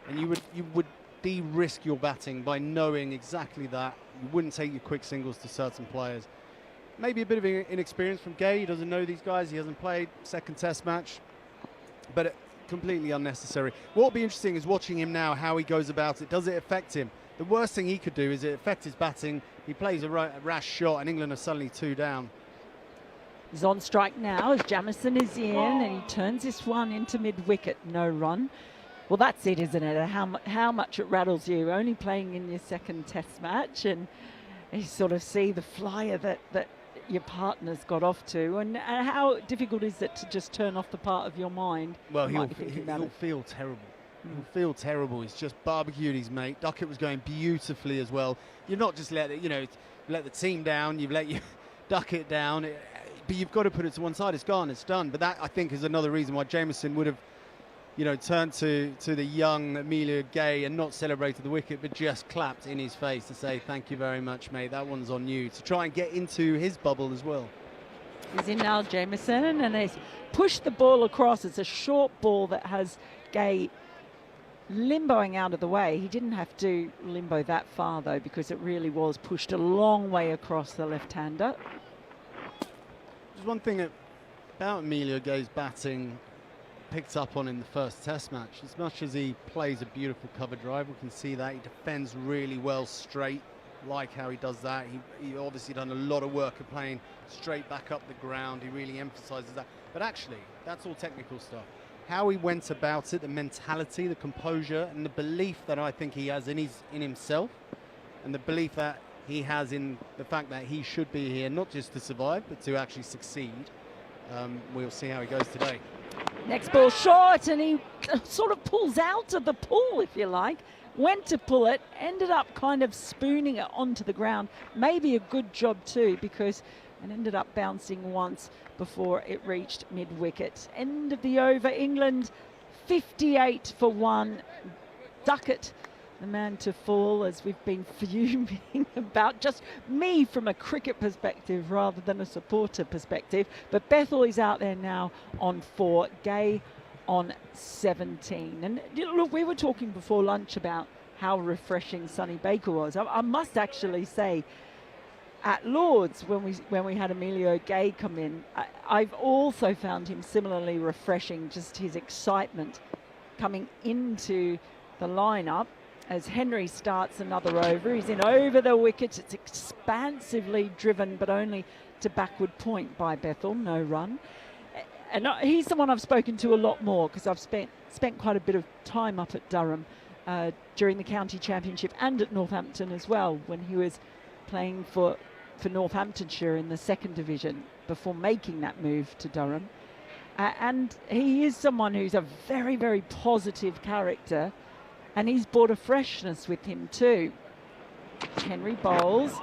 And you would de-risk your batting by knowing exactly that. You wouldn't take your quick singles to certain players. Maybe a bit of inexperience from Gay. He doesn't know these guys. He hasn't played second test match. But completely unnecessary. What will be interesting is watching him now, how he goes about it. Does it affect him? The worst thing he could do is it affect his batting. He plays a rash shot and England are suddenly 2 down. He's on strike now as Jamieson is in, and he turns this one into mid-wicket, no run. Well, that's it, isn't it? How much it rattles you, only playing in your second test match, and you sort of see the flyer that your partner's got off to, and how difficult is it to just turn off the part of your mind? Well, he'll feel terrible. He'll feel terrible. He's just barbecued his mate. Duckett was going beautifully as well. You've not just let the team down. You've let Duckett down, but you've got to put it to one side. It's gone. It's done. But that, I think, is another reason why Jamieson would have, turned to the young Emilio Gay and not celebrated the wicket, but just clapped in his face to say, thank you very much, mate. That one's on you, to try and get into his bubble as well. He's in now, Jamieson, and he's pushed the ball across. It's a short ball that has Gay limboing out of the way. He didn't have to limbo that far though, because it really was pushed a long way across the left-hander. There's one thing about Emilio Gay's batting picked up on in the first test match. As much as he plays a beautiful cover drive, we can see that he defends really well straight, like how he does that. He obviously done a lot of work of playing straight back up the ground. He really emphasizes that. But actually, that's all technical stuff. How he went about it, the mentality, the composure, and the belief that I think he has in himself, and the belief that he has in the fact that he should be here, not just to survive, but to actually succeed. We'll see how he goes today. Next ball short, and he sort of pulls out of the pull, if you like. Went to pull it, ended up kind of spooning it onto the ground. Maybe a good job too, because it ended up bouncing once before it reached mid-wicket. End of the over, England 58 for 1. Duckett, the man to fall, as we've been fuming about, just me from a cricket perspective rather than a supporter perspective. But Bethel is out there now on 4, Gay on 17. And look, we were talking before lunch about how refreshing Sonny Baker was. I must actually say, at Lord's, when we had Emilio Gay come in, I've also found him similarly refreshing, just his excitement coming into the lineup. As Henry starts another over, he's in over the wicket. It's expansively driven, but only to backward point by Bethel, no run. And he's the one I've spoken to a lot more, because I've spent quite a bit of time up at Durham during the county championship and at Northampton as well, when he was playing for Northamptonshire in the 2nd division before making that move to Durham. And he is someone who's a very, very positive character, and he's brought a freshness with him too. Henry bowls.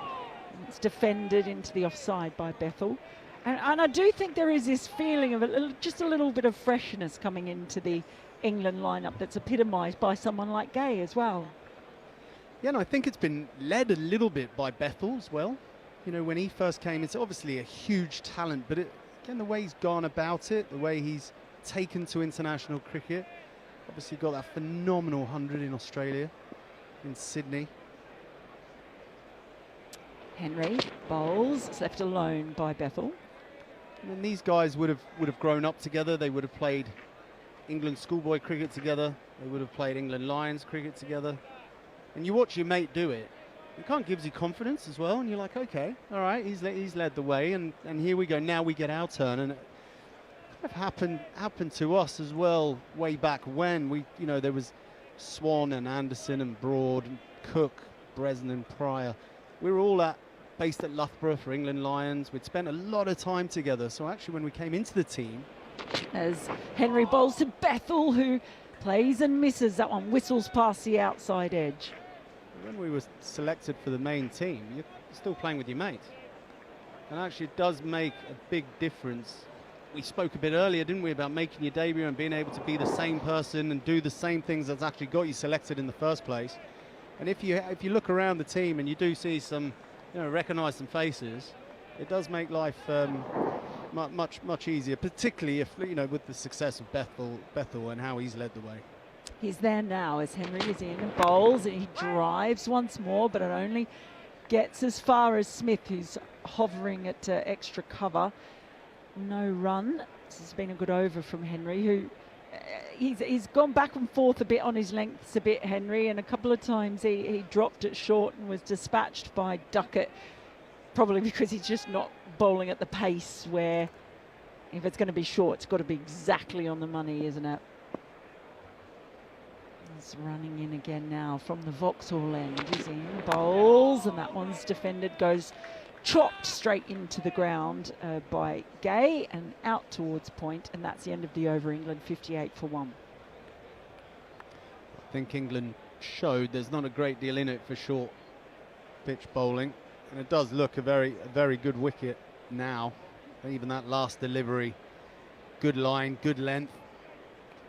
It's defended into the offside by Bethel. And I do think there is this feeling of just a little bit of freshness coming into the England lineup that's epitomised by someone like Gay as well. Yeah, and I think it's been led a little bit by Bethel as well. You know, when he first came, it's obviously a huge talent, but again, the way he's gone about it, the way he's taken to international cricket, obviously got that phenomenal 100 in Australia, in Sydney. Henry bowls. It's left alone by Bethel. And these guys would have grown up together. They would have played England schoolboy cricket together. They would have played England Lions cricket together. And you watch your mate do it. It kind of gives you confidence as well. And you're like, okay, all right, he's led the way. And here we go. Now we get our turn. And it kind of happened to us as well way back when. There was Swan and Anderson and Broad and Cook, Bresnan, Pryor. We were all based at Loughborough for England Lions. We'd spent a lot of time together. So actually when we came into the team... As Henry bowls to Bethel, who plays and misses that one, whistles past the outside edge. When we were selected for the main team, you're still playing with your mate. And actually it does make a big difference. We spoke a bit earlier, didn't we, about making your debut and being able to be the same person and do the same things that's actually got you selected in the first place. And if you look around the team and you do see some, recognise some faces, it does make life much easier, particularly if with the success of Bethel and how he's led the way. He's there now as Henry is in and bowls, and he drives once more, but it only gets as far as Smith, who's hovering at extra cover. No run. This has been a good over from Henry, who he's gone back and forth a bit on his lengths a bit, Henry, and a couple of times he dropped it short and was dispatched by Duckett, probably because he's just not bowling at the pace where if it's going to be short, it's got to be exactly on the money, isn't it? He's running in again now from the Vauxhall end. He's in, bowls, and that one's defended, goes chopped straight into the ground by Gay and out towards point, and that's the end of the over. England 58 for 1. I think England showed there's not a great deal in it for short pitch bowling, and it does look a very good wicket now. Even that last delivery, good line, good length,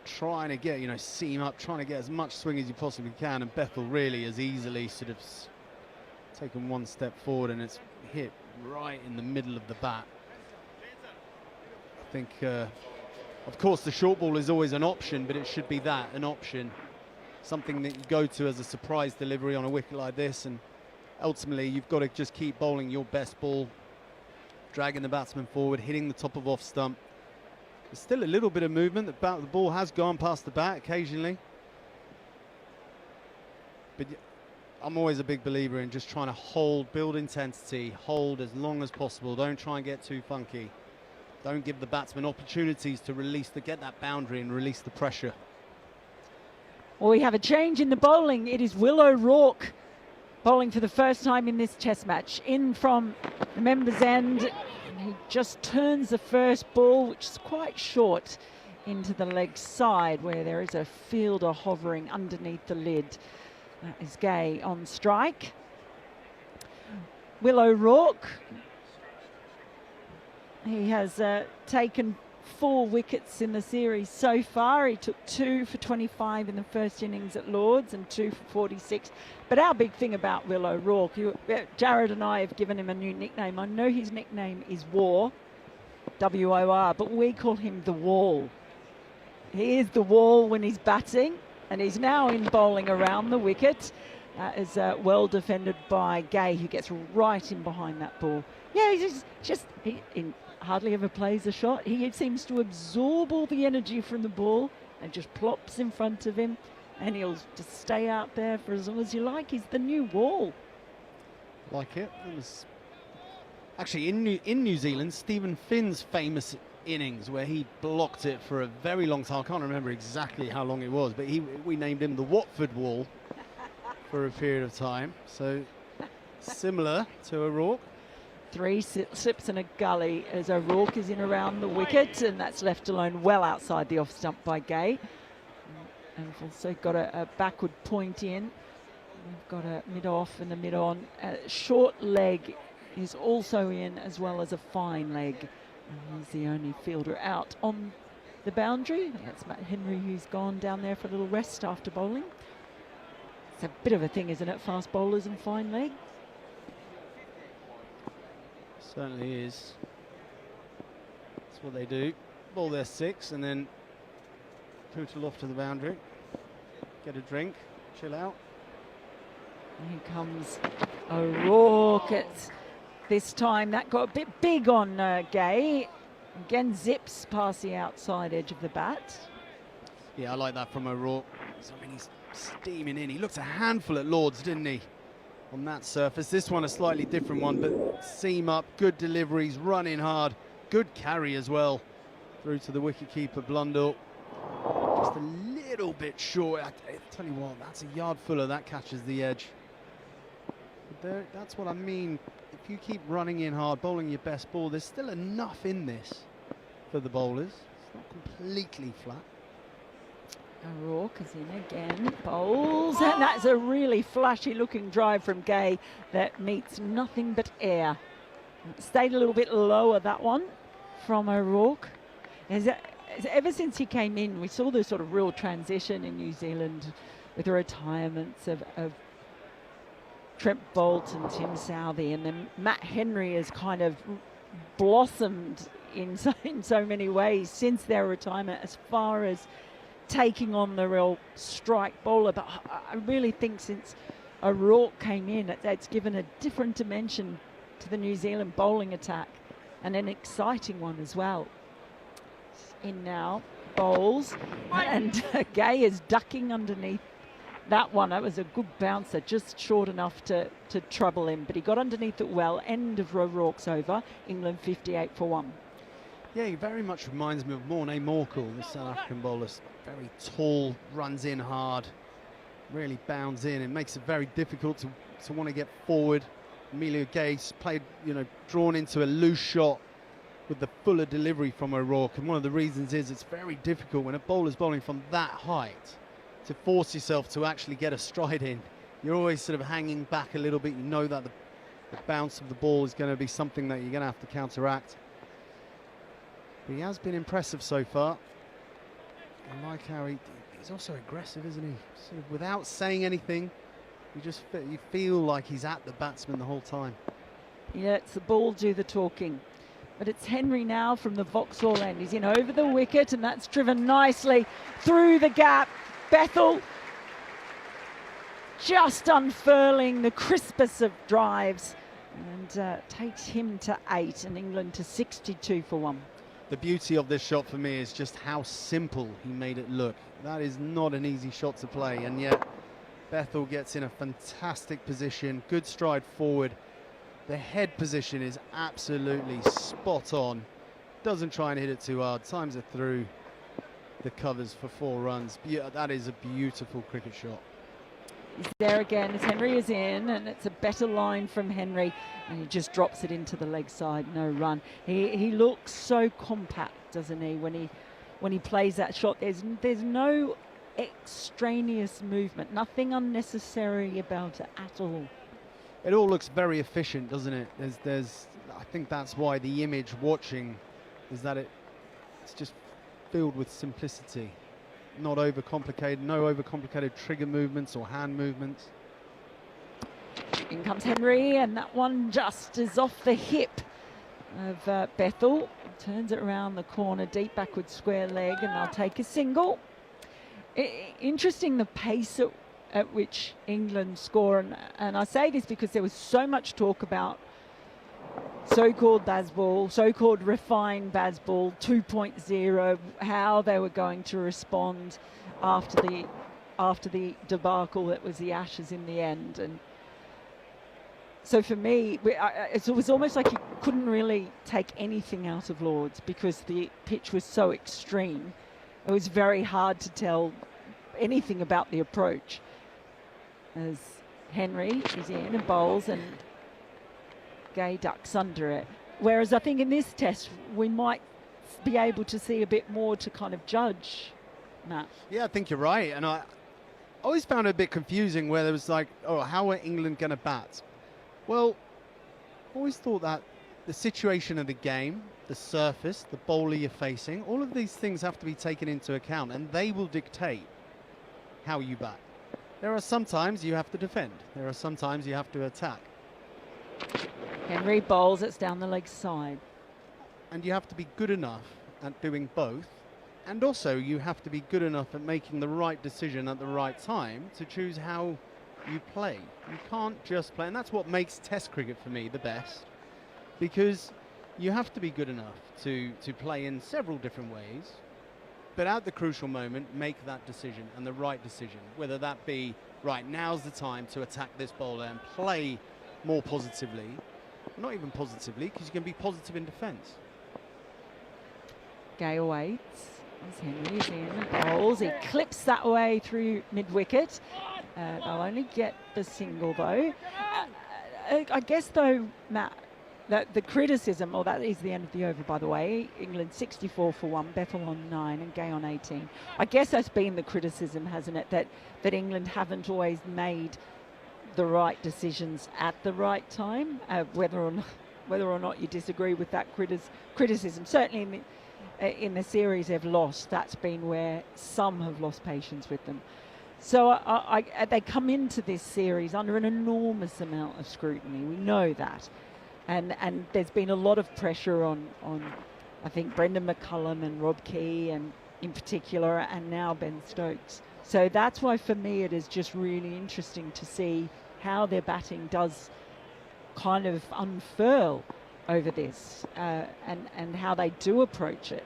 trying to get seam up, trying to get as much swing as you possibly can, and Bethel really has easily sort of taken one step forward, and it's hit right in the middle of the bat. I think of course the short ball is always an option, but it should be an option something that you go to as a surprise delivery on a wicket like this, and ultimately you've got to just keep bowling your best ball, dragging the batsman forward, hitting the top of off stump. There's still a little bit of movement. The ball has gone past the bat occasionally. But I'm always a big believer in just trying to hold, build intensity, hold as long as possible. Don't try and get too funky. Don't give the batsman opportunities to get that boundary and release the pressure. Well, we have a change in the bowling. It is Will O'Rourke bowling for the first time in this test match. In from the members' end, and he just turns the first ball, which is quite short, into the leg side where there is a fielder hovering underneath the lid. That is Gay on strike. Will O'Rourke, he has taken 4 wickets in the series so far. He took 2 for 25 in the first innings at Lord's and 2 for 46. But our big thing about Will O'Rourke, Jared and I have given him a new nickname. I know his nickname is War, W-O-R, but we call him the Wall. He is the wall when he's batting, and he's now in bowling around the wicket. Is well defended by Gay, who gets right in behind that ball. Yeah, he's he hardly ever plays a shot. He seems to absorb all the energy from the ball and just plops in front of him, and he'll just stay out there for as long as you like. He's the new Wall. Like it. It was actually in New Zealand, Stephen Finn's famous innings where he blocked it for a very long time. I can't remember exactly how long it was, but we named him the Watford Wall for a period of time. So similar to O'Rourke. 3 slips and a gully as O'Rourke is in around the wicket, and that's left alone well outside the off stump by Gay. And we've also got a backward point in. We've got a mid-off and a mid-on. Short leg is also in, as well as a fine leg. And he's the only fielder out on the boundary. That's Matt Henry, who's gone down there for a little rest after bowling. It's a bit of a thing, isn't it? Fast bowlers and fine leg. Certainly is. That's what they do. Bowl their 6 and then pootle off to the boundary. Get a drink, chill out. And here comes O'Rourke. It's this time that got a bit big on Gay. Again, zips past the outside edge of the bat. Yeah, I like that from O'Rourke. I mean, he's steaming in. He looked a handful at Lord's, didn't he? On that surface. This one a slightly different one, but seam up, good deliveries, running hard, good carry as well through to the wicketkeeper Blundell. Just a little bit short. I tell you what, that's a yard fuller, that catches the edge. But that's what I mean. If you keep running in hard, bowling your best ball, there's still enough in this for the bowlers. It's not completely flat. O'Rourke is in again, bowls, and that's a really flashy looking drive from Gay that meets nothing but air. Stayed a little bit lower, that one, from O'Rourke. Ever since he came in, we saw the sort of real transition in New Zealand with the retirements of Trent Boult and Tim Southey, and then Matt Henry has kind of blossomed in so many ways since their retirement, as far as taking on the real strike bowler. But I really think since O'Rourke came in, it's given a different dimension to the New Zealand bowling attack, and an exciting one as well. In now, bowls, and Gay is ducking underneath that one. That was a good bouncer, just short enough to trouble him, but he got underneath it well. End of O'Rourke's over, England 58 for 1. Yeah, he very much reminds me of Morne Morkel, the South African bowler. Very tall, runs in hard, really bounds in. It makes it very difficult to want to get forward. Emilio Gay's played, drawn into a loose shot with the fuller delivery from O'Rourke. And one of the reasons is it's very difficult when a bowler's bowling from that height to force yourself to actually get a stride in. You're always sort of hanging back a little bit. You know that the bounce of the ball is going to be something that you're going to have to counteract. But he has been impressive so far. I like how he's also aggressive, isn't he? Sort of without saying anything, you feel like he's at the batsman the whole time. Yeah, it's the ball do the talking. But it's Henry now from the Vauxhall end. He's in over the wicket, and that's driven nicely through the gap. Bethel just unfurling the crispest of drives and takes him to 8 and England to 62 for 1. The beauty of this shot for me is just how simple he made it look. That is not an easy shot to play, and yet Bethel gets in a fantastic position, good stride forward. The head position is absolutely spot on. Doesn't try and hit it too hard, times it through the covers for 4 runs. That is a beautiful cricket shot. He's there again as Henry is in, and it's a better line from Henry, and he just drops it into the leg side, no run. He looks so compact, doesn't he, when he plays that shot. There's no extraneous movement, nothing unnecessary about it at all. It all looks very efficient, doesn't it? I think that's why the image watching is that it's just filled with simplicity. Not overcomplicated, no overcomplicated trigger movements or hand movements. In comes Henry, and that one just is off the hip of Bethel. Turns it around the corner, deep backward square leg, and they'll take a single. Interesting the pace at which England score, and I say this because there was so much talk about so-called Bazball, so-called refined Bazball 2.0, how they were going to respond after the debacle that was the Ashes in the end. And so for me, it was almost like you couldn't really take anything out of Lord's because the pitch was so extreme. It was very hard to tell anything about the approach as Henry is in and bowls and Gay ducks under it. Whereas I think in this test we might be able to see a bit more to kind of judge, Matt. Yeah, I think you're right. And I always found it a bit confusing where there was like, oh, how are England going to bat? Well, I always thought that the situation of the game, the surface, the bowler you're facing, all of these things have to be taken into account, and they will dictate how you bat. There are some times you have to defend. There are some times you have to attack. Henry bowls, it's down the leg side. And you have to be good enough at doing both. And also you have to be good enough at making the right decision at the right time to choose how you play. You can't just play, and that's what makes Test cricket for me the best, because you have to be good enough to play in several different ways, but at the crucial moment make that decision, and the right decision, whether that be, right, now's the time to attack this bowler and play more positively. Not even positively, because you can be positive in defence. Gay waits as Henry's in and bowls. He clips that way through mid-wicket. They'll only get the single though. I guess though, Matt, that the criticism, or that is the end of the over by the way, England 64 for 1, Bethel on 9 and Gay on 18. I guess that's been the criticism, hasn't it, that England haven't always made the right decisions at the right time, whether or not you disagree with that criticism. Certainly in the series they've lost, that's been where some have lost patience with them. So they come into this series under an enormous amount of scrutiny. We know that, and there's been a lot of pressure on I think Brendan McCullum and Rob Key, and in particular, and now Ben Stokes. So that's why for me it is just really interesting to see how their batting does kind of unfurl over this, and how they do approach it.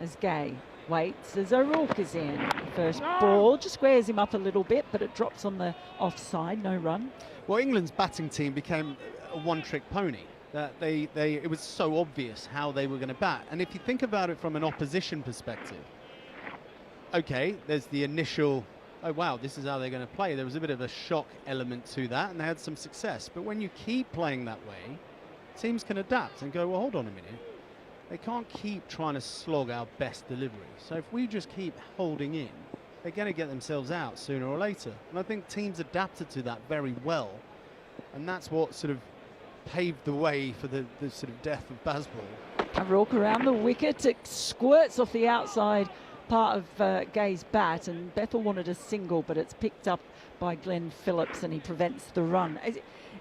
As Gay waits as O'Rourke is in. First ball just squares him up a little bit, but it drops on the offside, no run. Well, England's batting team became a one-trick pony. That it was so obvious how they were going to bat. And if you think about it from an opposition perspective, okay, there's the initial, oh wow, this is how they're going to play. There was a bit of a shock element to that, and they had some success. But when you keep playing that way, teams can adapt and go, well, hold on a minute. They can't keep trying to slog our best delivery. So if we just keep holding in, they're going to get themselves out sooner or later. And I think teams adapted to that very well. And that's what sort of paved the way for the sort of death of Bazball. O'Rourke around the wicket, it squirts off the outside part of Gay's bat, and Bethel wanted a single, but it's picked up by Glenn Phillips and he prevents the run.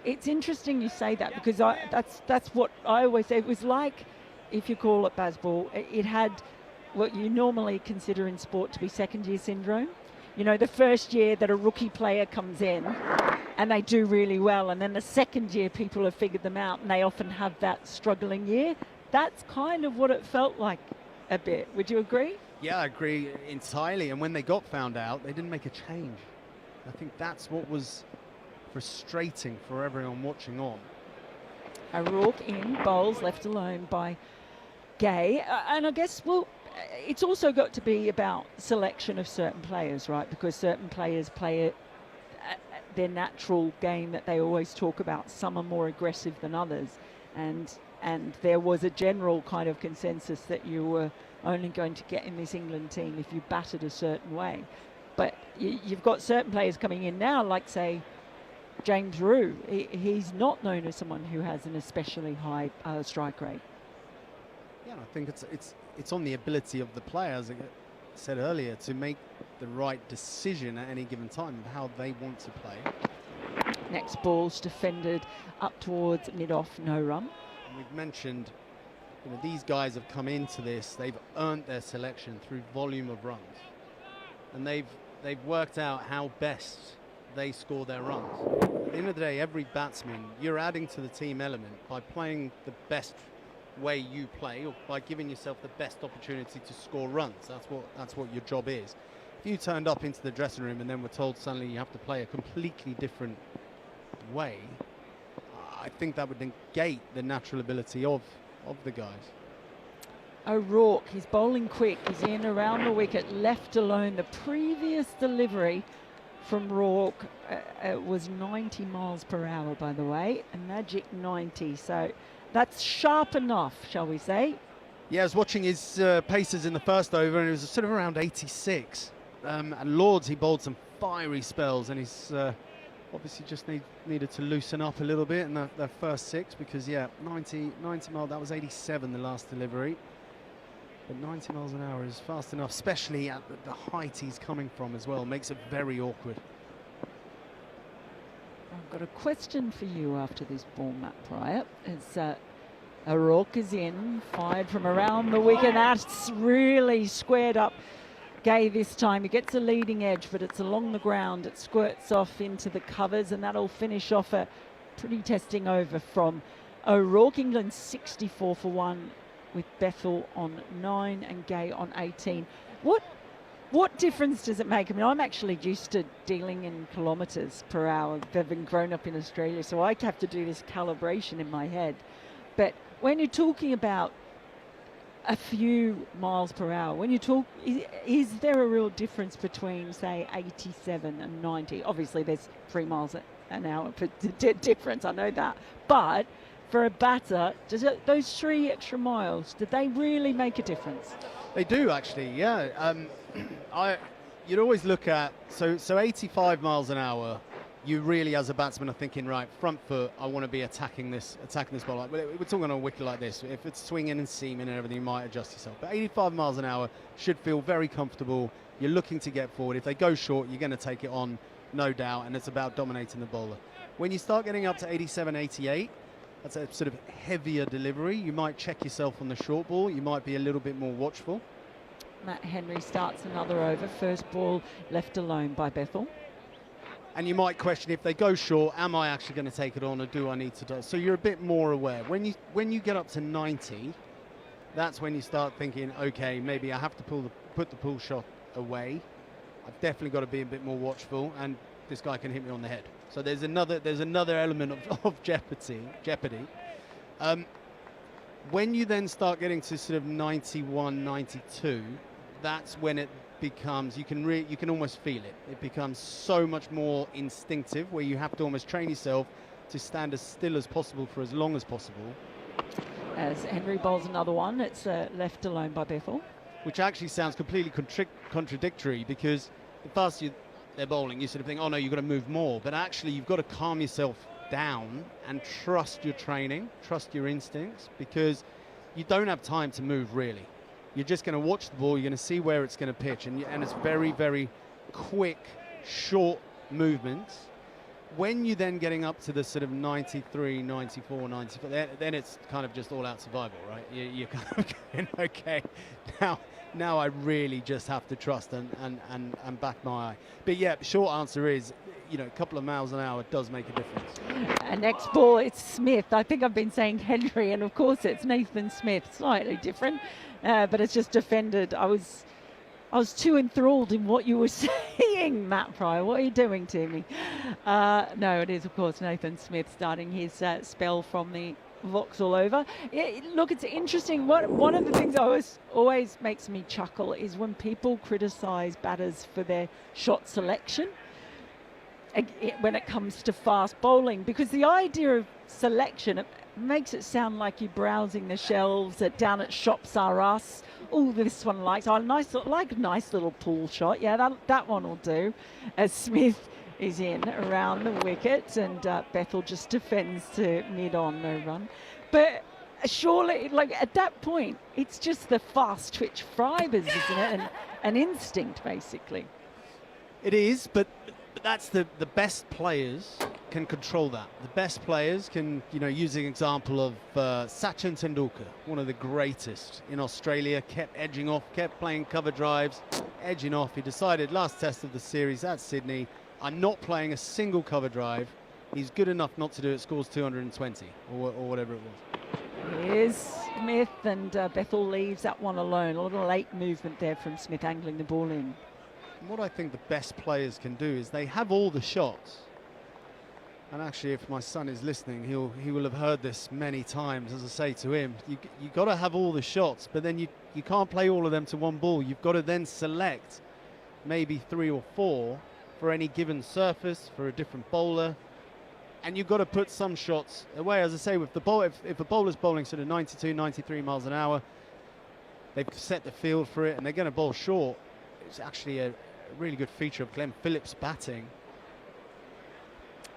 It's interesting you say that, because that's what I always say. It was like, if you call it Bazball, it had what you normally consider in sport to be second-year syndrome. You know, the first year that a rookie player comes in and they do really well, and then the second year people have figured them out and they often have that struggling year. That's kind of what it felt like a bit. Would you agree? Yeah, I agree entirely. And when they got found out, they didn't make a change. I think that's what was frustrating for everyone watching on. O'Rourke in, bowls left alone by Gay. And I guess, well, it's also got to be about selection of certain players, right? Because certain players play their natural game that they always talk about. Some are more aggressive than others. And there was a general kind of consensus that you were only going to get in this England team if you batted a certain way. But you've got certain players coming in now, like, say, James Roux. He's not known as someone who has an especially high strike rate. Yeah, I think it's on the ability of the player, as I said earlier, to make the right decision at any given time of how they want to play. Next ball's defended up towards mid-off, no run. And we've mentioned, you know, these guys have come into this, they've earned their selection through volume of runs. And they've worked out how best they score their runs. At the end of the day, every batsman, you're adding to the team element by playing the best way you play, or by giving yourself the best opportunity to score runs. That's what your job is. If you turned up into the dressing room and then were told suddenly you have to play a completely different way, I think that would negate the natural ability of the guys. O'Rourke, he's bowling quick, he's in around the wicket, left alone. The previous delivery from Rourke was 90 miles per hour, by the way, a magic 90. So that's sharp enough, shall we say? Yeah, I was watching his paces in the first over, and it was sort of around 86. At Lords, he bowled some fiery spells, and he's obviously just needed to loosen up a little bit in the first 6, because, yeah, 90 miles, that was 87 the last delivery. But 90 miles an hour is fast enough, especially at the height he's coming from as well. Makes it very awkward. I've got a question for you after this ball, Matt Pryor. It's O'Rourke is in, fired from around the wicket. That's really squared up Gay this time. He gets a leading edge, but it's along the ground. It squirts off into the covers, and that'll finish off a pretty testing over from O'Rourke. England 64 for 1 with Bethel on 9 and Gay on 18. What difference does it make? I mean, I'm actually used to dealing in kilometres per hour, having grown up in Australia, so I have to do this calibration in my head. But when you're talking about a few miles per hour, when you talk, is there a real difference between, say, 87 and 90? Obviously, there's 3 miles an hour difference, I know that. But for a batter, those 3 extra miles, did they really make a difference? They do, actually, yeah. You'd always look at, so 85 miles an hour, you really, as a batsman, are thinking, right, front foot, I want to be attacking this ball. We're talking on a wicket like this. If it's swinging and seaming and everything, you might adjust yourself. But 85 miles an hour should feel very comfortable. You're looking to get forward. If they go short, you're going to take it on, no doubt, and it's about dominating the bowler. When you start getting up to 87, 88, that's a sort of heavier delivery. You might check yourself on the short ball. You might be a little bit more watchful. Matt Henry starts another over. First ball left alone by Bethel. And you might question, if they go short, am I actually going to take it on, or do I need to do? So you're a bit more aware. When you get up to 90, that's when you start thinking, okay, maybe I have to put the pull shot away. I've definitely got to be a bit more watchful, and this guy can hit me on the head. So there's another element of jeopardy. When you then start getting to sort of 91, 92, that's when it becomes, you can almost feel it. It becomes so much more instinctive, where you have to almost train yourself to stand as still as possible for as long as possible. As Henry bowls another one, it's left alone by Bethel. Which actually sounds completely contradictory, because the faster they're bowling, you sort of think, oh no, you've got to move more. But actually, you've got to calm yourself down and trust your training, trust your instincts, because you don't have time to move, really. You're just going to watch the ball, you're going to see where it's going to pitch, and it's very, very quick, short movements. when you're then getting up to the sort of 93, 94, 95, then it's kind of just all-out survival, right? You're kind of going, okay, now I really just have to trust and back my eye. But yeah, short answer is, you know, a couple of miles an hour does make a difference. Next ball, it's Smith. I think I've been saying Henry, and of course it's Nathan Smith. Slightly different, but it's just defended. I was too enthralled in what you were saying, Matt Pryor. What are you doing to me? No, it is, of course, Nathan Smith starting his spell from the Vauxhall over. Look, it's interesting. One of the things that always makes me chuckle is when people criticise batters for their shot selection when it comes to fast bowling, because the idea of selection, it makes it sound like you're browsing the shelves down at Shops R Us. Oh, this one likes. Oh, nice, like a nice little pull shot. Yeah, that one will do. As Smith is in around the wicket, and Bethel just defends to mid-on, no run. But surely, like at that point, it's just the fast twitch fibres, isn't it? And an instinct, basically. It is, but that's the best players can control that. The best players can, you know, using an example of Sachin Tendulkar, one of the greatest in Australia, kept edging off, kept playing cover drives, edging off. He decided last test of the series at Sydney, I'm not playing a single cover drive. He's good enough not to do it, scores 220 or whatever it was. Here's Smith, and Bethel leaves that one alone. A little late movement there from Smith angling the ball in. And what I think the best players can do is they have all the shots. And actually, if my son is listening, he will have heard this many times. As I say to him, you got to have all the shots, but then you can't play all of them to one ball. You've got to then select maybe 3 or 4 for any given surface, for a different bowler. And you've got to put some shots away. As I say, with the ball, if a bowler's bowling sort of 92, 93 miles an hour, they've set the field for it and they're going to bowl short. It's actually a really good feature of Glenn Phillips' batting.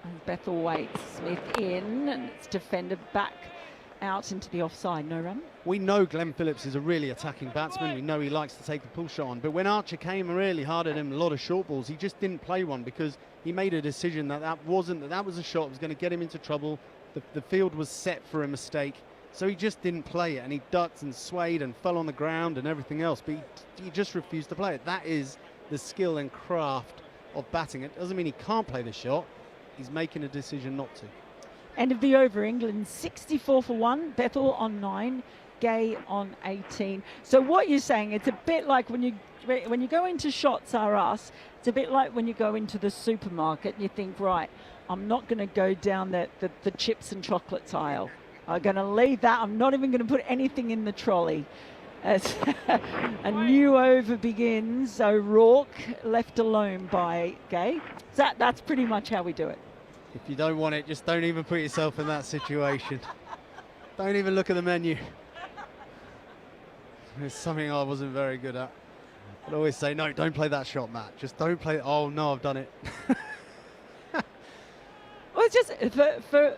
And Bethel waits, Smith in, and it's defended back out into the offside, no run. We know Glenn Phillips is a really attacking batsman. We know he likes to take the pull shot on. But when Archer came really hard at him, a lot of short balls, he just didn't play one because he made a decision that was a shot that was going to get him into trouble. The field was set for a mistake. So he just didn't play it, and he ducked and swayed and fell on the ground and everything else. But he just refused to play it. That is the skill and craft of batting. It doesn't mean he can't play the shot. He's making a decision not to. End of the over, England 64 for 1, Bethel on 9, Gay on 18. So what you're saying, it's a bit like when you go into Shots R Us, it's a bit like when you go into the supermarket and you think, right, I'm not going to go down the chips and chocolates aisle. I'm going to leave that. I'm not even going to put anything in the trolley. As a new over begins, O'Rourke left alone by Gay. So that's pretty much how we do it. If you don't want it, just don't even put yourself in that situation. Don't even look at the menu. It's something I wasn't very good at. I'd always say, no, don't play that shot, Matt. Just don't play it. Oh, no, I've done it. Well, it's just for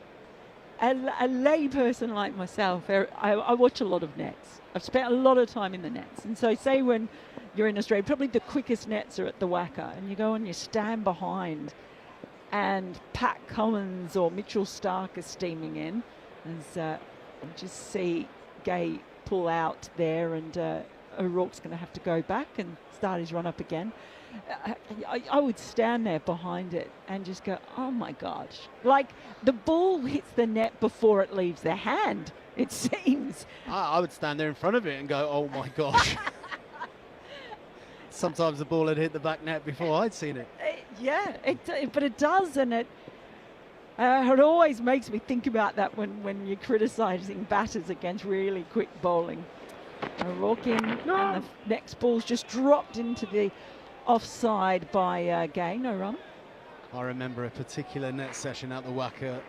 a lay person like myself, I watch a lot of nets. I've spent a lot of time in the nets. And so say when you're in Australia, probably the quickest nets are at the Wacker, and you go and you stand behind and Pat Cummins or Mitchell Stark are steaming in, as just see Gay pull out there, and O'Rourke's going to have to go back and start his run up again. I would stand there behind it and just go, oh my gosh. Like the ball hits the net before it leaves their hand, it seems. I would stand there in front of it and go, oh my gosh. Sometimes the ball had hit the back net before I'd seen it. But it does, and it always makes me think about that when you're criticising batters against really quick bowling. O'Rourke in, and the next ball's just dropped into the offside by Gay, no run. I remember a particular net session at the Wacker.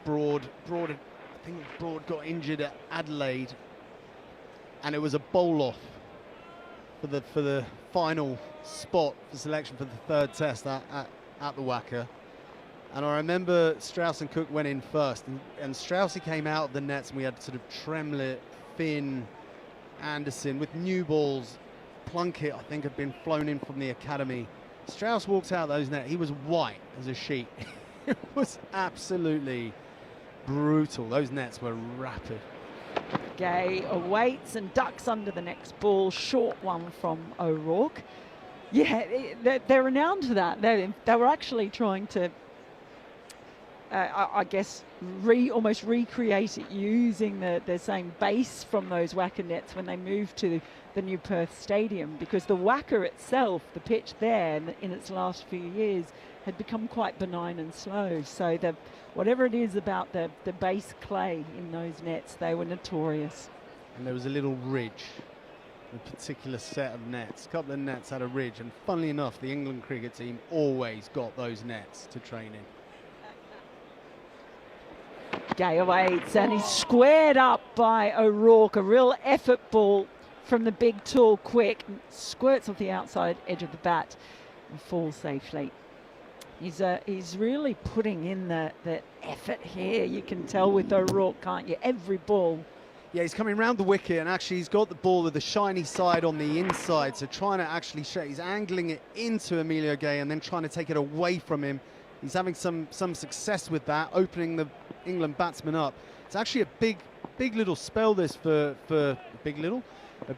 Broad, I think Broad got injured at Adelaide, and it was a bowl-off for the final spot for selection for the third test at the Wacker. And I remember Strauss and Cook went in first, and Straussy came out of the nets, and we had sort of Tremlett, Finn, Anderson with new balls. Plunkett, I think, had been flown in from the academy. Strauss walked out of those nets. He was white as a sheet. It was absolutely brutal. Those nets were rapid. Gay awaits and ducks under the next ball. Short one from O'Rourke. Yeah, they're renowned for that. They were actually trying to, I guess, almost recreate it using the same base from those Wacker nets when they moved to the new Perth Stadium, because the Wacker itself, the pitch there in its last few years, had become quite benign and slow. So whatever it is about the base clay in those nets, they were notorious. And there was a little ridge, a particular set of nets. A couple of nets had a ridge, and funnily enough, the England cricket team always got those nets to train in. Gay awaits, and he's squared up by O'Rourke. A real effort ball from the big, tall, quick, squirts off the outside edge of the bat and falls safely. He's really putting in the effort here. You can tell with O'Rourke, can't you? Every ball. Yeah, he's coming round the wicket, and actually he's got the ball with the shiny side on the inside, so trying to actually show, he's angling it into Emilio Gay and then trying to take it away from him. He's having some success with that, opening the England batsman up. It's actually a big little spell this a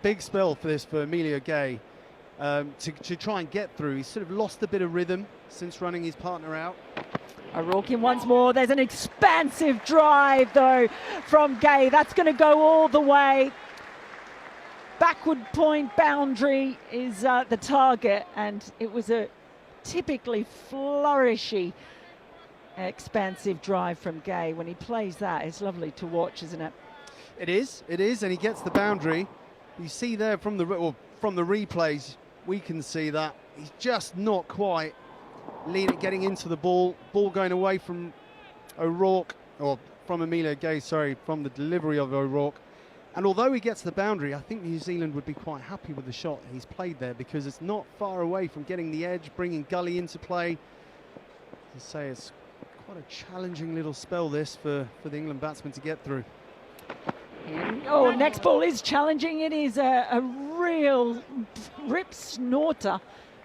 big spell for this for Emilio Gay to try and get through. He's sort of lost a bit of rhythm since running his partner out. O'Rourke in once more. There's an expansive drive though from Gay. That's going to go all the way. Backward point boundary is the target, and it was a typically flourishy expansive drive from Gay. When he plays that, it's lovely to watch, isn't it? It is, and he gets the boundary. You see there from the replays, we can see that he's just not quite getting into the ball going away from O'Rourke, or from Emilio Gay, sorry, from the delivery of O'Rourke. And although he gets the boundary, I think New Zealand would be quite happy with the shot he's played there, because it's not far away from getting the edge, bringing Gully into play. As I say, it's quite a challenging little spell this for the England batsman to get through. Oh, next ball is challenging. It is a real rip snorter.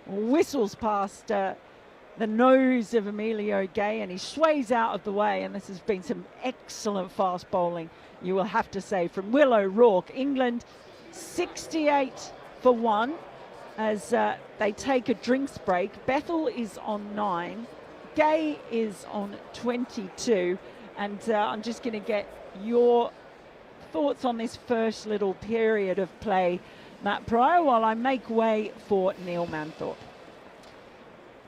Whistles past the nose of Emilio Gay, and he sways out of the way, and this has been some excellent fast bowling, you will have to say, from Will O'Rourke. England 68 for 1 as they take a drinks break. Bethel is on 9, Gay is on 22, and I'm just going to get your thoughts on this first little period of play, Matt Pryor, while I make way for Neil Manthorp.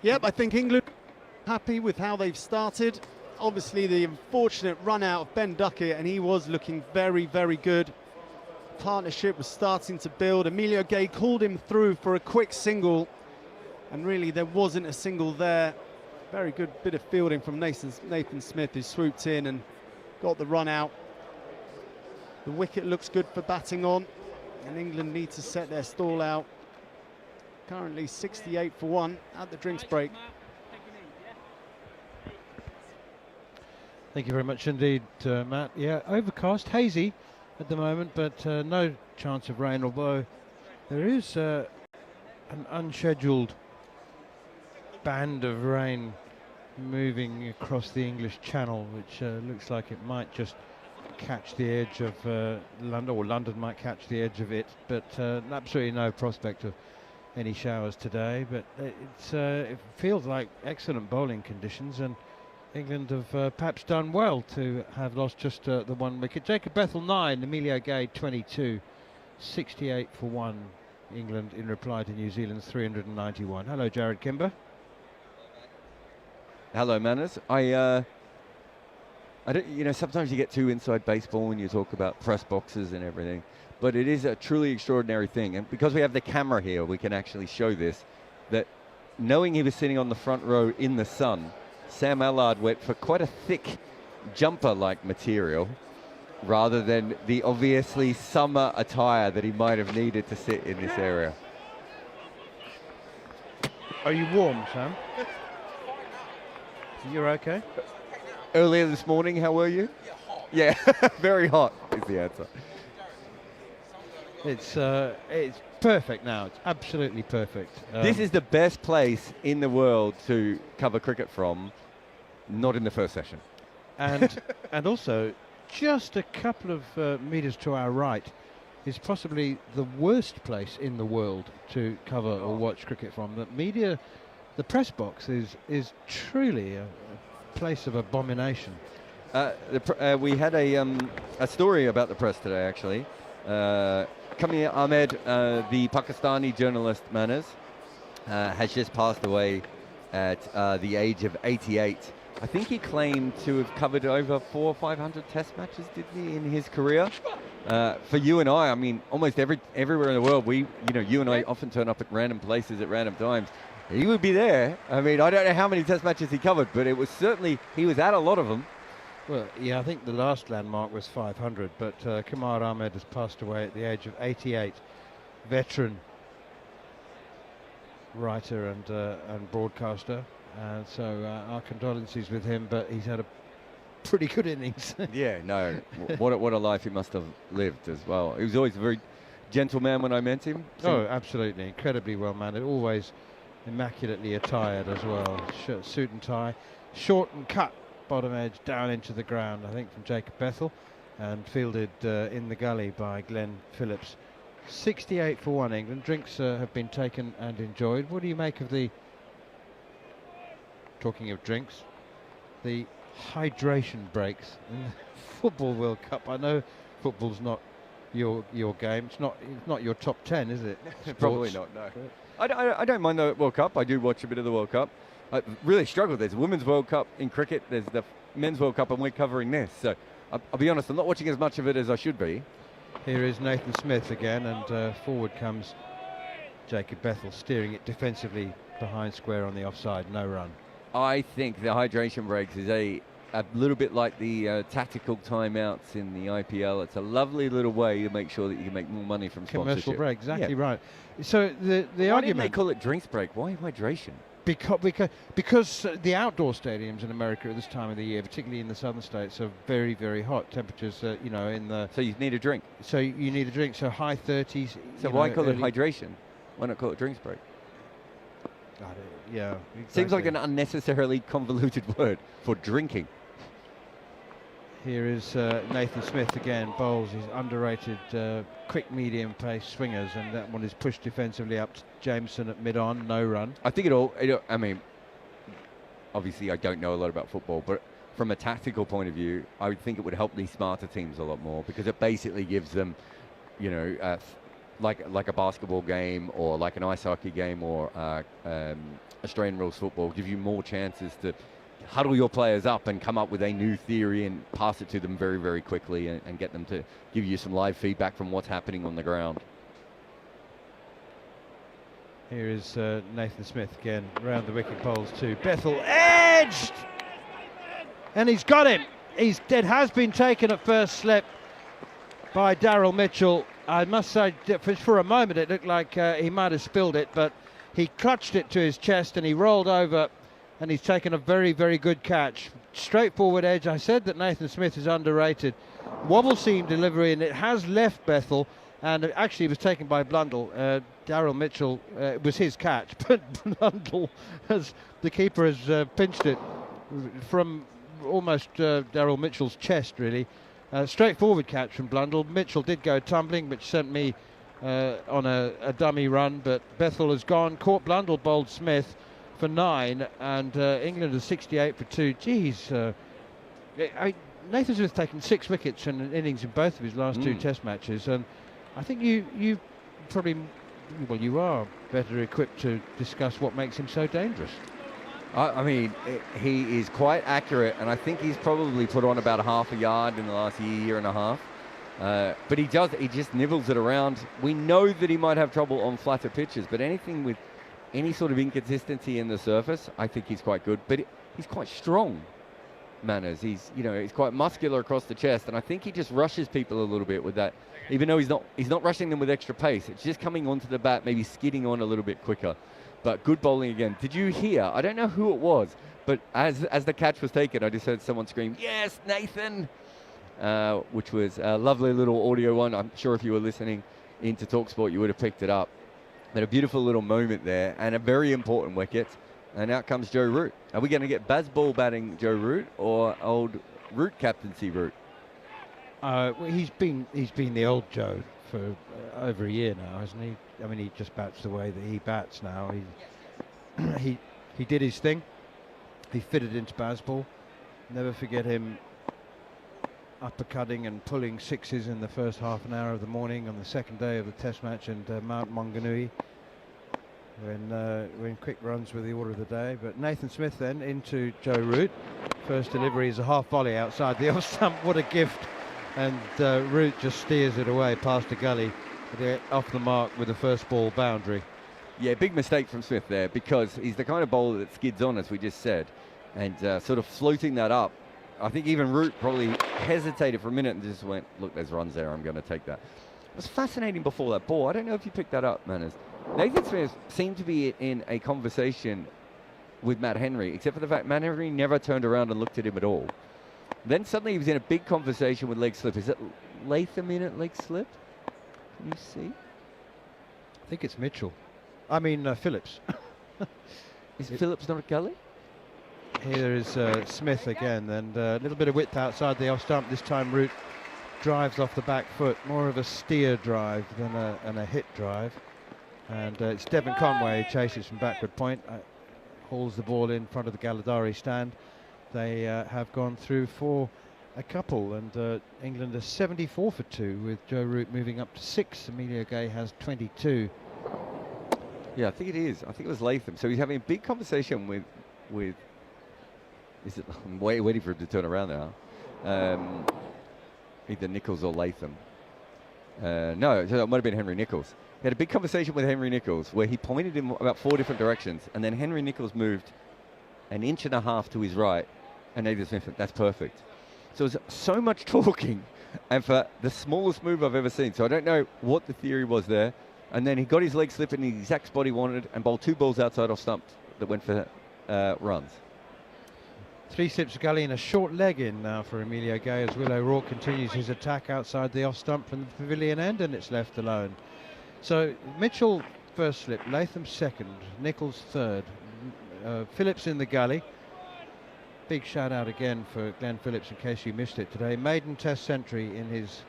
Yep, I think England happy with how they've started. Obviously the unfortunate run out of Ben Duckett, and he was looking very, very good. Partnership was starting to build. Emilio Gay called him through for a quick single, and really there wasn't a single there. Very good bit of fielding from Nathan Smith, who swooped in and got the run out. The wicket looks good for batting on, and England need to set their stall out. Currently 68 for 1 at the drinks break. Thank you very much indeed, Matt. Yeah, overcast, hazy at the moment, but no chance of rain, although there is an unscheduled band of rain moving across the English Channel, which looks like it might just catch the edge of London, or London might catch the edge of it, but absolutely no prospect of any showers today. But it feels like excellent bowling conditions, and England have perhaps done well to have lost just the 1 wicket. Jacob Bethel 9, Emilio Gay 22, 68 for 1 England in reply to New Zealand's 391. Hello, Jared Kimber. Hello, Manners. I don't, sometimes you get too inside baseball and you talk about press boxes and everything, but it is a truly extraordinary thing. And because we have the camera here, we can actually show this, that knowing he was sitting on the front row in the sun, Sam Ellard went for quite a thick jumper-like material rather than the obviously summer attire that he might have needed to sit in this area. Are you warm, Sam? You're okay? Earlier this morning, how were you? Yeah, very hot is the answer. It's perfect now. It's absolutely perfect. This is the best place in the world to cover cricket from. not in the first session. And and also, just a couple of metres to our right is possibly the worst place in the world to cover or watch cricket from. The press box is truly a place of abomination. We had a story about the press today, actually. Coney Ahmed, the Pakistani journalist, Manners, has just passed away at the age of 88. I think he claimed to have covered over 400 or 500 test matches, did he, in his career? For you and I mean, almost everywhere in the world, you and I often turn up at random places at random times. He would be there. I mean, I don't know how many test matches he covered, but it was certainly, he was at a lot of them. Well, yeah, I think the last landmark was 500, but Qamar Ahmed has passed away at the age of 88. Veteran writer and broadcaster, and so our condolences with him, but he's had a pretty good innings. Yeah, no, what a life he must have lived as well. He was always a very gentle man when I met him. Oh, absolutely, incredibly well mannered, always immaculately attired as well. Suit and tie, short and cut bottom edge down into the ground, I think from Jacob Bethel, and fielded in the gully by Glenn Phillips. 68 for 1 England. Drinks have been taken and enjoyed. What do you make of the, talking of drinks, the hydration breaks in the Football World Cup? I know football's not your game. It's not your top 10, is it? Probably not, no. I don't mind the World Cup. I do watch a bit of the World Cup. I really struggle. There's Women's World Cup in cricket. There's the Men's World Cup, and we're covering this. So I'll be honest, I'm not watching as much of it as I should be. Here is Nathan Smith again, and forward comes Jacob Bethel, steering it defensively behind square on the offside. No run. I think the hydration breaks is a little bit like the tactical timeouts in the IPL. It's a lovely little way to make sure that you can make more money from sponsorship. Commercial break, exactly right. So the Why argument... didn't they call it drinks break? Why hydration? Because the outdoor stadiums in America at this time of the year, particularly in the southern states, are very, very hot temperatures. In the so you need a drink. So you need a drink. So high 30s. So why call it hydration? Why not call it drinks break? Yeah. Exactly. Seems like an unnecessarily convoluted word for drinking. Here is Nathan Smith again, bowls his underrated quick medium pace swingers, and that one is pushed defensively up to Jameson at mid-on, no run. I think I mean, obviously I don't know a lot about football, but from a tactical point of view, I would think it would help these smarter teams a lot more, because it basically gives them, like a basketball game or like an ice hockey game or Australian rules football, give you more chances to huddle your players up and come up with a new theory and pass it to them very, very quickly and get them to give you some live feedback from what's happening on the ground. Here is Nathan Smith again, round the wicket bowls to Bethel, edged! And he's got him. It has been taken at first slip by Daryl Mitchell. I must say, for a moment it looked like he might have spilled it, but he clutched it to his chest and he rolled over, and he's taken a very, very good catch. Straightforward edge. I said that Nathan Smith is underrated. Wobble seam delivery, and it has left Bethel, and it actually was taken by Blundell. Daryl Mitchell, it was his catch, but Blundell, as the keeper, has pinched it from almost Daryl Mitchell's chest, really. Straightforward catch from Blundell. Mitchell did go tumbling, which sent me on a dummy run, but Bethel has gone, caught Blundell, bowled Smith for 9, and England is 68 for 2. Geez, Nathan Smith's taken 6 wickets in an innings in both of his last 2 test matches, and I think you probably, well, you are better equipped to discuss what makes him so dangerous. I mean, he is quite accurate, and I think he's probably put on about half a yard in the last year and a half. But he just nibbles it around. We know that he might have trouble on flatter pitches, but anything with any sort of inconsistency in the surface, I think he's quite good. But he's quite strong, Manners. He's quite muscular across the chest, and I think he just rushes people a little bit with that. Even though he's not rushing them with extra pace, it's just coming onto the bat, maybe skidding on a little bit quicker. But good bowling again. Did you hear? I don't know who it was, but as the catch was taken, I just heard someone scream, "Yes, Nathan!" Which was a lovely little audio one. I'm sure if you were listening into talkSPORT, you would have picked it up. But a beautiful little moment there, and a very important wicket. And out comes Joe Root. Are we going to get Bazball batting Joe Root or old Root captaincy Root? Well, he's been the old Joe for over a year now, hasn't he? I mean, he just bats the way that he bats now. He did his thing. He fitted into Bazball. Never forget him uppercutting and pulling sixes in the first half an hour of the morning on the second day of the Test match in Mount Maunganui, when quick runs were the order of the day. But Nathan Smith then into Joe Root. First delivery is a half volley outside the off stump. What a gift! And Root just steers it away past the gully, off the mark with the first ball boundary. Yeah, big mistake from Smith there, because he's the kind of bowler that skids on, as we just said, and sort of floating that up. I think even Root probably hesitated for a minute and just went, look, there's runs there, I'm going to take that. It was fascinating before that ball. I don't know if you picked that up, Manners. Nathan Smith seemed to be in a conversation with Matt Henry, except for the fact Matt Henry never turned around and looked at him at all. Then suddenly he was in a big conversation with leg slip. Is it Latham in at leg slip? Can you see? I think it's Mitchell. I mean Phillips. Is Phillips not a gully? Here is Smith again, and a little bit of width outside the off stump. This time Root drives off the back foot, more of a steer drive than a hit drive. And it's Devon Conway who chases from backward point, hauls the ball in front of the Galadari stand. They have gone through for a couple, and England are 74 for 2, with Joe Root moving up to 6. Emilio Gay has 22. Yeah, I think it is. I think it was Latham. So he's having a big conversation with is it? I'm waiting for him to turn around now. Either Nichols or Latham. No, so it might have been Henry Nichols. He had a big conversation with Henry Nichols where he pointed him about 4 different directions, and then Henry Nichols moved an inch and a half to his right, and Nathan Smith went, that's perfect. So it was so much talking, and for the smallest move I've ever seen. So I don't know what the theory was there. And then he got his leg slip in the exact spot he wanted and bowled 2 balls outside off stump that went for runs. 3 slips of gully and a short leg in now for Emilio Gay, as Will O'Rourke continues his attack outside the off stump from the pavilion end, and it's left alone. So Mitchell first slip, Latham second, Nichols third, Phillips in the gully. Big shout out again for Glenn Phillips in case you missed it today. Maiden Test century in his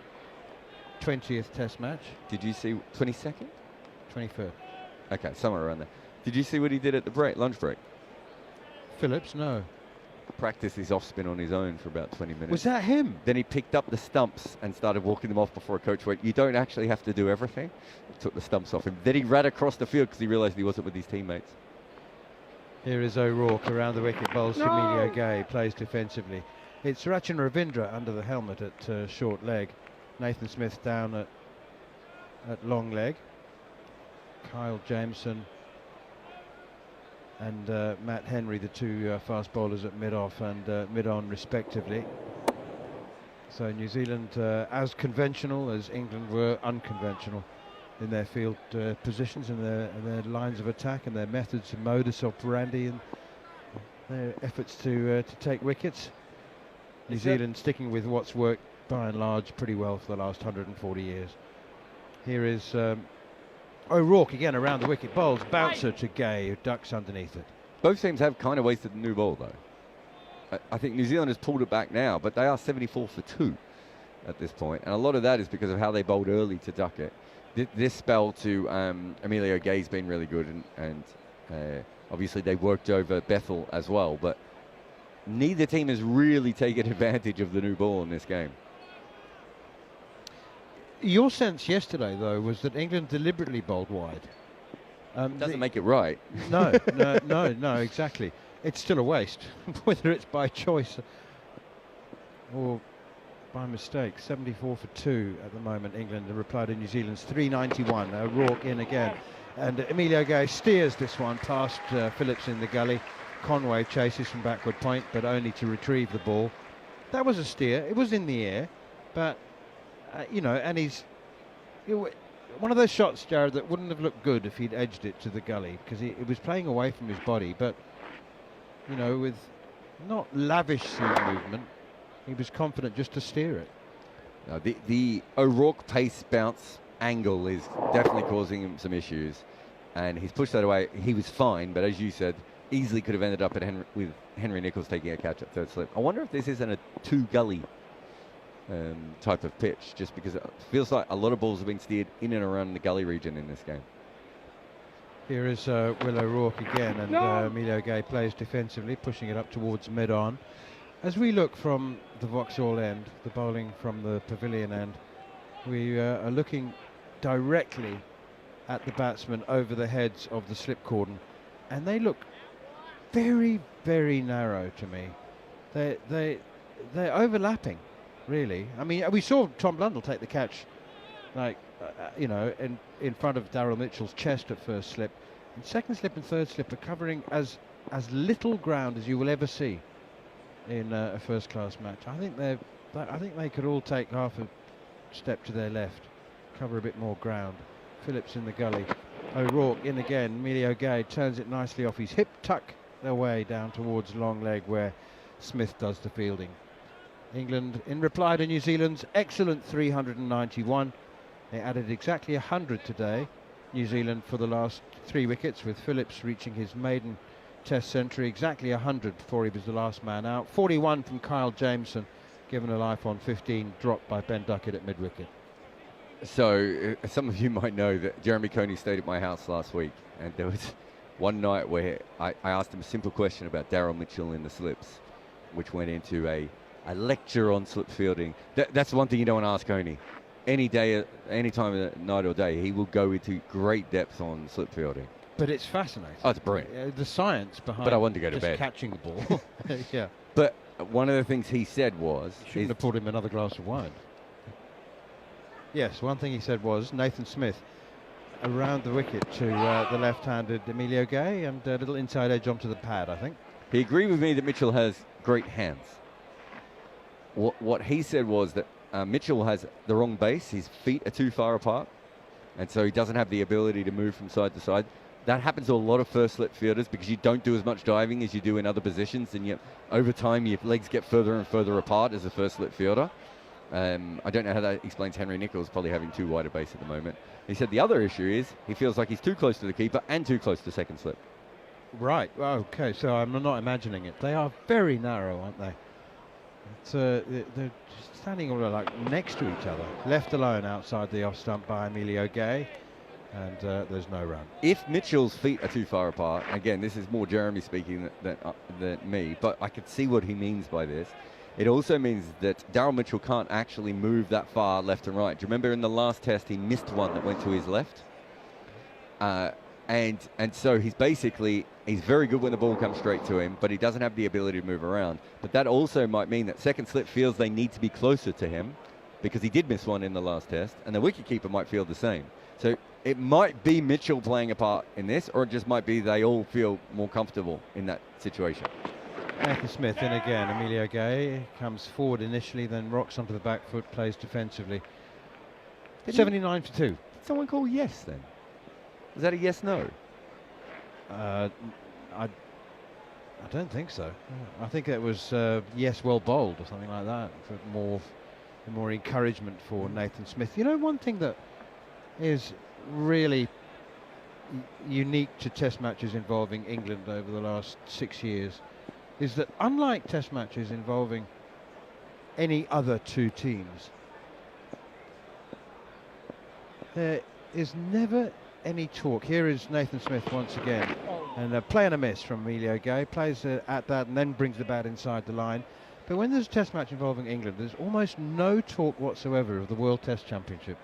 20th Test match. Did you see 22nd? 23rd. Okay, somewhere around there. Did you see what he did at the lunch break? Phillips, no. Practiced his off spin on his own for about 20 minutes. Was that him? Then he picked up the stumps and started walking them off before a coach went, you don't actually have to do everything. Took the stumps off him. Then he ran across the field because he realised he wasn't with his teammates. Here is O'Rourke around the wicket, bowls to Emilio Gay, plays defensively. It's Rachin Ravindra under the helmet at short leg. Nathan Smith down at long leg. Kyle Jameson and Matt Henry, the 2 fast bowlers at mid-off and mid-on respectively. So New Zealand as conventional as England were unconventional in their field positions and their lines of attack and their methods and modus operandi and their efforts to take wickets. New Zealand sticking with what's worked by and large pretty well for the last 140 years. Here is O'Rourke again around the wicket, bowls bouncer to Gay, who ducks underneath it. Both teams have kind of wasted the new ball though. I think New Zealand has pulled it back now, but they are 74 for 2 at this point, and a lot of that is because of how they bowled early to duck it. This spell to Emilio Gay's been really good, and obviously they worked over Bethel as well, but neither team has really taken advantage of the new ball in this game. Your sense yesterday, though, was that England deliberately bowled wide. Doesn't make it right. No, exactly. It's still a waste, whether it's by choice or by mistake. 74 for 2 at the moment, England, in reply to New Zealand's 391. O'Rourke in again. And Emilio Gay steers this one past Phillips in the gully. Conway chases from backward point, but only to retrieve the ball. That was a steer. It was in the air, but you know, and he's one of those shots, Jared, that wouldn't have looked good if he'd edged it to the gully, because it was playing away from his body, but you know, with not lavish seam movement, he was confident just to steer it. No, the O'Rourke pace bounce angle is definitely causing him some issues, and he's pushed that away. He was fine, but as you said, easily could have ended up with Henry Nicholls taking a catch at third slip. I wonder if this isn't a two-gully type of pitch, just because it feels like a lot of balls have been steered in and around the gully region in this game. Here is Will O'Rourke again, and Emilio Gay plays defensively, pushing it up towards mid-on. As we look from the Vauxhall end, the bowling from the pavilion end, we are looking directly at the batsmen over the heads of the slip cordon, and they look very, very narrow to me. They're overlapping, really. I mean, we saw Tom Blundell take the catch, like you know, in front of Daryl Mitchell's chest at first slip. And second slip and third slip are covering as little ground as you will ever see in a first-class match. I think they could all take half a step to their left, cover a bit more ground. Phillips in the gully. O'Rourke in again. Emilio Gay turns it nicely off his hip, tuck their way down towards long leg where Smith does the fielding. England in reply to New Zealand's excellent 391. They added exactly 100 today. New Zealand for the last 3 wickets, with Phillips reaching his maiden Test century, exactly 100 before he was the last man out. 41 from Kyle Jameson, given a life on 15, dropped by Ben Duckett at mid-wicket. So some of you might know that Jeremy Coney stayed at my house last week, and there was one night where I asked him a simple question about Daryl Mitchell in the slips, which went into a lecture on slip fielding. That's one thing you don't want to ask Coney. Any day, any time of the night or day, he will go into great depth on slip fielding. But it's fascinating. Oh, it's brilliant. The science behind. But I wanted to go to just bed. Catching the ball. Yeah. But one of the things he said was, shouldn't have poured him another glass of wine. Yes, one thing he said was Nathan Smith around the wicket to the left-handed Emilio Gay, and a little inside edge onto the pad, I think. He agreed with me that Mitchell has great hands. What he said was that Mitchell has the wrong base. His feet are too far apart, and so he doesn't have the ability to move from side to side. That happens to a lot of first slip fielders because you don't do as much diving as you do in other positions, and yet over time your legs get further and further apart as a first slip fielder. I don't know how that explains Henry Nicholls probably having too wide a base at the moment. He said the other issue is he feels like he's too close to the keeper and too close to second slip. Right. Okay. So I'm not imagining it. They are very narrow, aren't they? It's, they're standing all like next to each other, left alone outside the off stump by Emilio Gay, and there's no run. If Mitchell's feet are too far apart, again, this is more Jeremy speaking than me, but I could see what he means by this. It also means that Daryl Mitchell can't actually move that far left and right. Do you remember in the last test he missed one that went to his left? And so he's very good when the ball comes straight to him, but he doesn't have the ability to move around. But that also might mean that second slip feels they need to be closer to him because he did miss one in the last test, and the wicketkeeper might feel the same. So it might be Mitchell playing a part in this, or it just might be they all feel more comfortable in that situation. Nathan Smith in again. Emilio Gay comes forward initially, then rocks onto the back foot, plays defensively. 79 for 2. Did someone call yes then? Was that a yes/no? I don't think so. I think it was yes, well bowled or something like that. For more encouragement for Nathan Smith. You know, one thing that is really unique to Test matches involving England over the last 6 years is that unlike Test matches involving any other two teams, there is never any talk. Here is Nathan Smith once again, and a play and a miss from Emilio Gay. Plays at that and then brings the bat inside the line. But when there's a Test match involving England, there's almost no talk whatsoever of the World Test Championship.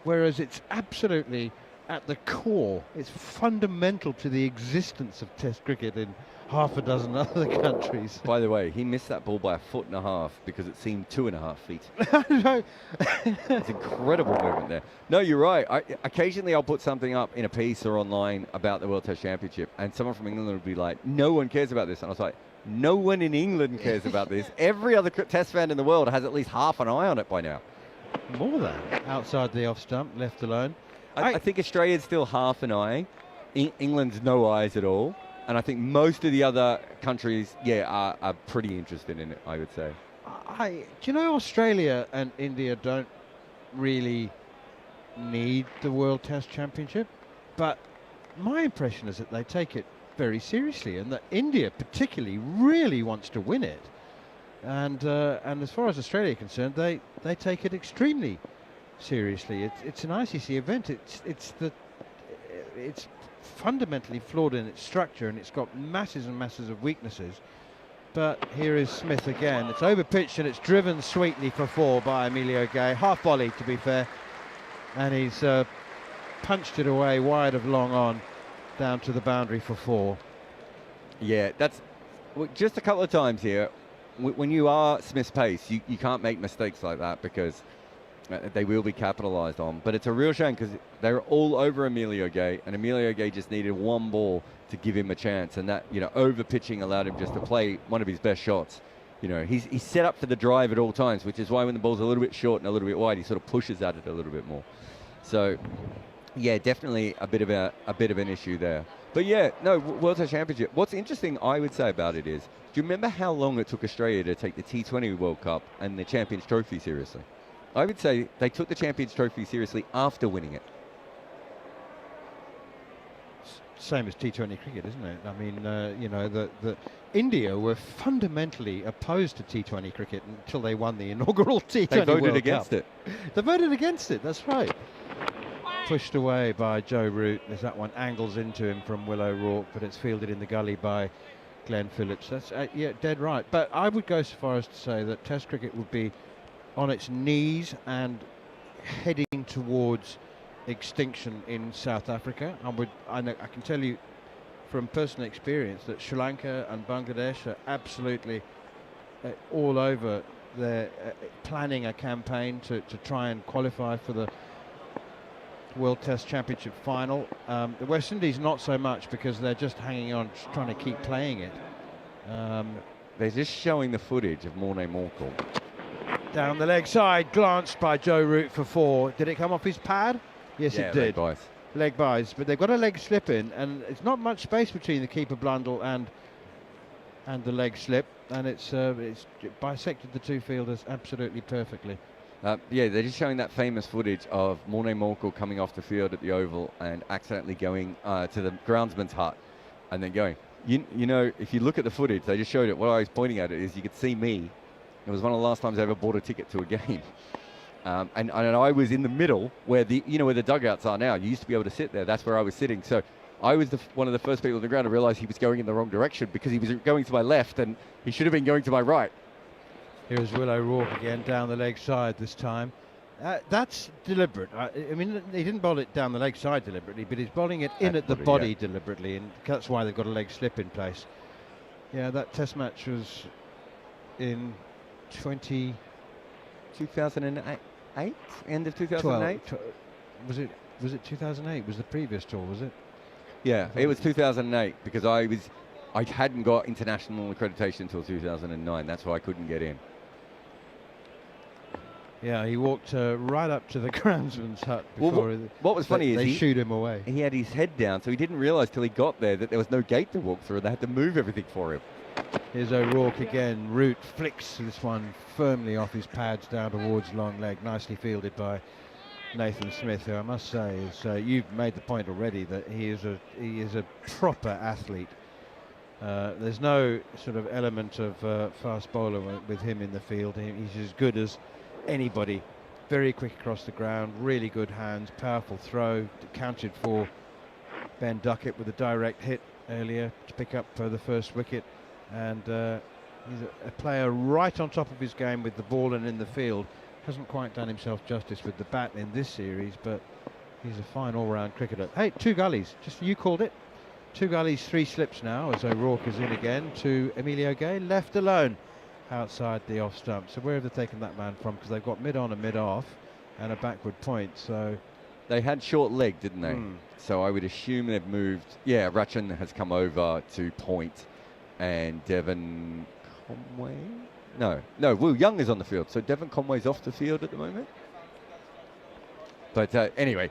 Whereas it's absolutely at the core, it's fundamental to the existence of Test cricket in half a dozen other countries. By the way, he missed that ball by 1.5 feet because it seemed 2.5 feet. No. It's incredible movement there. No, you're right. Occasionally I'll put something up in a piece or online about the World Test Championship, and someone from England will be like, no one cares about this. And I was like, no one in England cares about this. Every other Test fan in the world has at least half an eye on it by now. More than outside the off stump, left alone. I think Australia's still half an eye. England's no eyes at all. And I think most of the other countries, are pretty interested in it, I would say. Do you know Australia and India don't really need the World Test Championship? But my impression is that they take it very seriously, and that India particularly really wants to win it. And as far as Australia are concerned, they take it extremely seriously. It's an ICC event. It's fundamentally flawed in its structure, and it's got masses and masses of weaknesses. But here is Smith again. It's over pitched and it's driven sweetly for 4 by Emilio Gay. Half volley, to be fair, and he's punched it away wide of long on down to the boundary for 4. Yeah, that's just a couple of times here. When you are Smith's pace, you can't make mistakes like that, because they will be capitalised on. But it's a real shame, because they're all over Emilio Gay, and Emilio Gay just needed one ball to give him a chance, and that, over pitching allowed him just to play one of his best shots. He's set up for the drive at all times, which is why when the ball's a little bit short and a little bit wide, he sort of pushes at it a little bit more. So, yeah, definitely a bit of an issue there. But yeah, no, World Test Championship. What's interesting, I would say, about it is, do you remember how long it took Australia to take the T20 World Cup and the Champions Trophy seriously? I would say they took the Champions Trophy seriously after winning it. Same as T20 cricket, isn't it? I mean, the India were fundamentally opposed to T20 cricket until they won the inaugural T20 They voted World against Cup. it. They voted against it, that's right. Pushed away by Joe Root as that one angles into him from Will O'Rourke, but it's fielded in the gully by Glenn Phillips. That's yeah, dead right. But I would go so far as to say that Test cricket would be on its knees and heading towards extinction in South Africa. I can tell you from personal experience that Sri Lanka and Bangladesh are absolutely all over. They're planning a campaign to try and qualify for the World Test Championship final. The West Indies not so much, because they're just hanging on, trying to keep playing it. They're just showing the footage of Morne Morkel. Down the leg side, glanced by Joe Root for 4. Did it come off his pad? Yes, Yeah, it did. leg buys. Leg buys, but they've got a leg slip in, and it's not much space between the keeper blundle and the leg slip, and it's bisected the two fielders absolutely perfectly. Yeah, they're just showing that famous footage of Morne Morkel coming off the field at the Oval and accidentally going to the groundsman's hut and then going. If you look at the footage, they just showed it. What I was pointing at is you could see me. It was one of the last times I ever bought a ticket to a game. And I was in the middle where where the dugouts are now. You used to be able to sit there. That's where I was sitting. So I was one of the first people on the ground to realize he was going in the wrong direction, because he was going to my left and he should have been going to my right. Here's Will O'Rourke again down the leg side this time. That's deliberate. I mean, he didn't bowl it down the leg side deliberately, but he's bowling it in at the body deliberately, and that's why they've got a leg slip in place. Yeah, that Test match was in 2008, end of 2008. Was it 2008? Was the previous tour? Was it? Yeah, it was 2008, because I hadn't got international accreditation until 2009. That's why I couldn't get in. Yeah, he walked right up to the groundsman's hut before. What was funny is they shoot him away. He had his head down, so he didn't realise till he got there that there was no gate to walk through. They had to move everything for him. Here's O'Rourke again. Root flicks this one firmly off his pads down towards long leg. Nicely fielded by Nathan Smith, who I must say is you've made the point already that he is a proper athlete. There's no sort of element of fast bowler with him in the field. He's as good as anybody. Very quick across the ground, really good hands, powerful throw, counted for Ben Duckett with a direct hit earlier to pick up the first wicket. And he's a player right on top of his game with the ball and in the field. Hasn't quite done himself justice with the bat in this series, but he's a fine all-round cricketer. Hey, 2 gullies, just you called it. 2 gullies, 3 slips now as O'Rourke is in again to Emilio Gay, left alone outside the off stump. So where have they taken that man from? Because they've got mid-on and mid-off and a backward point. So they had short leg, didn't they? So I would assume they've moved. Yeah, Ratchan has come over to point, and Devon Conway. No, Will Young is on the field. So Devon Conway's off the field at the moment. But anyway,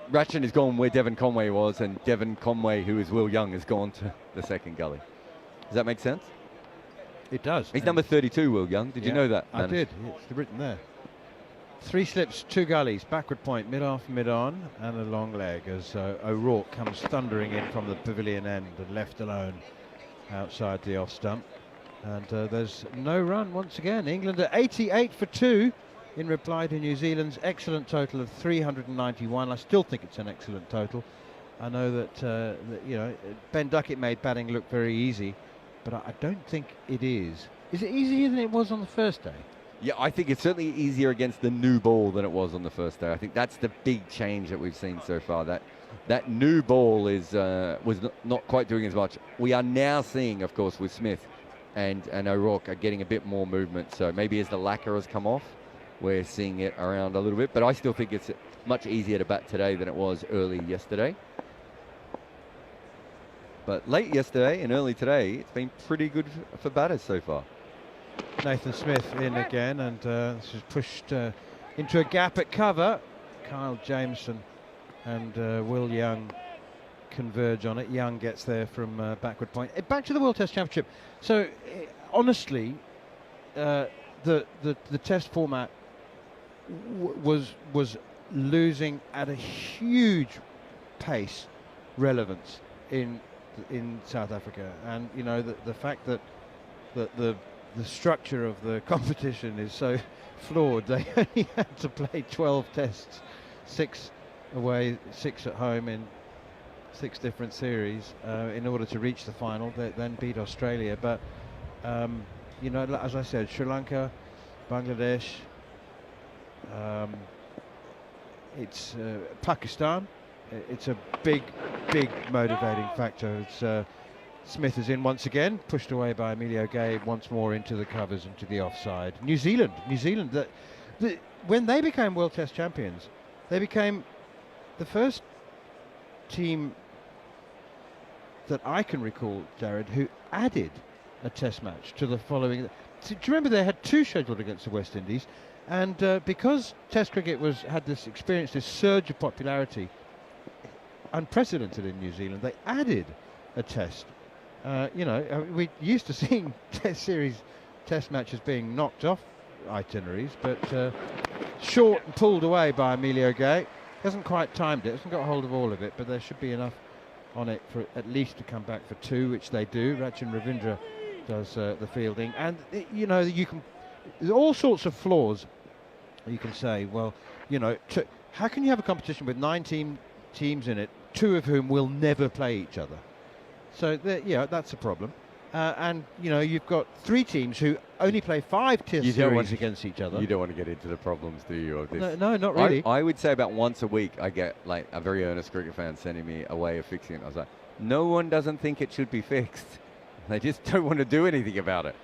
Ratchan has gone where Devon Conway was, and Devon Conway, who is Will Young, has gone to the second gully. Does that make sense? It does. He's number 32, Will Young. Did you know that? I did. It's written there. 3 slips, 2 gullies, backward point, mid-off, mid-on, and a long leg as O'Rourke comes thundering in from the pavilion end and left alone outside the off stump. And there's no run once again. England are 88 for 2 in reply to New Zealand's excellent total of 391. I still think it's an excellent total. I know that, you know, Ben Duckett made batting look very easy, but I don't think it is. Is it easier than it was on the first day? Yeah, I think it's certainly easier against the new ball than it was on the first day. I think that's the big change that we've seen so far. That new ball was not quite doing as much. We are now seeing, of course, with Smith and O'Rourke are getting a bit more movement. So maybe as the lacquer has come off, we're seeing it around a little bit. But I still think it's much easier to bat today than it was early yesterday. But late yesterday and early today, it's been pretty good for batters so far. Nathan Smith in again, and this is pushed into a gap at cover. Kyle Jameson and Will Young converge on it. Young gets there from backward point. Back to the World Test Championship. So honestly, the Test format was losing at a huge pace relevance in South Africa, and you know the fact that the structure of the competition is so flawed. They only had to play 12 tests, 6 away, 6 at home in 6 different series in order to reach the final. They then beat Australia, but you know, as I said, Sri Lanka, Bangladesh, it's Pakistan. It's a big motivating factor. It's Smith is in once again, pushed away by Emilio Gay once more into the covers, into the offside. New Zealand, when they became World Test champions, they became the first team that I can recall, Jared, who added a Test match to the following. Do you remember they had 2 scheduled against the West Indies, and because Test cricket had this surge of popularity, unprecedented in New Zealand, they added a Test. You know, we used to seeing Test matches being knocked off itineraries, but short and pulled away by Emilio Gay. Hasn't quite timed it, hasn't got hold of all of it, but there should be enough on it for at least to come back for 2, which they do. Rachin Ravindra does the fielding, and you know, there's all sorts of flaws. You can say, well, you know, how can you have a competition with 9 teams in it, 2 of whom will never play each other? So yeah, that's a problem. And you know, you've got 3 teams who only play 5 Test series against each other. You don't want to get into the problems, do you? Of this? No, not really. I would say about once a week I get like a very earnest cricket fan sending me a way of fixing it. I was like, no one doesn't think it should be fixed. They just don't want to do anything about it.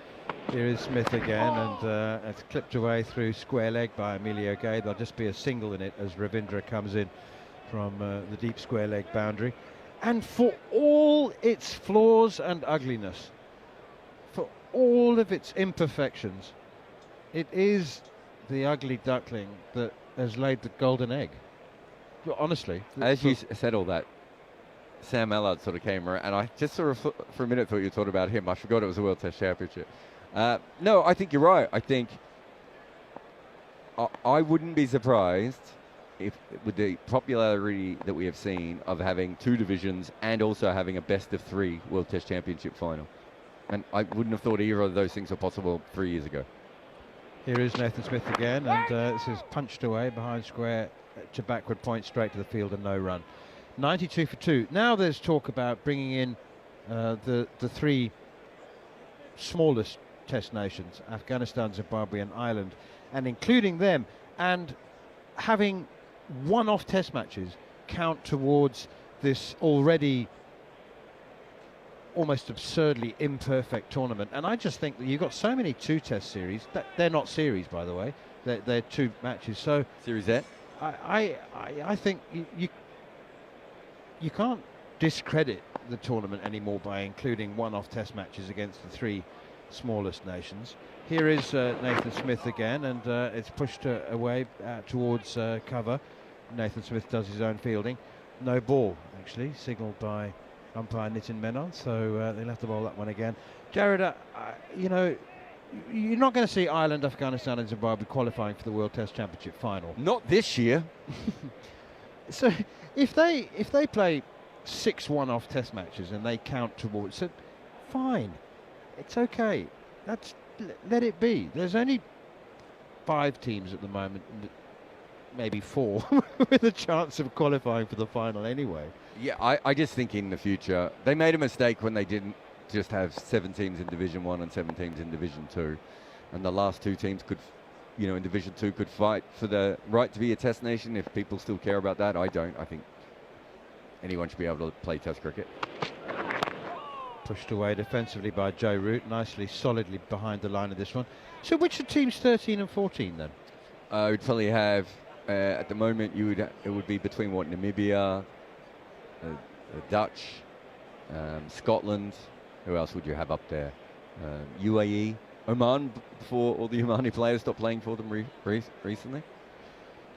Here is Smith again, and it's clipped away through square leg by Emilio Gay. There'll just be a single in it as Ravindra comes in from the deep square leg boundary. And for all its flaws and ugliness, for all of its imperfections, it is the ugly duckling that has laid the golden egg. Honestly. As you said all that, Sam Ellard sort of came around, and I just sort of for a minute thought you were talking about him. I forgot it was a World Test Championship. No, I think you're right. I think I wouldn't be surprised if, with the popularity that we have seen of having 2 divisions and also having a best of 3 World Test Championship final. And I wouldn't have thought either of those things were possible 3 years ago. Here is Nathan Smith again, and this is punched away behind square to backward point, straight to the field, and no run. 92 for 2. Now there's talk about bringing in the 3 smallest Test nations, Afghanistan, Zimbabwe and Ireland, and including them, and having one-off Test matches count towards this already almost absurdly imperfect tournament. And I just think that you've got so many 2 Test series, that they're not series, by the way, they're 2 matches. So Series Z? I think you can't discredit the tournament anymore by including one-off Test matches against the 3 smallest nations. Here is Nathan Smith again, and it's pushed away towards cover. Nathan Smith does his own fielding. No ball, actually, signalled by umpire Nitin Menon, so they'll have to bowl that one again. Jared, you know, You're not going to see Ireland, Afghanistan and Zimbabwe qualifying for the World Test Championship final. Not this year. So if they play 6 one-off Test matches and they count towards it, fine, it's okay. Let it be. There's only 5 teams at the moment, maybe 4, with a chance of qualifying for the final anyway. Yeah, I just think in the future, they made a mistake when they didn't just have 7 teams in Division 1 and 7 teams in Division 2. And the last 2 teams could, in Division 2 could fight for the right to be a Test nation. If people still care about that, I don't. I think anyone should be able to play Test cricket. Pushed away defensively by Joe Root, nicely, solidly behind the line of this one. So which are teams 13 and 14 then? We'd probably have, at the moment, it would be between Namibia, the Dutch, Scotland. Who else would you have up there? UAE, Oman, before all the Omani players stopped playing for them recently.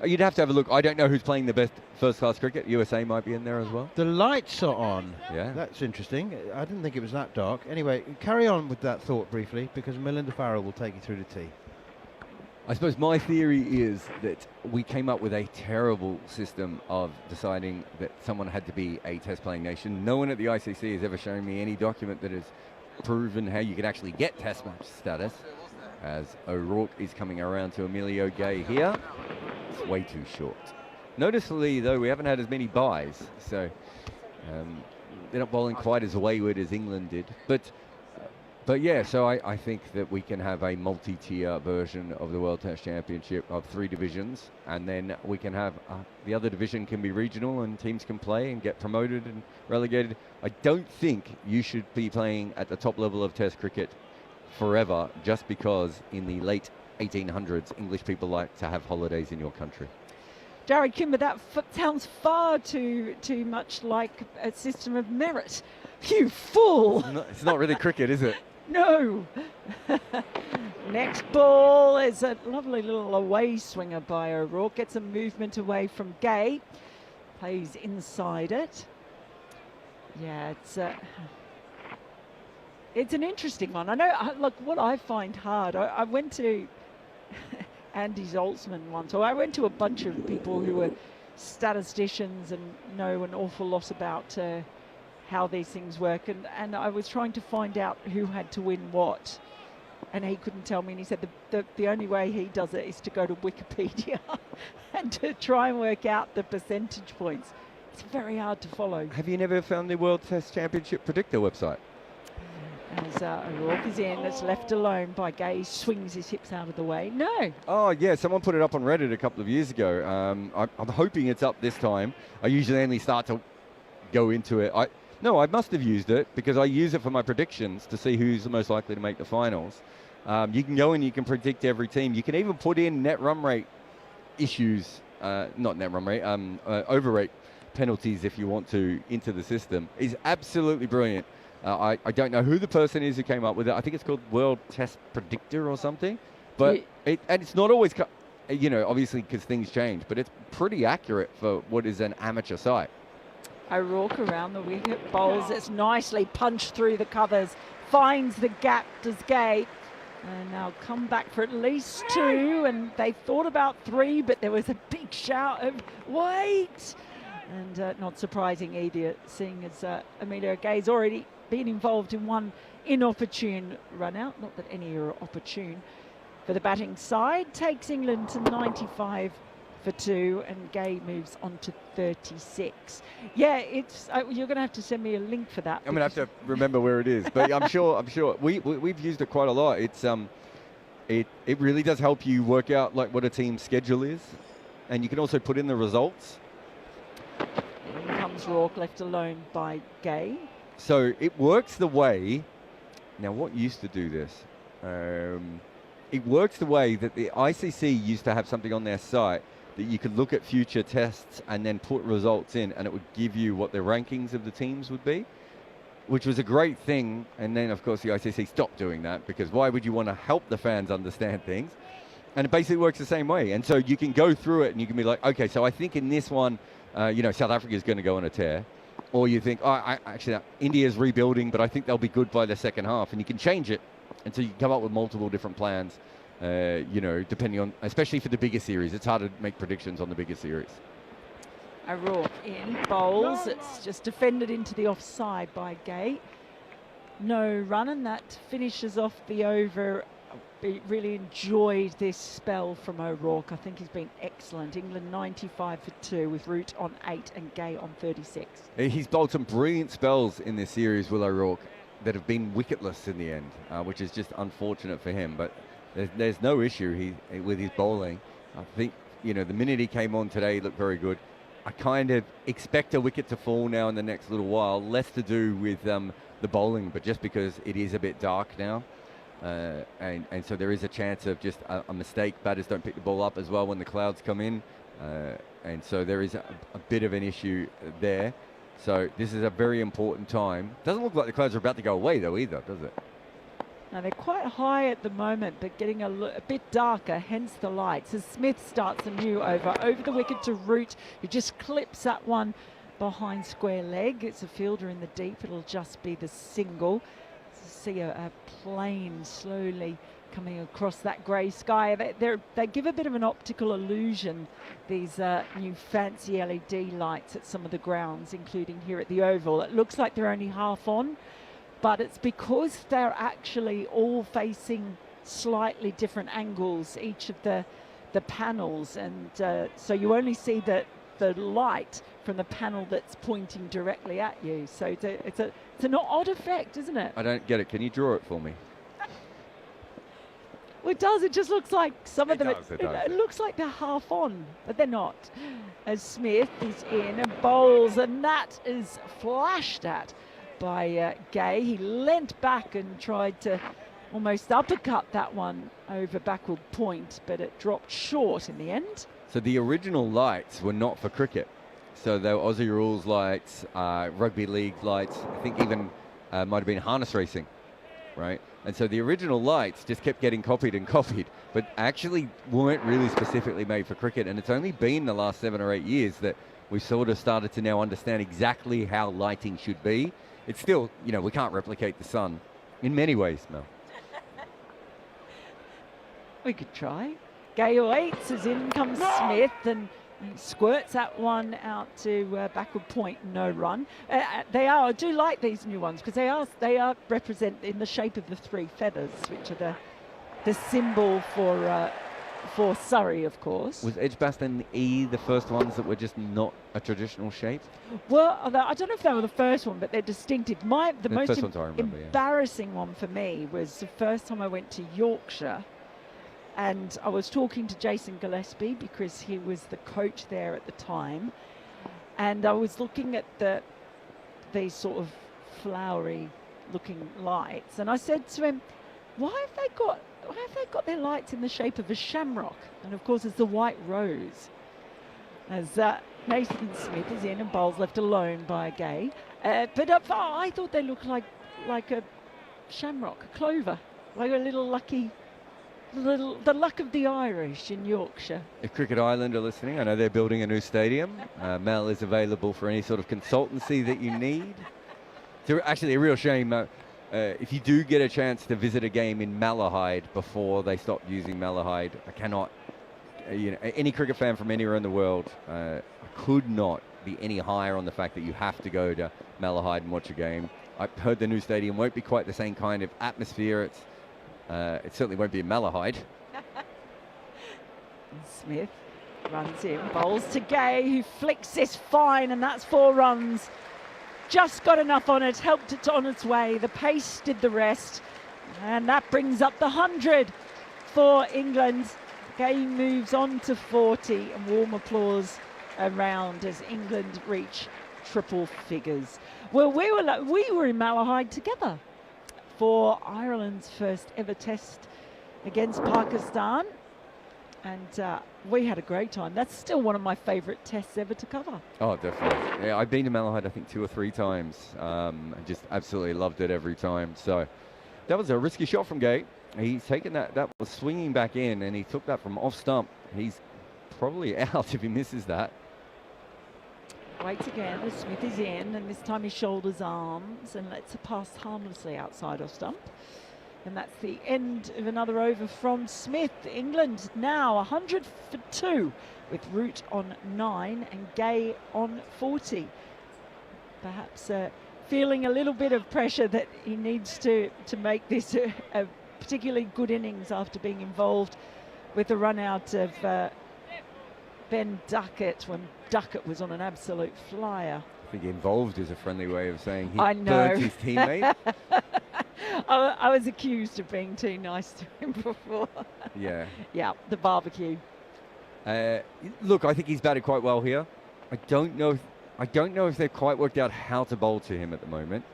You'd have to have a look. I don't know who's playing the best first-class cricket. USA might be in there as well. The lights are on. Yeah. That's interesting. I didn't think it was that dark. Anyway, carry on with that thought briefly, because Melinda Farrell will take you through the tea. I suppose my theory is that we came up with a terrible system of deciding that someone had to be a test-playing nation. No one at the ICC has ever shown me any document that has proven how you can actually get test match status. As O'Rourke is coming around to Emilio Gay here. It's way too short. Noticeably, though, we haven't had as many byes, so they're not bowling quite as wayward as England did. But yeah, so I think that we can have a multi-tier version of the World Test Championship of 3 divisions, and then we can have the other division can be regional and teams can play and get promoted and relegated. I don't think you should be playing at the top level of Test cricket forever just because in the late 1800s English people like to have holidays in your country. Jared Kimber, that sounds far too much like a system of merit. You fool! It's not really cricket, is it? No. Next ball is a lovely little away swinger by O'Rourke. Gets a movement away from Gay. Plays inside it. Yeah, it's an interesting one. I know, look, what I find hard, I went to Andy Zoltzman once, or I went to a bunch of people who were statisticians and know an awful lot about how these things work, and I was trying to find out who had to win what, and he couldn't tell me, and he said the only way he does it is to go to Wikipedia and to try and work out the percentage points. It's very hard to follow. Have you never found the World Test Championship predictor website? As O'Rourke is in, it's left alone by Gay, swings his hips out of the way. No. Oh, yeah, someone put it up on Reddit a couple of years ago. I'm hoping it's up this time. I usually only start to go into it. I must have used it because I use it for my predictions to see who's the most likely to make the finals. You can go and you can predict every team. You can even put in net run rate issues, not net run rate, over rate penalties if you want to into the system. It's absolutely brilliant. I don't know who the person is who came up with it. I think it's called World Test Predictor or something. But it's not always, obviously because things change, but it's pretty accurate for what is an amateur site. O'Rourke around the wicket, bowls. It's nicely punched through the covers, finds the gap, does Gay. And now come back for at least 2, and they thought about 3, but there was a big shout of wait. And not surprising either, seeing as Emilio Gay's already been involved in one inopportune run out. Not that any are opportune. For the batting side, takes England to 95 for 2, and Gay moves on to 36. Yeah, it's you're going to have to send me a link for that. I'm going to have to remember where it is, but I'm sure we've used it quite a lot. It's it really does help you work out like what a team's schedule is, and you can also put in the results. In comes Rourke, left alone by Gay. So it works the way. Now, what used to do this? It works the way that the ICC used to have something on their site that you could look at future tests and then put results in, and it would give you what the rankings of the teams would be, which was a great thing. And then, of course, the ICC stopped doing that because why would you want to help the fans understand things? And it basically works the same way. And so you can go through it and you can be like, okay, so I think in this one, South Africa is going to go on a tear. Or you think, actually, India's rebuilding, but I think they'll be good by the second half. And you can change it And so you can come up with multiple different plans, you know, depending on, especially for the bigger series. It's hard to make predictions on the bigger series. O'Rourke in, bowls. It's just defended into the offside by Gay. No run, and that finishes off the over. Really enjoyed this spell from O'Rourke. I think he's been excellent. England 95 for 2 with Root on 8 and Gay on 36. He's bowled some brilliant spells in this series, Will O'Rourke, that have been wicketless in the end, which is just unfortunate for him. But there's no issue with his bowling. I think, you know, the minute he came on today, he looked very good. I kind of expect a wicket to fall now in the next little while, less to do with the bowling, but just because it is a bit dark now. And so there is a chance of just a mistake. Batters don't pick the ball up as well when the clouds come in. And so there is a bit of an issue there. So this is a very important time. Doesn't look like the clouds are about to go away though either, does it? Now they're quite high at the moment, but getting a bit darker, hence the lights. As Smith starts a new over the wicket to Root, who just clips that one behind square leg. It's a fielder in the deep. It'll just be the single. See a plane slowly coming across that grey sky. They give a bit of an optical illusion, these new fancy LED lights at some of the grounds, including here at the Oval. It looks like they're only half on, but it's because they're actually all facing slightly different angles, each of the panels, and so you only see the light from the panel that's pointing directly at you. So it's an odd effect, isn't it? I don't get it. Can you draw it for me? Well, it does. It just looks like some of them. It looks like they're half on, but they're not. As Smith is in and bowls, and that is flashed at by Gay. He leant back and tried to almost uppercut that one over backward point, but it dropped short in the end. So the original lights were not for cricket. So they were Aussie rules lights, rugby league lights, I think even might have been harness racing, right? And so the original lights just kept getting copied and copied, but actually weren't really specifically made for cricket. And it's only been the last 7 or 8 years that we sort of started to now understand exactly how lighting should be. It's still, you know, we can't replicate the sun in many ways, Mel. We could try. Gay waits as in comes Smith and squirts that one out to backward point, no run. I do like these new ones because they are represent in the shape of the 3 feathers, which are the symbol for Surrey, of course. Was Edgbaston and E the first ones that were just not a traditional shape? Well, I don't know if they were the first one, but they're distinctive. The most first ones I remember, embarrassing one for me was the first time I went to Yorkshire. And I was talking to Jason Gillespie because he was the coach there at the time. And I was looking at these sort of flowery looking lights. And I said to him, why have they got their lights in the shape of a shamrock? And of course it's the white rose. As Nathan Smith is in and bowls left alone by Gay. But I thought they looked like a shamrock, a clover, like a little lucky... The luck of the Irish in Yorkshire. If Cricket Island are listening, I know they're building a new stadium. Mel is available for any sort of consultancy that you need. It's actually a real shame if you do get a chance to visit a game in Malahide before they stop using Malahide. I cannot, any cricket fan from anywhere in the world could not be any higher on the fact that you have to go to Malahide and watch a game. I've heard the new stadium won't be quite the same kind of atmosphere. It certainly won't be in Malahide. Smith runs in, bowls to Gay, who flicks this fine, and that's 4 runs. Just got enough on it, helped it on its way. The pace did the rest, and that brings up the 100 for England. Gay moves on to 40, and warm applause around as England reach triple figures. Well, we were in Malahide together for Ireland's first ever test against Pakistan, and we had a great time. That's still one of my favourite tests ever to cover. Oh, definitely. Yeah, I've been to Malahide I think 2 or 3 times. I just absolutely loved it every time. So that was a risky shot from Gay. He's taken that was swinging back in, and he took that from off stump. He's probably out if he misses that. Waits again as Smith is in, and this time he shoulders arms and lets it pass harmlessly outside off stump. And that's the end of another over from Smith. England now 100 for 2 with Root on 9 and Gay on 40. Perhaps feeling a little bit of pressure that he needs to make this a particularly good innings after being involved with the run out of Ben Duckett when Duckett was on an absolute flyer. I think involved is a friendly way of saying he I know. burnt his teammate. I was accused of being too nice to him before. Yeah. Yeah, the barbecue. Look, I think he's batted quite well here. I don't know if they've quite worked out how to bowl to him at the moment.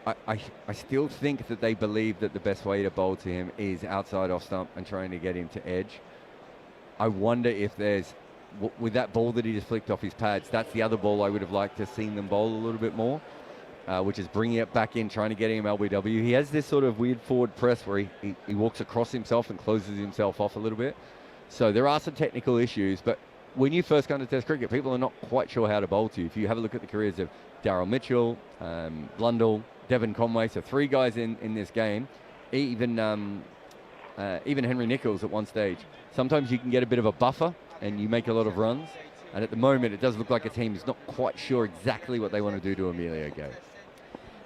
I still think that they believe that the best way to bowl to him is outside off stump and trying to get him to edge. I wonder if there's, with that ball that he just flicked off his pads, that's the other ball I would have liked to have seen them bowl a little bit more, which is bringing it back in, trying to get him LBW. He has this sort of weird forward press where he walks across himself and closes himself off a little bit. So there are some technical issues, but when you first come to Test cricket, people are not quite sure how to bowl to you. If you have a look at the careers of Daryl Mitchell, Blundell, Devon Conway, so 3 guys in this game, even Henry Nicholls at one stage. Sometimes you can get a bit of a buffer and you make a lot of runs. And at the moment, it does look like a team is not quite sure exactly what they want to do to Emilio Gay.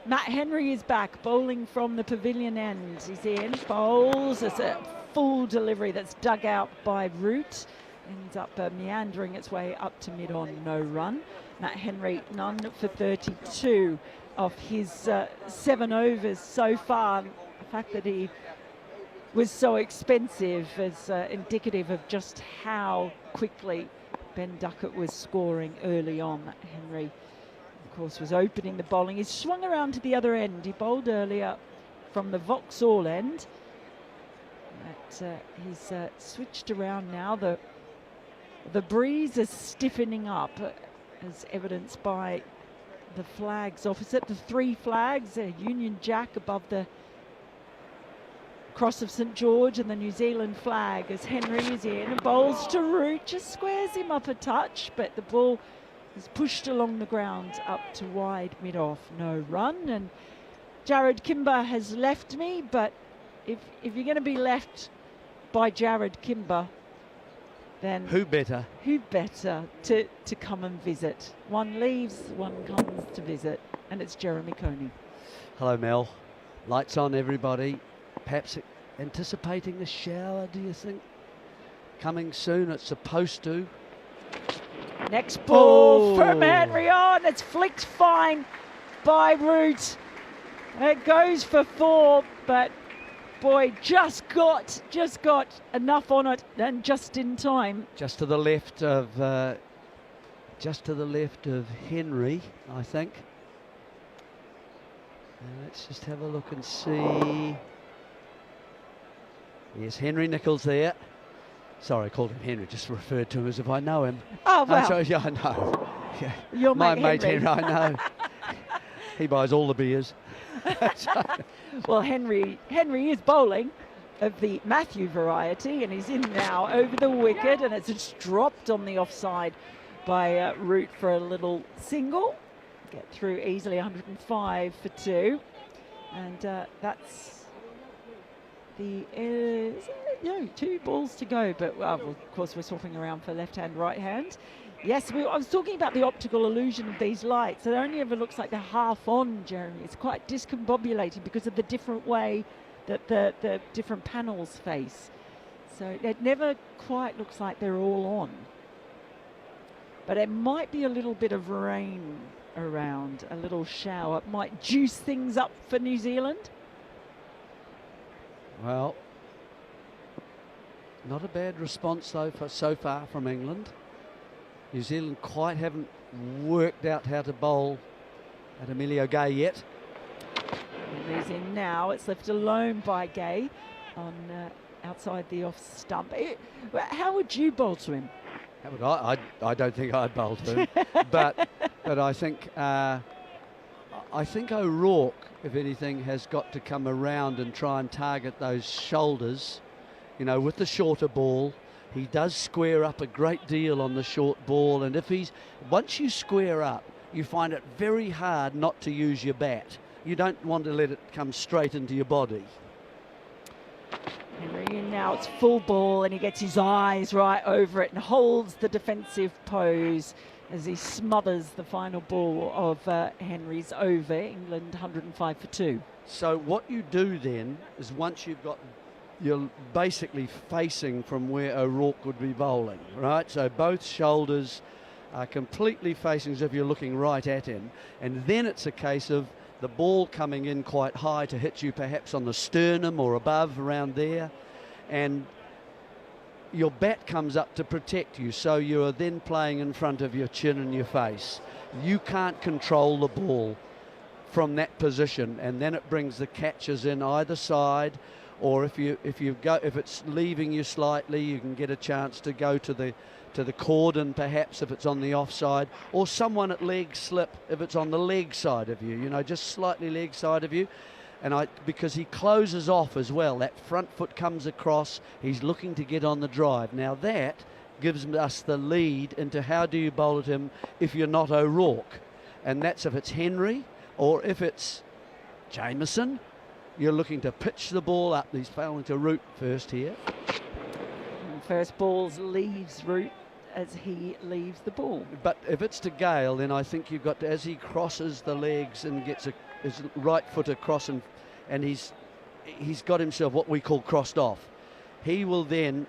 Matt Henry is back, bowling from the pavilion end. He's in, bowls. It's a full delivery that's dug out by Root. Ends up meandering its way up to mid-on, no run. Matt Henry, none for 32 of his 7 overs so far. The fact that he was so expensive is indicative of just how quickly Ben Duckett was scoring early on. Matt Henry, of course, was opening the bowling. He's swung around to the other end. He bowled earlier from the Vauxhall end. But he's switched around now. The breeze is stiffening up, as evidenced by the flags opposite. The 3 flags, a Union Jack above the Cross of St George and the New Zealand flag as Henry is in and bowls to Root, just squares him up a touch, but the ball is pushed along the ground up to wide mid-off, no run. And Jared Kimber has left me, but if you're going to be left by Jared Kimber, then Who better? who better to come and visit? One leaves, one comes to visit, and it's Jeremy Coney. Hello, Mel. Lights on, everybody. Perhaps anticipating a shower, do you think? Coming soon, it's supposed to. Next ball Oh. from Henry on. It's flicked fine by Root. It goes for 4, but boy, just got enough on it and just in time. Just to the left of Henry, I think. Let's just have a look and see. Yes, Henry Nicholls there. Sorry, I called him Henry, just referred to him as if I know him. Oh, well, Sorry, yeah, I know. Yeah. your My mate Henry. Henry, I know. He buys all the beers. Well, Henry is bowling of the Matthew variety, and he's in now over the wicket, and it's just dropped on the offside by Root for a little single. Get through easily, 105 for 2, and that's the 2 balls to go. But well, of course, we're swapping around for left hand, right hand. Yes, I was talking about the optical illusion of these lights. It only ever looks like they're half on, Jeremy. It's quite discombobulating because of the different way that the different panels face. So it never quite looks like they're all on. But it might be a little bit of rain around, a little shower. It might juice things up for New Zealand. Well, not a bad response though so far from England. New Zealand quite haven't worked out how to bowl at Emilio Gay yet. Henry's in now. It's left alone by Gay on outside the off stump. How would you bowl to him? How would I don't think I'd bowl to him, but I think O'Rourke, if anything, has got to come around and try and target those shoulders. You know, with the shorter ball. He does square up a great deal on the short ball, and once you square up, you find it very hard not to use your bat. You don't want to let it come straight into your body. Henry, and now it's full ball, and he gets his eyes right over it and holds the defensive pose as he smothers the final ball of Henry's over. England 105 for 2. So what you do then is once you're basically facing from where O'Rourke would be bowling, right? So both shoulders are completely facing as if you're looking right at him, and then it's a case of the ball coming in quite high to hit you perhaps on the sternum or above around there, and your bat comes up to protect you, so you are then playing in front of your chin and your face. You can't control the ball from that position, and then it brings the catches in either side, or if it's leaving you slightly, you can get a chance to go to the cordon perhaps if it's on the offside, or someone at leg slip if it's on the leg side of you, just slightly leg side of you. And because he closes off as well, that front foot comes across, he's looking to get on the drive. Now that gives us the lead into how do you bowl at him if you're not O'Rourke, and that's if it's Henry or if it's Jamieson. You're looking to pitch the ball up. He's failing to root first here. And first balls leaves Root as he leaves the ball. But if it's to Gale, then I think you've got to, as he crosses the legs and gets his right foot across, and he's got himself what we call crossed off. He will then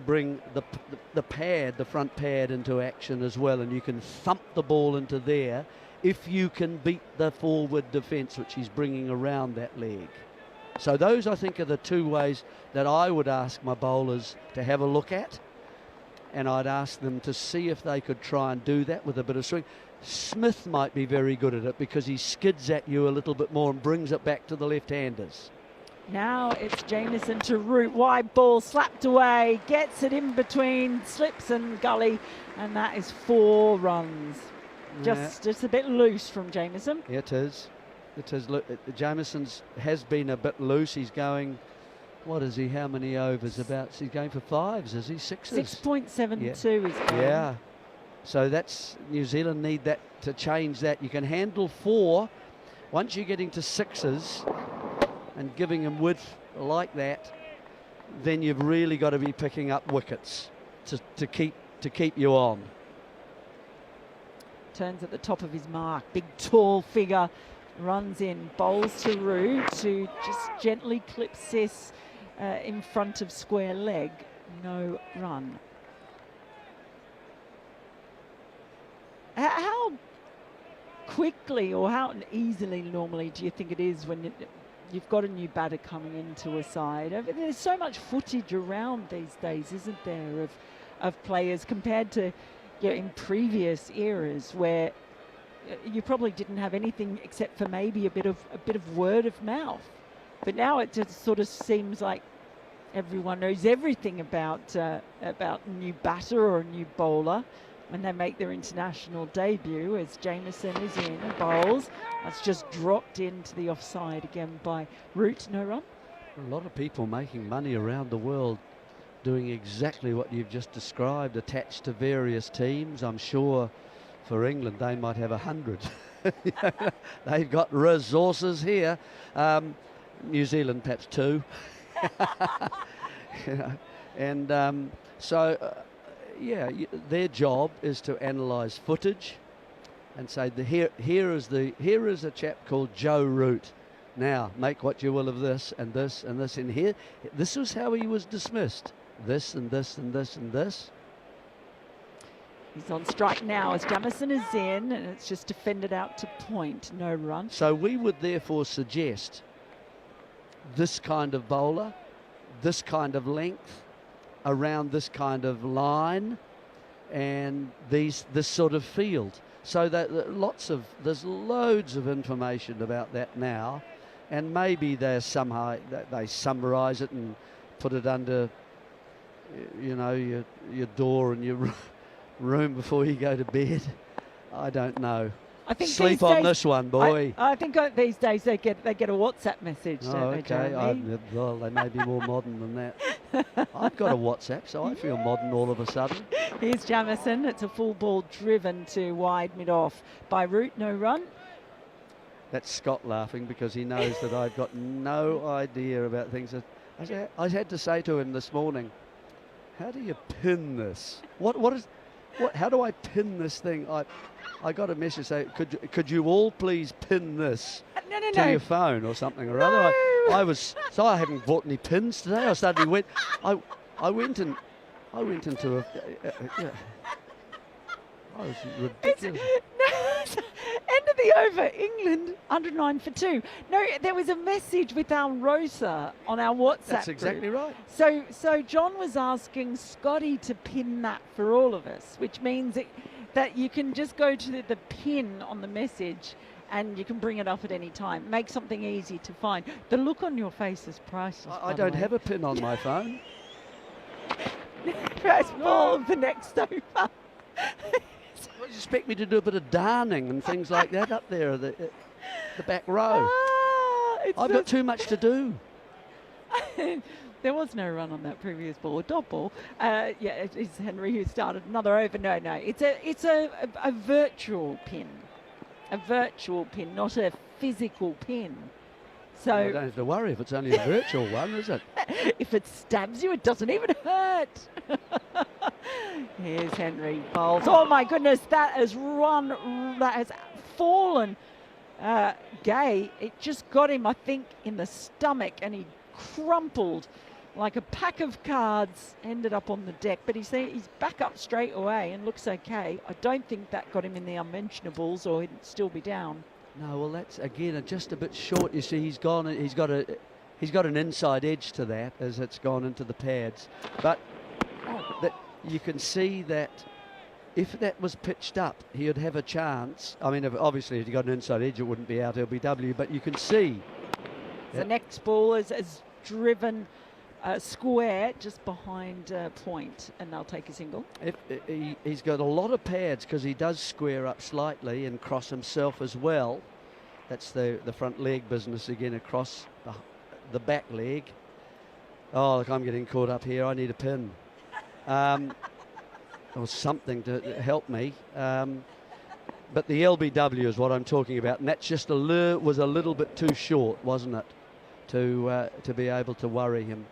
bring the front pad into action as well, and you can thump the ball into there if you can beat the forward defence, which he's bringing around that leg. So those, I think, are the two ways that I would ask my bowlers to have a look at, and I'd ask them to see if they could try and do that with a bit of swing. Smith might be very good at it because he skids at you a little bit more and brings it back to the left-handers. Now it's Jamieson to Root, wide ball slapped away, gets it in between slips and gully, and that is 4 runs. Just a bit loose from Jamieson. Yeah, it is. Look, Jamieson's has been a bit loose. He's going, what is he? How many overs? He's going for 5s, is he? 6s? 6.72 is going. Yeah. So that's New Zealand need that to change that. You can handle 4. Once you're getting to 6s and giving him width like that, then you've really got to be picking up wickets to keep you on. Turns at the top of his mark. Big tall figure runs in, bowls to Root, who just gently clips this in front of square leg. No run. How quickly or how easily normally do you think it is when you've got a new batter coming into a side? There's so much footage around these days, isn't there, of players compared to in previous eras where you probably didn't have anything except for maybe a bit of word of mouth. But now it just sort of seems like everyone knows everything about a new batter or a new bowler when they make their international debut, as Jamieson is in and bowls. That's just dropped into the offside again by Root. No run. A lot of people making money around the world doing exactly what you've just described, attached to various teams. I'm sure for England they might have 100. They've got resources here. New Zealand perhaps 2. And their job is to analyse footage and say here is a chap called Joe Root. Now make what you will of this and this and this, and here this is how he was dismissed. This and this and this and this. He's on strike now as Jamieson is in, and it's just defended out to point. No run. So we would therefore suggest this kind of bowler, this kind of length, around this kind of line, and this sort of field. So that there's loads of information about that now, and maybe they summarise it and put it under your door and your room before you go to bed. I don't know. I think sleep on this one, boy. I think these days they get a WhatsApp message. Oh, okay. Well, they may be more modern than that. I've got a WhatsApp, so I feel modern all of a sudden. Here's Jamieson. It's a full ball driven to wide mid-off by Root. No run. That's Scott laughing because he knows that I've got no idea about things. I had to say to him this morning, how do you pin this? How do I pin this thing? I got a message saying, could you all please pin this to your phone or something or other? I haven't bought any pins today. I suddenly went, I went into a, yeah. I was ridiculous. End of the over, England 109 for 2. No, there was a message with our Rosa on our WhatsApp. That's exactly group. right. So John was asking Scotty to pin that for all of us, which means that you can just go to the pin on the message and you can bring it up at any time. Make something easy to find. The look on your face is priceless. I don't have a pin on my phone. First ball of the next over. What, you expect me to do a bit of darning and things like that up there, the back row? I've got too much to do. There was no run on that previous ball, a dot ball. Yeah, it's Henry who started another over. No, it's a virtual pin, not a physical pin. So I don't have to worry if it's only a virtual one, is it? If it stabs you, it doesn't even hurt. Here's Henry bowls. Oh my goodness, that has fallen. Gay, it just got him, I think, in the stomach, and he crumpled like a pack of cards, ended up on the deck. But he's back up straight away and looks okay. I don't think that got him in the unmentionables, or he'd still be down. No, well, that's again just a bit short. You see, he's got an inside edge to that as it's gone into the pads. But you can see that if that was pitched up, he would have a chance. I mean, obviously, if he got an inside edge, it wouldn't be out LBW. But you can see the next ball is driven square just behind point, and they'll take a single. He's got a lot of pads because he does square up slightly and cross himself as well. That's the front leg business again, across the back leg. Oh, look, I'm getting caught up here. I need a pin. Or something to help me. But the LBW is what I'm talking about, and that's just was a little bit too short, wasn't it, to be able to worry him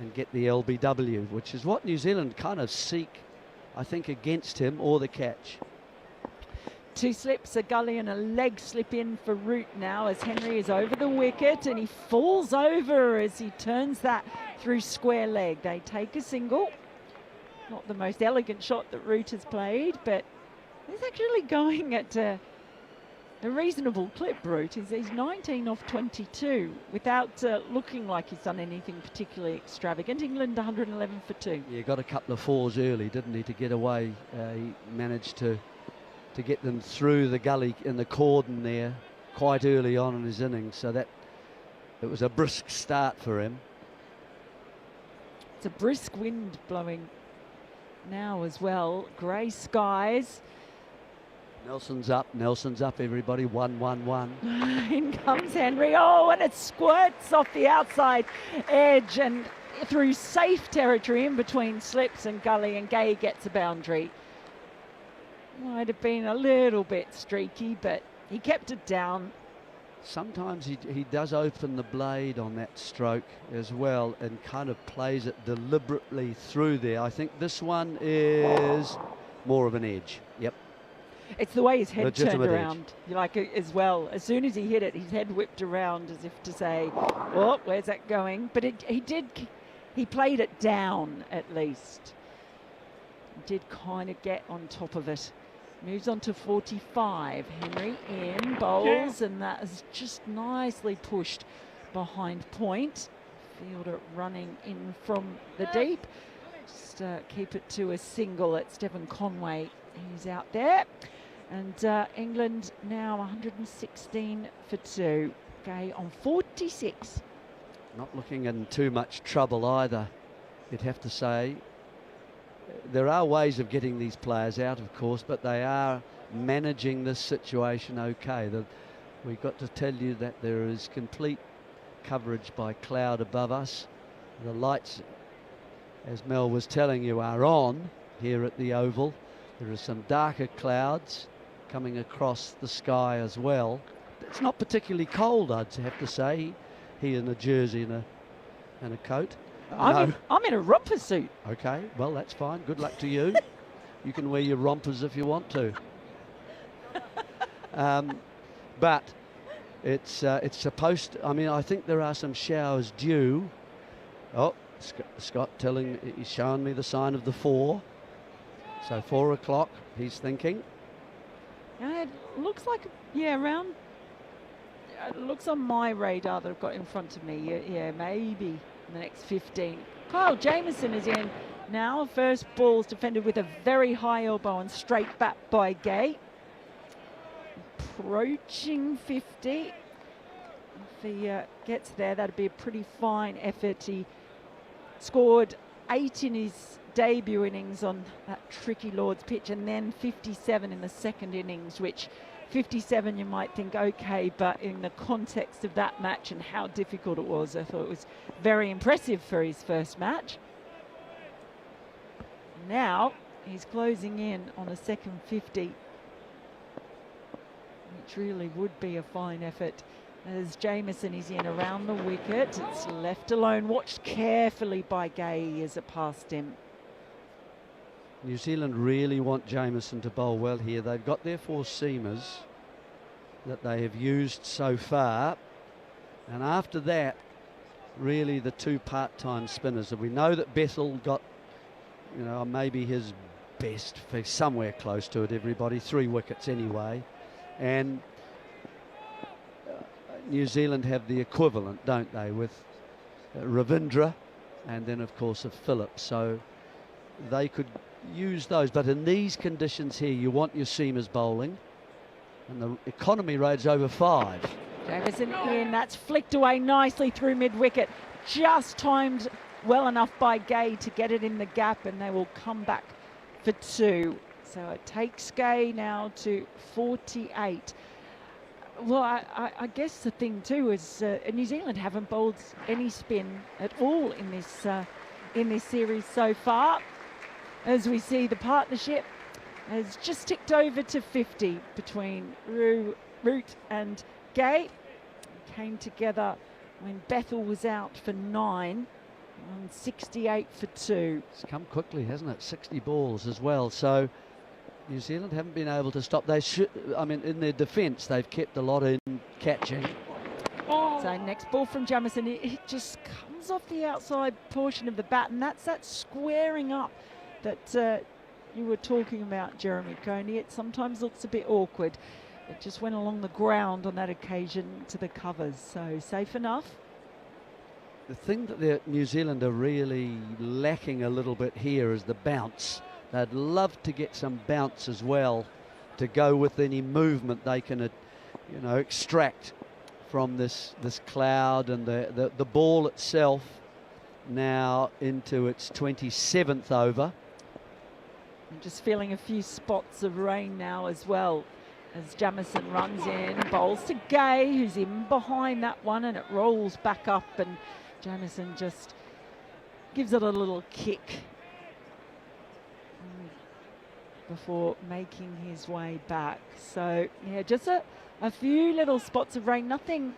and get the LBW, which is what New Zealand kind of seek, I think, against him or the catch. 2 slips, a gully and a leg slip in for Root now as Henry is over the wicket, and he falls over as he turns that through square leg. They take a single. Not the most elegant shot that Root has played, but he's actually going at a reasonable clip, Root. He's 19 off 22 without looking like he's done anything particularly extravagant. England 111 for 2. Yeah, got a couple of fours early, didn't he, to get away. He managed to get them through the gully in the cordon there quite early on in his innings, so that it was a brisk start for him. It's a brisk wind blowing now as well. Grey skies. Nelson's up, everybody. 1-1-1. In comes Henry. Oh, and it squirts off the outside edge and through safe territory in between slips and gully, and Gay gets a boundary. Might have been a little bit streaky, but he kept it down. Sometimes he does open the blade on that stroke as well and kind of plays it deliberately through there. I think this one is more of an edge. Yep. It's the way his head Legitimate turned around, like as well. As soon as he hit it, his head whipped around as if to say, "Oh, where's that going?" But he played it down at least. He did kind of get on top of it. Moves on to 45. Henry in, bowls, and that is just nicely pushed behind point. Fielder running in from the deep. Just keep it to a single at Stephen Conway. He's out there. And England now 116 for 2. Gay on 46. Not looking in too much trouble either, you'd have to say. There are ways of getting these players out, of course, but they are managing this situation okay. We've got to tell you that there is complete coverage by cloud above us. The lights, as Mel was telling you, are on here at the Oval. There are some darker clouds coming across the sky as well. It's not particularly cold, I'd have to say. He in a jersey and a and a coat. I'm in a romper suit. Okay, well, that's fine. Good luck to you. You can wear your rompers if you want to. But it's supposed to, I mean, I think there are some showers due. Oh, Scott he's showing me the sign of the 4. So 4 o'clock, he's thinking. It looks like, around, it looks on my radar that I've got in front of me. Yeah, maybe in the next 15. Kyle Jamieson is in now. First ball's defended with a very high elbow and straight back by Gay. Approaching 50. If he gets there, that'd be a pretty fine effort. He scored 8 in his debut innings on that tricky Lord's pitch, and then 57 in the second innings, which 57 you might think okay, but in the context of that match and how difficult it was, I thought it was very impressive for his first match. Now he's closing in on a second 50, which really would be a fine effort. As Jamieson is in around the wicket, it's left alone, watched carefully by Gay as it passed him. New Zealand really want Jamieson to bowl well here. They've got their 4 seamers that they have used so far, and after that, really the 2 part-time spinners. And we know that Bethel got, maybe his best, for somewhere close to it, everybody, 3 wickets anyway, and New Zealand have the equivalent, don't they, with Ravindra and then of course of Phillips, so they could use those. But in these conditions here, you want your seamers bowling, and the economy rate's over 5. Jamieson in, that's flicked away nicely through mid-wicket, just timed well enough by Gay to get it in the gap, and they will come back for 2. So it takes Gay now to 48. Well, I guess the thing too is New Zealand haven't bowled any spin at all in this series so far. As we see, the partnership has just ticked over to 50 between Root and Gay. Came together when Bethel was out for 9 on 68 for 2. It's come quickly, hasn't it? 60 balls as well. So New Zealand haven't been able to stop. They should, in their defence, they've kept a lot in catching. So next ball from Jamieson, it just comes off the outside portion of the bat, and that's that squaring up that you were talking about, Jeremy Coney. It sometimes looks a bit awkward. It just went along the ground on that occasion to the covers, so safe enough. The thing that New Zealand are really lacking a little bit here is the bounce. They'd love to get some bounce as well to go with any movement they can, extract from this cloud. And the ball itself now into its 27th over. I'm just feeling a few spots of rain now as well, as Jamieson runs in, bowls to Gay, who's in behind that one, and it rolls back up, and Jamieson just gives it a little kick before making his way back. So yeah, just a few little spots of rain, nothing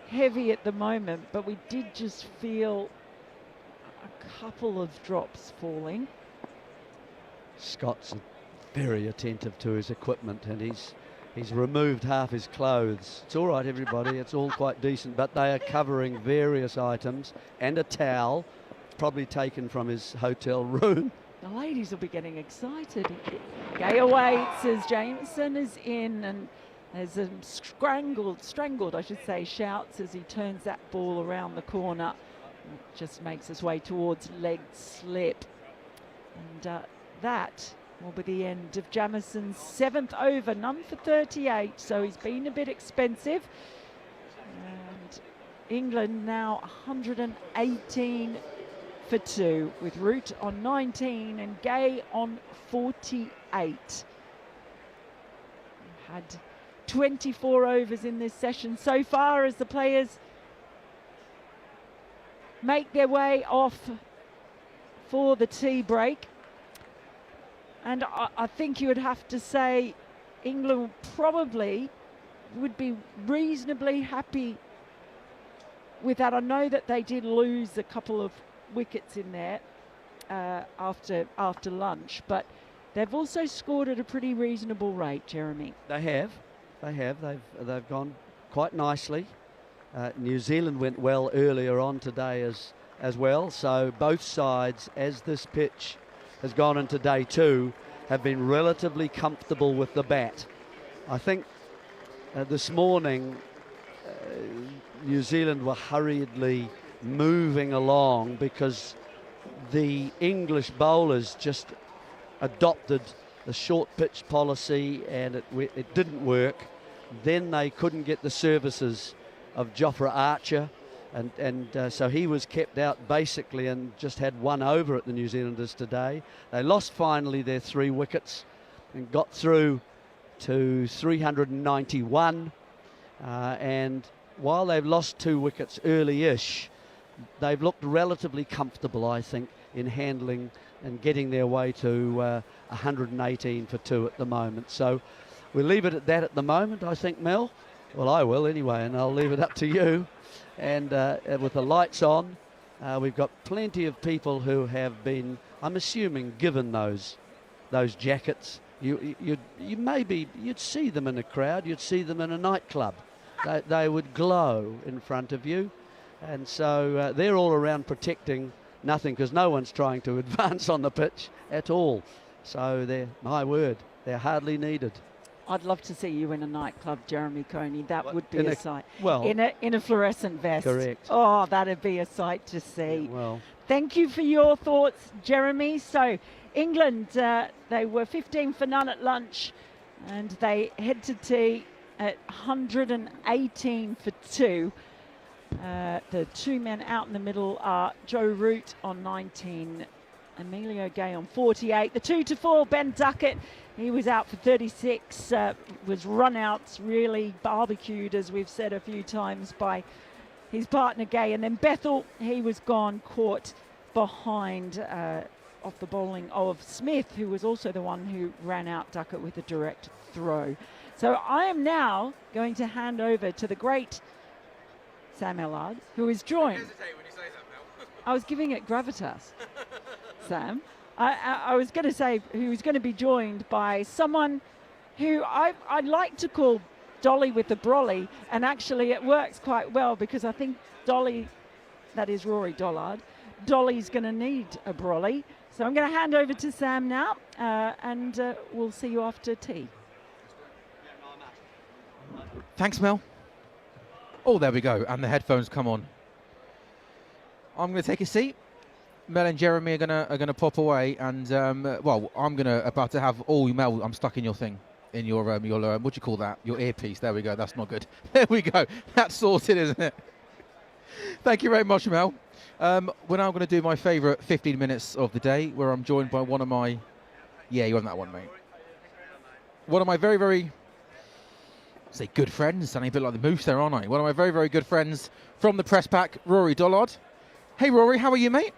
heavy at the moment, but we did just feel a couple of drops falling. Scott's very attentive to his equipment, and he's removed half his clothes. It's all right, everybody, it's all quite decent, but they are covering various items and a towel, probably taken from his hotel room. The ladies will be getting excited. Gay awaits as Jamieson is in, and there's a strangled, I should say, shouts as he turns that ball around the corner. It just makes his way towards leg slip. And that will be the end of Jamison's 7th over, none for 38, so he's been a bit expensive. And England now 118 for 2, with Root on 19 and Gay on 48. Had 24 overs in this session so far as the players make their way off for the tea break. And I think you would have to say England probably would be reasonably happy with that, I know that they did lose a couple of wickets in there after lunch, but they've also scored at a pretty reasonable rate, Jeremy. They have. They've gone quite nicely. New Zealand went well earlier on today as well. So both sides, as this pitch has gone into day 2, have been relatively comfortable with the bat. I think this morning New Zealand were hurriedly moving along because the English bowlers just adopted the short pitch policy, and it didn't work. Then they couldn't get the services of Jofra Archer, and so he was kept out basically and just had one over at the New Zealanders today. They lost finally their 3 wickets and got through to 391, and while they've lost 2 wickets early-ish, they've looked relatively comfortable, I think, in handling and getting their way to 118 for 2 at the moment. So we'll leave it at that at the moment, I think, Mel. Well, I will anyway, and I'll leave it up to you. And with the lights on, we've got plenty of people who have been, I'm assuming, given those jackets. You'd see them in a crowd, you'd see them in a nightclub. They would glow in front of you. And so they're all around protecting nothing, because no one's trying to advance on the pitch at all. So my word, they're hardly needed. I'd love to see you in a nightclub, Jeremy Coney. That would be a sight. Well, in a fluorescent vest. Correct. Oh, that'd be a sight to see. Yeah, well, thank you for your thoughts, Jeremy. So England, they were 15 for none at lunch, and they head to tea at 118 for 2. The 2 men out in the middle are Joe Root on 19, Emilio Gay on 48. The 2-4, Ben Duckett, he was out for 36, was run out, really barbecued, as we've said a few times, by his partner Gay. And then Bethel, he was gone, caught behind off the bowling of Smith, who was also the one who ran out Duckett with a direct throw. So I am now going to hand over to the great Sam Ellard, who is joined. I was giving it gravitas, Sam. I was going to say who's going to be joined by someone who I'd like to call Dolly with the brolly, and actually it works quite well, because I think Dolly, that is Rory Dollard, Dolly's going to need a brolly. So I'm going to hand over to Sam now, and we'll see you after tea. Thanks, Mel. Oh, there we go, and the headphones come on. I'm going to take a seat. Mel and Jeremy are gonna pop away, and well, I'm about to have Mel. I'm stuck in your thing, in your what do you call that? Your earpiece. There we go. That's not good. There we go. That's sorted, isn't it? Thank you very much, Mel. We're now going to do my favourite 15 minutes of the day, where I'm joined by one of my, you're on that one, mate. One of my very, very, say good friends. Sounding a bit like the Moose there, aren't I? One of my very, very good friends from the press pack, Rory Dollard. Hey, Rory, how are you, mate?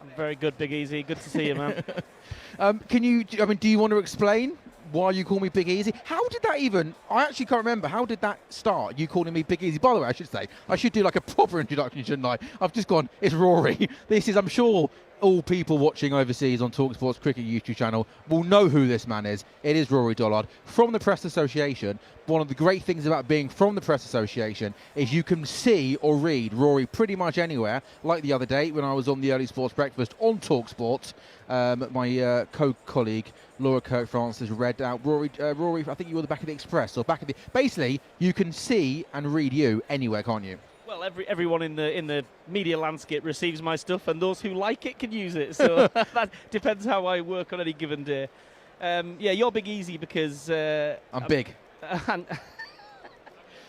I'm very good, Big Easy. Good to see you, man. Do you want to explain why you call me Big Easy? How did that even, I actually can't remember, how did that start, you calling me Big Easy? By the way, I should do like a proper introduction, shouldn't I? I've just gone, it's Rory. This is, I'm sure, all people watching overseas on talkSPORT's cricket YouTube channel will know who this man is. It is Rory Dollard from the Press Association. One of the great things about being from the Press Association is you can see or read Rory pretty much anywhere. Like the other day when I was on the Early Sports Breakfast on talkSPORT, my co-colleague Laura Kirk-Francis read out Rory, I think you were the back of the Express, or back of the... Basically, you can see and read you anywhere, can't you? Well, everyone in the media landscape receives my stuff, and those who like it can use it. So that depends how I work on any given day. You're Big Easy because... I'm big.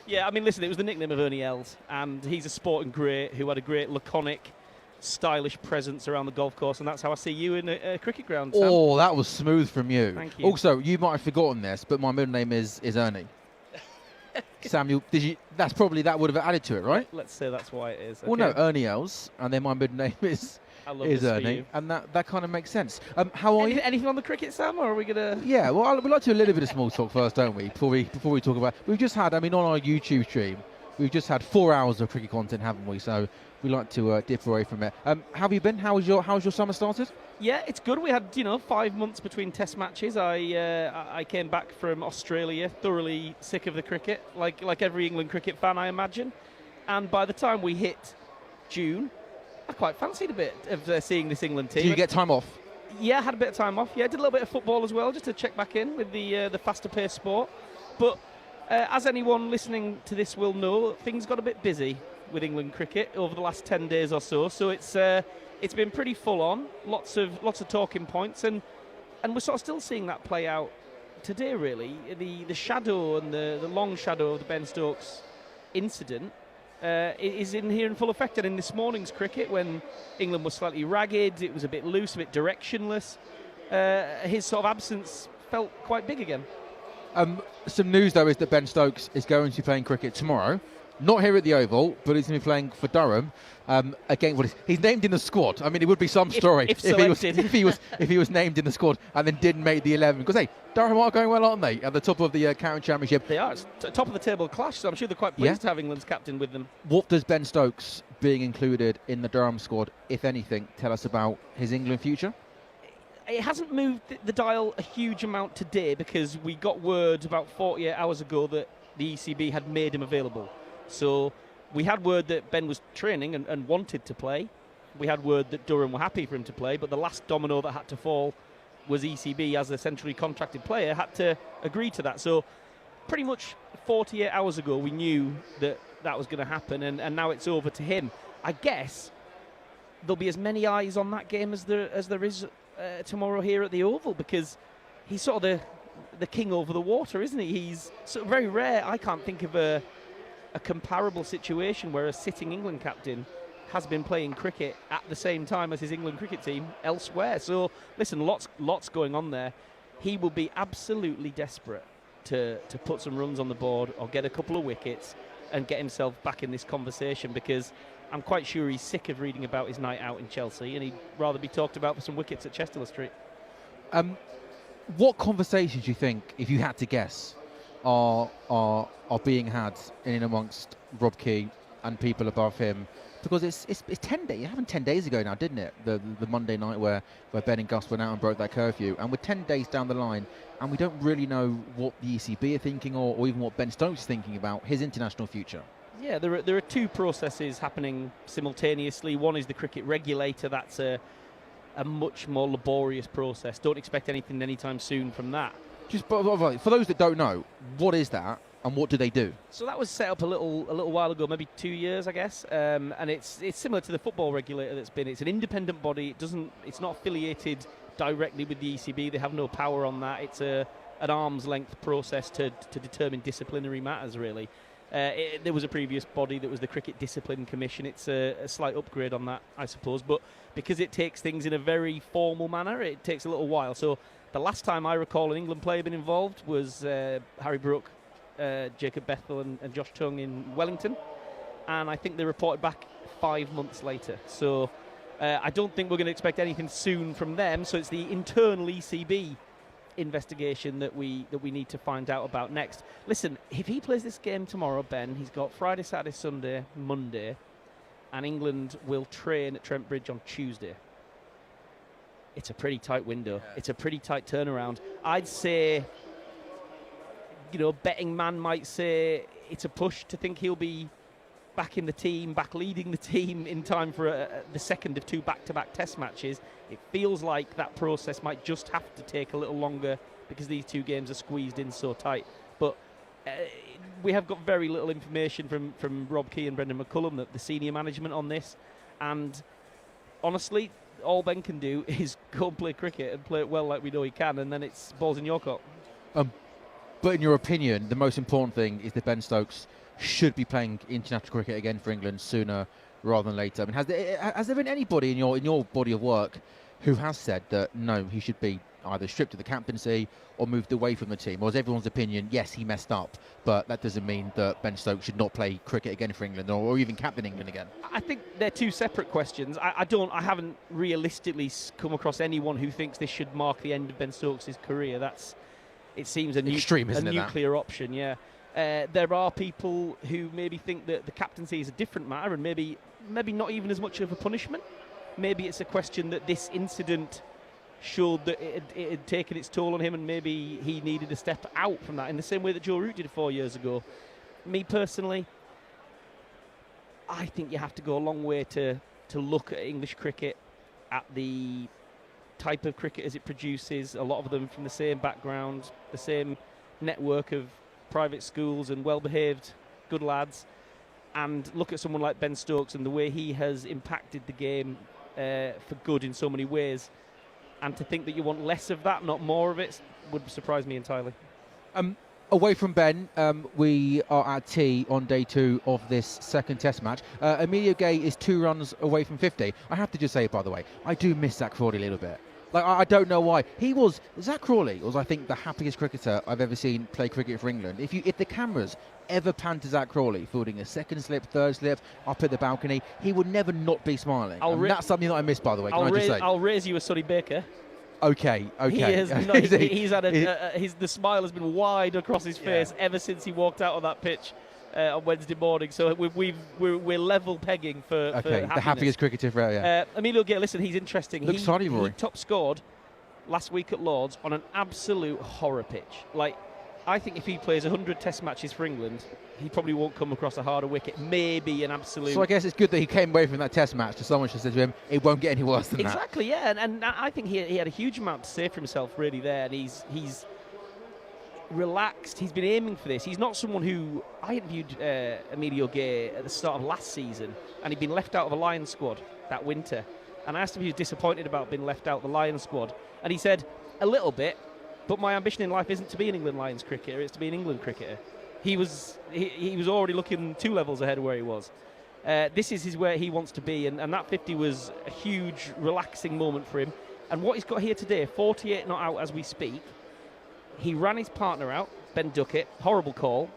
Yeah, I mean, listen, it was the nickname of Ernie Els, and he's a sporting great who had a great laconic, stylish presence around the golf course, and that's how I see you in a cricket ground, Sam. Oh, that was smooth from you. Thank you. Also, you might have forgotten this, but my middle name is Ernie. Sam, that would have added to it, right? Let's say that's why it is. Okay. Well, no, Ernie Els, and then my middle name is Ernie, and that kind of makes sense. How are you? Anything on the cricket, Sam, or are we gonna? Yeah, well, we'd like to do a little bit of small talk first, don't we? Before we talk about, we've just had, on our YouTube stream, we've just had 4 hours of cricket content, haven't we? So we like to dip away from it. How have you been? How's your summer started? Yeah, it's good. We had 5 months between Test matches. I came back from Australia thoroughly sick of the cricket, like every England cricket fan, I imagine. And by the time we hit June, I quite fancied a bit of seeing this England team. Did you get time off? Yeah, I had a bit of time off. Yeah, I did a little bit of football as well, just to check back in with the faster paced sport. But as anyone listening to this will know, things got a bit busy with England cricket over the last 10 days or so. So it's been pretty full on, lots of talking points, and we're sort of still seeing that play out today. Really, the shadow and the long shadow of the Ben Stokes incident is in here in full effect. And in this morning's cricket, when England was slightly ragged, it was a bit loose, a bit directionless. His sort of absence felt quite big again. Some news though is that Ben Stokes is going to be playing cricket tomorrow. Not here at the Oval, but he's going to be playing for Durham. Again, he's named in the squad. I mean, it would be some story if he was named in the squad and then didn't make the 11. Because hey, Durham are going well, aren't they? At the top of the County Championship. They are. It's top of the table clash, so I'm sure they're quite pleased to have England's captain with them. What does Ben Stokes being included in the Durham squad, if anything, tell us about his England future? It hasn't moved the dial a huge amount today, because we got word about 48 hours ago that the ECB had made him available. So we had word that Ben was training and wanted to play. We had word that Durham were happy for him to play, but the last domino that had to fall was ECB, as a centrally contracted player, had to agree to that. So pretty much 48 hours ago we knew that was going to happen, and now it's over to him. I guess there'll be as many eyes on that game as there is tomorrow here at the Oval, because he's sort of the king over the water, isn't he? He's sort of very rare. I can't think of a comparable situation where a sitting England captain has been playing cricket at the same time as his England cricket team elsewhere. So listen, lots going on there. He will be absolutely desperate to put some runs on the board or get a couple of wickets and get himself back in this conversation, because I'm quite sure he's sick of reading about his night out in Chelsea, and he'd rather be talked about for some wickets at Chester Street. What conversations do you think, if you had to guess, are being had in and amongst Rob Key and people above him? Because it's 10 days. It happened 10 days ago now, didn't it? The Monday night where Ben and Gus went out and broke that curfew, and we're 10 days down the line, and we don't really know what the ECB are thinking, or even what Ben Stokes is thinking about his international future. Yeah, there are two processes happening simultaneously. One is the cricket regulator. That's a much more laborious process. Don't expect anything anytime soon from that. Just for those that don't know, what is that, and what do they do? So that was set up a little while ago, maybe 2 years, I guess, and it's similar to the football regulator that's been. It's an independent body. It's not affiliated directly with the ECB. They have no power on that. It's an arm's length process to determine disciplinary matters, really. There was a previous body that was the Cricket Discipline Commission. It's a slight upgrade on that, I suppose, but because it takes things in a very formal manner, it takes a little while. So the last time I recall an England player being involved was Harry Brook, Jacob Bethel and Josh Tongue in Wellington, and I think they reported back 5 months later. So I don't think we're going to expect anything soon from them. So it's the internal ECB investigation that we need to find out about next. Listen, if he plays this game tomorrow, Ben, he's got Friday, Saturday, Sunday, Monday, and England will train at Trent Bridge on Tuesday. It's a pretty tight window. Yeah. It's a pretty tight turnaround. I'd say, betting man might say it's a push to think he'll be back in the team, back leading the team in time for the second of two back-to-back Test matches. It feels like that process might just have to take a little longer because these two games are squeezed in so tight. But we have got very little information from Rob Key and Brendan McCullum, the senior management, on this. And honestly, all Ben can do is go and play cricket and play it well like we know he can, and then it's balls in your court. But in your opinion, the most important thing is that Ben Stokes should be playing international cricket again for England sooner rather than later. I mean, has there been anybody in your body of work who has said that no, he should be either stripped of the captaincy or moved away from the team? Or is everyone's opinion, yes, he messed up, but that doesn't mean that Ben Stokes should not play cricket again for England or even captain England again? I think they're two separate questions. I haven't realistically come across anyone who thinks this should mark the end of Ben Stokes' career. It seems a extreme, isn't it, nuclear option, yeah. There are people who maybe think that the captaincy is a different matter and maybe not even as much of a punishment. Maybe it's a question that this incident showed that it had taken its toll on him and maybe he needed to step out from that in the same way that Joe Root did 4 years ago. Me personally, I think you have to go a long way to look at English cricket, at the type of cricketers it produces, a lot of them from the same background, the same network of private schools and well-behaved good lads, and look at someone like Ben Stokes and the way he has impacted the game for good in so many ways, and to think that you want less of that, not more of it, would surprise me entirely. Away from Ben, we are at tea on day 2 of this second test match. Emilio Gay is 2 runs away from 50. I have to just say, by the way, I do miss Zach Crawley a little bit. Like, I don't know why. Zach Crawley was, I think, the happiest cricketer I've ever seen play cricket for England. If the cameras ever panned to Zach Crawley, fielding a second slip, third slip, up at the balcony, he would never not be smiling. And that's something that I miss, by the way. I'll raise you a Sonny Baker. Okay. He has the smile has been wide across his face ever since he walked out on that pitch on Wednesday morning. So we're level pegging for the happiest cricketer ever. Emilio Gay, listen, he's interesting. Looks funny, Rory. He top scored last week at Lords on an absolute horror pitch. Like, I think if he plays 100 Test matches for England, he probably won't come across a harder wicket. Maybe an absolute. So I guess it's good that he came away from that Test match to someone who said to him, it won't get any worse than that. Exactly, yeah. And I think he had a huge amount to say for himself, really, there. And he's relaxed. He's been aiming for this. He's not someone who. I interviewed Emilio Gay at the start of last season, and he'd been left out of a Lions squad that winter. And I asked him if he was disappointed about being left out of the Lions squad. And he said, a little bit. But my ambition in life isn't to be an England Lions cricketer, it's to be an England cricketer. He was already looking 2 levels ahead of where he was. This is where he wants to be, and that 50 was a huge, relaxing moment for him. And what he's got here today, 48 not out as we speak, he ran his partner out, Ben Duckett, horrible call,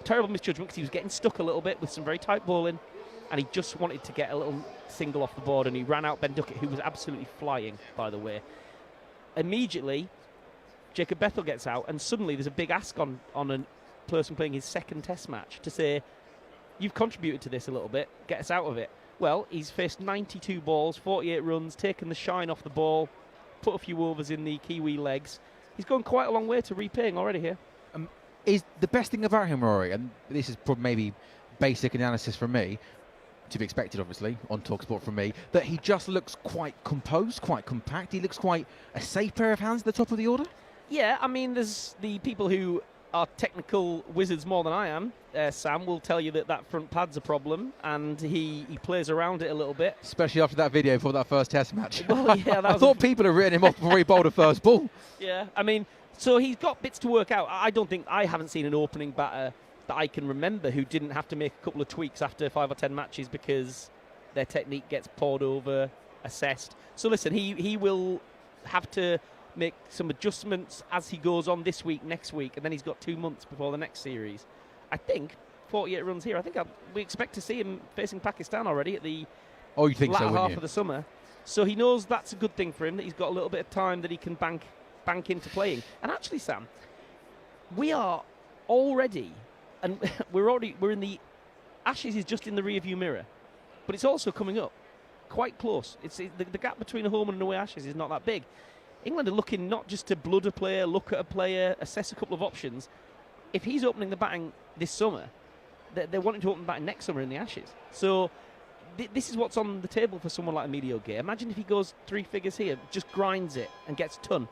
terrible misjudgment because he was getting stuck a little bit with some very tight bowling, and he just wanted to get a little single off the board, and he ran out Ben Duckett, who was absolutely flying, by the way. Immediately, Jacob Bethell gets out, and suddenly there's a big ask on a person playing his second Test match to say, you've contributed to this a little bit, get us out of it. Well, he's faced 92 balls, 48 runs, taken the shine off the ball, put a few overs in the Kiwi legs. He's gone quite a long way to repaying already here. Is the best thing about him, Rory, and this is probably maybe basic analysis from me, to be expected, obviously, on talkSPORT from me, that he just looks quite composed, quite compact. He looks quite a safe pair of hands at the top of the order. Yeah, I mean, there's the people who are technical wizards more than I am. Sam will tell you that front pad's a problem, and he plays around it a little bit. Especially after that video for that first Test match. Well, yeah, I thought people had written him off before he bowled a first ball. Yeah, I mean, so he's got bits to work out. I haven't seen an opening batter that I can remember who didn't have to make a couple of tweaks after 5 or 10 matches because their technique gets pored over, assessed. So listen, he will have to make some adjustments as he goes on this week, next week, and then he's got 2 months before the next series. I think 48 runs here. I think we expect to see him facing Pakistan already at the latter half of the summer. So he knows that's a good thing for him, that he's got a little bit of time that he can bank into playing. And actually, Sam, we are already, and we're in the Ashes is just in the rearview mirror, but it's also coming up quite close. The gap between a home and an away Ashes is not that big. England are looking not just to blood a player, look at a player, assess a couple of options. If he's opening the batting this summer, they're wanting to open the batting next summer in the Ashes. So this is what's on the table for someone like Emilio Gay. Imagine if he goes 3 figures here, just grinds it and gets a ton.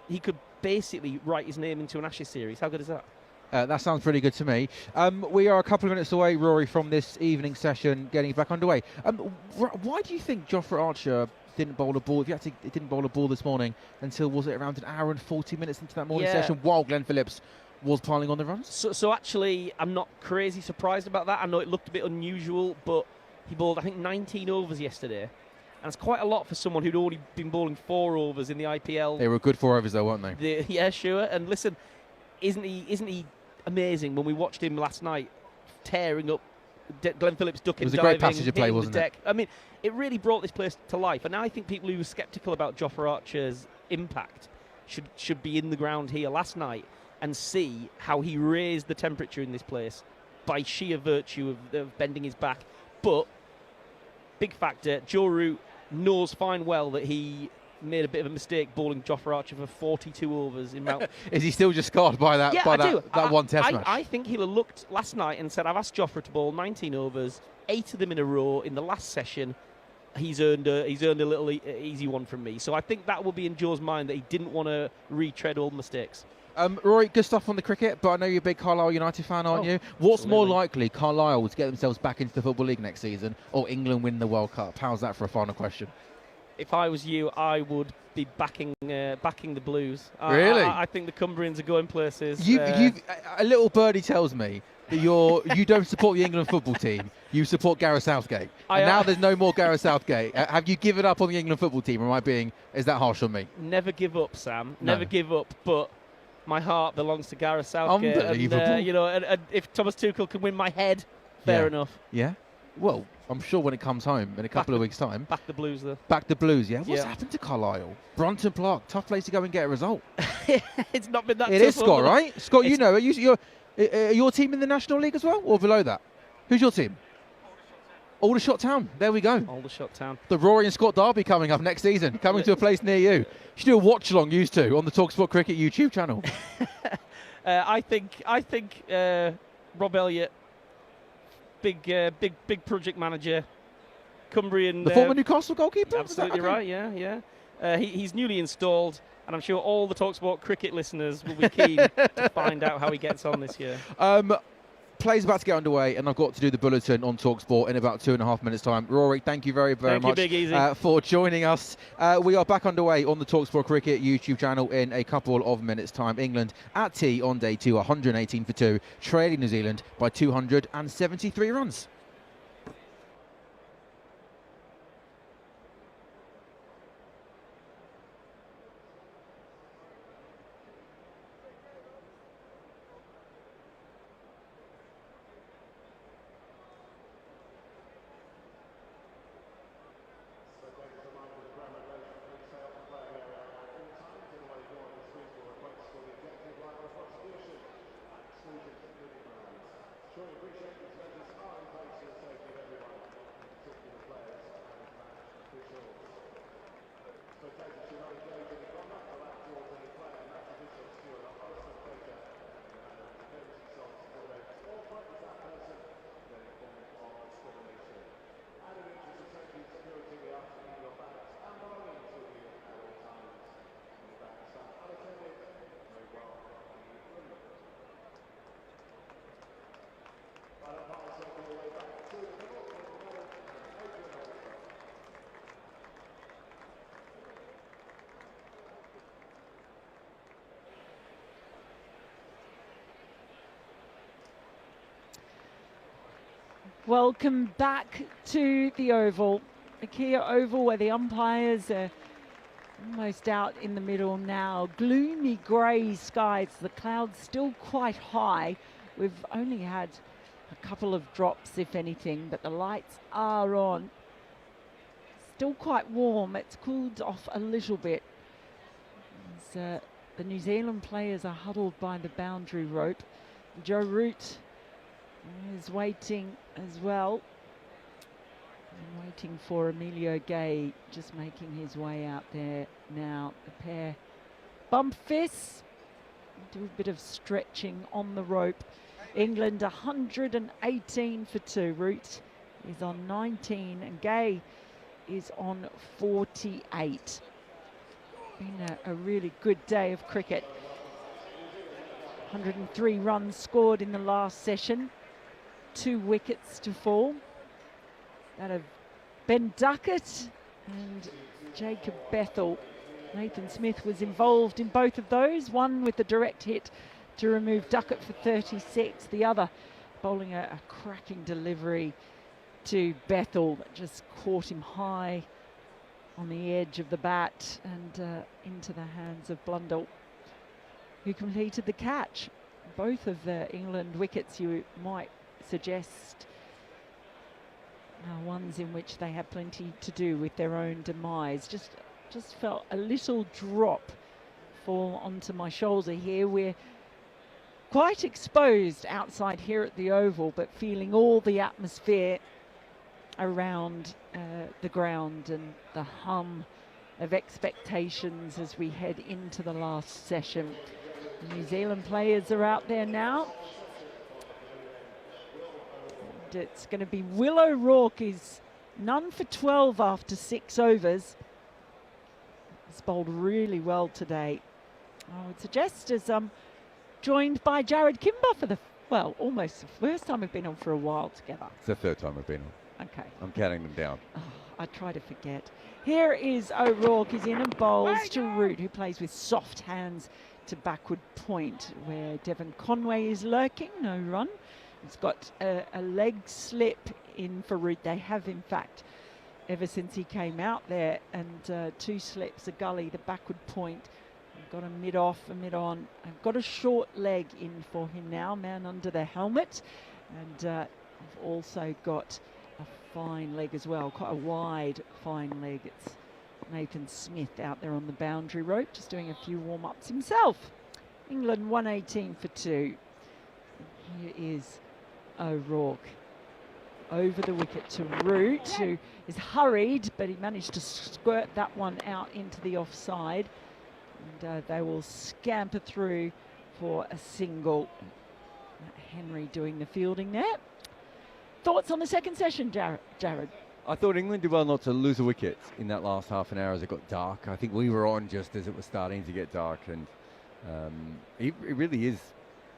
He could basically write his name into an Ashes series. How good is that? That sounds pretty good to me. We are a couple of minutes away, Rory, from this evening session getting back underway. Why do you think Jofra Archer didn't bowl a ball? If he didn't bowl a ball this morning until, was it around an hour and 40 minutes into that morning session, while Glenn Phillips was piling on the runs? So actually, I'm not crazy surprised about that. I know it looked a bit unusual, but he bowled, I think, 19 overs yesterday. And it's quite a lot for someone who'd already been bowling 4 overs in the IPL. They were good 4 overs, though, weren't they? Yeah, sure. And listen, isn't he amazing when we watched him last night tearing up Glenn Phillips, ducking, diving, diving, it was a great passage of play, wasn't the deck. it? I mean, it really brought this place to life. And I think people who were sceptical about Jofra Archer's impact should be in the ground here last night. and see how he raised the temperature in this place by sheer virtue of bending his back. But, big factor, Joe Root knows fine well that he made a bit of a mistake bowling Jofra Archer for 42 overs in Mount. Is he still just scarred by that? Yeah, by I that, do. that one test match? I think he'll have looked last night and said, I've asked Jofra to bowl 19 overs, 8 of them in a row in the last session. He's earned a little easy one from me. So I think that will be in Joe's mind, that he didn't want to retread old mistakes. Rory, good stuff on the cricket, but I know you're a big Carlisle United fan, aren't you? What's more likely, Carlisle to get themselves back into the Football League next season, or England win the World Cup? How's that for a final question? If I was you, I would be backing the Blues. Really? I think the Cumbrians are going places. A little birdie tells me that you don't support the England football team. You support Gareth Southgate. And now there's no more Gareth Southgate. Have you given up on the England football team? Or is that harsh on me? Never give up, Sam. No. Never give up. But my heart belongs to Gareth Southgate. Unbelievable. And if Thomas Tuchel can win my head, fair enough. Yeah. Well, I'm sure when it comes home in a couple of weeks' time. Back the Blues, though. Back the Blues, yeah. What's happened to Carlisle? Brunton Park, tough place to go and get a result. It's not been that It tough. is, Scott, right? Scott, you know, are your team in the National League as well, or below that? Who's your team? Aldershot Town. There we go. Aldershot Town. The Rory and Scott Derby coming up next season, coming to a place near you. You should do a watch along, used to, on the talkSPORT Cricket YouTube channel. I think Rob Elliott, big project manager, Cumbrian. The former Newcastle goalkeeper. Absolutely right. Yeah. He's newly installed, and I'm sure all the talkSPORT Cricket listeners will be keen to find out how he gets on this year. Play's about to get underway, and I've got to do the bulletin on talkSPORT in about 2.5 minutes' time. Rory, thank you very much Big Easy. for joining us. We are back underway on the talkSPORT Cricket YouTube channel in a couple of minutes' time. England at tea on day 2, 118 for 2, trailing New Zealand by 273 runs. Welcome back to the Oval, the Kia Oval, where the umpires are almost out in the middle now. Gloomy grey skies, the clouds still quite high. We've only had a couple of drops, if anything, but the lights are on. Still quite warm. It's cooled off a little bit. As, the New Zealand players are huddled by the boundary rope. Joe Root is waiting as well. And waiting for Emilio Gay, just making his way out there now. The pair bump fists, do a bit of stretching on the rope. England 118 for 2. Root is on 19 and Gay is on 48. Been a really good day of cricket. 103 runs scored in the last session. 2 wickets to fall. That of Ben Duckett and Jacob Bethel. Nathan Smith was involved in both of those. One with the direct hit to remove Duckett for 36. The other bowling a cracking delivery to Bethel that just caught him high on the edge of the bat and into the hands of Blundell, who completed the catch. Both of the England wickets, you might suggest, ones in which they have plenty to do with their own demise. Just felt a little drop fall onto my shoulder here. We're quite exposed outside here at the Oval, but feeling all the atmosphere around the ground and the hum of expectations as we head into the last session. The New Zealand players are out there now. And it's going to be Will O'Rourke, is none for 12 after 6 overs. He's bowled really well today. I would suggest as joined by Jared Kimber for the, well, almost the first time we've been on for a while together. It's the third time we've been on. Okay. I'm counting them down. Oh, I try to forget. Here is O'Rourke. He's in and bowls to Root, who plays with soft hands to backward point, where Devon Conway is lurking. No run. He's got a leg slip in for Root. They have, in fact, ever since he came out there, and 2 slips, a gully, the backward point. I've got a mid-off, a mid-on. I've got a short leg in for him now, man under the helmet. And I've also got a fine leg as well, quite a wide, fine leg. It's Nathan Smith out there on the boundary rope, just doing a few warm-ups himself. England 118 for 2. Here is O'Rourke. Over the wicket to Root, who is hurried, but he managed to squirt that one out into the offside. And they will scamper through for a single. Henry doing the fielding there. Thoughts on the second session, Jared? I thought England did well not to lose a wicket in that last half an hour as it got dark. I think we were on just as it was starting to get dark, and it really is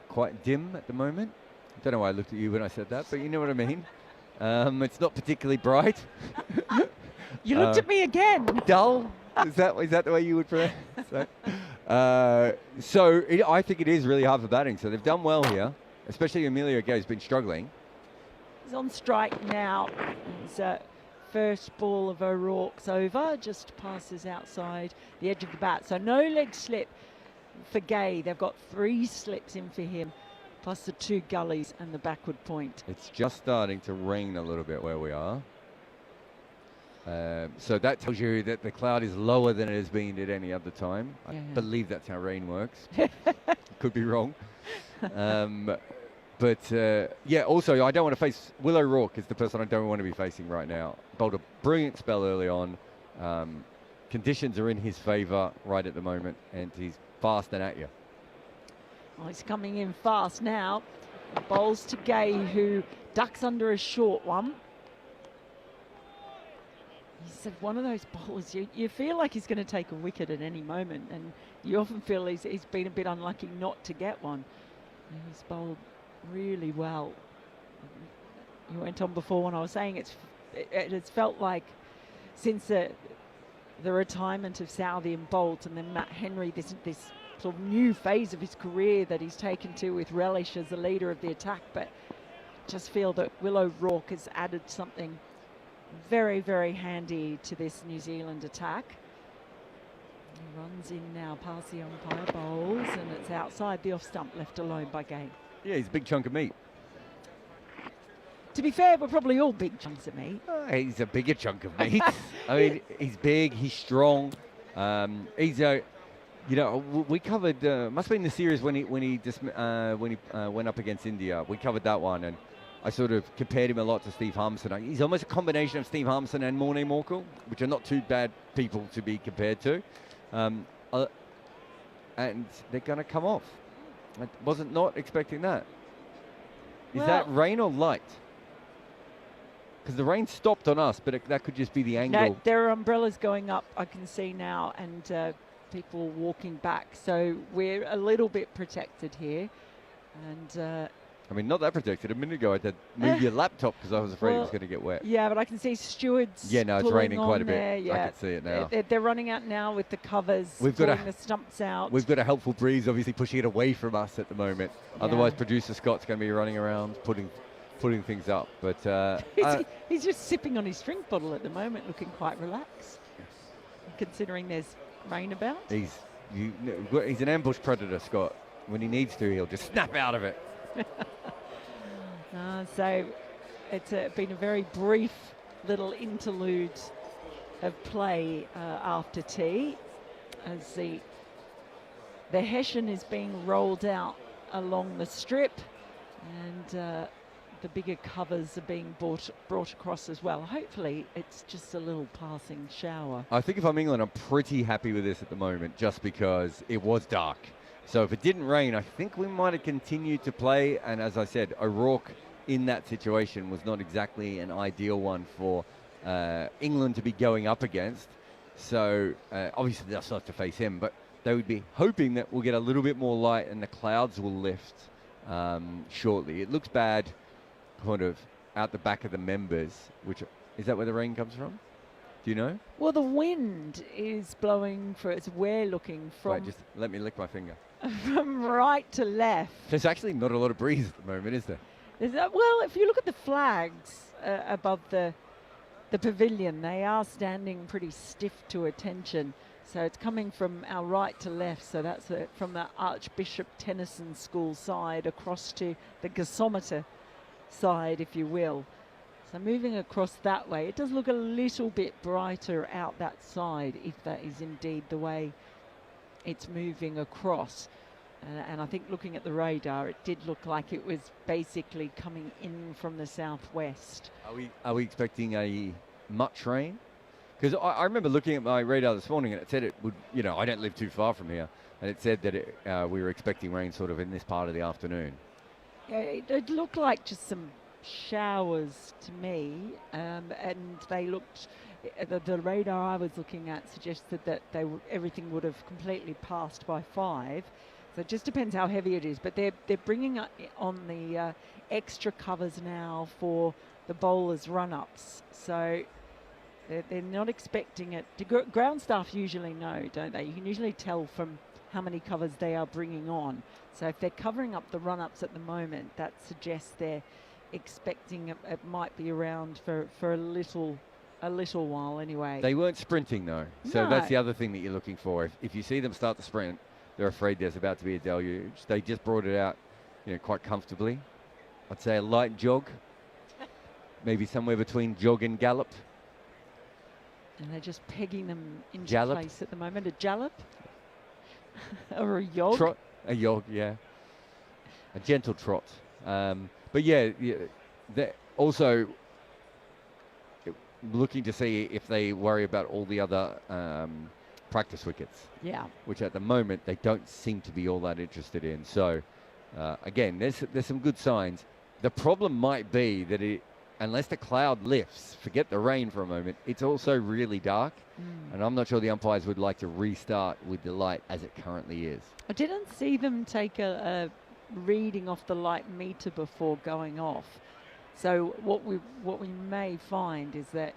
quite dim at the moment. I don't know why I looked at you when I said that, but you know what I mean. It's not particularly bright. You looked at me again. Dull? Is that the way you would pronounce that? I think it is really hard for batting. So they've done well here, especially Emilio Gay's been struggling. He's on strike now. His first ball of O'Rourke's over, just passes outside the edge of the bat. So no leg slip for Gay. They've got 3 slips in for him, plus the 2 gullies and the backward point. It's just starting to rain a little bit where we are. So that tells you that the cloud is lower than it has been at any other time. I believe that's how rain works. Could be wrong. Also, I don't want to face Will O'Rourke is the person I don't want to be facing right now. Bowled a brilliant spell early on. Conditions are in his favour right at the moment, and he's fast and at you. Well, he's coming in fast now. Bowls to Gay, who ducks under a short one. He's one of those bowlers, you feel like he's going to take a wicket at any moment, and you often feel he's been a bit unlucky not to get one. And he's bowled really well. You went on before when I was saying it's felt like since the retirement of Southey and Bolt, and then Matt Henry, this sort of new phase of his career that he's taken to with relish as the leader of the attack. But I just feel that Will O'Rourke has added something very, very handy to this New Zealand attack. He runs in now past the umpire, bowls, and it's outside the off stump, left alone by Gay. Yeah, he's a big chunk of meat. To be fair, we're probably all big chunks of meat. He's a bigger chunk of meat. I mean, he's big, he's strong. He's a, we covered. Must have been the series when he went up against India. We covered that one, and I sort of compared him a lot to Steve Harmison. He's almost a combination of Steve Harmison and Morne Morkel, which are not too bad people to be compared to. And they're going to come off. I wasn't not expecting that. Is that rain or light? Because the rain stopped on us, but that could just be the angle. No, there are umbrellas going up, I can see now, and people walking back. So we're a little bit protected here. And I mean, not that protected. A minute ago, I had to move your laptop because I was afraid it was going to get wet. Yeah, but I can see stewards. Yeah, no, it's raining quite a bit. There, yeah. I can see it now. They're running out now with the covers, pulling the stumps out. We've got a helpful breeze, obviously pushing it away from us at the moment. Yeah. Otherwise, producer Scott's going to be running around, putting things up. But he's just sipping on his drink bottle at the moment, looking quite relaxed, considering there's rain about. He's an ambush predator, Scott. When he needs to, he'll just snap out of it. So it's been a very brief little interlude of play after tea, as the Hessian is being rolled out along the strip, and the bigger covers are being brought across as well. Hopefully it's just a little passing shower. I think if I'm England, I'm pretty happy with this at the moment, just because it was dark. So if it didn't rain, I think we might have continued to play. And as I said, O'Rourke in that situation was not exactly an ideal one for England to be going up against. So obviously they'll still have to face him, but they would be hoping that we'll get a little bit more light and the clouds will lift shortly. It looks bad kind of out the back of the members, which is that where the rain comes from? Do you know? Well, the wind is blowing we're looking from Right, just let me lick my finger. from right to left. There's actually not a lot of breeze at the moment, is there? Well, if you look at the flags above the pavilion, they are standing pretty stiff to attention. So it's coming from our right to left. So that's from the Archbishop Tennyson School side across to the gasometer side, if you will. So moving across that way, it does look a little bit brighter out that side, if that is indeed the way it's moving across. And I think looking at the radar, it did look like it was basically coming in from the southwest. Are we expecting a much rain? Because I remember looking at my radar this morning and it said it would, I don't live too far from here, and it said that we were expecting rain sort of in this part of the afternoon. Yeah, it looked like just some showers to me, and they looked. The radar I was looking at suggested that everything would have completely passed by 5. So it just depends how heavy it is. But they're bringing on the extra covers now for the bowlers' run-ups. So they're not expecting it. The ground staff usually know, don't they? You can usually tell from how many covers they are bringing on. So if they're covering up the run-ups at the moment, that suggests they're expecting it might be around for a little while anyway. They weren't sprinting though, so No. that's the other thing that you're looking for. If you see them start the sprint, they're afraid there's about to be a deluge. They just brought it out, quite comfortably. I'd say a light jog, maybe somewhere between jog and gallop. And they're just pegging them into Jallop. place at the moment. A jallop or a yog. Trot, a jog, yeah, a gentle trot. But yeah, they're also looking to see if they worry about all the other practice wickets. Yeah. Which at the moment they don't seem to be all that interested in. So again, there's some good signs. The problem might be that unless the cloud lifts, forget the rain for a moment, it's also really dark. And I'm not sure the umpires would like to restart with the light as it currently is. I didn't see them take a reading off the light meter before going off. So what we may find is that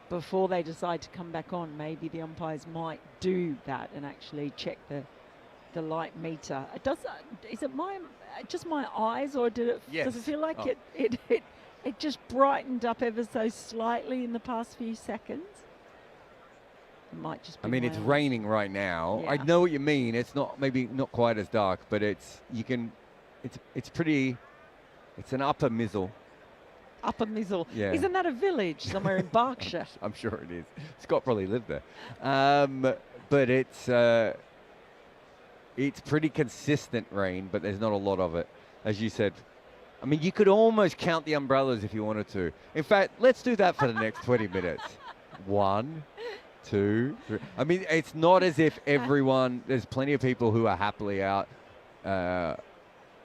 before they decide to come back on, maybe the umpires might do that and actually check the light meter. Is it just my eyes, or does it feel like it just brightened up ever so slightly in the past few seconds? It might just be it's raining right now. Yeah. I know what you mean. It's not quite as dark, but it's an upper Mizzle. Upper Mizzle. Yeah. Isn't that a village somewhere in Berkshire? I'm sure it is. Scott probably lived there. But it's pretty consistent rain, but there's not a lot of it. As you said, you could almost count the umbrellas if you wanted to. In fact, let's do that for the next 20 minutes. 1, 2, 3. It's not as if there's plenty of people who are happily out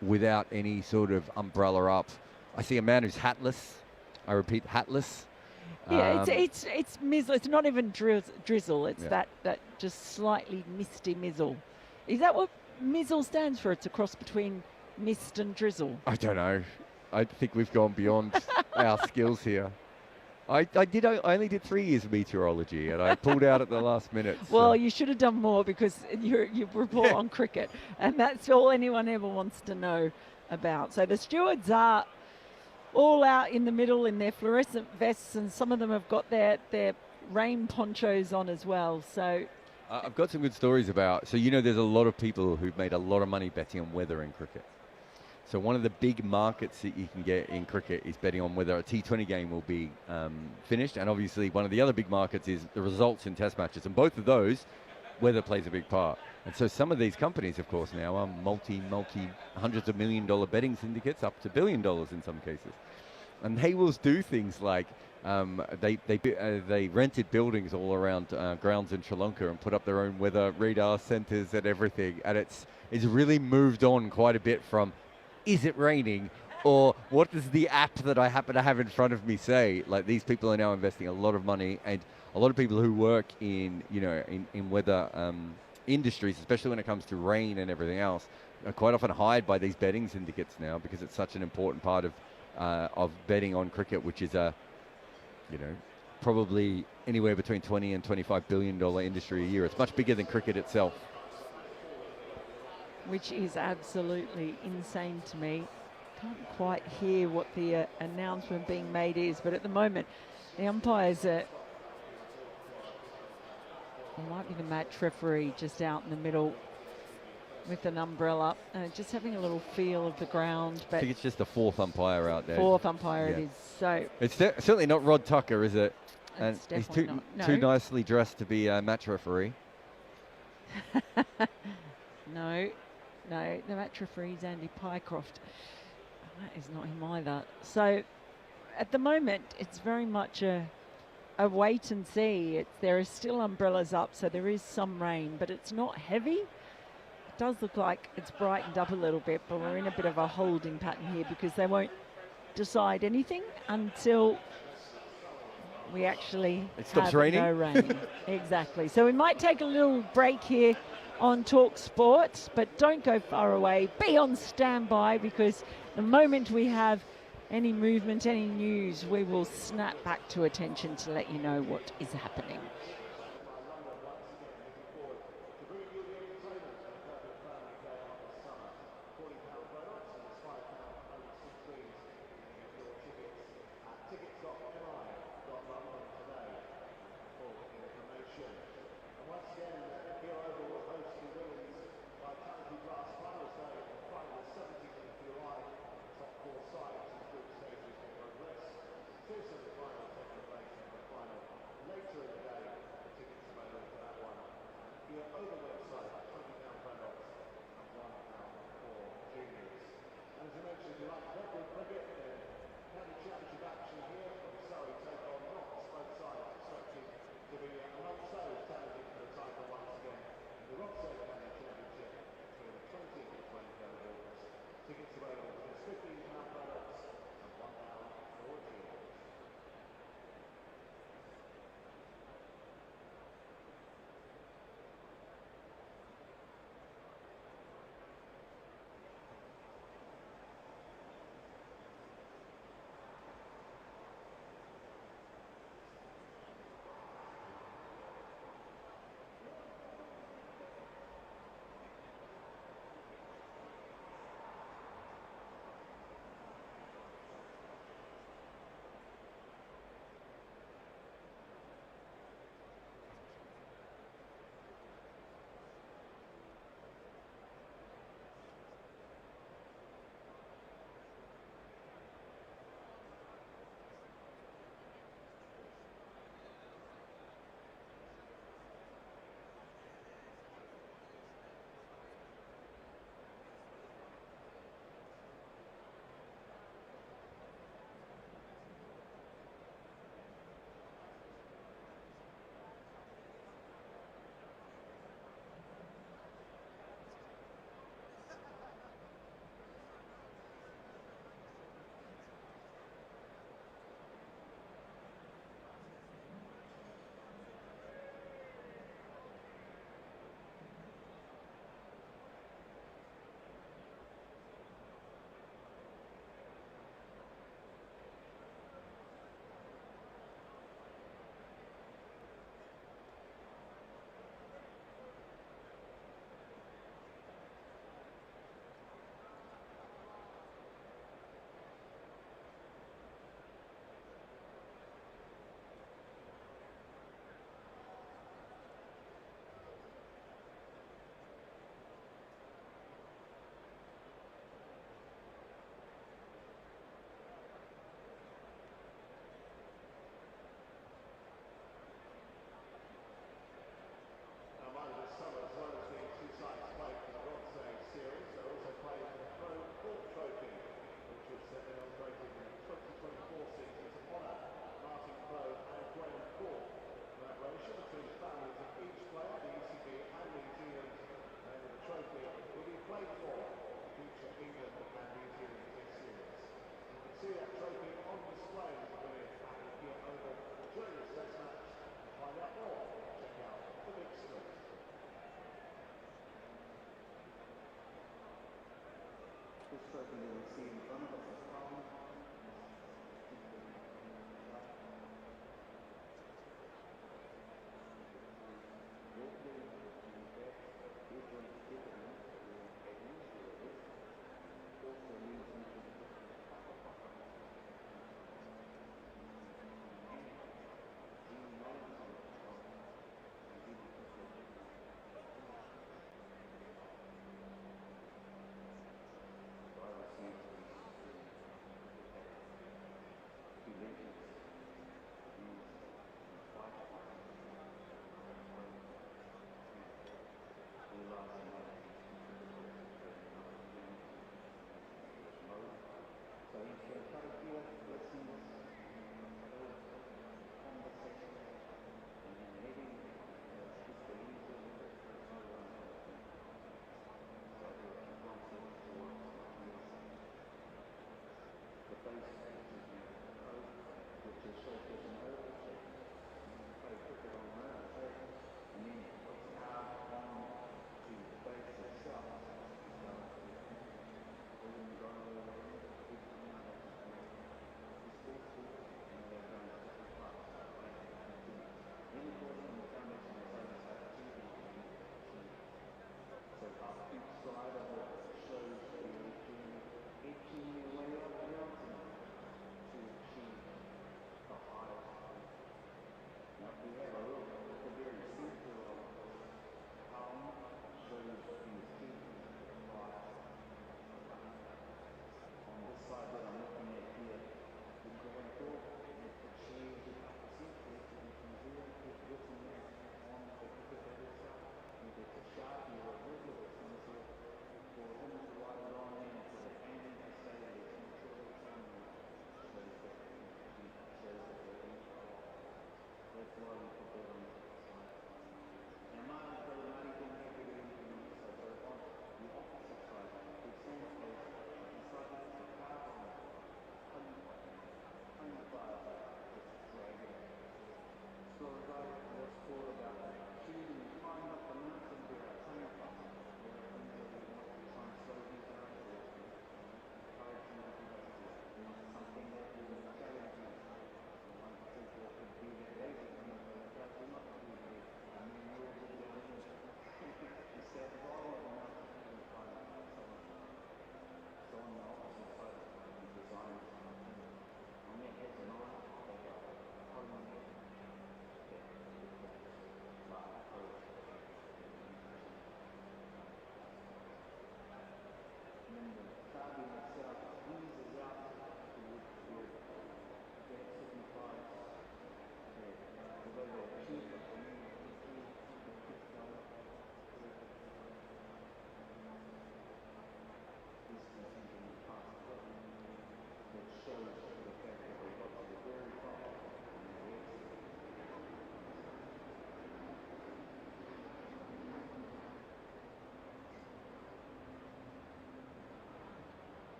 without any sort of umbrella up. I see a man who's hatless. I repeat, hatless. Yeah, it's mizzle. It's not even drizzle. It's Yeah. that just slightly misty mizzle. Is that what mizzle stands for? It's a cross between mist and drizzle. I don't know. I think we've gone beyond our skills here. I only did 3 years of meteorology, and I pulled out at the last minute. Well, you should have done more, because you report on cricket, and that's all anyone ever wants to know about. So the stewards are all out in the middle in their fluorescent vests, and some of them have got their rain ponchos on as well. So I've got some good stories about. So there's a lot of people who've made a lot of money betting on weather in cricket. So one of the big markets that you can get in cricket is betting on whether a T20 game will be finished, and obviously one of the other big markets is the results in Test matches, and both of those weather plays a big part. And so some of these companies, of course, now are multi hundreds of $1 million betting syndicates, up to $1 billion in some cases. And they will do things like they rented buildings all around grounds in Sri Lanka and put up their own weather radar centers and everything. And it's really moved on quite a bit from, is it raining? Or what does the app that I happen to have in front of me say? Like, these people are now investing a lot of money, and a lot of people who work in weather industries, especially when it comes to rain and everything else, are quite often hired by these betting syndicates now, because it's such an important part of betting on cricket, which is probably anywhere between $20 and $25 billion industry a year. It's much bigger than cricket itself. Which is absolutely insane to me. Can't quite hear what the announcement being made is, but at the moment, the umpires are. It might be the match referee just out in the middle with an umbrella, just having a little feel of the ground. I But think it's just the fourth umpire out there. fourth umpire Yeah. it is. So It's certainly not Rod Tucker, is it? And it's he's definitely not. too nicely dressed to be a match referee. No, the match referee is Andy Pycroft. That is not him either. So at the moment, it's very much a wait and see. There are still umbrellas up, so there is some rain, but it's not heavy. It does look like it's brightened up a little bit, but we're in a bit of a holding pattern here because they won't decide anything until we actually It stops have raining? no rain. Exactly. So we might take a little break here on talkSPORT, but don't go far away. Be on standby, because the moment we have any movement, any news, we will snap back to attention to let you know what is happening.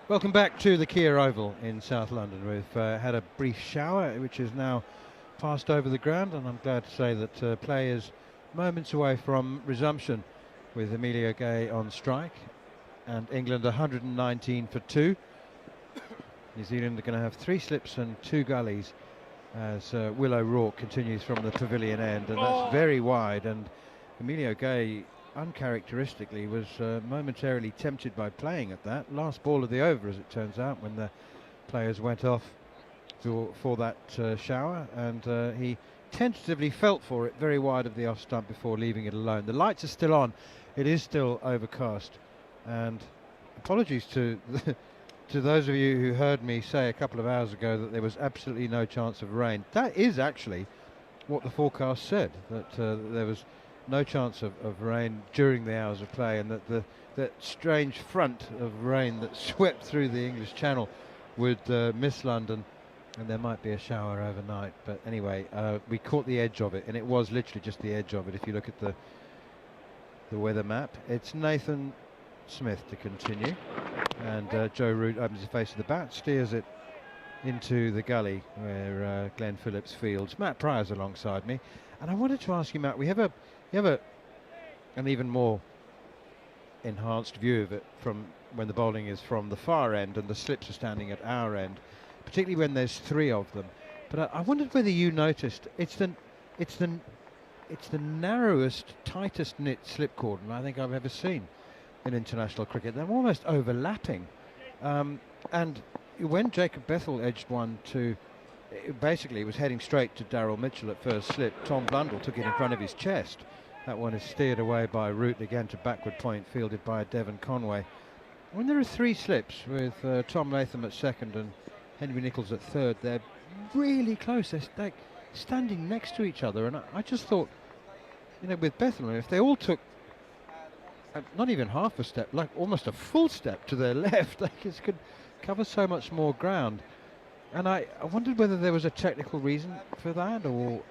Welcome back to the Kia Oval in South London. We've had a brief shower which is now passed over the ground, and I'm glad to say that play is moments away from resumption with Emilio Gay on strike and England 119 for 2. New Zealand are going to have 3 slips and 2 gullies as Will O'Rourke continues from the pavilion end, and that's very wide, and Emilio Gay uncharacteristically was momentarily tempted by playing at that last ball of the over, as it turns out, when the players went off for that shower, and he tentatively felt for it very wide of the off stump before leaving it alone. The lights are still on, it is still overcast, and apologies to to those of you who heard me say a couple of hours ago that there was absolutely no chance of rain. That is actually what the forecast said, that there was no chance of rain during the hours of play, and that that strange front of rain that swept through the English Channel would miss London, and there might be a shower overnight. But anyway, we caught the edge of it, and it was literally just the edge of it. If you look at the weather map, it's Nathan Smith to continue, and Joe Root opens the face of the bat, steers it into the gully where Glenn Phillips fields. Matt Pryor's alongside me, and I wanted to ask you, Matt, we have an even more enhanced view of it from when the bowling is from the far end and the slips are standing at our end, particularly when there's 3 of them. But I wondered whether you noticed it's the narrowest, tightest knit slip cordon I think I've ever seen in international cricket. They're almost overlapping, and when Jacob Bethell edged one to, basically it was heading straight to Daryl Mitchell at first slip, Tom Blundell took it in front of his chest. That one is steered away by Root again to backward point, fielded by Devon Conway. When there are 3 slips with Tom Latham at second and Henry Nicholls at third, they're really close. They're like standing next to each other, and I just thought, you know, with Bethel, if they all took not even half a step, like almost a full step to their left, they just could cover so much more ground. And I wondered whether there was a technical reason for that, or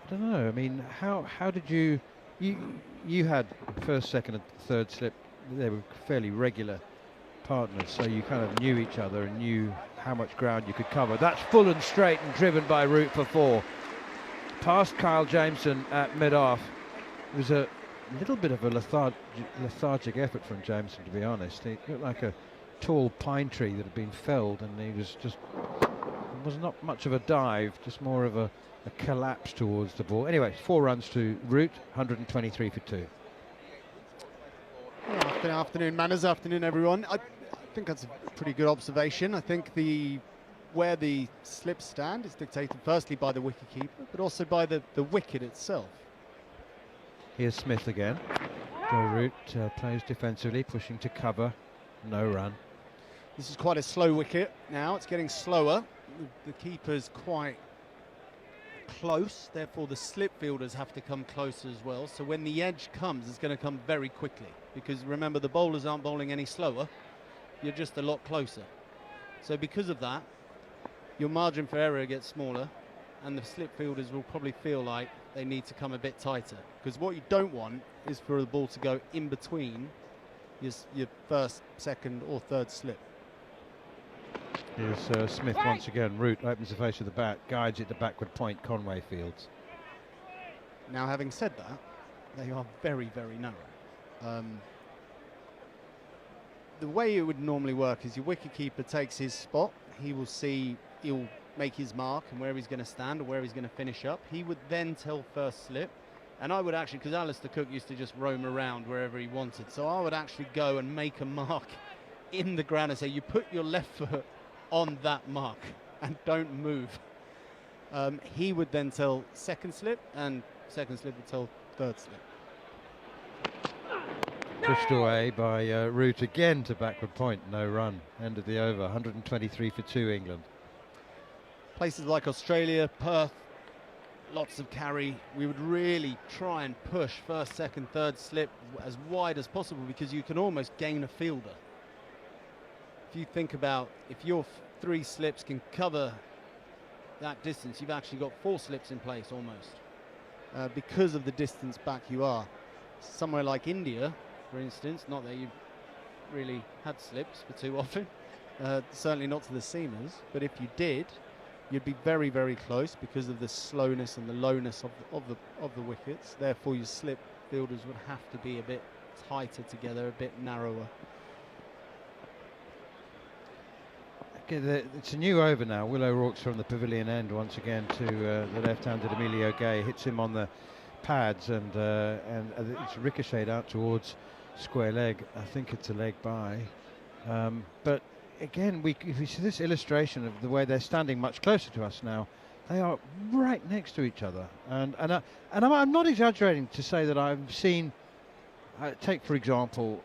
I don't know. I mean, how did you had first, second and third slip, they were fairly regular partners, so you kind of knew each other and knew how much ground you could cover. That's full and straight and driven by Root for 4. Past Kyle Jameson at mid-off. It was a little bit of a lethargic effort from Jameson, to be honest. He looked like a tall pine tree that had been felled, and he was just, it was not much of a dive, just more of a collapse towards the ball. Anyway, 4 runs to Root, 123 for 2. Good afternoon, Manners. Afternoon, everyone. I think that's a pretty good observation. I think where the slips stand is dictated firstly by the wicketkeeper, but also by the wicket itself. Here's Smith again. Joe Root plays defensively, pushing to cover. No run. This is quite a slow wicket now. It's getting slower. The keeper's quite close, therefore the slip fielders have to come closer as well. So when the edge comes, it's going to come very quickly, because remember, the bowlers aren't bowling any slower. You're just a lot closer. So because of that, your margin for error gets smaller, and the slip fielders will probably feel like they need to come a bit tighter, because what you don't want is for the ball to go in between your first, second or third slip. Here's Smith once again. Root opens the face of the bat, guides it to backward point. Conway fields. Now, having said that, they are very, very narrow. The way it would normally work is your wicketkeeper takes his spot. He'll make his mark and where he's going to stand or where he's going to finish up. He would then tell first slip. And I would actually, because Alistair Cook used to just roam around wherever he wanted, so I would actually go and make a mark in the ground and say, you put your left foot on that mark and don't move. He would then tell second slip, and second slip would tell third slip. Pushed away by Root again to backward point, no run. End of the over, 123 for 2 England. Places like Australia, Perth, lots of carry. We would really try and push first, second, third slip as wide as possible because you can almost gain a fielder. If you think about if your 3 slips can cover that distance, you've actually got 4 slips in place almost because of the distance back you are. Somewhere like India, for instance, not that you've really had slips for too often, certainly not to the seamers, but if you did, you'd be very, very close because of the slowness and the lowness of the wickets. Therefore, your slip fielders would have to be a bit tighter together, a bit narrower. Okay, it's a new over now. Will O'Rourke's from the pavilion end once again to the left-handed Emilio Gay. Hits him on the pads and it's ricocheted out towards square leg. I think it's a leg by. But again, if we see this illustration of the way they're standing much closer to us now, they are right next to each other. And I'm not exaggerating to say that I've seen, take for example,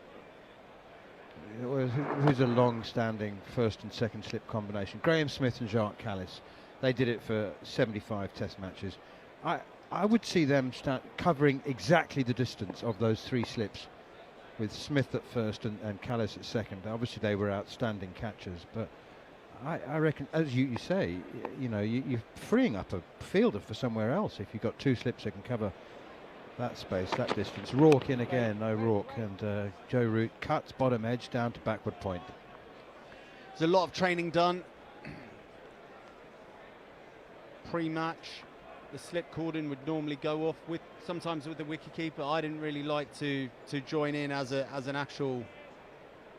who's a long-standing first and second slip combination? Graham Smith and Jacques Kallis. They did it for 75 test matches. I would see them covering exactly the distance of those 3 slips, with Smith at first and Kallis at second. Obviously they were outstanding catchers, but I reckon, as you say, you're freeing up a fielder for somewhere else if you've got 2 slips that can cover that space, that distance. Rourke in again, O'Rourke, and Joe Root cuts bottom edge down to backward point. There's a lot of training done pre-match. The slip cordon would normally go off sometimes with the wicketkeeper. I didn't really like to join in as an actual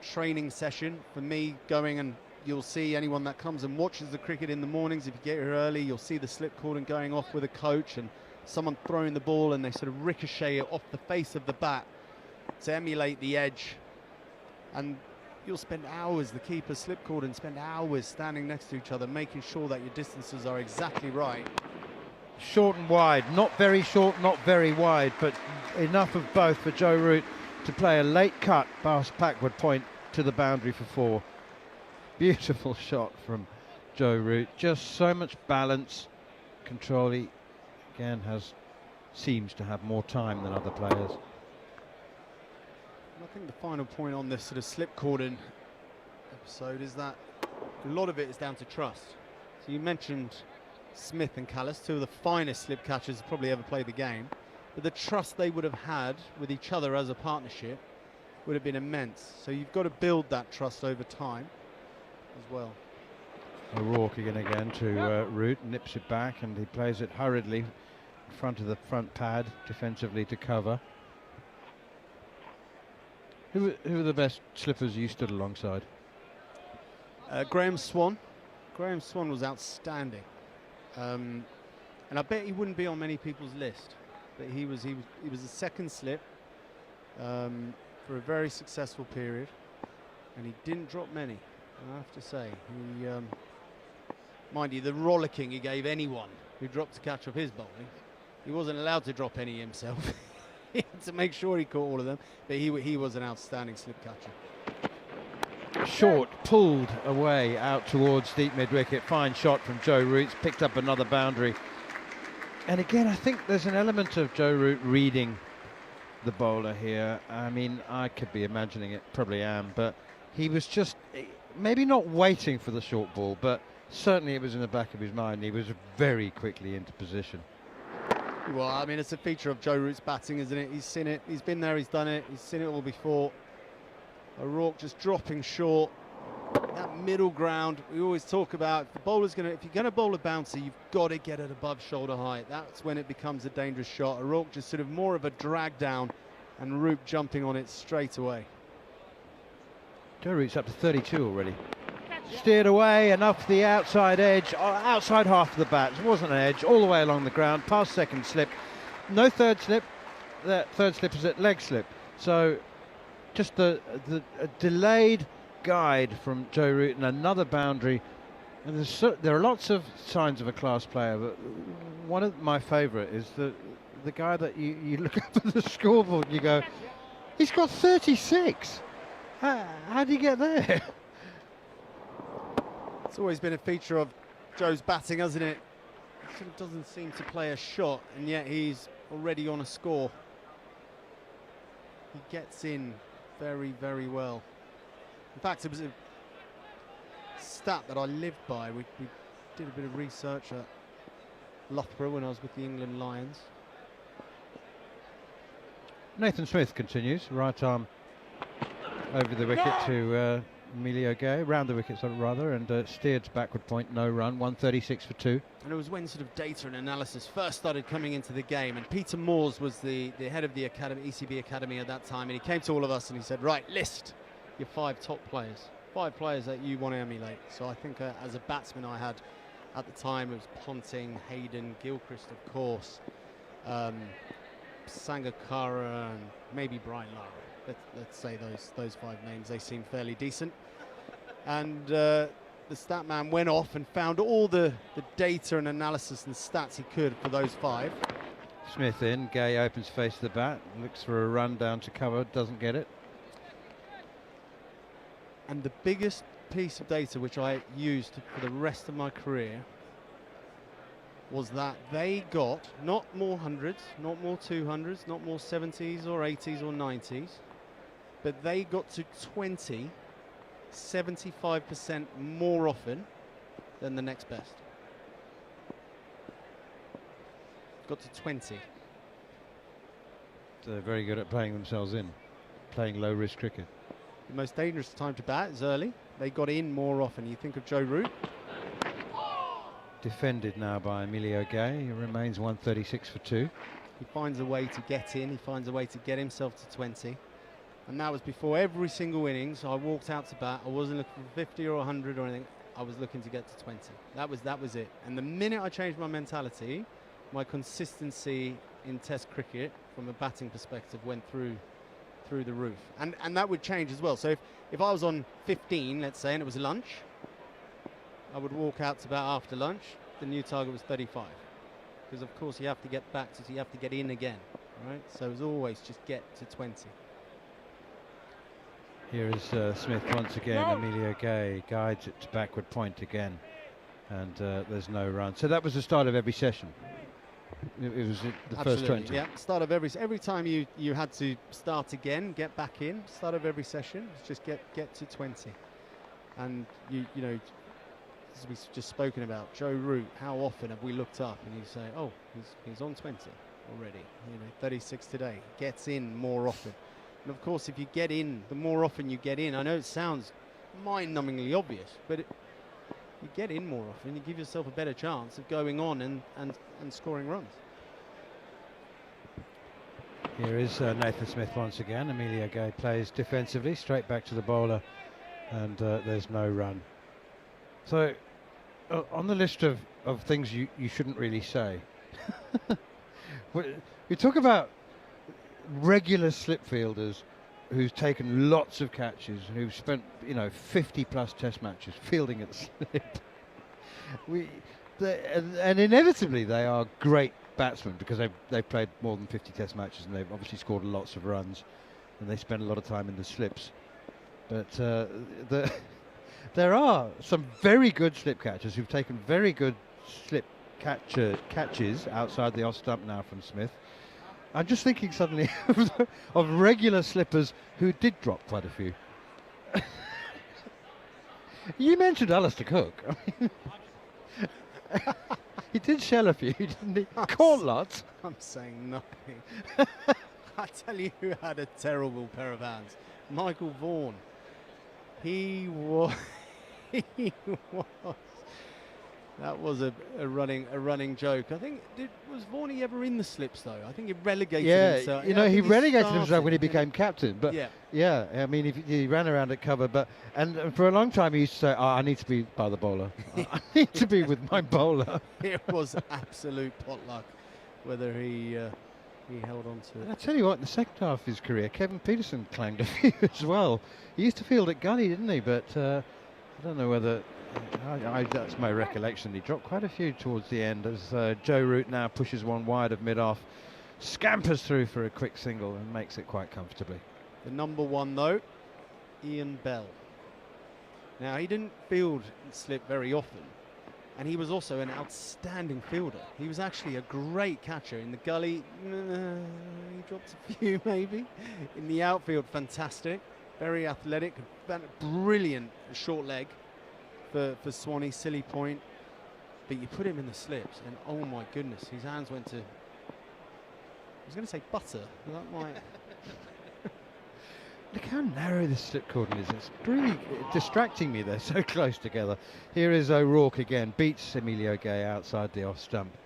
training session. For me, going, and you'll see anyone that comes and watches the cricket in the mornings, if you get here early, you'll see the slip cordon going off with a coach and someone throwing the ball, and they sort of ricochet it off the face of the bat to emulate the edge. And you'll spend hours, the keeper, slip cordon, spend hours standing next to each other, making sure that your distances are exactly right. Short and wide, not very short, not very wide, but enough of both for Joe Root to play a late cut past backward point to the boundary for 4. Beautiful shot from Joe Root, just so much balance, control. He again seems to have more time than other players. I think the final point on this sort of slip cordon episode is that a lot of it is down to trust. So you mentioned Smith and Kallis, 2 of the finest slip catchers probably ever played the game, but the trust they would have had with each other as a partnership would have been immense. So you've got to build that trust over time as well. O'Rourke again to Root, nips it back, and he plays it hurriedly in front of the front pad defensively to cover. Who are the best slippers you stood alongside? Graham Swan. Graham Swan was outstanding. And I bet he wouldn't be on many people's list, but he was a second slip for a very successful period, and he didn't drop many, I have to say. He, mind you, the rollicking he gave anyone who dropped to catch off his bowling, he wasn't allowed to drop any himself. He had to make sure he caught all of them, but he was an outstanding slip catcher. Short, pulled away out towards deep mid-wicket. Fine shot from Joe Root, picked up another boundary. And again, I think there's an element of Joe Root reading the bowler here. I mean, I could be imagining it, probably am, but he was just maybe not waiting for the short ball, but certainly it was in the back of his mind. He was very quickly into position. Well, I mean, it's a feature of Joe Root's batting, isn't it? He's seen it, he's been there, he's done it, he's seen it all before. O'Rourke just dropping short. That middle ground we always talk about. If you're going to bowl a bouncer, you've got to get it above shoulder height. That's when it becomes a dangerous shot. O'Rourke just sort of more of a drag down, and Root jumping on it straight away. Joe Root's up to 32 already. Steered away, enough the outside edge, outside half of the bat. It wasn't an edge, all the way along the ground, past second slip. No third slip. That third slip is at leg slip. So just a delayed guide from Joe Root and another boundary. And there are lots of signs of a class player, but one of my favourite is the guy that you look up at the scoreboard and you go, He's got 36. How did he get there? It's always been a feature of Joe's batting, hasn't it? He sort of doesn't seem to play a shot, and yet he's already on a score. He gets in very, very well. In fact, it was a stat that I lived by. We did a bit of research at Loughborough when I was with the England Lions. Nathan Smith continues, right arm over the wicket to Emilio Gay, round the wicket rather, and steered to backward point, no run, 136 for 2. And it was when sort of data and analysis first started coming into the game, and Peter Moores was the head of the academy, ECB Academy at that time, and he came to all of us and he said, right, list your 5 top players, 5 players that you want to emulate. So I think as a batsman I had at the time, it was Ponting, Hayden, Gilchrist, of course, Sangakkara, and maybe Brian Lara. Let's say those 5 names. They seem fairly decent. And the stat man went off and found all the data and analysis and stats he could for those 5. Smith in, Gay opens face to the bat, looks for a run down to cover, doesn't get it. And the biggest piece of data which I used for the rest of my career was that they got not more hundreds, not more 200s, not more 70s or 80s or 90s, but they got to 20, 75% more often than the next best. Got to 20. They're very good at playing themselves in, playing low risk cricket. The most dangerous time to bat is early. They got in more often. You think of Joe Root. Defended now by Emilio Gay. He remains 136 for 2. He finds a way to get in. He finds a way to get himself to 20. And that was before every single innings. I walked out to bat. I wasn't looking for 50 or 100 or anything. I was looking to get to 20. That was it. And the minute I changed my mentality, my consistency in Test cricket from a batting perspective went through the roof. And that would change as well. So if I was on 15, let's say, and it was lunch, I would walk out to bat after lunch. The new target was 35. Because of course you have to get back to, you have to get in again, right? So as always, just get to 20. Here is Smith once again. Emilio Gay guides it to backward point again, and there's no run. So that was the start of every session. It was the first 20. Yeah, start of every time you had to start again, get back in. Start of every session, just get to 20. And you know, as we've just spoken about, Joe Root, how often have we looked up and you say, oh, he's on 20 already, you know, 36 today, gets in more often. And of course, if you get in, the more often you get in, I know it sounds mind-numbingly obvious, but you get in more often, you give yourself a better chance of going on and scoring runs. Here is Nathan Smith once again. Emilio Gay plays defensively, straight back to the bowler, and there's no run. So, on the list of things you shouldn't really say, we talk about regular slip fielders who's taken lots of catches, who've spent 50 plus test matches fielding at the slip. And inevitably they are great batsmen because they've played more than 50 test matches and they've obviously scored lots of runs and they spend a lot of time in the slips. But there are some very good slip catchers who've taken very good slip catches outside the off stump now from Smith. I'm just thinking suddenly of regular slippers who did drop quite a few. You mentioned Alistair Cook. I mean, he did shell a few, didn't he? Caught lots. I'm saying nothing. I tell you who had a terrible pair of hands. Michael Vaughan. He was. That was a running joke. I think was Vaughan ever in the slips though? I think he relegated himself. Yeah, he relegated himself when he became captain. But yeah, I mean, he ran around at cover. And for a long time he used to say, "Oh, I need to be by the bowler. I need to be with my bowler." It was absolute potluck whether he held on to it. And I tell you what, in the second half of his career, Kevin Peterson clanged a few as well. He used to field at Gunny, didn't he? But I don't know whether. That's my recollection. He dropped quite a few towards the end as Joe Root now pushes one wide of mid-off, scampers through for a quick single and makes it quite comfortably. The number 1 though, Ian Bell. Now he didn't field slip very often, and he was also an outstanding fielder. He was actually a great catcher in the gully. He dropped a few maybe. In the outfield, fantastic. Very athletic, brilliant short leg for Swanee, silly point. But you put him in the slips, and oh my goodness, his hands went to, I was going to say butter. That might. Look how narrow the slip cordon is. It's really distracting me. They're so close together. Here is O'Rourke again, beats Emilio Gay outside the off stump.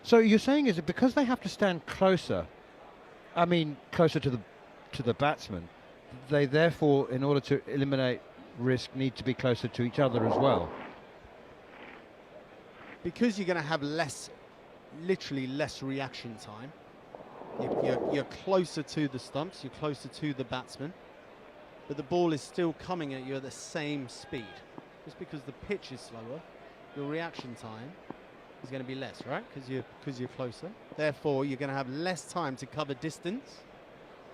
So you're saying is it because they have to stand closer, I mean closer to the batsman, they therefore, in order to eliminate risk, need to be closer to each other as well? Because you're going to have literally less reaction time. You're closer to the stumps, you're closer to the batsman, but the ball is still coming at you at the same speed. Just because the pitch is slower, your reaction time is going to be less, right? Because you're closer. Therefore, you're going to have less time to cover distance,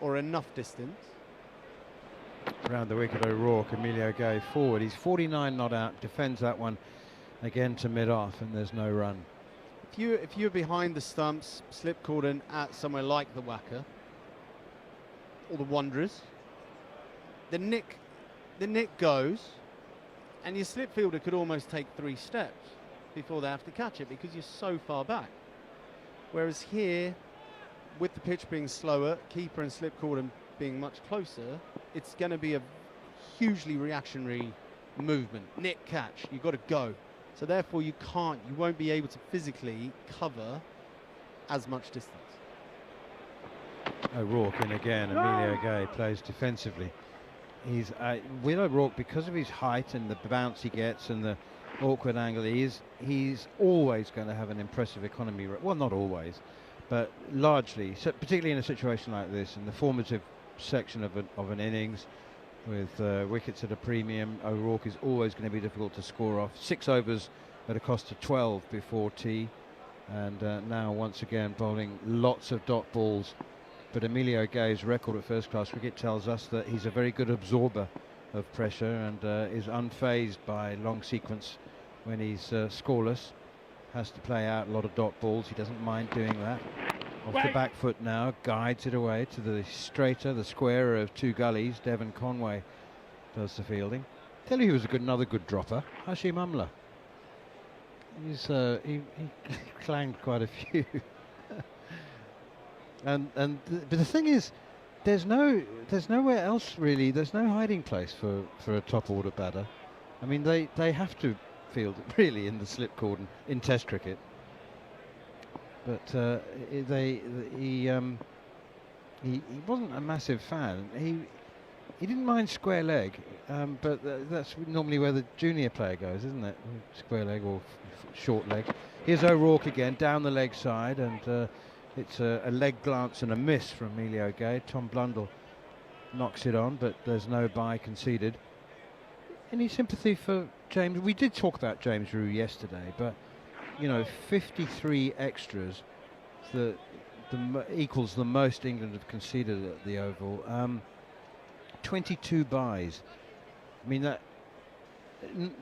or enough distance. Around the wicket, O'Rourke, Emilio Gay forward. He's 49 not out, defends that one again to mid-off, and there's no run. If you're behind the stumps, slip cordon at somewhere like the Wacker or the Wanderers, the nick goes, and your slip fielder could almost take 3 steps before they have to catch it because you're so far back. Whereas here, with the pitch being slower, keeper and slip cordon being much closer, it's going to be a hugely reactionary movement. Nick, catch, you've got to go. So therefore you won't be able to physically cover as much distance. O'Rourke in again, Emilio Gay plays defensively. He's with O'Rourke, because of his height and the bounce he gets and the awkward angle, he's always going to have an impressive economy. Well, not always, but largely, so particularly in a situation like this, in the formative section of an innings, with wickets at a premium, O'Rourke is always going to be difficult to score off. 6 overs at a cost of 12 before tea, and now once again bowling lots of dot balls. But Emilio Gay's record at first class cricket tells us that he's a very good absorber of pressure and is unfazed by long sequence when he's scoreless. Has to play out a lot of dot balls. He doesn't mind doing that. Off the back foot now, guides it away to the straighter, the squarer of 2 gullies. Devon Conway does the fielding. Tell you he was another good dropper, Hashim Amla. He clanged quite a few. But the thing is, there's nowhere else really. There's no hiding place for a top order batter. I mean, they have to field really in the slip cordon in Test cricket. But he wasn't a massive fan. He didn't mind square leg, but that's normally where the junior player goes, isn't it? Square leg or short leg. Here's O'Rourke again down the leg side, and it's a leg glance and a miss from Emilio Gay. Tom Blundell knocks it on, but there's no bye conceded. Any sympathy for James? We did talk about James Rew yesterday, but you know, 53 extras equals the most England have conceded at the Oval. 22 byes. I mean, that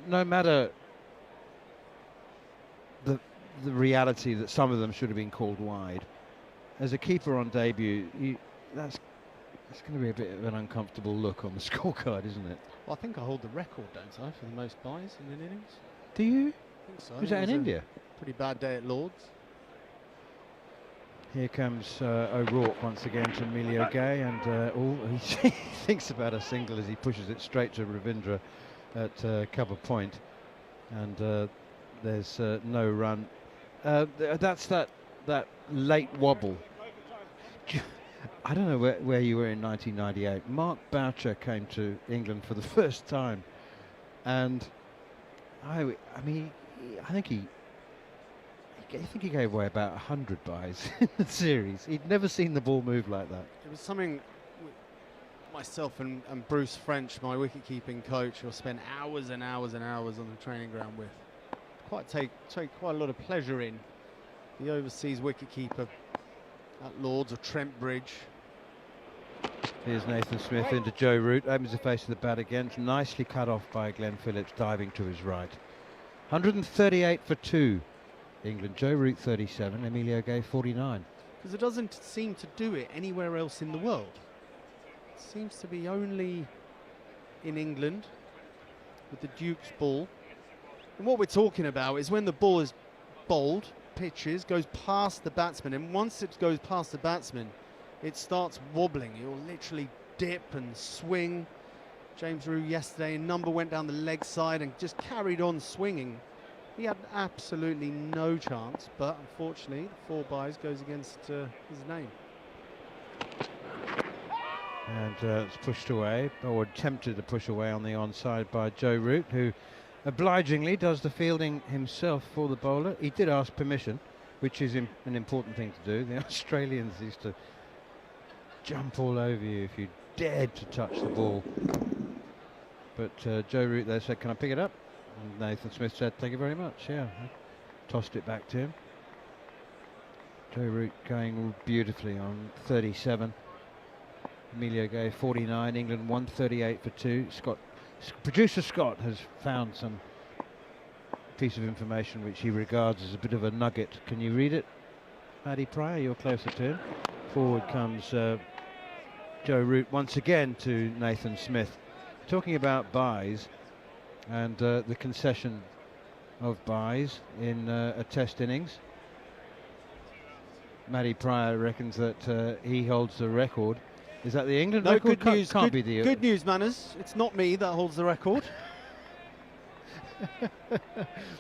no matter the reality that some of them should have been called wide, as a keeper on debut, that's going to be a bit of an uncomfortable look on the scorecard, isn't it? Well, I think I hold the record, don't I, for the most byes in an innings? Do you? I think so. Was that in India? Pretty bad day at Lord's. Here comes O'Rourke once again to Emilio Gay, and he thinks about a single as he pushes it straight to Ravindra at cover point, and there's no run. That's that late wobble. I don't know where you were in 1998. Mark Boucher came to England for the first time, and I mean, I think he gave away about 100 byes in the series. He'd never seen the ball move like that. It was something myself and Bruce French, my wicket-keeping coach, will spend hours and hours and hours on the training ground with. Take quite a lot of pleasure in the overseas wicket-keeper at Lord's or Trent Bridge. Here's Nathan Smith into Joe Root, opens the face of the bat again. It's nicely cut off by Glenn Phillips, diving to his right. 138 for 2. England. Joe Root 37, Emilio Gay 49. Because it doesn't seem to do it anywhere else in the world. It seems to be only in England with the Duke's ball. And what we're talking about is when the ball is bowled, pitches, goes past the batsman, and once it goes past the batsman, it starts wobbling. It will literally dip and swing. James Root yesterday in number went down the leg side and just carried on swinging. He had absolutely no chance, but unfortunately, 4 byes goes against his name. And it's pushed away, or attempted to push away on the onside by Joe Root, who obligingly does the fielding himself for the bowler. He did ask permission, which is an important thing to do. The Australians used to jump all over you if you dared to touch the ball. But Joe Root there said, "Can I pick it up?" And Nathan Smith said, "Thank you very much." Yeah, tossed it back to him. Joe Root going beautifully on 37. Emilio Gay 49. England 138 for 2. Producer Scott has found some piece of information which he regards as a bit of a nugget. Can you read it, Paddy Pryor? You're closer to him. Forward comes Joe Root once again to Nathan Smith. Talking about byes and the concession of byes in a test innings. Matty Pryor reckons that he holds the record. Is that the England No, record? good news. Can't be the Good news, Manners. It's not me that holds the record.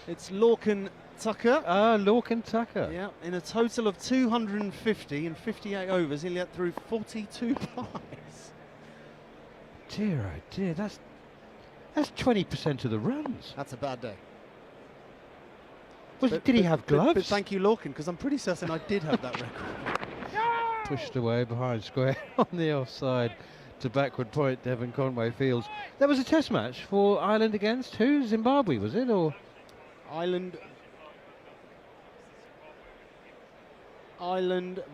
It's Lorcan Tucker. Lorcan Tucker. Yeah, in a total of 250 and 58 overs, he let through 42 byes. Dear, oh dear, that's 20% of the runs. That's a bad day. Did he have gloves? But thank you, Lorcan, because I'm pretty certain I did have that record. Pushed away behind square on the offside to backward point. Devon Conway fields. That was a test match for Ireland against who? Zimbabwe, was it? Or Ireland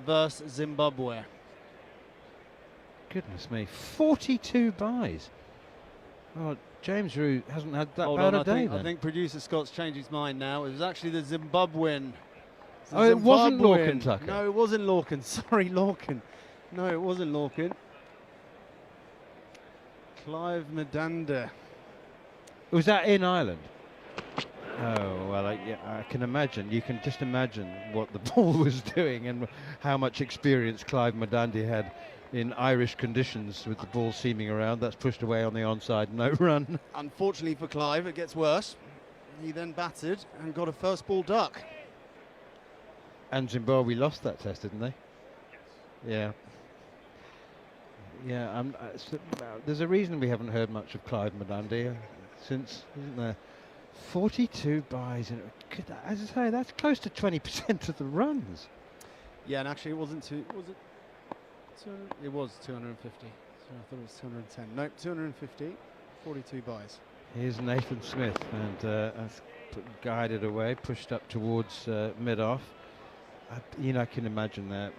versus Zimbabwe. goodness me, 42 byes. Oh, James Root hasn't had that Hold bad on, a day I then. think producer Scott's changed his mind now. It was actually the Zimbabwean. Oh, it wasn't Lorcan Tucker. No, it wasn't Lorcan. Sorry, Lorcan. No, it wasn't Lorcan. Clive Medanda. Was that in Ireland? Oh, well, I can imagine. You can just imagine what the ball was doing and how much experience Clive Medandi had in Irish conditions with the ball seaming around. That's pushed away on the onside, no run. Unfortunately for Clive, it gets worse. He then batted and got a first ball duck. And Zimbabwe lost that test, didn't they? Yeah. Yeah, there's a reason we haven't heard much of Clive Medandi since, isn't there? 42 byes, and as I say, that's close to 20% of the runs. Yeah, and actually it wasn't was it? It was 250. So I thought it was 210. Nope, 250, 42 byes. Here's Nathan Smith, and that's guided away, pushed up towards mid-off. I can imagine that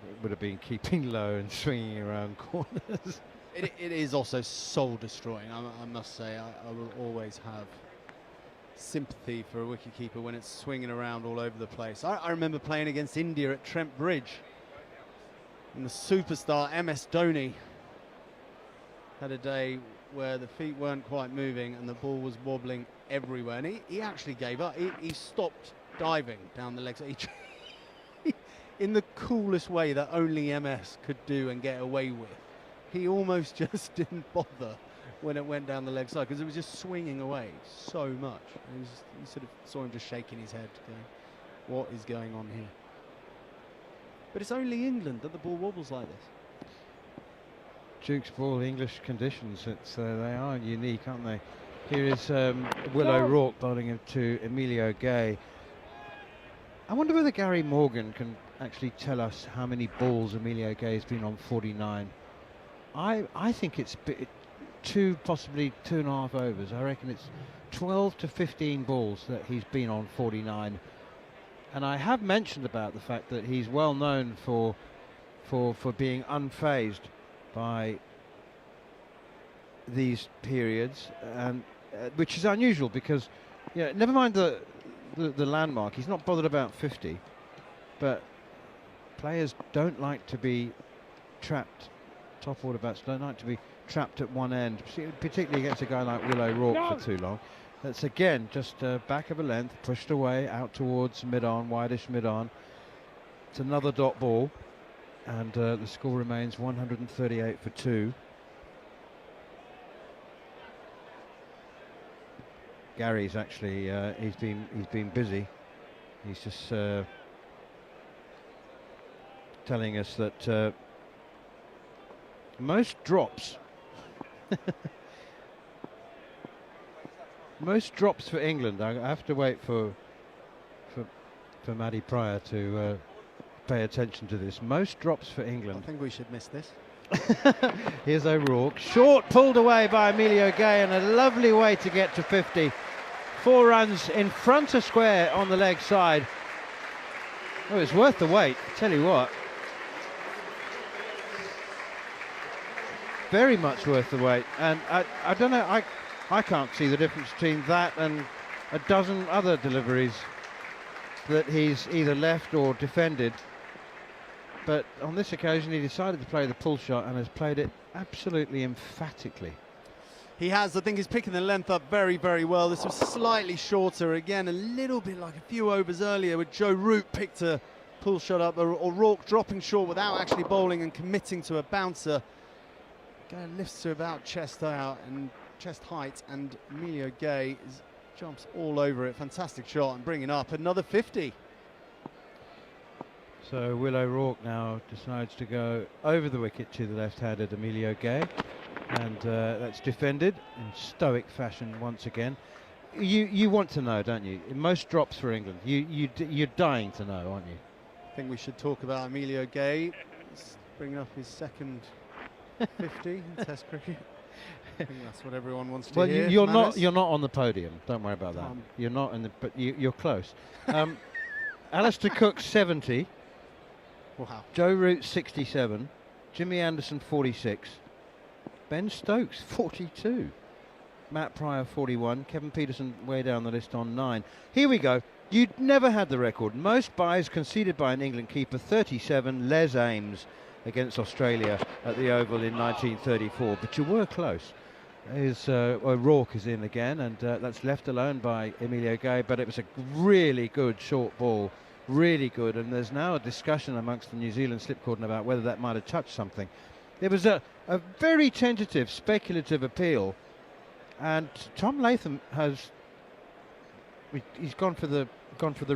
it would have been keeping low and swinging around corners. It is also soul destroying. I must say, I will always have sympathy for a wicketkeeper when it's swinging around all over the place. I remember playing against India at Trent Bridge, and the superstar MS Dhoni had a day where the feet weren't quite moving and the ball was wobbling everywhere, and he actually gave up. He stopped diving down the legs. In the coolest way that only MS could do and get away with. He almost just didn't bother when it went down the leg side because it was just swinging away so much. You sort of saw him just shaking his head going, what is going on here? But it's only England that the ball wobbles like this. Duke's ball, English conditions, they are unique, aren't they? Here is Will O'Rourke bowling to Emilio Gay. I wonder whether Gary Morgan can actually tell us how many balls Emilio Gay has been on 49. I think it's possibly 2.5 overs. I reckon it's 12 to 15 balls that he's been on 49. And I have mentioned about the fact that he's well known for being unfazed by these periods, and which is unusual because, never mind the landmark, he's not bothered about 50, but players don't like to be trapped, top order bats don't like to be trapped at one end, particularly against a guy like Will O'Rourke for too long. That's again just back of a length, pushed away out towards mid-on, wideish mid-on. It's another dot ball, and the score remains 138 for 2. Gary's actually he's been busy. He's just telling us that most drops for England. I have to wait for Maddie Pryor to pay attention to this. Most drops for England. I think we should miss this. Here's O'Rourke, short, pulled away by Emilio Gay, and a lovely way to get to 50. 4 runs in front of square on the leg side. Oh, it's worth the wait, tell you what. Very much worth the wait, and I don't know, I can't see the difference between that and a dozen other deliveries that he's either left or defended. But on this occasion he decided to play the pull shot and has played it absolutely emphatically. He has. I think he's picking the length up very, very well. This was slightly shorter. Again, a little bit like a few overs earlier with Joe Root picked a pull shot up, or O'Rourke dropping short without actually bowling and committing to a bouncer. Gay lifts to about chest out and chest height, and Emilio Gay jumps all over it. Fantastic shot and bringing up another 50. So Will O'Rourke now decides to go over the wicket to the left-handed Emilio Gay, and that's defended in stoic fashion once again. You want to know, don't you? Most drops for England. You're dying to know, aren't you? I think we should talk about Emilio Gay. He's bringing up his second 50 in Test cricket. I think that's what everyone wants to hear. Well, you're not on the podium. Don't worry about that. You're not in the, but you're close. Alistair Cook 70. Wow. Joe Root 67. Jimmy Anderson 46. Ben Stokes 42. Matt Pryor 41. Kevin Peterson way down the list on 9. Here we go. You'd never had the record. Most byes conceded by an England keeper, 37. Les Ames against Australia at the Oval in 1934. But you were close. O'Rourke is in again, and that's left alone by Emilio Gay. But it was a really good short ball. Really good. And there's now a discussion amongst the New Zealand slip cordon about whether that might have touched something. There was a very tentative, speculative appeal. And Tom Latham he's gone for the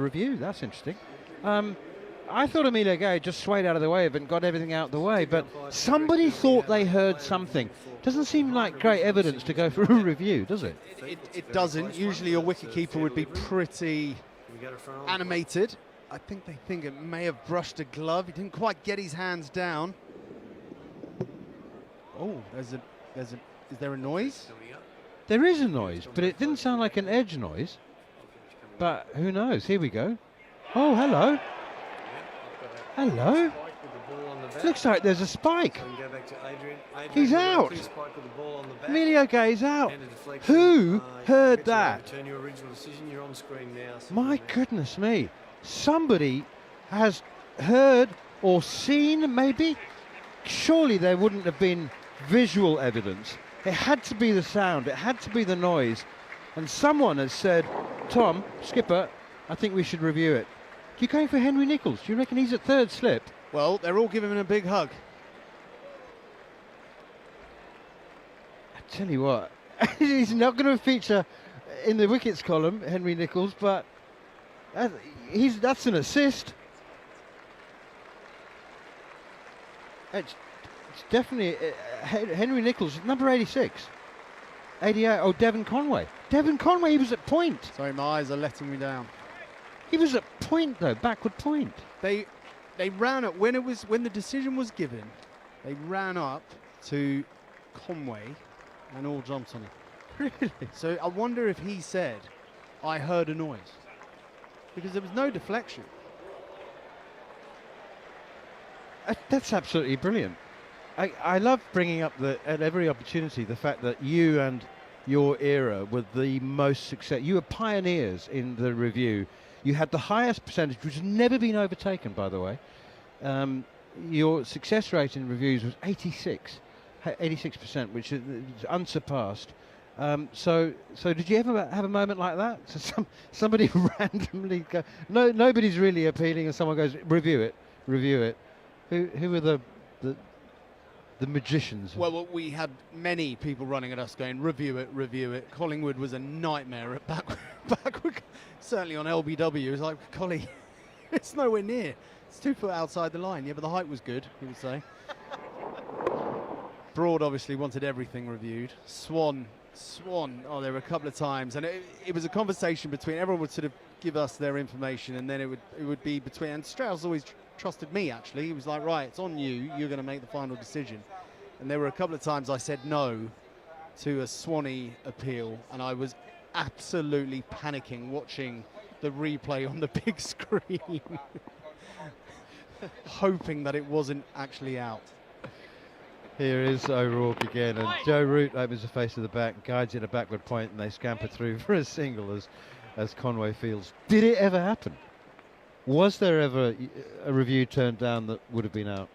review. That's interesting. I thought Emilio Gay just swayed out of the way of it and got everything out of the way, but somebody thought they heard something. Doesn't seem like great evidence to go for a review, does it? It doesn't. Usually a wicketkeeper would be pretty animated. I think they think it may have brushed a glove. He didn't quite get his hands down. Oh, is there a noise? There is a noise, but it didn't sound like an edge noise. But who knows? Here we go. Oh, hello. Hello. Looks like there's a spike. He's out. Emilio Gay's out. Who heard that? My goodness me. Somebody has heard or seen, maybe? Surely there wouldn't have been visual evidence. It had to be the sound. It had to be the noise. And someone has said, Tom, skipper, I think we should review it. You going for Henry Nicholls? Do you reckon he's at third slip? Well, they're all giving him a big hug. I tell you what, he's not going to feature in the wickets column, Henry Nicholls, but that's an assist. It's definitely Henry Nicholls, number 86. 88, oh, Devon Conway. Devon Conway, he was at point. Sorry, my eyes are letting me down. He was at point though, backward point. They ran up when the decision was given. They ran up to Conway and all jumped on him. Really? So I wonder if he said, "I heard a noise," because there was no deflection. That's absolutely brilliant. I love bringing up at every opportunity the fact that you and your era were the most success. You were pioneers in the review. You had the highest percentage, which has never been overtaken, by the way. Your success rate in reviews was 86%, which is unsurpassed. So did you ever have a moment like that? So somebody randomly go, nobody's really appealing, and someone goes, review it. Who were the magicians? Well, we had many people running at us going, review it. Collingwood was a nightmare at backward. Certainly on LBW, it was like, Collie, it's nowhere near. It's 2 foot outside the line. Yeah, but the height was good, he would say. Broad obviously wanted everything reviewed. Swan, oh, there were a couple of times. And it was a conversation between, everyone would sort of give us their information, and then it would be between, and Strauss always trusted me, actually. He was like, right, it's on you. You're going to make the final decision. And there were a couple of times I said no to a Swanee appeal, and I was absolutely panicking watching the replay on the big screen, hoping that it wasn't actually out. Here is O'Rourke again, and Joe Root opens the face of the back, guides it a backward point, and they scamper through for a single as Conway fields. Did it ever happen? Was there ever a review turned down that would have been out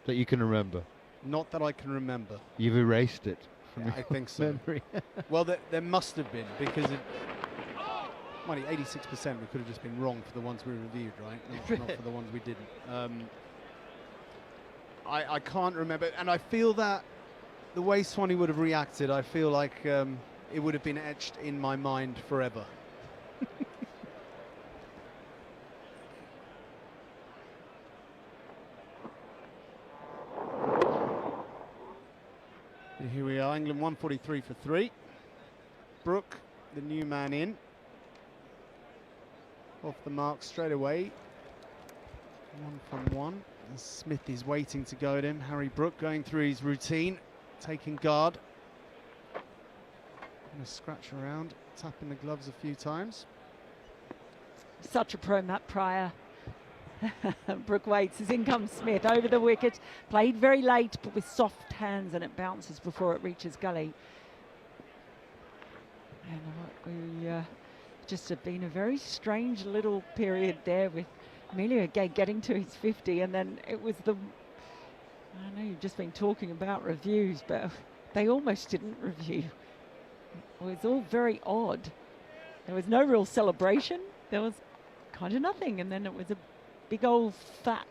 that you can remember? Not that I can remember. You've erased it from I think so. memory. Well, there must have been, because 86% we could have just been wrong for the ones we reviewed, right? Not for the ones we didn't. I can't remember, and I feel that the way Swanee would have reacted, I feel like it would have been etched in my mind forever. Here we are, England 143 for 3. Brooke, the new man in. Off the mark straight away. 1 from 1. And Smith is waiting to go at him. Harry Brooke going through his routine, taking guard. Going to scratch around, tapping the gloves a few times. Such a pro, Matt Pryor. Brooke waits as in comes Smith over the wicket. Played very late, but with soft hands, and it bounces before it reaches gully. And we just have been a very strange little period there with Emilio Gay getting to his 50, and then it was I know you've just been talking about reviews, but they almost didn't review. It was all very odd. There was no real celebration. There was kind of nothing, and then it was a big old fat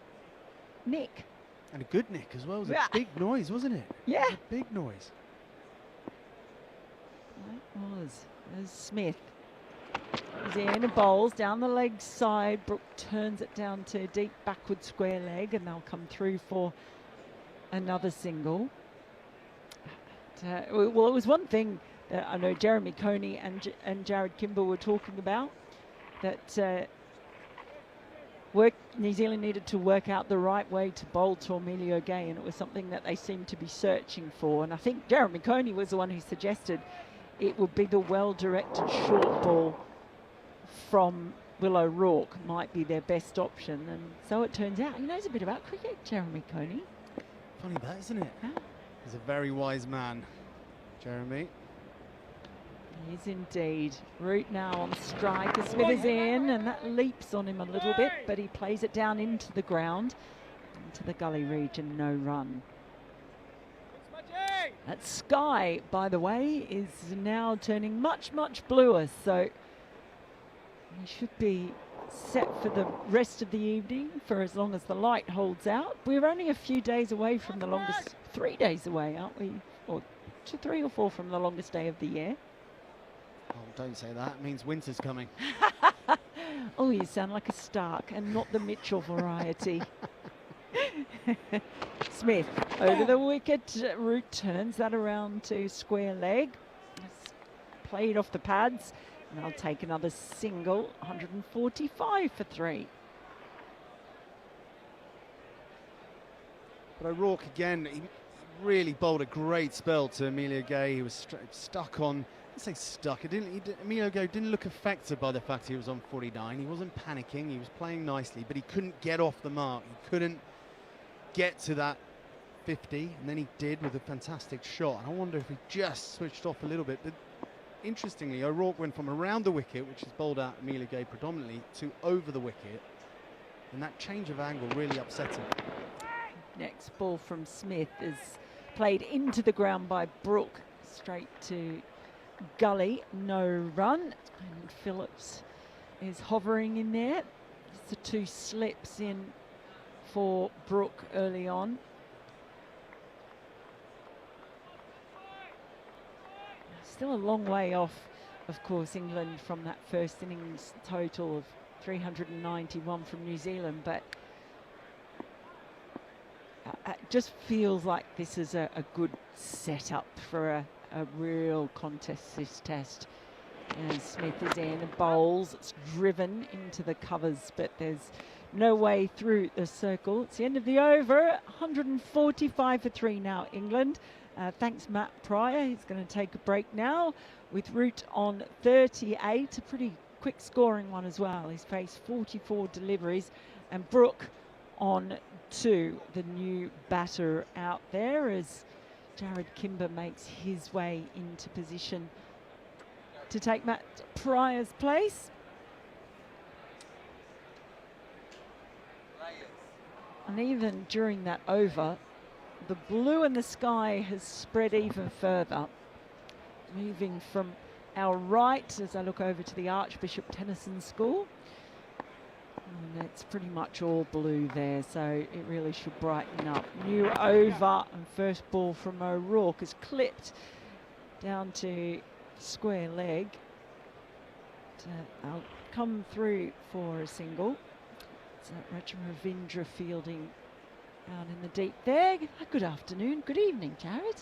nick. And a good nick as well. It was a big noise, wasn't it? Yeah. It was a big noise. It was. There's Smith. He's in and bowls down the leg side. Brooke turns it down to deep backward square leg, and they'll come through for another single. Well, it was one thing that I know Jeremy Coney and Jared Kimber were talking about, that New Zealand needed to work out the right way to bowl to Emilio Gay, and it was something that they seemed to be searching for. And I think Jeremy Coney was the one who suggested it would be the well-directed short ball from Will O'Rourke might be their best option, and so it turns out. He knows a bit about cricket, Jeremy Coney. Funny that, isn't it? Yeah. He's a very wise man, Jeremy. He is indeed. Root now on strike as Smith is in, and that leaps on him a little bit, but he plays it down into the ground, into the gully region, no run. That sky, by the way, is now turning much, much bluer, so we should be set for the rest of the evening for as long as the light holds out. We're only a few days away from the longest, 3 days away, aren't we? Or 3 or 4 from the longest day of the year. Oh, don't say that. It means winter's coming. Oh, you sound like a Stark and not the Mitchell variety. Smith over the wicket. Root turns that around to square leg. It's played off the pads. And I'll take another single. 145 for 3. But O'Rourke again, he really bowled a great spell to Emilio Gay. He was stuck on. Let's say stuck. Emilio Gay didn't look affected by the fact he was on 49. He wasn't panicking. He was playing nicely, but he couldn't get off the mark. He couldn't get to that 50, and then he did with a fantastic shot. And I wonder if he just switched off a little bit. But interestingly, O'Rourke went from around the wicket, which is bowled out Amelia Gay predominantly, to over the wicket. And that change of angle really upset him. Next ball from Smith is played into the ground by Brooke, straight to gully, no run. And Phillips is hovering in there. It's the 2 slips in for Brooke early on. Still a long way off, of course, England from that first innings total of 391 from New Zealand, but it just feels like this is a good setup for a real contest, this test. And Smith is in, bowls, it's driven into the covers, but there's no way through the circle. It's the end of the over, 145 for 3 now, England. Thanks, Matt Pryor. He's going to take a break now with Root on 38. A pretty quick scoring one as well. He's faced 44 deliveries. And Brooke on 2, the new batter out there, as Jared Kimber makes his way into position to take Matt Pryor's place. And even during that over, the blue in the sky has spread even further, moving from our right as I look over to the Archbishop Tennyson School. And it's pretty much all blue there, so it really should brighten up. New over, and first ball from O'Rourke is clipped down to square leg. I'll come through for a single. So Rachel Ravindra fielding out in the deep there. Good afternoon, good evening, Jared.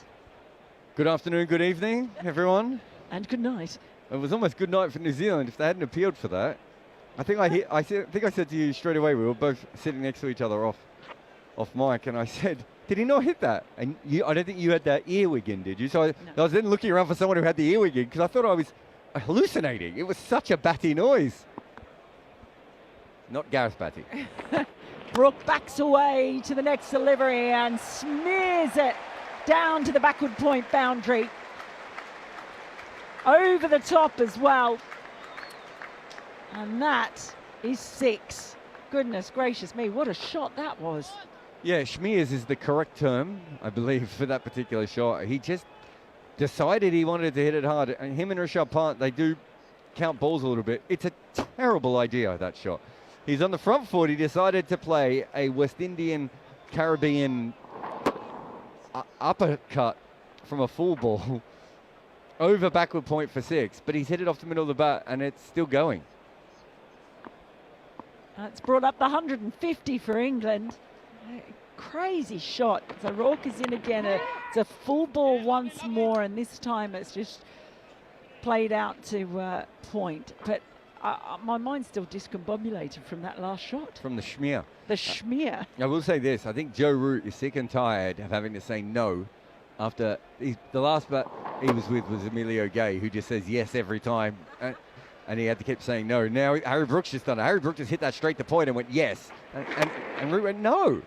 Good afternoon, good evening, everyone. And good night. It was almost good night for New Zealand if they hadn't appealed for that. I think I said to you straight away, we were both sitting next to each other off mic, and I said, did he not hit that? And I don't think you had that earwig in, did you? So I was then looking around for someone who had the earwig in, because I thought I was hallucinating. It was such a batty noise. Not Gareth Batty. Brooke backs away to the next delivery and smears it down to the backward point boundary. Over the top as well. And that is 6. Goodness gracious me, what a shot that was. Yeah, schmears is the correct term, I believe, for that particular shot. He just decided he wanted to hit it hard. And him and Rishabh Pant, they do count balls a little bit. It's a terrible idea, that shot. He's on the front foot. He decided to play a West Indian, Caribbean uppercut from a full ball over backward point for 6. But he's hit it off the middle of the bat, and it's still going. It's brought up the 150 for England. Crazy shot. So O'Rourke is in again. It's a full ball once more, and this time it's just played out to point. But my mind's still discombobulated from that last shot. From the schmear. The schmear. I will say this. I think Joe Root is sick and tired of having to say no after the last bat he was with was Emilio Gay, who just says yes every time. And he had to keep saying no. Now Harry Brooks just done it. Harry Brooks just hit that straight to point and went yes. And Root went, no.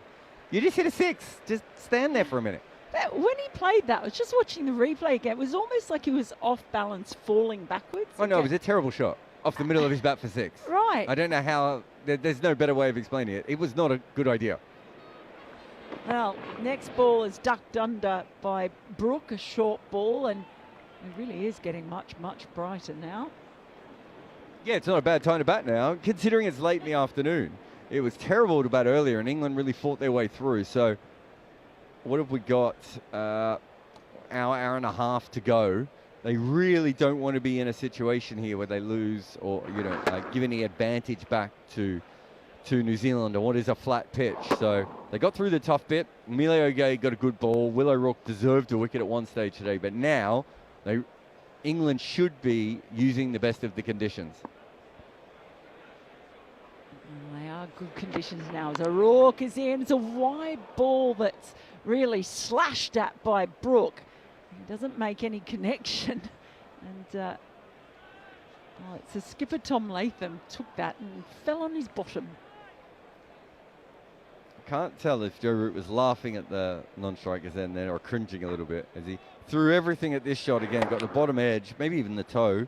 You just hit a 6. Just stand there for a minute. But when he played that, I was just watching the replay again. It was almost like he was off balance, falling backwards. Oh, no, it was a terrible shot off the middle of his bat for 6. Right. I don't know how. There's no better way of explaining it. It was not a good idea. Well, next ball is ducked under by Brooke, a short ball, and it really is getting much, much brighter now. Yeah, it's not a bad time to bat now, considering it's late in the afternoon. It was terrible to bat earlier, and England really fought their way through. So what have we got? Hour and a half to go. They really don't want to be in a situation here where they lose or, give any advantage back to New Zealand on what is a flat pitch. So they got through the tough bit. Emilio Gay got a good ball. Will O'Rourke deserved a wicket at one stage today, but now England should be using the best of the conditions. They are good conditions now. As O'Rourke is in, it's a wide ball that's really slashed at by Brooke. He doesn't make any connection. And it's a skipper, Tom Latham, took that and fell on his bottom. can't tell if Joe Root was laughing at the non-strikers then or cringing a little bit as he threw everything at this shot again, got the bottom edge, maybe even the toe,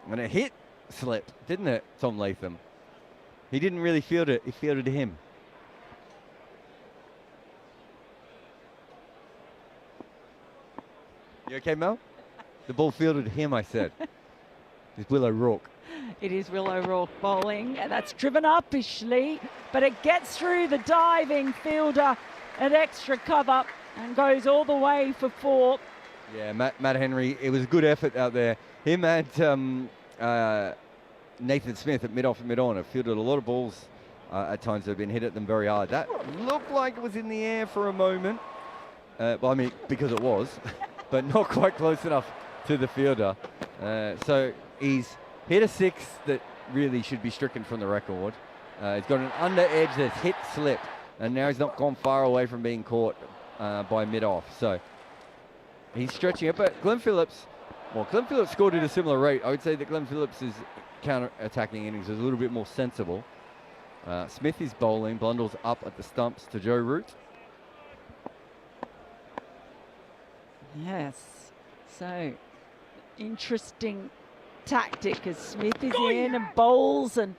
and it hit slip, didn't it, Tom Latham? He didn't really field it, he fielded him. You okay, Mel? The ball fielded him, I said. It's Will O'Rourke. It is Will O'Rourke bowling, and that's driven uppishly, but it gets through the diving fielder at extra cover and goes all the way for 4. Yeah, Matt Henry, it was a good effort out there. Him and Nathan Smith at mid-off and mid-on have fielded a lot of balls at times that have been hit at them very hard. That looked like it was in the air for a moment. Well, I mean, because it was, but not quite close enough to the fielder. So he's hit a 6 that really should be stricken from the record. He's got an under edge that's hit slip, and now he's not gone far away from being caught by mid-off. So he's stretching it, but Glenn Phillips scored at a similar rate. I would say that Glenn Phillips' counter-attacking innings is a little bit more sensible. Smith is bowling, Blundell's up at the stumps to Joe Root. Yes, so interesting tactic as Smith is in and bowls and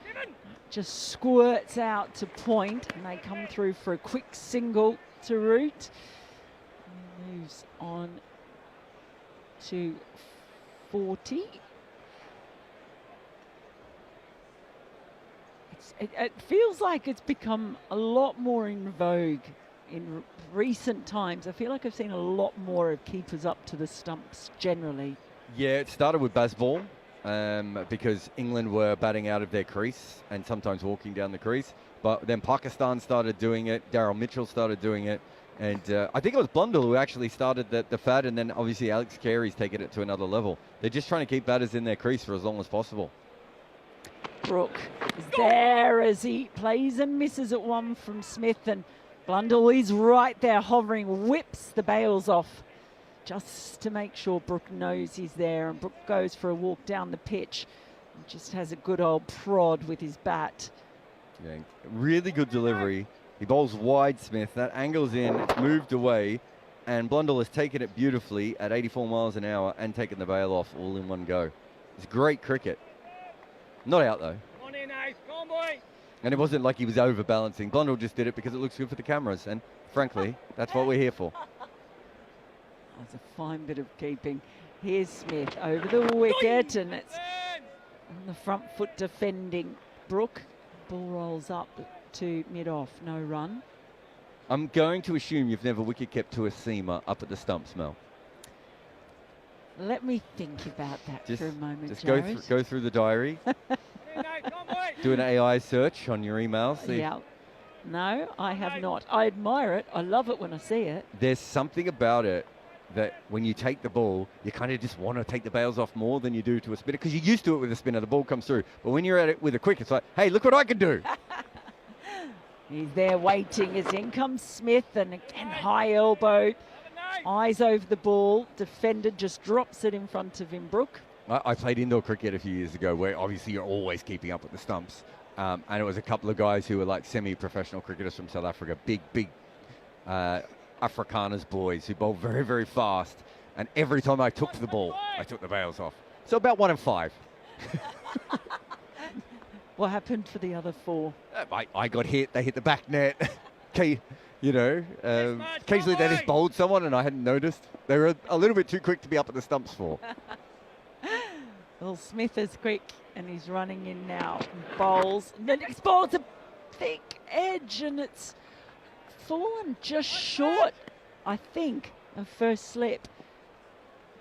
just squirts out to point, and they come through for a quick single to Root. He moves on to 40. It feels like it's become a lot more in vogue in recent times. I feel like I've seen a lot more of keepers up to the stumps generally. Yeah, it started with Bazball because England were batting out of their crease and sometimes walking down the crease. But then Pakistan started doing it. Daryl Mitchell started doing it. And I think it was Blundell who actually started the fad, and then obviously Alex Carey's taken it to another level. They're just trying to keep batters in their crease for as long as possible. Brooke is there as he plays and misses at 1 from Smith, and Blundell is right there hovering, whips the bails off just to make sure Brooke knows he's there, and Brooke goes for a walk down the pitch and just has a good old prod with his bat. Yeah, really good delivery. He bowls wide, Smith. That angle's in, moved away, and Blundell has taken it beautifully at 84 miles an hour and taken the bail off all in one go. It's great cricket. Not out, though. Come on in, Ace. Come on, boy. And it wasn't like he was overbalancing. Blundell just did it because it looks good for the cameras, and frankly, that's what we're here for. That's a fine bit of keeping. Here's Smith over the wicket, and it's on the front foot defending Brooke. Ball rolls up to mid-off, no run. I'm going to assume you've never wicket kept to a seamer up at the stumps, Mel. Let me think about that for a moment, Just Jared. go through the diary. Do an AI search on your emails. Yeah. No, I have not. I admire it. I love it when I see it. There's something about it that when you take the ball, you kind of just want to take the bails off more than you do to a spinner, because you're used to it with a spinner. The ball comes through. But when you're at it with a quick, it's like, hey, look what I can do. He's there waiting as in comes Smith, and again, high elbow. Eyes over the ball. Defender just drops it in front of him, Brooke. I played indoor cricket a few years ago where obviously you're always keeping up with the stumps. And it was a couple of guys who were like semi-professional cricketers from South Africa, big Afrikaners boys who bowled very, very fast. And every time I took the ball, I took the bails off. So about 1 in 5. What happened for the other 4? I got hit. They hit the back net. Occasionally they just bowled someone and I hadn't noticed. They were a little bit too quick to be up at the stumps for. Well, Smith is quick and he's running in now. Bowls. And then it's bowled a thick edge and it's fallen just short, I think, of first slip.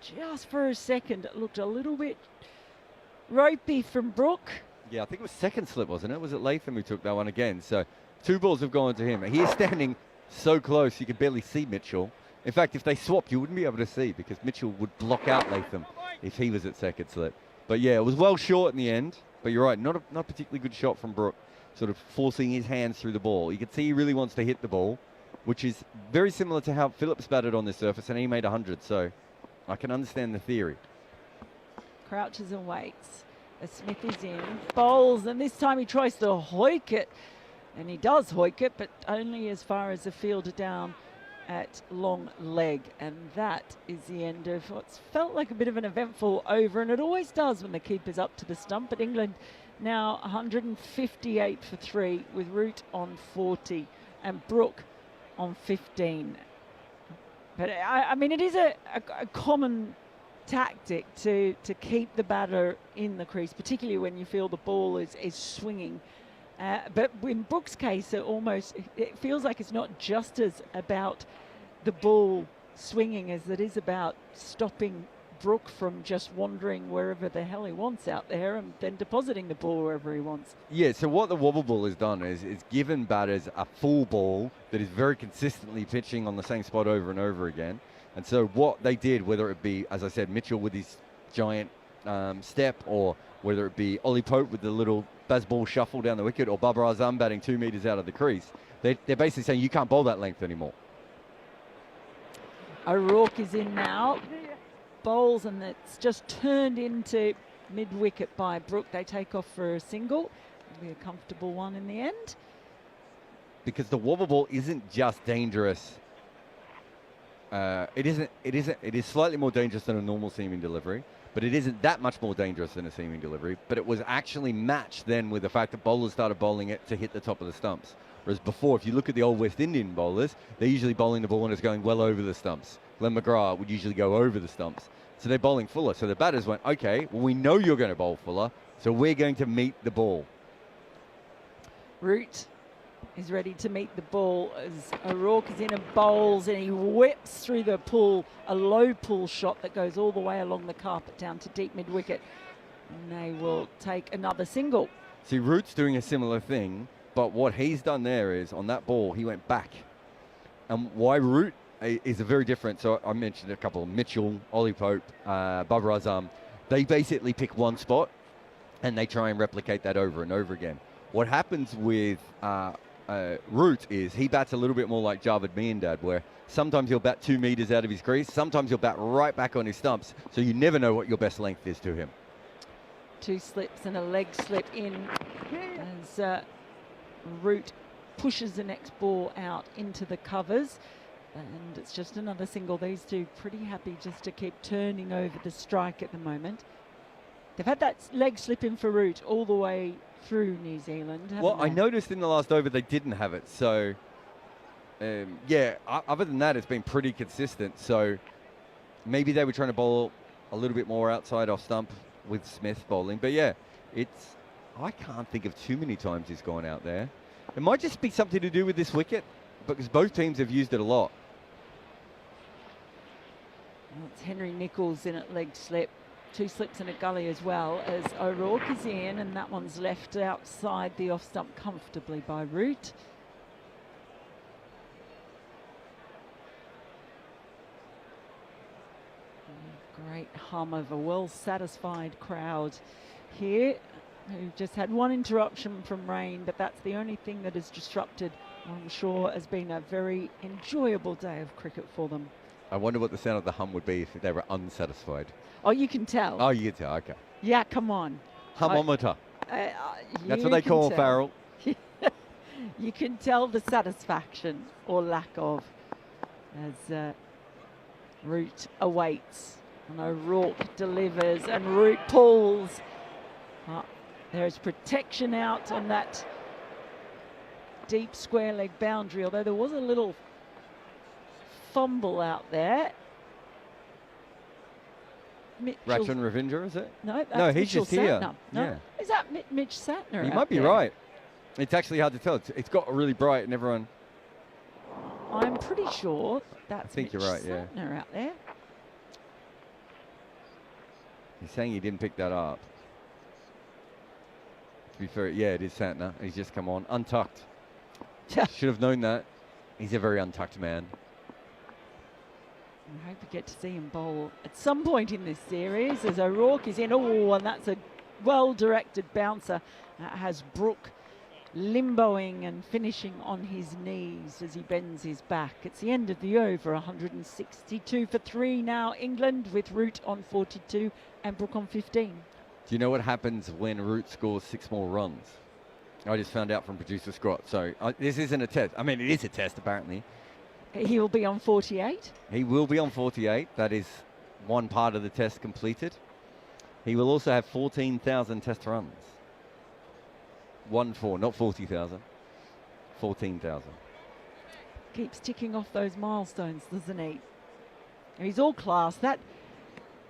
Just for a second, it looked a little bit ropey from Brooke. Yeah, I think it was second slip, wasn't it? Was it Latham who took that one again? So 2 balls have gone to him. He is standing so close you could barely see Mitchell. In fact, if they swapped, you wouldn't be able to see because Mitchell would block out Latham if he was at second slip. But yeah, it was well short in the end. But you're right, not a particularly good shot from Brooke, sort of forcing his hands through the ball. You can see he really wants to hit the ball, which is very similar to how Phillips batted on this surface, and he made 100. So I can understand the theory. Crouches and waits. As Smith is in, bowls, and this time he tries to hoik it And he does hoik it, but only as far as the fielder down at long leg. And that is the end of what's felt like a bit of an eventful over, and it always does when the keeper's up to the stump. But England now 158 for 3 with Root on 40 and Brook on 15. But I mean, it is a common tactic to keep the batter in the crease, particularly when you feel the ball is swinging. But in Brook's case, it feels like it's not just as about the ball swinging as it is about stopping Brook from just wandering wherever the hell he wants out there and then depositing the ball wherever he wants. Yeah, so what the wobble ball has done is given batters a full ball that is very consistently pitching on the same spot over and over again. And so what they did, whether it be, as I said, Mitchell with his giant step, or whether it be Ollie Pope with the little baseball shuffle down the wicket, or Babar Azam batting 2 meters out of the crease, they're basically saying you can't bowl that length anymore. O'Rourke is in now, bowls, and it's just turned into mid-wicket by Brook. They take off for a single. It'll be a comfortable one in the end. Because the wobble ball isn't just dangerous. It is slightly more dangerous than a normal seaming delivery, but it isn't that much more dangerous than a seaming delivery. But it was actually matched then with the fact that bowlers started bowling it to hit the top of the stumps. Whereas before, if you look at the old West Indian bowlers, they're usually bowling the ball when it's going well over the stumps. Glenn McGrath would usually go over the stumps. So they're bowling fuller. So the batters went, okay, well, we know you're going to bowl fuller, so we're going to meet the ball. Root is ready to meet the ball as O'Rourke is in and bowls, and he whips through the pull, a low pull shot that goes all the way along the carpet down to deep mid-wicket. And they will take another single. See, Root's doing a similar thing, but what he's done there is, on that ball, he went back. And why Root is a very different, so I mentioned a couple, Mitchell, Ollie Pope, Babar Azam. They basically pick one spot, and they try and replicate that over and over again. What happens with Root is he bats a little bit more like Javed Miandad, where sometimes he'll bat 2 meters out of his crease, sometimes he'll bat right back on his stumps, so you never know what your best length is to him. 2 slips and a leg slip in as Root pushes the next ball out into the covers, and it's just another single. These two pretty happy just to keep turning over the strike at the moment. They've had that leg slip in for Root all the way through New Zealand. Well, they? I noticed in the last over they didn't have it, so yeah, other than that, it's been pretty consistent. So maybe they were trying to bowl a little bit more outside off stump with Smith bowling, but yeah, I can't think of too many times he's gone out there. It might just be something to do with this wicket, because both teams have used it a lot. Well, it's Henry Nicholls in at leg slip. 2 slips and a gully as well, as O'Rourke is in, and that one's left outside the off stump comfortably by Root. Great hum of a well-satisfied crowd here, who just had one interruption from rain, but that's the only thing that has disrupted, I'm sure, has been a very enjoyable day of cricket for them. I wonder what the sound of the hum would be if they were unsatisfied. Oh, you can tell. Oh, you can tell, okay. Yeah, come on. Humometer. That's what they can call tell. Farrell. You can tell the satisfaction or lack of as Root awaits. And O'Rourke delivers and Root pulls. There's protection out on that deep square leg boundary, although there was a little fumble out there. Rachin Ravinder, is it? No, that's no, he's Mitchell just here. Satner. No, Yeah. is that Mitch Satner? You out might be there? right. It's actually hard to tell. It's got really bright and everyone... I'm pretty sure that's think Mitch you're right, yeah. Satner out there. He's saying he didn't pick that up. To be fair, yeah, it is Santner. He's just come on. Untucked. Should have known that. He's a very untucked man. I hope we get to see him bowl at some point in this series as O'Rourke is in. Oh, and that's a well-directed bouncer. That has Brook limboing and finishing on his knees as he bends his back. It's the end of the over, 162 for 3 now. England with Root on 42 and Brook on 15. Do you know what happens when Root scores 6 more runs? I just found out from producer Scott. So this isn't a test. I mean, it is a test, apparently. He will be on 48. He will be on 48. That is one part of the test completed. He will also have 14,000 test runs. 1-4, not 40,000. 14,000. Keeps ticking off those milestones, doesn't he? And he's all class. That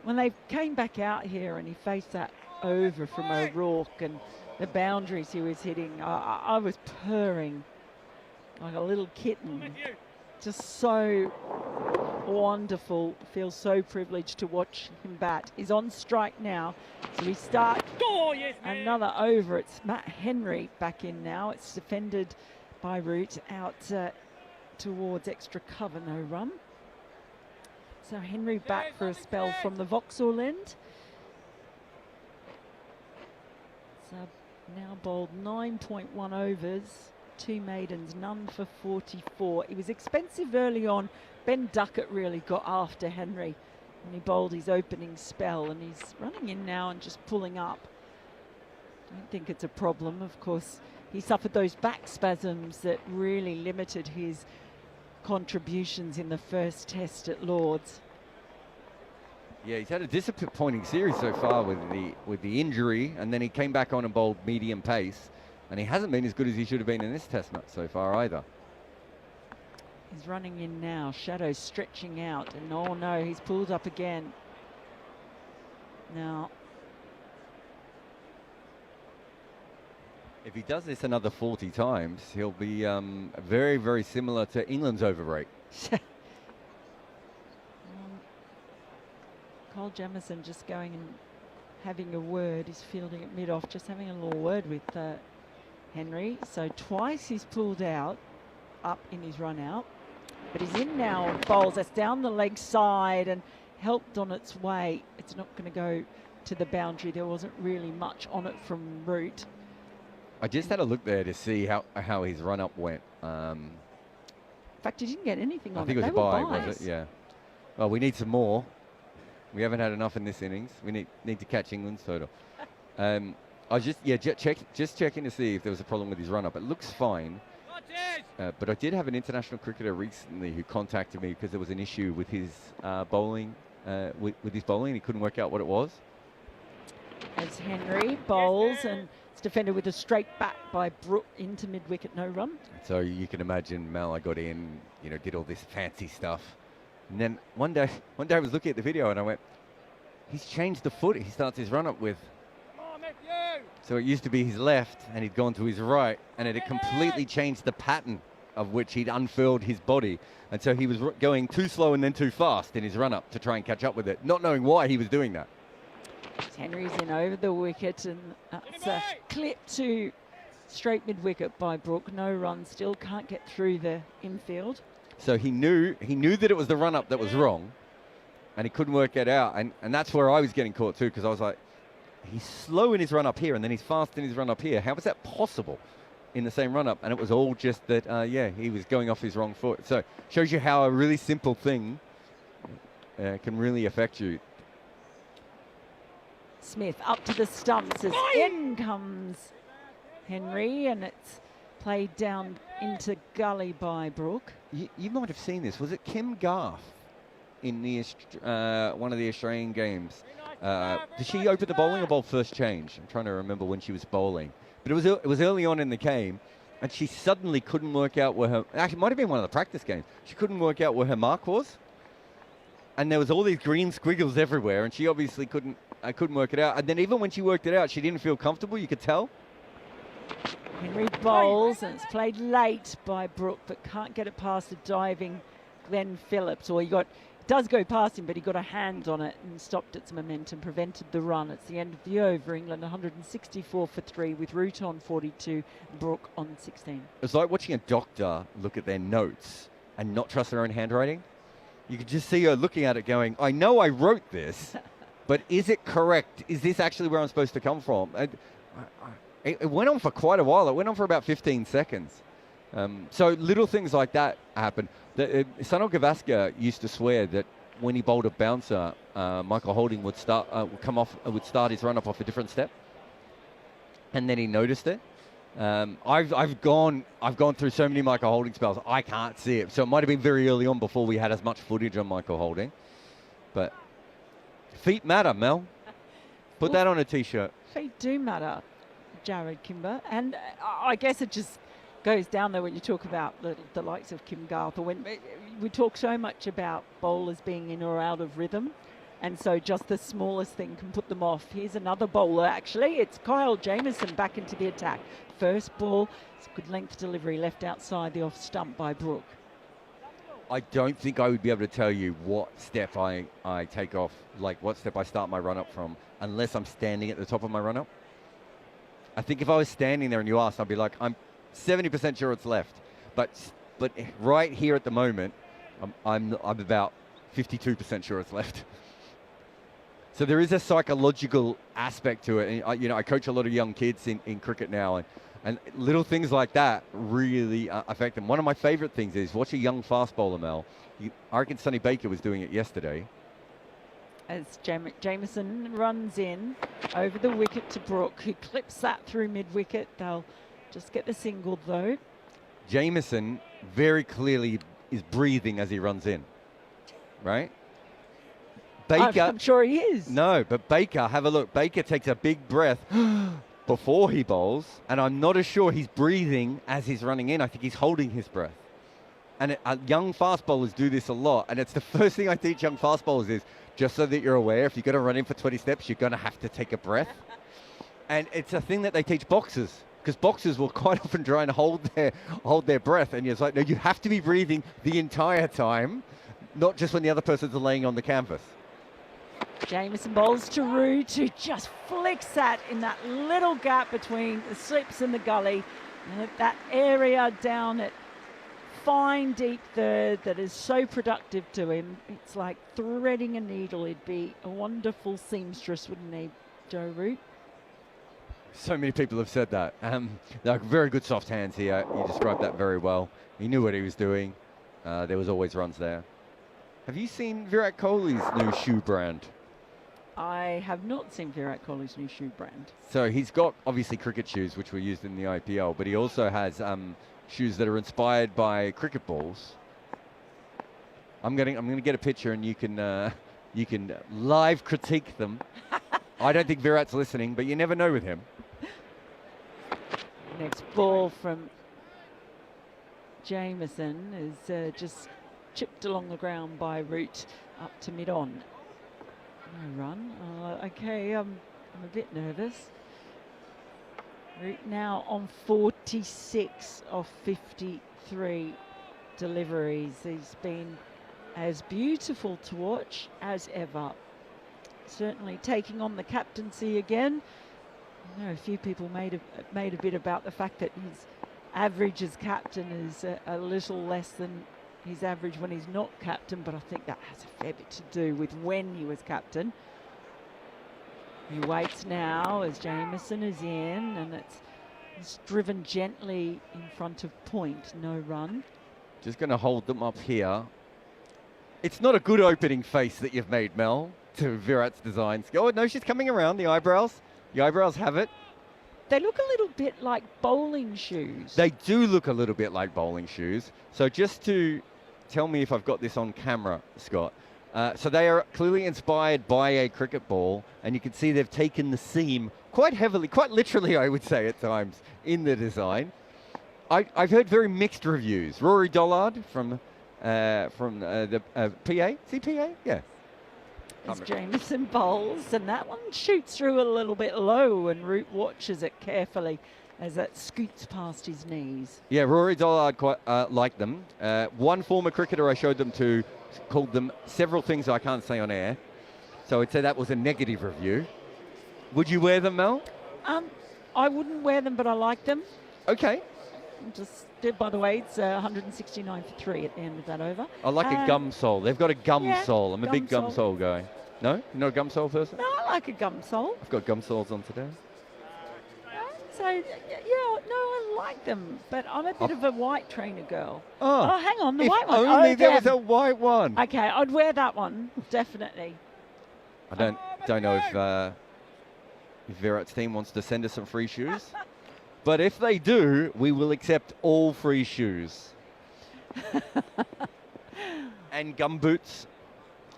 when they came back out here and he faced that over from O'Rourke and the boundaries he was hitting, I was purring like a little kitten. Just so wonderful. Feels so privileged to watch him bat. He's on strike now. So we start another over. It's Matt Henry back in now. It's defended by Root out towards extra cover, no run. So Henry back for a spell from the Vauxhall end. So now bowled 9.1 overs, 2 maidens, none for 44. He was expensive early on. Ben Duckett really got after Henry when he bowled his opening spell, and he's running in now and just pulling up. I don't think it's a problem. Of course, he suffered those back spasms that really limited his contributions in the first test at Lord's. Yeah, he's had a disappointing series so far with the injury, and then he came back on and bowled medium pace, and he hasn't been as good as he should have been in this test match so far either. He's running in now, shadow stretching out, and oh no, he's pulled up again. Now, if he does this another 40 times, he'll be very, very similar to England's over rate. Cole Jamieson just going and having a word. He's fielding at mid-off, just having a little word with Henry. So twice he's pulled out, up in his run out. But he's in now and bowls. That's down the leg side and helped on its way. It's not going to go to the boundary. There wasn't really much on it from Root. I just had a look there to see how his run-up went. In fact, he didn't get anything on it. I think it was a bye, was it? Yeah. Well, we need some more. We haven't had enough in this innings. We need to catch England's total. I was just checking to see if there was a problem with his run-up. It looks fine. But I did have an international cricketer recently who contacted me because there was an issue with his bowling. With his bowling, he couldn't work out what it was. As Henry bowls and it's defended with a straight bat by Brooke into mid-wicket, no run. So you can imagine I got in, did all this fancy stuff. And then one day I was looking at the video and I went, he's changed the foot he starts his run up with. So it used to be his left and he'd gone to his right, and it had completely changed the pattern of which he'd unfurled his body. And so he was going too slow and then too fast in his run up to try and catch up with it, not knowing why he was doing that. Henry's in over the wicket, and it's a clip to straight mid-wicket by Brooke. No run, still can't get through the infield. So he knew that it was the run-up that was wrong, and he couldn't work it out. And that's where I was getting caught too, because I was like, he's slow in his run-up here, and then he's fast in his run-up here. How is that possible in the same run-up? And it was all just that, he was going off his wrong foot. So shows you how a really simple thing can really affect you. Smith up to the stumps as in comes Henry, and it's played down into gully by Brooke. You might have seen this. Was it Kim Garth in the one of the Australian games? Did she open the bowling or bowl first change? I'm trying to remember when she was bowling. But it was early on in the game, and she suddenly couldn't work out where her... Actually, it might have been one of the practice games. She couldn't work out where her mark was. And there was all these green squiggles everywhere, and she obviously couldn't work it out. And then even when she worked it out, she didn't feel comfortable, you could tell. Henry bowls, and it's played late by Brooke, but can't get it past the diving Glenn Phillips. Or does go past him, but he got a hand on it and stopped its momentum, prevented the run. It's the end of the over. England 164 for 3 with Root on 42, Brooke on 16. It's like watching a doctor look at their notes and not trust their own handwriting. You could just see her looking at it going, I know I wrote this, but is it correct? Is this actually where I'm supposed to come from? It went on for quite a while. It went on for about 15 seconds. So little things like that happen. Sunil Gavaskar used to swear that when he bowled a bouncer, Michael Holding would start his run up off a different step, and then he noticed it, I've gone through so many Michael Holding spells, I can't see it. So it might have been very early on before we had as much footage on Michael Holding. But feet matter, Mel. Put that on a T-shirt. Feet do matter, Jared Kimber. And I guess it just goes down there when you talk about the likes of Kim Garth. Or when we talk so much about bowlers being in or out of rhythm. And so just the smallest thing can put them off. Here's another bowler, actually. It's Kyle Jamieson back into the attack. First ball, it's a good length delivery left outside the off stump by Brooke. I don't think I would be able to tell you what step I take off, like what step I start my run-up from, unless I'm standing at the top of my run-up. I think if I was standing there and you asked, I'd be like, I'm 70% sure it's left. But right here at the moment, I'm about 52% sure it's left. So there is a psychological aspect to it. And I coach a lot of young kids in cricket now, and little things like that really affect them. One of my favorite things is watch a young fast bowler, Mel. I reckon Sonny Baker was doing it yesterday. As Jamieson runs in over the wicket to Brooke, who clips that through mid-wicket. They'll just get the single, though. Jamieson very clearly is breathing as he runs in, right? Baker, I'm sure he is. No, but Baker, have a look. Baker takes a big breath before he bowls, and I'm not as sure he's breathing as he's running in. I think he's holding his breath. And young fast bowlers do this a lot, and it's the first thing I teach young fast bowlers is, just so that you're aware, if you're going to run in for 20 steps, you're going to have to take a breath. And it's a thing that they teach boxers, because boxers will quite often try and hold their breath, and it's like, no, you have to be breathing the entire time, not just when the other person's laying on the canvas. Jamieson bowls to Root, who just flicks that in that little gap between the slips and the gully. And that area down at fine deep third that is so productive to him. It's like threading a needle. He'd be a wonderful seamstress, wouldn't he, Joe Root? So many people have said that. They're very good soft hands here. You described that very well. He knew what he was doing. There was always runs there. Have you seen Virat Kohli's new shoe brand? I have not seen Virat Kohli's new shoe brand. So he's got obviously cricket shoes, which were used in the IPL, but he also has shoes that are inspired by cricket balls. I'm going to get a picture, and you can live critique them. I don't think Virat's listening, but you never know with him. Next ball from Jamieson is just chipped along the ground by Root up to mid-on. No run. Okay, I'm a bit nervous. Root now on 46 of 53 deliveries. He's been as beautiful to watch as ever. Certainly taking on the captaincy again. I know a few people made a bit about the fact that his average as captain is a little less than his average when he's not captain, but I think that has a fair bit to do with when he was captain. He waits now as Jamieson is in, and it's driven gently in front of point, no run. Just going to hold them up here. It's not a good opening face that you've made, Mel, to Virat's designs. Oh, no, she's coming around, the eyebrows. The eyebrows have it. They look a little bit like bowling shoes. They do look a little bit like bowling shoes. So just to tell me if I've got this on camera, Scott. So they are clearly inspired by a cricket ball, and you can see they've taken the seam quite heavily, quite literally, I would say at times, in the design. I've heard very mixed reviews. Rory Dollard from the PA, is he PA? Yeah. As Jamieson bowls, and that one shoots through a little bit low, and Root watches it carefully as that scoots past his knees. Yeah, Rory Dollard quite liked them. One former cricketer I showed them to called them several things I can't say on air. So I'd say that was a negative review. Would you wear them, Mel? I wouldn't wear them, but I like them. Okay. Just, by the way, it's 169 for 3 at the end of that over. I like a gum sole. They've got a gum sole. I'm a big gum sole sole guy. No? You're not a gum sole person? No, I like a gum sole. I've got gum soles on today. So, yeah, no, I like them, but I'm a bit of a white trainer girl. Oh, hang on, the if white one. only there them. was a white one. Okay, I'd wear that one, definitely. I don't know if Virat's team wants to send us some free shoes. But if they do, we will accept all free shoes. And gum boots,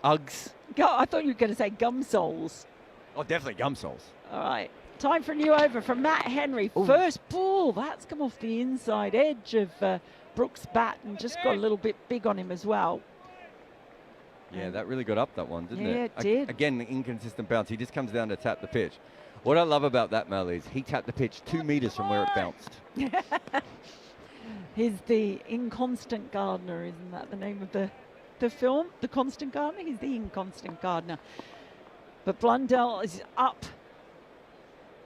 Uggs. I thought you were going to say gum soles. Oh, definitely gum soles. All right. Time for a new over from Matt Henry. Ooh. First ball. That's come off the inside edge of Brooks' bat and just got a little bit big on him as well. Yeah, that really got up that one, didn't it? Yeah, it did. Again, the inconsistent bounce. He just comes down to tap the pitch. What I love about that, Mel, is he tapped the pitch 2 meters from where it bounced. He's the inconstant gardener, isn't that the name of the film? The Constant Gardener? He's the inconstant gardener. But Blundell is up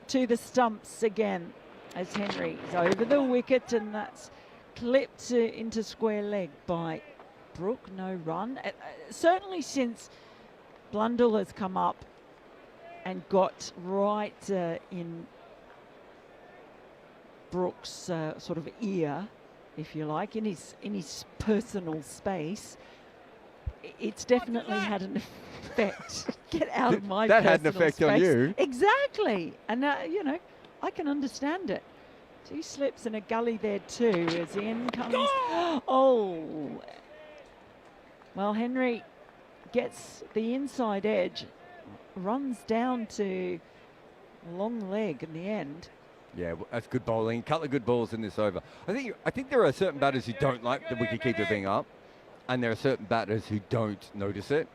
to the stumps again as Henry is over the wicket, and that's clipped into square leg by Brook. No run. Certainly since Blundell has come up and got right in Brooks' sort of ear, if you like, in his personal space, it's definitely had an effect. Get out of my that personal had an effect space. on you. Exactly. And, you know, I can understand it. 2 slips in a gully there too as in comes. Oh. Well, Henry gets the inside edge, runs down to long leg in the end. Yeah, that's good bowling. A couple of good balls in this over. I think there are certain batters who don't like the wicketkeeper being up, and there are certain batters who don't notice it.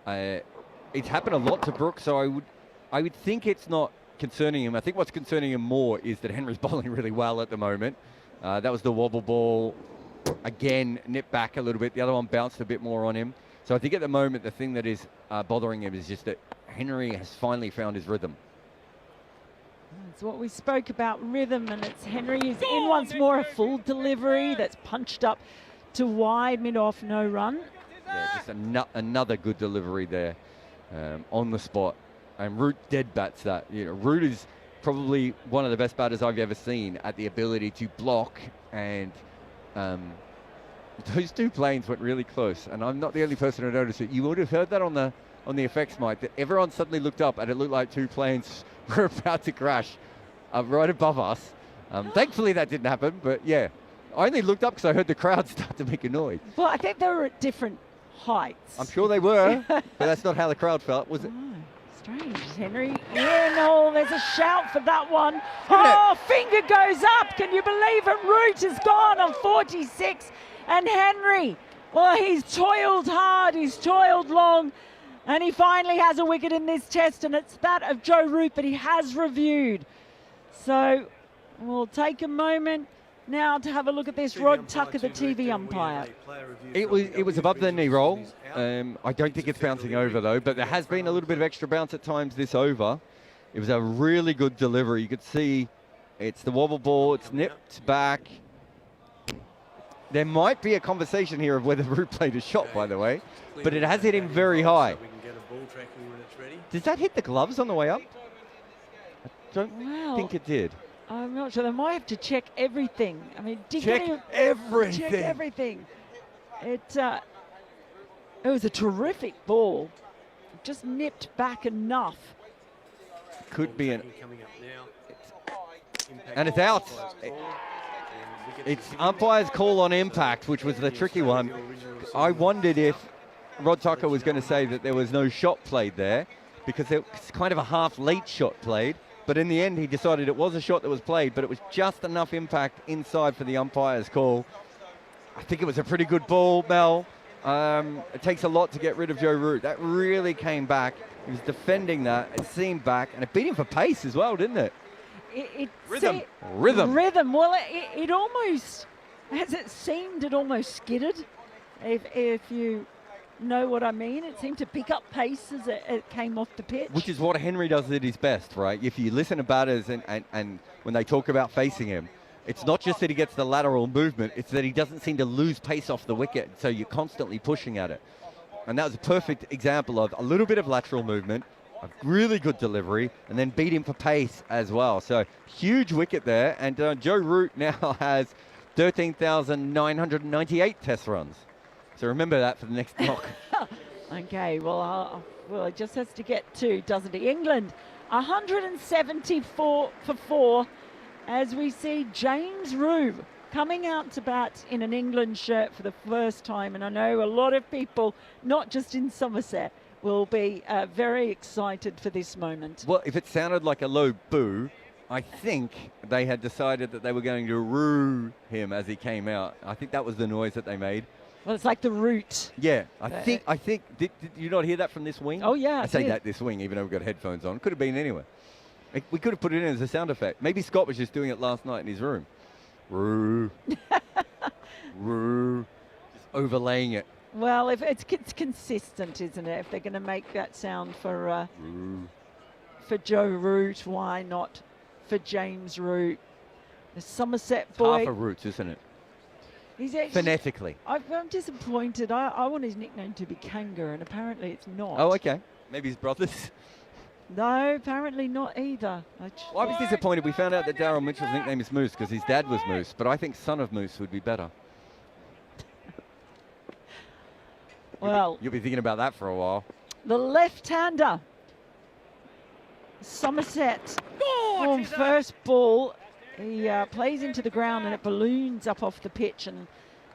It's happened a lot to Brooks, so I would think it's not concerning him. I think what's concerning him more is that Henry's bowling really well at the moment. That was the wobble ball. Again, nipped back a little bit. The other one bounced a bit more on him. So I think at the moment the thing that is bothering him is just that Henry has finally found his rhythm. That's what we spoke about, rhythm, and it's Henry is in once more, a full delivery that's punched up to wide, mid-off, no run. Yeah, just another good delivery there on the spot. And Root dead bats that. You know, Root is probably one of the best batters I've ever seen at the ability to block, and those 2 planes went really close. And I'm not the only person who noticed it. You would have heard that on the effects mic, that everyone suddenly looked up and it looked like 2 planes were about to crash right above us. Thankfully that didn't happen, but yeah. I only looked up because I heard the crowd start to make a noise. Well, I think they were at different heights. I'm sure they were, but that's not how the crowd felt, was it? Oh, strange. Henry in. Oh, there's a shout for that one. Oh, finger goes up. Can you believe it? Root is gone on 46. And Henry, well, he's toiled hard. He's toiled long. And he finally has a wicket in this test, and it's that of Joe Root, but he has reviewed. So we'll take a moment now to have a look at this. Rod Tucker, the TV umpire. It was above the knee roll. I don't think it's bouncing over though, but there has been a little bit of extra bounce at times this over. It was a really good delivery. You could see it's the wobble ball. It's nipped back. There might be a conversation here of whether Root played a shot, by the way, but it has hit him very high. Does that hit the gloves on the way up? I don't think it did. I'm not sure. They might have to check everything. I mean, check everything. Check everything. It was a terrific ball. Just nipped back enough. Could be an. And it's out. It's umpire's call on impact, which was the tricky one. I wondered if Rod Tucker was going to say that there was no shot played there, because it's kind of a half late shot played. But in the end, he decided it was a shot that was played, but it was just enough impact inside for the umpire's call. I think it was a pretty good ball, Mel. It takes a lot to get rid of Joe Root. That really came back. He was defending that. It seemed back, and it beat him for pace as well, didn't it? Rhythm. Well, it almost, as it seemed, it almost skidded. If you know what I mean, it seemed to pick up pace as it came off the pitch. Which is what Henry does at his best, right? If you listen to batters and when they talk about facing him, it's not just that he gets the lateral movement, it's that he doesn't seem to lose pace off the wicket, so you're constantly pushing at it. And that was a perfect example of a little bit of lateral movement, a really good delivery, and then beat him for pace as well. So huge wicket there, and Joe Root now has 13,998 test runs. So remember that for the next knock. Okay, well, it just has to get 2, doesn't it? England, 174 for 4, as we see James Roux coming out to bat in an England shirt for the first time. And I know a lot of people, not just in Somerset, will be very excited for this moment. Well, if it sounded like a low boo, I think they had decided that they were going to roo him as he came out. I think that was the noise that they made. Well, it's like the root. Yeah, I think, did you not hear that from this wing? Oh, yeah. I say that this wing, even though we've got headphones on. Could have been anywhere. We could have put it in as a sound effect. Maybe Scott was just doing it last night in his room. Roo. Roo. Just overlaying it. Well, if it's consistent, isn't it? If they're going to make that sound for Joe Root, why not for James Root? The Somerset boy. Half a Roots, isn't it? He's actually, Phonetically. I'm disappointed. I want his nickname to be Kanga, and apparently it's not. Oh, okay. Maybe his brothers. No, apparently not either. Well, I was disappointed. We found out that Darryl Mitchell's nickname is Moose because his dad was Moose, but I think Son of Moose would be better. Well, you'll be thinking about that for a while. The left-hander, Somerset, on first ball. He plays into the ground and it balloons up off the pitch and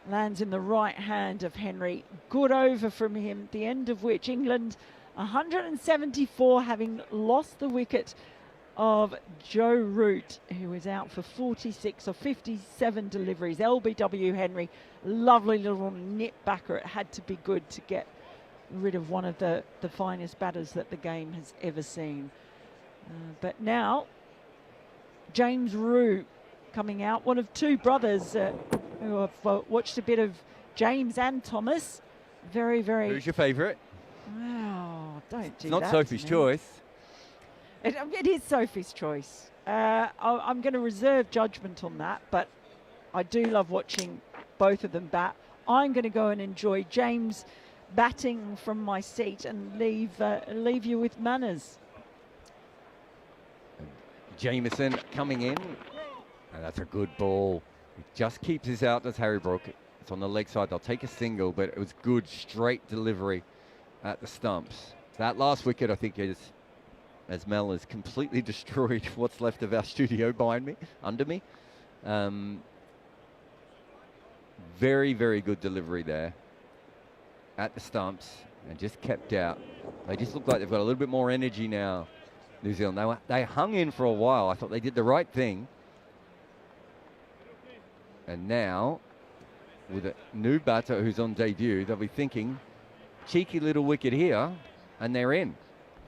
lands in the right hand of Henry. Good over from him, the end of which England 174, having lost the wicket of Joe Root, who was out for 46 or 57 deliveries. LBW Henry, lovely little nip backer. It had to be good to get rid of one of the finest batters that the game has ever seen. But now, James Roux coming out, one of two brothers who have watched a bit of James and Thomas. Very, very... Who's your favourite? Wow, don't do it's not that. Sophie's choice. It is Sophie's choice. I'm going to reserve judgment on that, but I do love watching both of them bat. I'm going to go and enjoy James batting from my seat and leave you with manners. Jamieson coming in, and that's a good ball. He just keeps his out, does Harry Brook. It's on the leg side. They'll take a single, but it was good, straight delivery at the stumps. That last wicket, I think, is, as Mel has completely destroyed what's left of our studio behind me, under me. Very, very good delivery there at the stumps and just kept out. They just look like they've got a little bit more energy now, New Zealand. They hung in for a while. I thought they did the right thing. And now, with a new batter who's on debut, they'll be thinking, cheeky little wicket here, and they're in.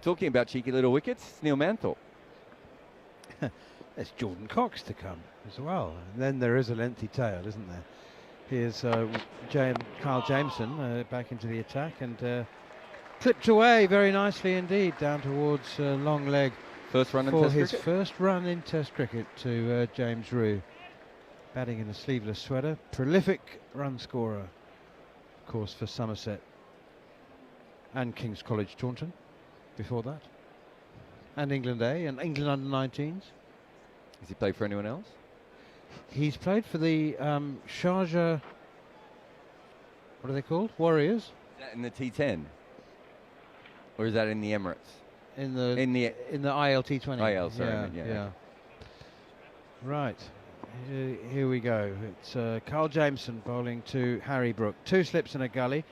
Talking about cheeky little wickets, it's Neil Manthorp. There's Jordan Cox to come as well. And then there is a lengthy tail, isn't there? Here's Carl Jameson back into the attack and clipped away very nicely indeed down towards long leg. First run in for Test his cricket? first run in Test cricket to James Roux. Batting in a sleeveless sweater. Prolific run scorer, of course, for Somerset. And King's College Taunton before that. And England A and England under-19s. Has he played for anyone else? He's played for the Sharjah, what are they called? Warriors? Is that in the T10? Or is that in the Emirates? In the ILT20. IL, sorry. Yeah. Right. Here we go. It's Carl Jameson bowling to Harry Brook. 2 slips and a gully.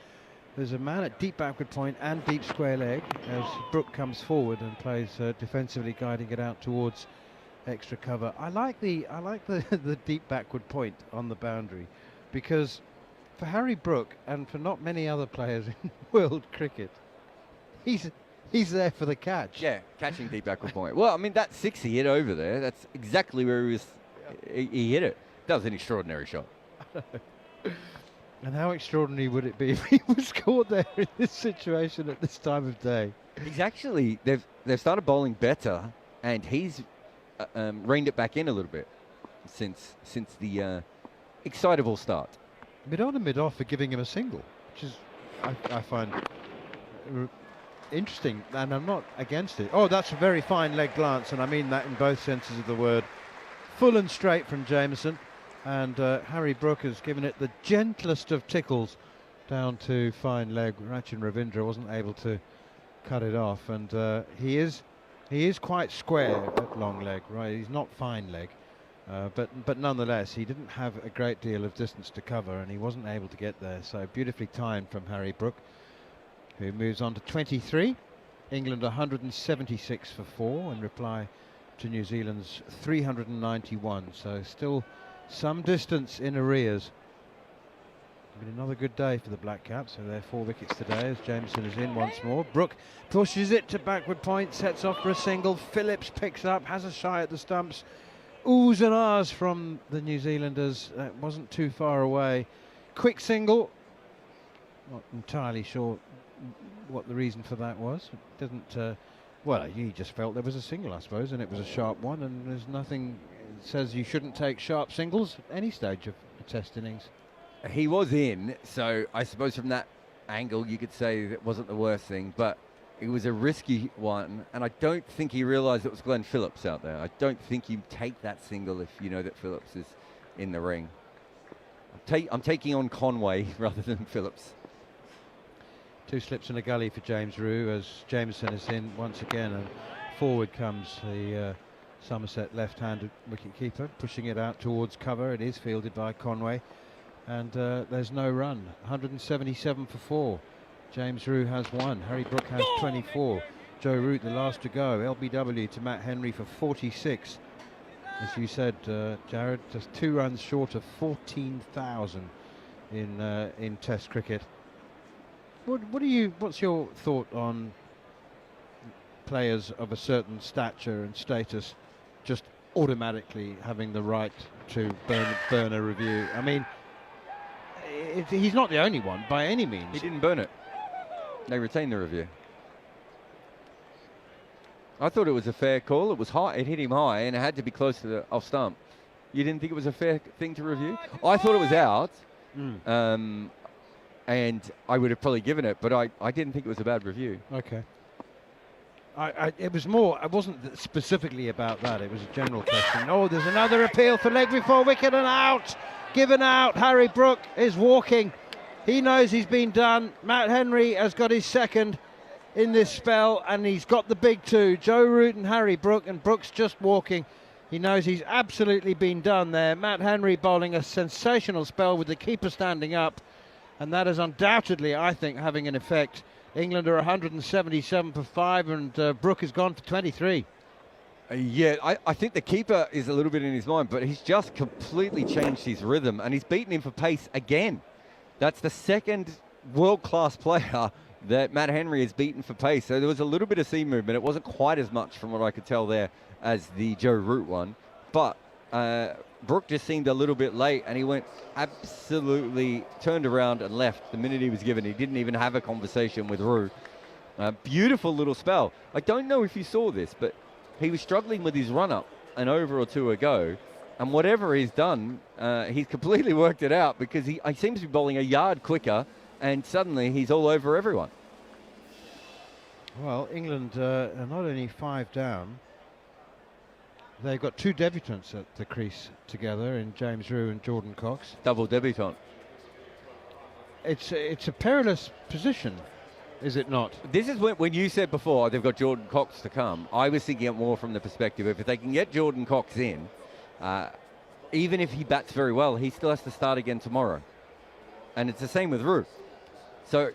There's a man at deep backward point and deep square leg as Brook comes forward and plays defensively, guiding it out towards extra cover. I like the deep backward point on the boundary, because for Harry Brook and for not many other players in world cricket, he's there for the catch. Yeah, catching deep backward point. Well, I mean, that 6 he hit over there, that's exactly where he was. He hit it. That was an extraordinary shot. And how extraordinary would it be if he was caught there in this situation at this time of day? He's actually, they've started bowling better, and he's reined it back in a little bit since the excitable start. Mid on and mid off for giving him a single, which is I find interesting, and I'm not against it. Oh, that's a very fine leg glance, and I mean that in both senses of the word. Full and straight from Jameson, and Harry Brook has given it the gentlest of tickles down to fine leg. Rachin Ravindra wasn't able to cut it off, and he is quite square at long leg, right? He's not fine leg, But nonetheless, he didn't have a great deal of distance to cover, and he wasn't able to get there. So beautifully timed from Harry Brook, who moves on to 23. England 176 for 4 in reply to New Zealand's 391. So still some distance in arrears. Been another good day for the Black Caps. So they're 4 wickets today as Jameson is in once more. Brook pushes it to backward point, sets off for a single. Phillips picks up, has a shy at the stumps. Oohs and ahs from the New Zealanders. That wasn't too far away. Quick single. Not entirely sure what the reason for that was. It didn't. Well, he just felt there was a single, I suppose, and it was a sharp one. And there's nothing that says you shouldn't take sharp singles at any stage of a Test innings. He was in, so I suppose from that angle you could say it wasn't the worst thing, but it was a risky one, and I don't think he realised it was Glenn Phillips out there. I don't think you take that single if you know that Phillips is in the ring. I'm taking on Conway rather than Phillips. 2 slips in a gully for James Roux as Jameson is in once again, and forward comes the Somerset left-handed wicket-keeper, pushing it out towards cover. It is fielded by Conway, and there's no run. 177 for 4. James Roux has 1. Harry Brook has 24. Joe Root, the last to go. LBW to Matt Henry for 46. As you said, Jared, just 2 runs short of 14,000 in Test cricket. What's your thought on players of a certain stature and status just automatically having the right to burn a review? I mean, he's not the only one by any means. He didn't burn it. They retained the review. I thought it was a fair call. It was high. It hit him high, and it had to be close to the off stump. You didn't think it was a fair thing to review? I thought it was out, and I would have probably given it, but I didn't think it was a bad review. Okay. It was more. It wasn't specifically about that. It was a general question. Oh, there's another appeal for leg before wicket and out. Given out. Harry Brook is walking. He knows he's been done. Matt Henry has got his second in this spell, and he's got the big 2. Joe Root and Harry Brook, and Brook's just walking. He knows he's absolutely been done there. Matt Henry bowling a sensational spell with the keeper standing up, and that is undoubtedly, I think, having an effect. England are 177 for 5, and Brook has gone for 23. Yeah, I think the keeper is a little bit in his mind, but he's just completely changed his rhythm, and he's beaten him for pace again. That's the second world-class player that Matt Henry has beaten for pace. So there was a little bit of seam movement. It wasn't quite as much from what I could tell there as the Joe Root one. But Brook just seemed a little bit late, and he went absolutely turned around and left the minute he was given. He didn't even have a conversation with Root. Beautiful little spell. I don't know if you saw this, but he was struggling with his run-up an over or two ago. And whatever he's done, he's completely worked it out, because he seems to be bowling a yard quicker, and suddenly he's all over everyone. Well, England are not only 5 down, they've got 2 debutants at the crease together in James Roux and Jordan Cox. Double debutant. It's a perilous position, is it not? This is when you said before they've got Jordan Cox to come. I was thinking it more from the perspective of if they can get Jordan Cox in, even if he bats very well, he still has to start again tomorrow. And it's the same with Root. So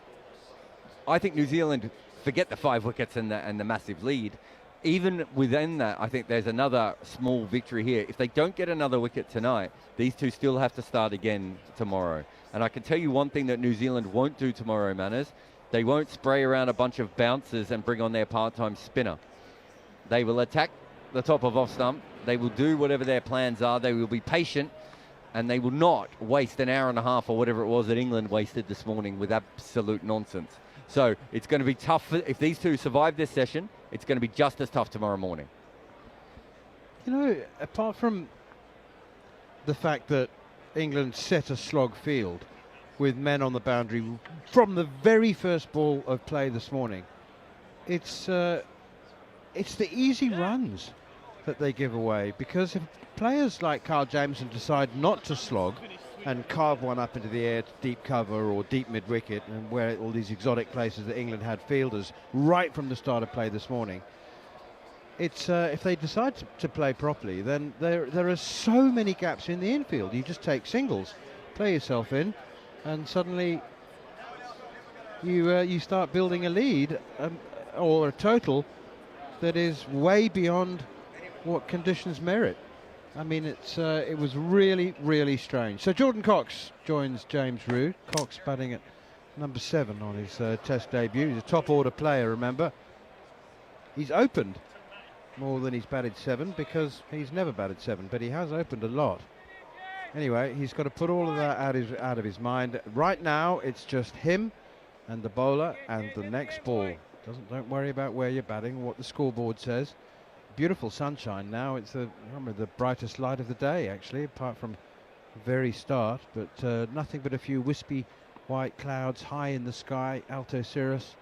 I think New Zealand, forget the 5 wickets and the massive lead. Even within that, I think there's another small victory here. If they don't get another wicket tonight, these 2 still have to start again tomorrow. And I can tell you one thing that New Zealand won't do tomorrow, Manners. They won't spray around a bunch of bouncers and bring on their part-time spinner. They will attack the top of off stump. They will do whatever their plans are. They will be patient, and they will not waste an hour and a half or whatever it was that England wasted this morning with absolute nonsense. So it's going to be tough. If these 2 survive this session, it's going to be just as tough tomorrow morning. You know, apart from the fact that England set a slog field with men on the boundary from the very first ball of play this morning, it's the easy runs that they give away, because if players like Carl Jameson decide not to slog and carve one up into the air to deep cover or deep mid-wicket, and where all these exotic places that England had fielders right from the start of play this morning, it's if they decide to play properly, then there are so many gaps in the infield. You just take singles, play yourself in, and suddenly you start building a lead or a total that is way beyond what conditions merit. I mean, it was really, really strange. So Jordan Cox joins James Root. Cox batting at number 7 on his Test debut. He's a top order player, remember. He's opened more than he's batted 7 because he's never batted 7, but he has opened a lot. Anyway, he's got to put all of that out of his mind. Right now, it's just him and the bowler and the next ball. Don't worry about where you're batting, what the scoreboard says. Beautiful sunshine now. It's the brightest light of the day, actually, apart from the very start. But nothing but a few wispy white clouds high in the sky, alto cirrus.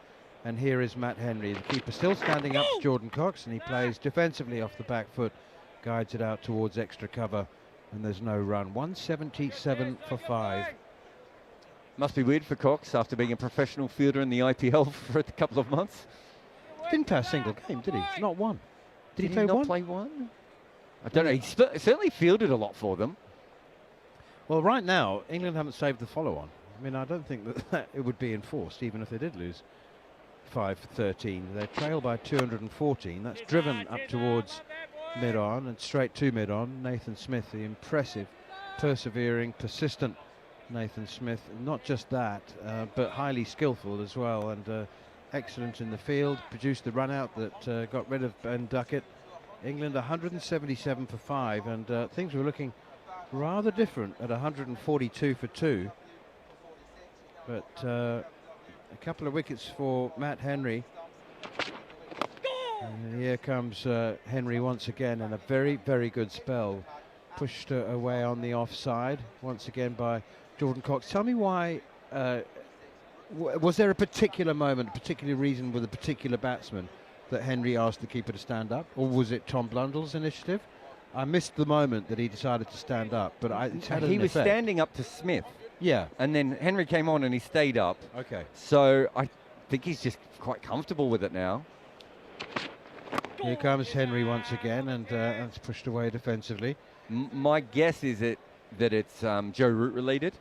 And here is Matt Henry, the keeper, still standing up to Jordan Cox, and he plays defensively off the back foot, guides it out towards extra cover, and there's no run. 177 for 5. Must be weird for Cox after being a professional fielder in the IPL for a couple of months. Didn't play a single game, did he? Not one. Did he play not one? play one? I don't know. He certainly fielded a lot for them. Well, right now, England haven't saved the follow-on. I mean, I don't think that it would be enforced, even if they did lose 5 for 13. They trail by 214. That's driven up towards mid-on and straight to mid-on. Nathan Smith, the impressive, persevering, persistent Nathan Smith. Not just that, but highly skillful as well, and excellent in the field. Produced the run-out that got rid of Ben Duckett. England 177 for 5, and things were looking rather different at 142 for 2. But a couple of wickets for Matt Henry. And here comes Henry once again in a very, very good spell. Pushed away on the offside once again by Jordan Cox. Tell me why, was there a particular moment, a particular reason with a particular batsman that Henry asked the keeper to stand up, or was it Tom Blundell's initiative? I missed the moment that he decided to stand up, but he was standing up to Smith. Yeah. And then Henry came on and he stayed up. Okay. So I think he's just quite comfortable with it now. Here comes Henry once again, and that's pushed away defensively. My guess is that it's Joe Root related,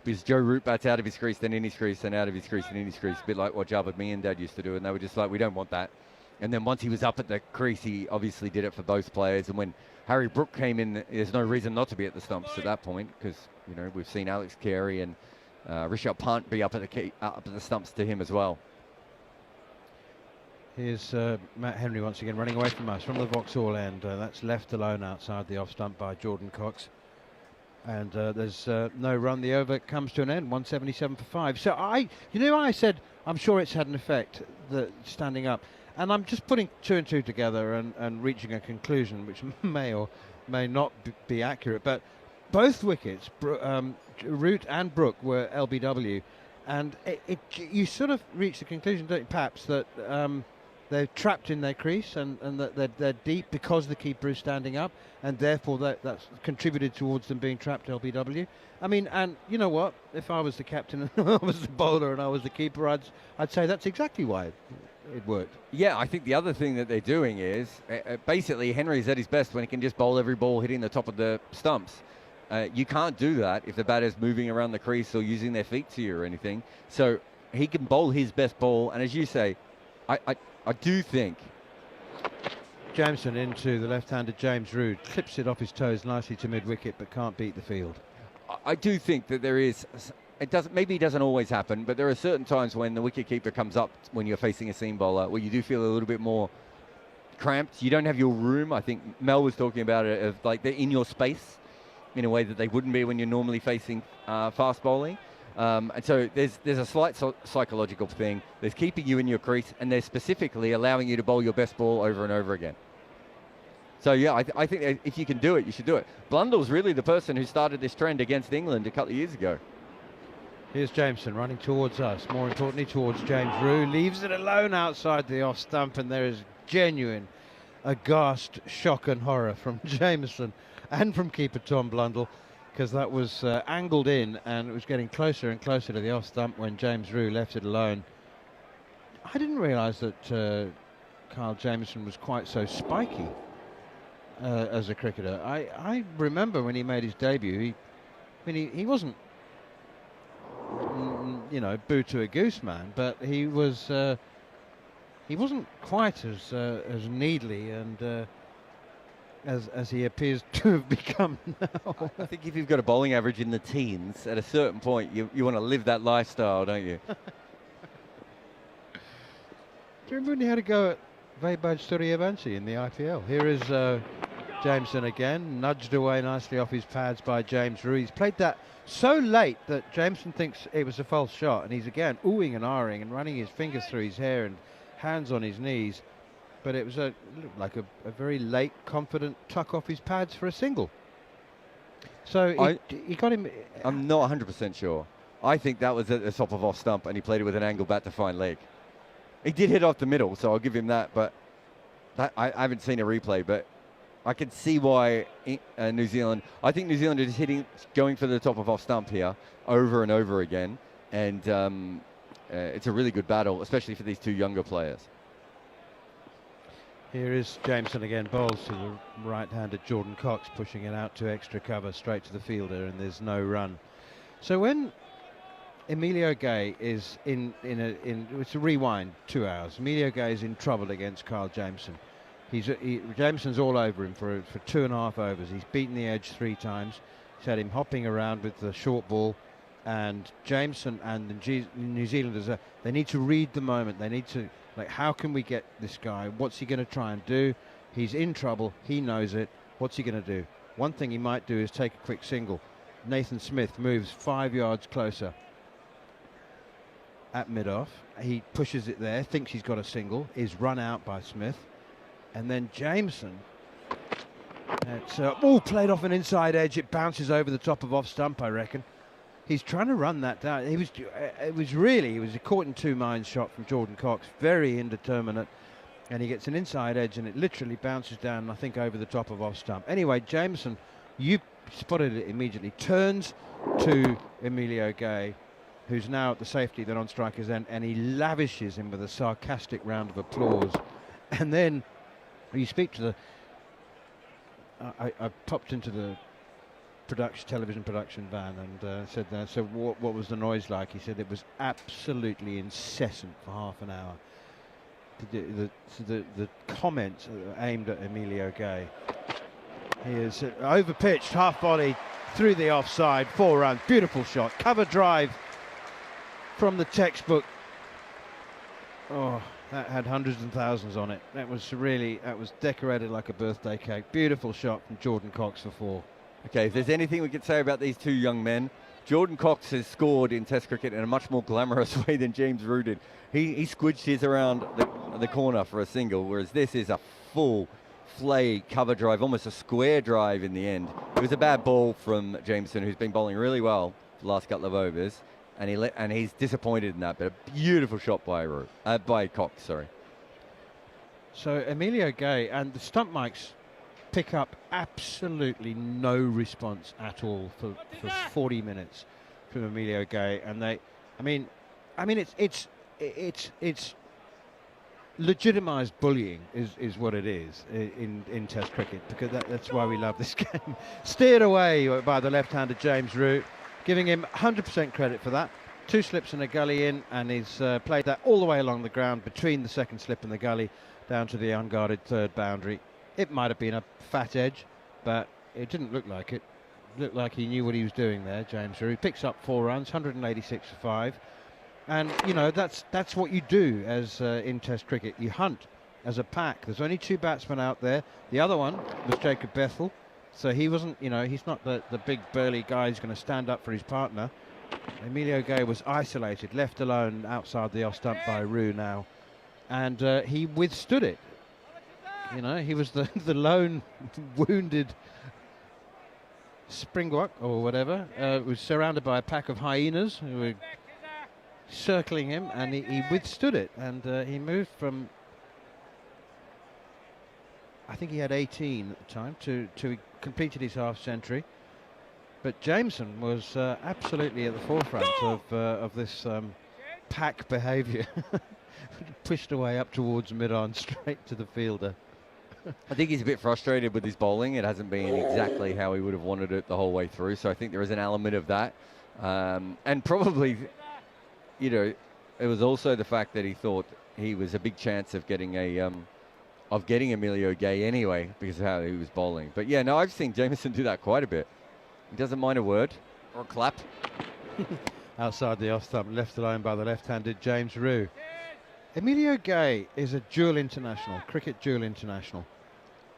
because Joe Root bats out of his crease, then in his crease, then out of his crease, and in his crease, a bit like what Javed me and Dad used to do, and they were just like, we don't want that. And then once he was up at the crease, he obviously did it for both players. And when Harry Brook came in, there's no reason not to be at the stumps at that point, because we've seen Alex Carey and Rishabh Pant be up at the stumps to him as well. Here's Matt Henry once again running away from us from the Vauxhall end. That's left alone outside the off stump by Jordan Cox. And there's no run. The over comes to an end, 177 for 5. So I said I'm sure it's had an effect, the standing up. And I'm just putting 2 and 2 together and reaching a conclusion which may or may not be accurate. But both wickets, Root and Brook, were LBW. And you sort of reach the conclusion, don't you, perhaps, that they're trapped in their crease and that they're deep because the keeper is standing up, and therefore that's contributed towards them being trapped LBW. I mean, and you know what? If I was the captain and I was the bowler and I was the keeper, I'd say that's exactly why it worked. Yeah, I think the other thing that they're doing is basically Henry's at his best when he can just bowl every ball hitting the top of the stumps. You can't do that if the batter's moving around the crease or using their feet to you or anything. So he can bowl his best ball, and as you say, I do think Jameson into the left-handed James Root, clips it off his toes nicely to mid-wicket, but can't beat the field. I do think that there is, maybe it doesn't always happen, but there are certain times when the wicketkeeper comes up when you're facing a seam bowler where you do feel a little bit more cramped. You don't have your room. I think Mel was talking about it, of like they're in your space in a way that they wouldn't be when you're normally facing fast bowling. And so there's a slight psychological thing. There's keeping you in your crease, and there's specifically allowing you to bowl your best ball over and over again. So yeah, I think that if you can do it, you should do it. Blundell's really the person who started this trend against England a couple of years ago. Here's Jameson running towards us, more importantly towards James Root, leaves it alone outside the off stump, and there is genuine aghast shock and horror from Jameson and from keeper Tom Blundell, because that was angled in and it was getting closer and closer to the off stump when James Root left it alone. I didn't realise that Carl Jameson was quite so spiky as a cricketer. I remember when he made his debut, he wasn't, you know, boo to a goose man, but he wasn't quite as needly and as he appears to have become now. I think if you've got a bowling average in the teens, at a certain point, you want to live that lifestyle, don't you? Do you remember when he had a go at Vaibhav Suryavanshi in the IPL? Here is Jameson again, nudged away nicely off his pads by James Rew. He's played that so late that Jameson thinks it was a false shot, and he's again oohing and ahhing and running his fingers through his hair and hands on his knees. But it was like a very late, confident tuck off his pads for a single. So he got him. I'm not 100% sure. I think that was at the top of off stump, and he played it with an angle bat to fine leg. He did hit off the middle, so I'll give him that. But I haven't seen a replay, but I can see why New Zealand. I think New Zealand is going for the top of off stump here over and over again, and it's a really good battle, especially for these two younger players. Here is Jameson again, bowls to the right-handed Jordan Cox, pushing it out to extra cover, straight to the fielder, and there's no run. So when Emilio Gay is it's a rewind 2 hours. Emilio Gay is in trouble against Carl Jameson. Jameson's all over him for 2.5 overs. He's beaten the edge 3 times. He's had him hopping around with the short ball, and Jameson and the New Zealanders, they need to read the moment. They need to, like, how can we get this guy? What's he going to try and do? He's in trouble. He knows it. What's he going to do? One thing he might do is take a quick single. Nathan Smith moves 5 yards closer at mid-off. He pushes it there, thinks he's got a single, is run out by Smith. And then Jameson, it's played off an inside edge. It bounces over the top of off stump, I reckon. He's trying to run that down. He was a caught in 2 minds shot from Jordan Cox, very indeterminate, and he gets an inside edge and it literally bounces down, I think, over the top of off stump. Anyway, Jameson, you spotted it immediately, turns to Emilio Gay, who's now at the safety, the non-striker's end, and he lavishes him with a sarcastic round of applause. And then you speak to the... I popped into the television production van and said, so what was the noise like? He said it was absolutely incessant for half an hour. The comments aimed at Emilio Gay. He is over-pitched, half-volley, through the offside, 4 runs, beautiful shot, cover drive from the textbook. Oh, that had hundreds and thousands on it. That was decorated like a birthday cake. Beautiful shot from Jordan Cox for 4. Okay, if there's anything we could say about these two young men, Jordan Cox has scored in Test cricket in a much more glamorous way than James Rew did. He squidged his around the corner for a single, whereas this is a full flay cover drive, almost a square drive in the end. It was a bad ball from Jameson, who's been bowling really well for the last couple of overs, and he's disappointed in that, but a beautiful shot by Cox, sorry. So Emilio Gay, and the stump mics pick up absolutely no response at all for 40 minutes from Emilio Gay, and it's legitimised bullying is what it is in Test cricket, because that's why we love this game. Steered away by the left-handed James Rew, giving him 100% credit for that. 2 slips and a gully in, and he's played that all the way along the ground between the second slip and the gully down to the unguarded third boundary. It might have been a fat edge, but it didn't look like it. It looked like he knew what he was doing there, James Rew. He picks up 4 runs, 186 for 5. And, you know, that's what you do as in Test cricket. You hunt as a pack. There's only 2 batsmen out there. The other one was Jacob Bethel. So he wasn't, you know, he's not the big burly guy who's going to stand up for his partner. Emilio Gay was isolated, left alone outside the off stump by Rew now. And he withstood it. You know, he was the lone wounded springbok or whatever. Was surrounded by a pack of hyenas who were circling him, and he withstood it. And he moved from, I think he had 18 at the time, to he completed his half century. But Jameson was absolutely at the forefront of this pack behaviour. pushed away up towards mid-on, straight to the fielder. I think he's a bit frustrated with his bowling. It hasn't been exactly how he would have wanted it the whole way through. So I think there is an element of that. And probably, you know, it was also the fact that he thought he was a big chance of getting Emilio Gay anyway because of how he was bowling. But yeah, no, I've seen Jamieson do that quite a bit. He doesn't mind a word or a clap. Outside the off stump, left alone by the left-handed James Rue. Emilio Gay is a dual international, cricket dual international.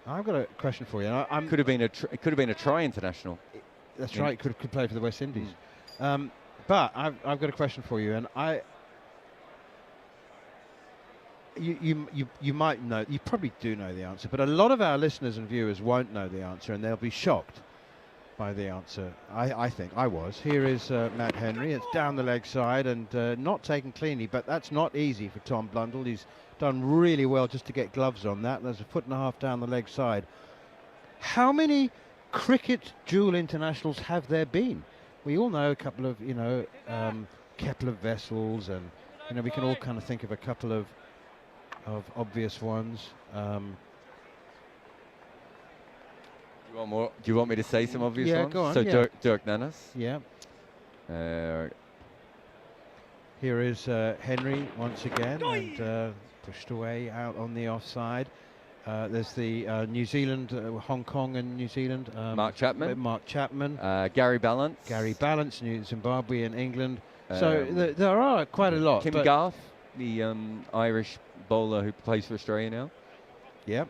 I've got a question for you. It could have been a try international. That's right. Could play for the West Indies. But I've got a question for you, and you might know. You probably do know the answer, but a lot of our listeners and viewers won't know the answer, and they'll be shocked by the answer. I think I was. Here is Matt Henry. It's down the leg side and not taken cleanly, but that's not easy for Tom Blundell. He's done really well just to get gloves on that. There's a foot and a half down the leg side. How many cricket dual internationals have there been? We all know a couple of, Kepler Vessels, and we can all kind of think of a couple of obvious ones. Do you want me to say some obvious ones? Yeah, go on. So yeah. Dirk Nannes. Yeah. Here is Henry once again, and pushed away out on the offside. There's the New Zealand, Hong Kong and New Zealand. Mark Chapman. Gary Ballance. Gary Ballance, Zimbabwe and England. So there are quite a lot. Tim Garth, the Irish bowler who plays for Australia now. Yep.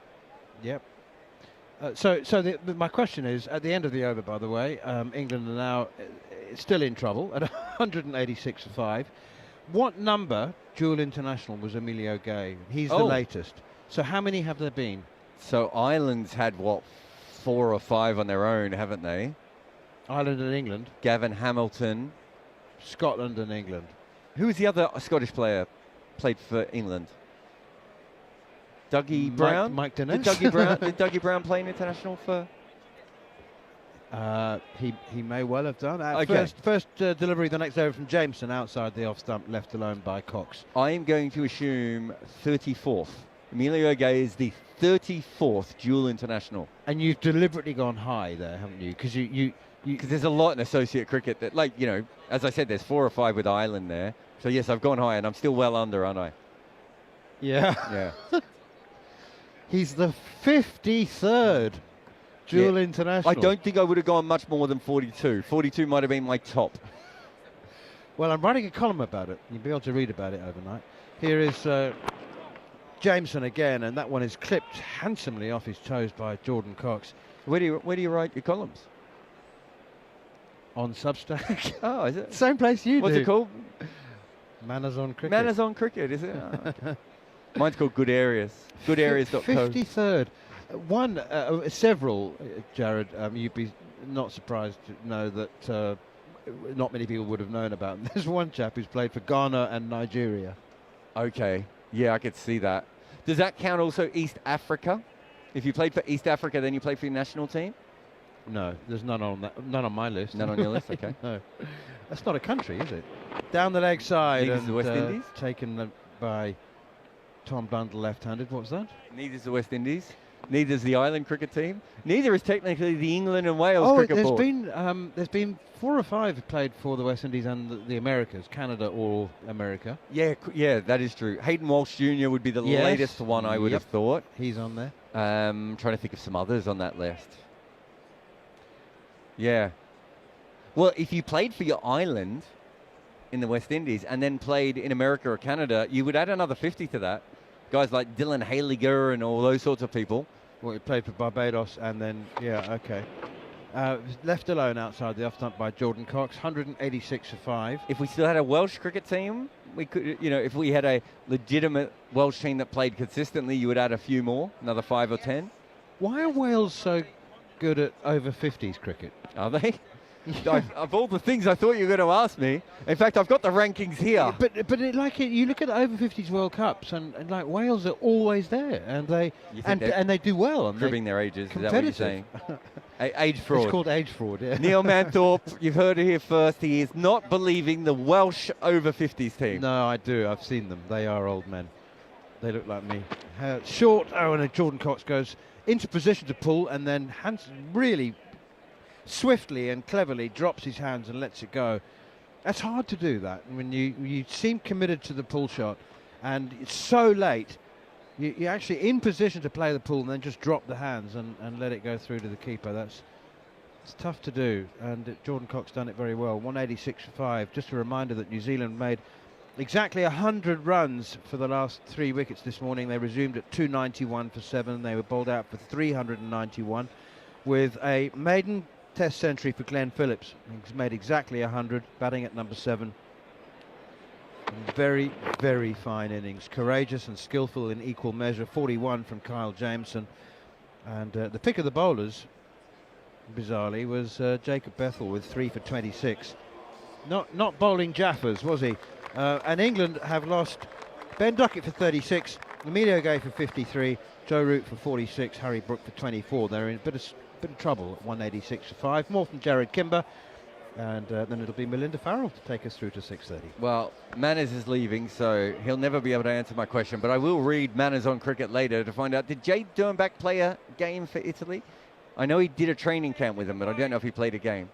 My question is, at the end of the over, by the way, England are now still in trouble at 186 for 5. What number dual international was Emilio Gay? He's the latest. So how many have there been? So Ireland's had, 4 or 5 on their own, haven't they? Ireland and England. Gavin Hamilton. Scotland and England. Who was the other Scottish player played for England? Dougie Brown? Mike Dennis. Did Dougie Brown play an international for? He may well have done. Okay. First delivery the next over from Jameson outside the off stump, left alone by Cox. I am going to assume 34th. Emilio Gay is the 34th dual international. And you've deliberately gone high there, haven't you? Because there's a lot in associate cricket that, as I said, there's 4 or 5 with Ireland there. So yes, I've gone high, and I'm still well under, aren't I? Yeah. Yeah. He's the 53rd dual international. I don't think I would have gone much more than 42. 42 might have been my top. Well, I'm writing a column about it. You'll be able to read about it overnight. Here is Jameson again, and that one is clipped handsomely off his toes by Jordan Cox. Where do you write your columns? On Substack. Oh, is it? Same place you do. What's it called? Manners on Cricket. Manners on Cricket, is it? Oh, okay. Mine's called Good Areas. Goodareas.co. 53rd. Several, Jared, you'd be not surprised to know that not many people would have known about. There's one chap who's played for Ghana and Nigeria. Okay. Yeah, I could see that. Does that count also East Africa? If you played for East Africa, then you played for your national team? No, there's none on my list. None on your list, okay. No. That's not a country, is it? Down the leg side. Neither's the West Indies? Taken by Tom Blundell left-handed. What was that? Neither's the West Indies. Neither's the Ireland cricket team. Neither is technically the England and Wales cricket board. There's been 4 or 5 who played for the West Indies and the Americas, Canada or America. Yeah, that is true. Hayden Walsh Jr. would be the latest one I would have thought. He's on there. Trying to think of some others on that list. Yeah. Well, if you played for your island in the West Indies and then played in America or Canada, you would add another 50 to that. Guys like Dylan Hailiger and all those sorts of people. Well, he played for Barbados and then, left alone outside the off stump by Jordan Cox, 186 for 5. If we still had a Welsh cricket team, we could, if we had a legitimate Welsh team that played consistently, you would add a few more, another 5 or 10. Why are Wales so good at over 50s cricket? Are they? Of all the things I thought you were going to ask me, in fact, I've got the rankings here. But you look at the over 50s World Cups, and Wales are always there, and they do well. Cribbing their ages, is that what you're saying? Age fraud. It's called age fraud, yeah. Neil Manthorp, you've heard it here first. He is not believing the Welsh over 50s team. No, I do. I've seen them. They are old men. They look like me. Short. Oh, and Jordan Cox goes into position to pull, and then Hansen really swiftly and cleverly drops his hands and lets it go. That's hard to do that when you seem committed to the pull shot, and it's so late. You're actually in position to play the pull and then just drop the hands and let it go through to the keeper. It's tough to do, and Jordan Cox done it very well. 186 for 5. Just a reminder that New Zealand made exactly 100 runs for the last 3 wickets this morning. They resumed at 291 for 7. They were bowled out for 391 with a maiden Test century for Glenn Phillips. He's made exactly 100, batting at number 7. Very, very fine innings. Courageous and skillful in equal measure. 41 from Kyle Jameson. And the pick of the bowlers, bizarrely, was Jacob Bethel with 3 for 26. Not bowling Jaffers, was he? And England have lost Ben Duckett for 36, Emilio Gay for 53, Joe Root for 46, Harry Brook for 24. They're in a bit of trouble at 186 for 5. More from Jared Kimber. And then it'll be Melinda Farrell to take us through to 6:30. Well, Manners is leaving, so he'll never be able to answer my question, but I will read Manners on Cricket later to find out, did Jade Dernbach play a game for Italy? I know he did a training camp with them, but I don't know if he played a game.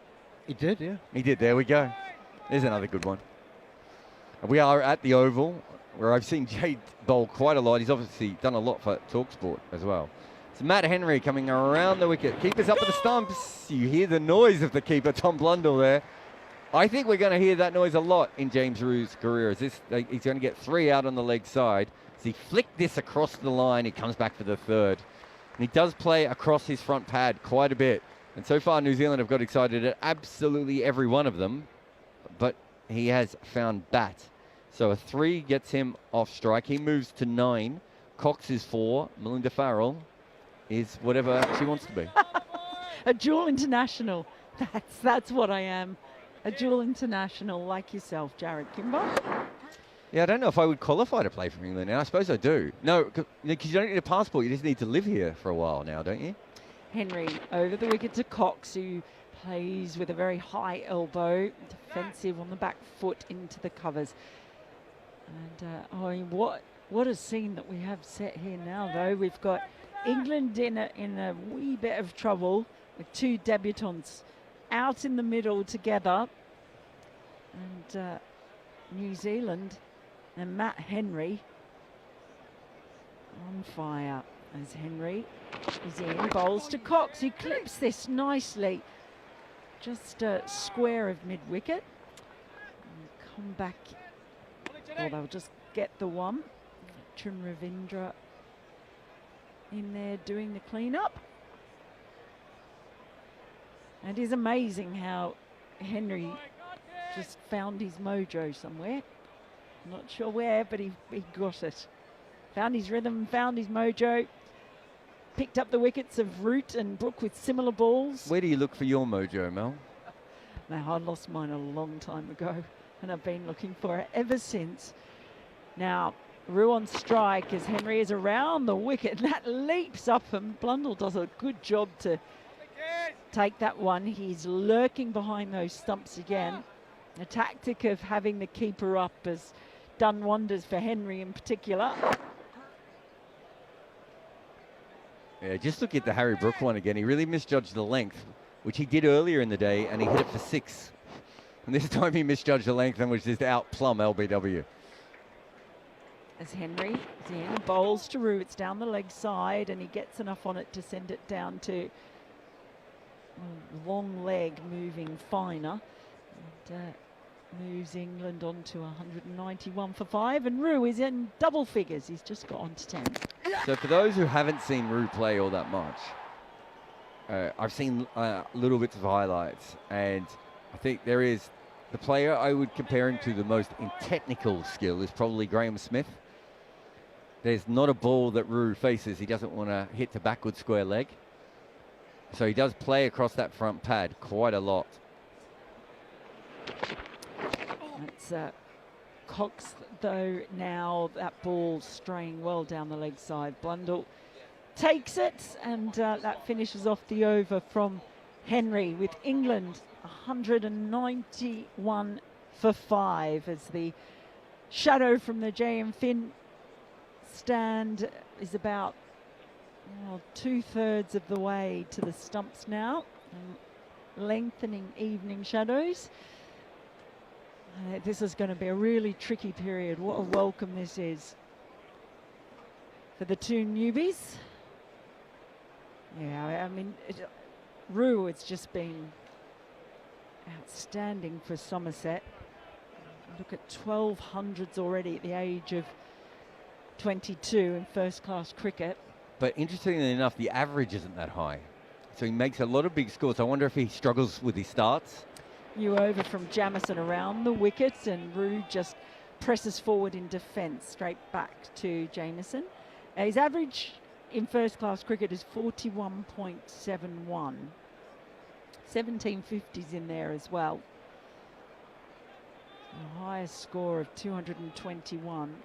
He did, yeah. He did, there we go. There's another good one. We are at the Oval, where I've seen Jade bowl quite a lot. He's obviously done a lot for talkSPORT as well. It's Matt Henry coming around the wicket. Keeper's up at the stumps. You hear the noise of the keeper, Tom Blundell there. I think we're going to hear that noise a lot in James Rew's career. He's going to get 3 out on the leg side. As he flicked this across the line, he comes back for the 3rd. And he does play across his front pad quite a bit. And so far, New Zealand have got excited at absolutely every one of them. But he has found bat. So a 3 gets him off strike. He moves to 9. Cox is 4. Melinda Farrell is whatever she wants to be. A dual international. That's what I am. A dual international like yourself, Jared Kimber. Yeah, I don't know if I would qualify to play for England now. I suppose I do. No, because you don't need a passport. You just need to live here for a while now, don't you? Henry over the wicket to Cox, who plays with a very high elbow, defensive on the back foot into the covers. And I mean, what a scene that we have set here now, though. We've got England in a wee bit of trouble with 2 debutants out in the middle together, and New Zealand and Matt Henry on fire as Henry is in, bowls to Cox, who clips this nicely, just square of mid-wicket. Come back, or they'll just get the one. Trim Ravindra in there doing the clean-up. And it is amazing how Henry just found his mojo somewhere. Not sure where, but he got it. Found his rhythm, found his mojo. Picked up the wickets of Root and Brook with similar balls. Where do you look for your mojo, Mel? Now, I lost mine a long time ago, and I've been looking for it ever since. Now, Rue on strike as Henry is around the wicket. That leaps up, and Blundell does a good job to take that one. He's lurking behind those stumps again. The tactic of having the keeper up has done wonders for Henry in particular. Yeah, just look at the Harry Brook one again. He really misjudged the length, which he did earlier in the day, and he hit it for 6. And this time he misjudged the length and was just out plumb LBW. As Henry is in, bowls to Rue. It's down the leg side, and he gets enough on it to send it down to long leg moving finer. And, moves England on to 191 for 5, and Rue is in double figures. He's just got on to 10. So for those who haven't seen Rue play all that much, I've seen little bits of highlights, and I think there is the player I would compare him to the most in technical skill is probably Graham Smith. There's not a ball that Rue faces he doesn't want to hit to backward square leg. So he does play across that front pad quite a lot. It's Cox, though, now that ball straying well down the leg side. Blundell takes it, and that finishes off the over from Henry, with England 191 for 5 as the shadow from the JM Finn stand is about 2/3 of the way to the stumps now, lengthening evening shadows. This is going to be a really tricky period. What a welcome this is for the two newbies. Yeah, I mean, Rue, it's just been outstanding for Somerset. Look at 1200s already at the age of 22 in first-class cricket. But interestingly enough, the average isn't that high. So he makes a lot of big scores. I wonder if he struggles with his starts. New over from Jamison around the wickets, and Rue just presses forward in defence, straight back to Jamison. His average in first-class cricket is 41.71. 1750s in there as well. The highest score of 221.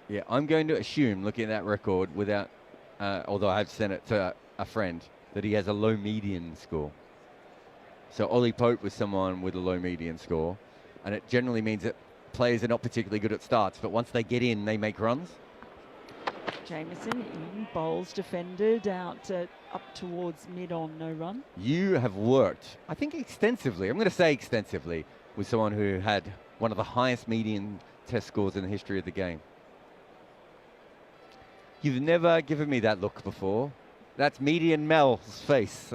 Yeah, I'm going to assume, looking at that record, without, although I have sent it to a friend, that he has a low median score. So Ollie Pope was someone with a low median score, and it generally means that players are not particularly good at starts, but once they get in, they make runs. Jamison in, bowls defended out up towards mid-on, no run. You have worked, I think extensively, I'm going to say extensively, with someone who had one of the highest median test scores in the history of the game. You've never given me that look before. That's Median Mel's face.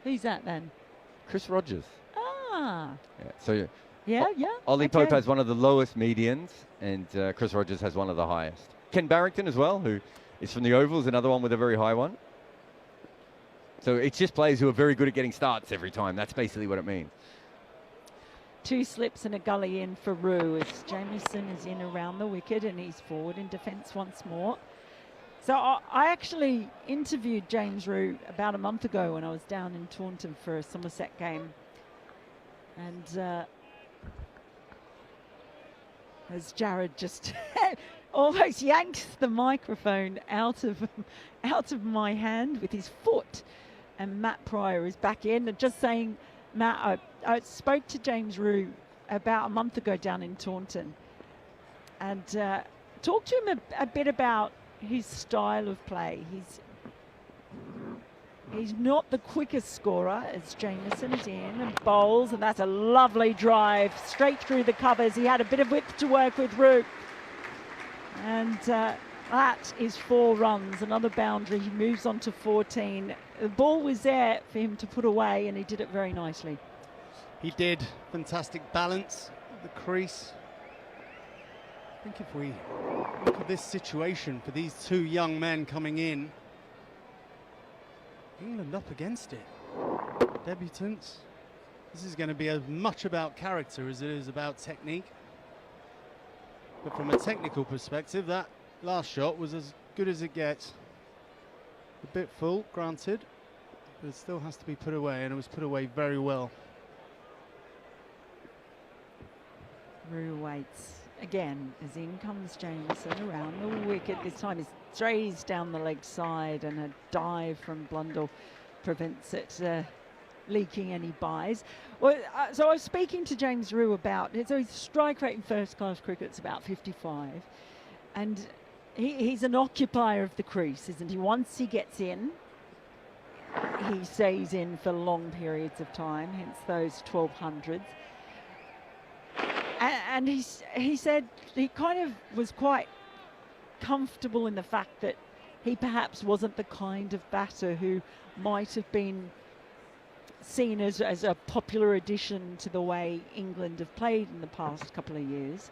Who's that then? Chris Rogers. Ah. Yeah, so Yeah. Ollie Okay. Pope has one of the lowest medians, and Chris Rogers has one of the highest. Ken Barrington as well, who is from the Ovals, another one with a very high one. So it's just players who are very good at getting starts every time. That's basically what it means. 2 slips and a gully in for Rue as Jamison is in around the wicket and he's forward in defence once more. So I actually interviewed James Rue about a month ago when I was down in Taunton for a Somerset game. And as Jared just almost yanked the microphone out of my hand with his foot, and Matt Pryor is back in and just saying, Matt, I spoke to James Rue about a month ago down in Taunton and talked to him a bit about his style of play. He's not the quickest scorer as Jamison is in and bowls, and that's a lovely drive straight through the covers. He had a bit of width to work with, Rue. And that is 4 runs, another boundary. He moves on to 14. The ball was there for him to put away, and he did it very nicely. He did. Fantastic balance at the crease. I think if we look at this situation for these 2 young men coming in, England up against it. Debutants. This is going to be as much about character as it is about technique. But from a technical perspective, that last shot was as good as it gets. A bit full, granted, but it still has to be put away, and it was put away very well. Rue waits again as in comes Jamison around the wicket. This time he strays down the leg side, and a dive from Blundell prevents it leaking any buys. Well, so I was speaking to James Rue about it. So his strike rate in first-class cricket is about 55, and he's an occupier of the crease, isn't he? Once he gets in, he stays in for long periods of time, hence those 1200s. And he said he kind of was quite comfortable in the fact that he perhaps wasn't the kind of batter who might have been seen as a popular addition to the way England have played in the past couple of years.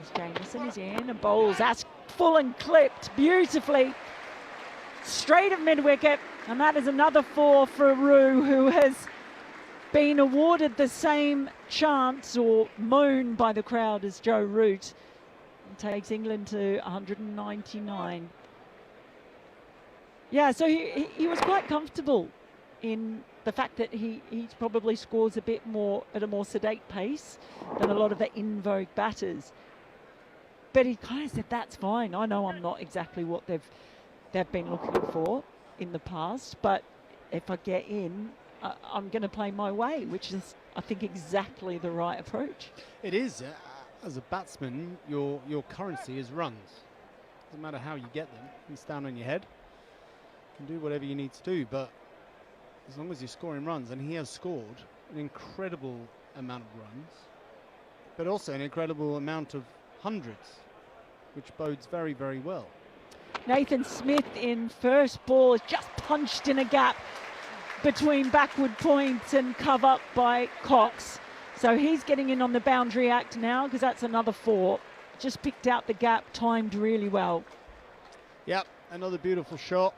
As Jamison is in and bowls, that's full and clipped beautifully straight at mid-wicket, and that is another 4 for Rue, who has been awarded the same chance or moan by the crowd as Joe Root, and takes England to 199. Yeah, so he was quite comfortable in the fact that he probably scores a bit more at a more sedate pace than a lot of the in vogue batters. but he kind of said, that's fine. I know I'm not exactly what they've been looking for in the past, but if I get in, I'm going to play my way, which is, I think, exactly the right approach. It is. As a batsman, your currency is runs. Doesn't matter how you get them. It's down on your head. You can do whatever you need to do, but as long as you're scoring runs, and he has scored an incredible amount of runs, but also an incredible amount of hundreds, which bodes very, very well. Nathan Smith in first ball has just punched in a gap between backward point and cover by Cox. So he's getting in on the boundary act now, because that's another 4. Just picked out the gap, timed really well. Yep, another beautiful shot.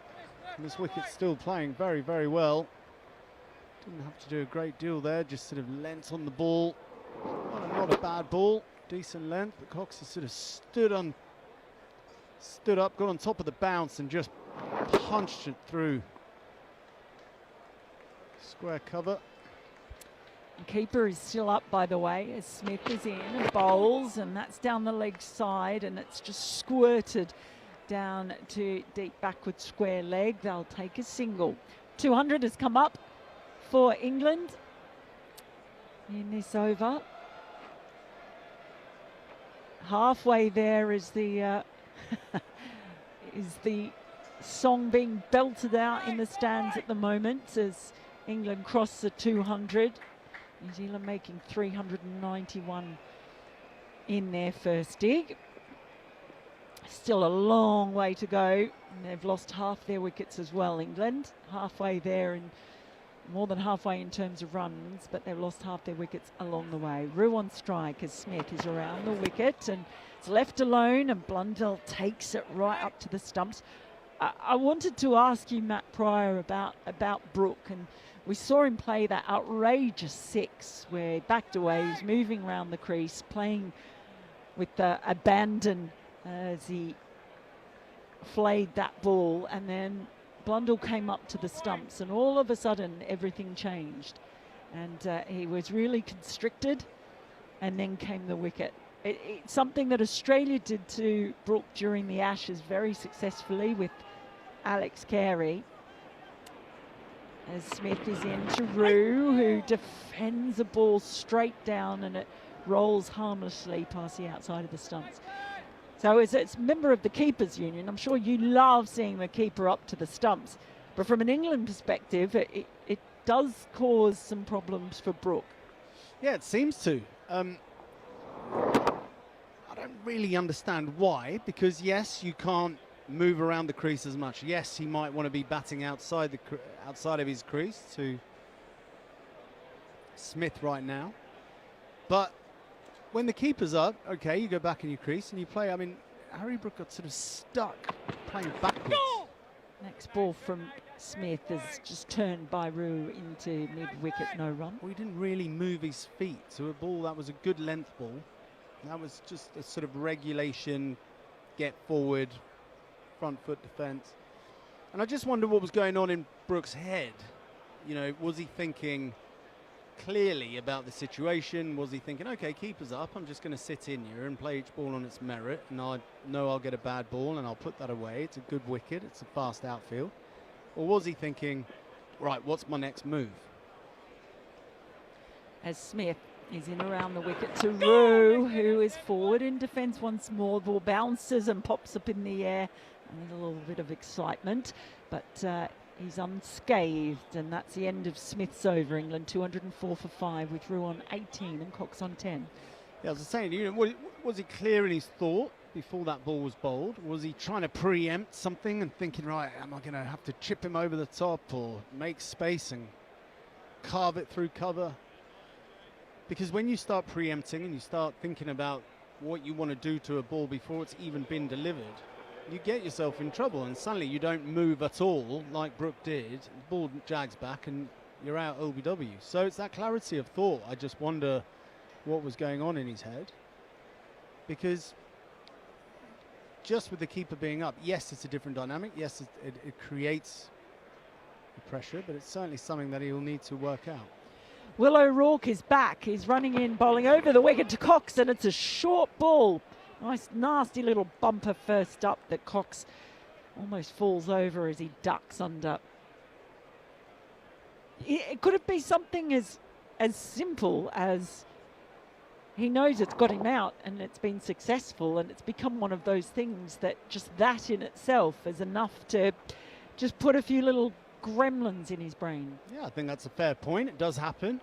And this wicket's still playing very, very well. Didn't have to do a great deal there, just sort of length on the ball. Not a bad ball, decent length, but Cox has sort of stood up, got on top of the bounce and just punched it through. Square cover. The keeper is still up, by the way, as Smith is in and bowls, and that's down the leg side, and it's just squirted down to deep backward square leg. They'll take a single. 200 has come up for England in this over. Halfway there is the is the song being belted out in the stands at the moment as England cross the 200. New Zealand making 391 in their first dig. Still a long way to go. And they've lost half their wickets as well, England. Halfway there, and more than halfway in terms of runs, but they've lost half their wickets along the way. Rue on strike as Smith is around the wicket and it's left alone, and Blundell takes it right up to the stumps. I wanted to ask you, Matt Pryor, about Brooke, and we saw him play that outrageous 6 where he backed away, he's moving around the crease, playing with abandon as he flayed that ball, and then Blundell came up to the stumps, and all of a sudden everything changed, and he was really constricted, and then came the wicket. It's something that Australia did to Brooke during the Ashes very successfully with Alex Carey. As Smith is into Rue, who defends the ball straight down, and it rolls harmlessly past the outside of the stumps. So as a member of the Keepers Union, I'm sure you love seeing the keeper up to the stumps. But from an England perspective, it does cause some problems for Brooke. Yeah, it seems to. I don't really understand why, because yes, you can't move around the crease as much. Yes, he might want to be batting outside of his crease to Smith right now. But when the keeper's up, okay, you go back in your crease and you play. I mean, Harry Brooke got sort of stuck playing backwards. Next ball from Smith is just turned by Rue into mid-wicket, no run. Well, he didn't really move his feet to a ball that was a good length ball. That was just a sort of regulation, get forward, front foot defence. And I just wonder what was going on in Brooks' head. You know, was he thinking clearly about the situation? Was he thinking, okay, keeper's up, I'm just going to sit in here and play each ball on its merit, and I know I'll get a bad ball and I'll put that away. It's a good wicket, it's a fast outfield. Or was he thinking, right, what's my next move? As Smith is in around the wicket to Rue, who is forward in defence once more. The ball bounces and pops up in the air, and a little bit of excitement, but he's unscathed, and that's the end of Smith's over. England 204 for 5 with Rue on 18 and Cox on 10. Yeah, as I was saying, you know, was he clear in his thought before that ball was bowled? Was he trying to preempt something and thinking, right, am I going to have to chip him over the top or make space and carve it through cover? Because when you start preempting and you start thinking about what you want to do to a ball before it's even been delivered, you get yourself in trouble, and suddenly you don't move at all like Brooke did. The ball jags back and you're out LBW. So it's that clarity of thought. I just wonder what was going on in his head, because just with the keeper being up, yes, it's a different dynamic. Yes, it creates the pressure, but it's certainly something that he'll need to work out. Will O'Rourke is back. He's running in, bowling over the wicket to Cox, and it's a short ball Nice, nasty little bumper first up that Cox almost falls over as he ducks under. Could it be something as simple as he knows it's got him out and it's been successful, and it's become one of those things that just that in itself is enough to just put a few little gremlins in his brain? Yeah, I think that's a fair point. It does happen.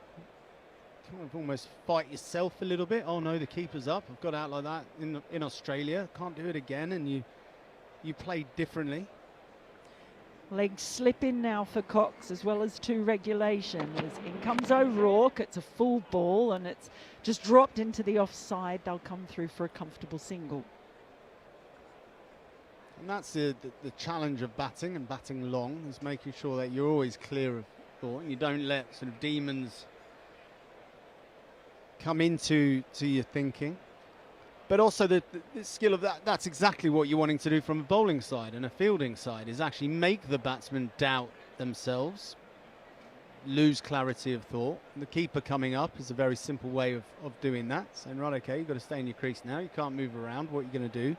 Kind of almost fight yourself a little bit. Oh no, the keeper's up. I've got out like that in Australia. Can't do it again, and you play differently. Legs slip in now for Cox, as well as 2 regulations. In comes O'Rourke. It's a full ball, and it's just dropped into the offside. They'll come through for a comfortable single. And that's the challenge of batting, and batting long, is making sure that you're always clear of thought and you don't let sort of demons come into your thinking. But also the skill of that's exactly what you're wanting to do from a bowling side and a fielding side, is actually make the batsmen doubt themselves, lose clarity of thought. And the keeper coming up is a very simple way of doing that, saying, right, okay, you've got to stay in your crease now, you can't move around, what are you going to do?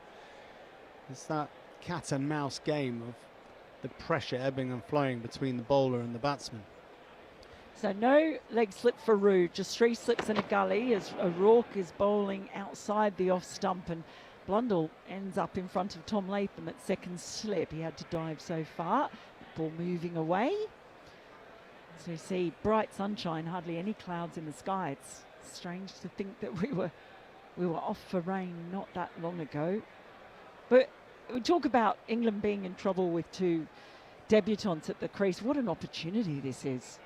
It's that cat and mouse game of the pressure ebbing and flowing between the bowler and the batsman. So no leg slip for Roux, just 3 slips and a gully as O'Rourke is bowling outside the off stump, and Blundell ends up in front of Tom Latham at second slip. He had to dive so far. Ball moving away. So you see bright sunshine, hardly any clouds in the sky. It's strange to think that we were off for rain not that long ago. But we talk about England being in trouble with 2 debutants at the crease. What an opportunity this is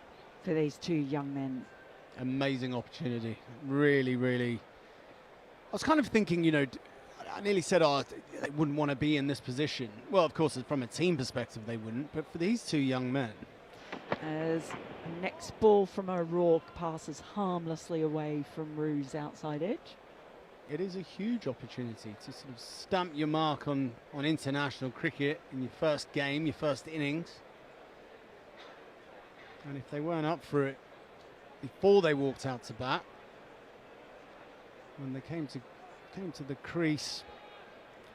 for these 2 young men. Amazing opportunity. Really, really. I was kind of thinking, you know, I nearly said, oh, they wouldn't want to be in this position. Well, of course, from a team perspective, they wouldn't. But for these 2 young men. As the next ball from O'Rourke passes harmlessly away from Roux's outside edge. It is a huge opportunity to sort of stamp your mark on international cricket in your first game, your first innings. And if they weren't up for it before they walked out to bat, when they came to the crease,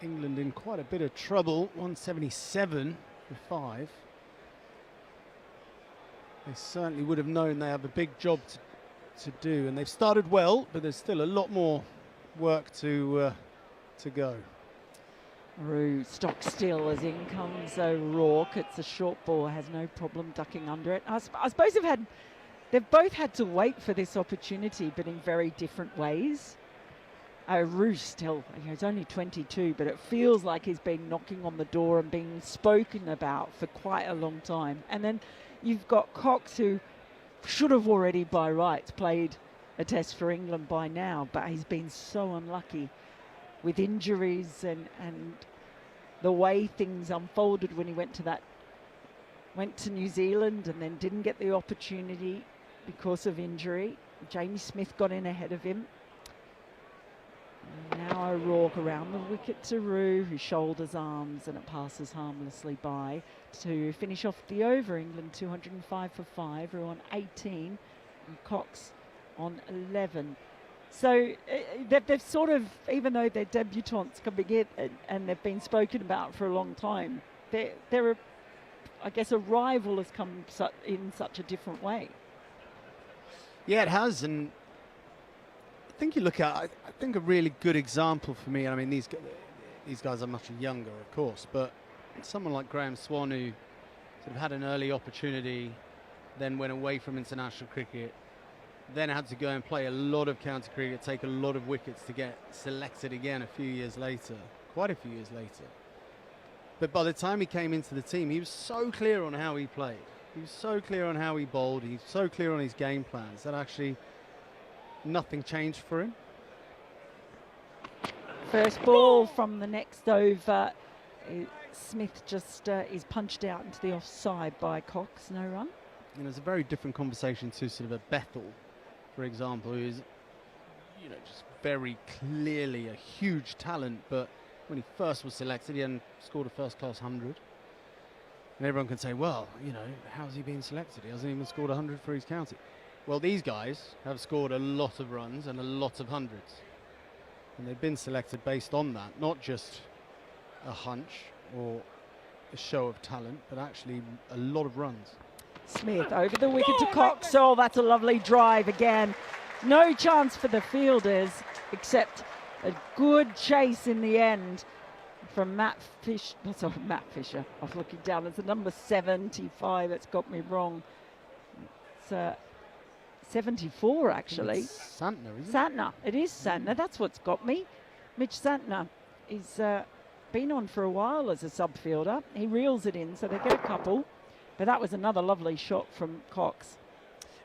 England in quite a bit of trouble. 177 for 5. They certainly would have known they have a big job to do, and they've started well, but there's still a lot more work to go. Roux stock still as in comes O'Rourke. It's a short ball, has no problem ducking under it. I suppose they've both had to wait for this opportunity, but in very different ways. Roux still, he's only 22, but it feels like he's been knocking on the door and being spoken about for quite a long time. And then you've got Cox, who should have already by rights played a test for England by now, but he's been so unlucky with injuries and the way things unfolded when he went to New Zealand and then didn't get the opportunity because of injury. Jamie Smith got in ahead of him. And now O'Rourke around the wicket to Roux, who shoulders arms, and it passes harmlessly by to finish off the over. England 205 for 5, Roux on 18, and Cox on 11. So they've sort of, even though they're debutants coming in and they've been spoken about for a long time, they're I guess a rival has come in such a different way. Yeah, it has, and I think you look at, I think a really good example for me, I mean, these guys are much younger, of course, but someone like Graham Swan, who sort of had an early opportunity, then went away from international cricket, then had to go and play a lot of county cricket, take a lot of wickets to get selected again a few years later, quite a few years later. But by the time he came into the team, he was so clear on how he played. He was so clear on how he bowled. He was so clear on his game plans that actually nothing changed for him. First ball from the next over. Smith just is punched out into the offside by Cox. No run. And it's a very different conversation to sort of a Bethel, for example, who is, you know, just very clearly a huge talent, but when he first was selected, he hadn't scored a first-class 100. And everyone can say, well, you know, how's he been selected? He hasn't even scored 100 for his county. Well, these guys have scored a lot of runs and a lot of hundreds. And they've been selected based on that, not just a hunch or a show of talent, but actually a lot of runs. Smith over the wicket to Cox. Oh, that's a lovely drive again. No chance for the fielders, except a good chase in the end from Matt Fisher. Sorry, Matt Fisher. I was looking down. It's the number 75. That's got me wrong. It's 74, actually. It's Santner, isn't it? Santner. It is Santner. That's what's got me. Mitch Santner is been on for a while as a subfielder. He reels it in, so they get a couple. But that was another lovely shot from Cox.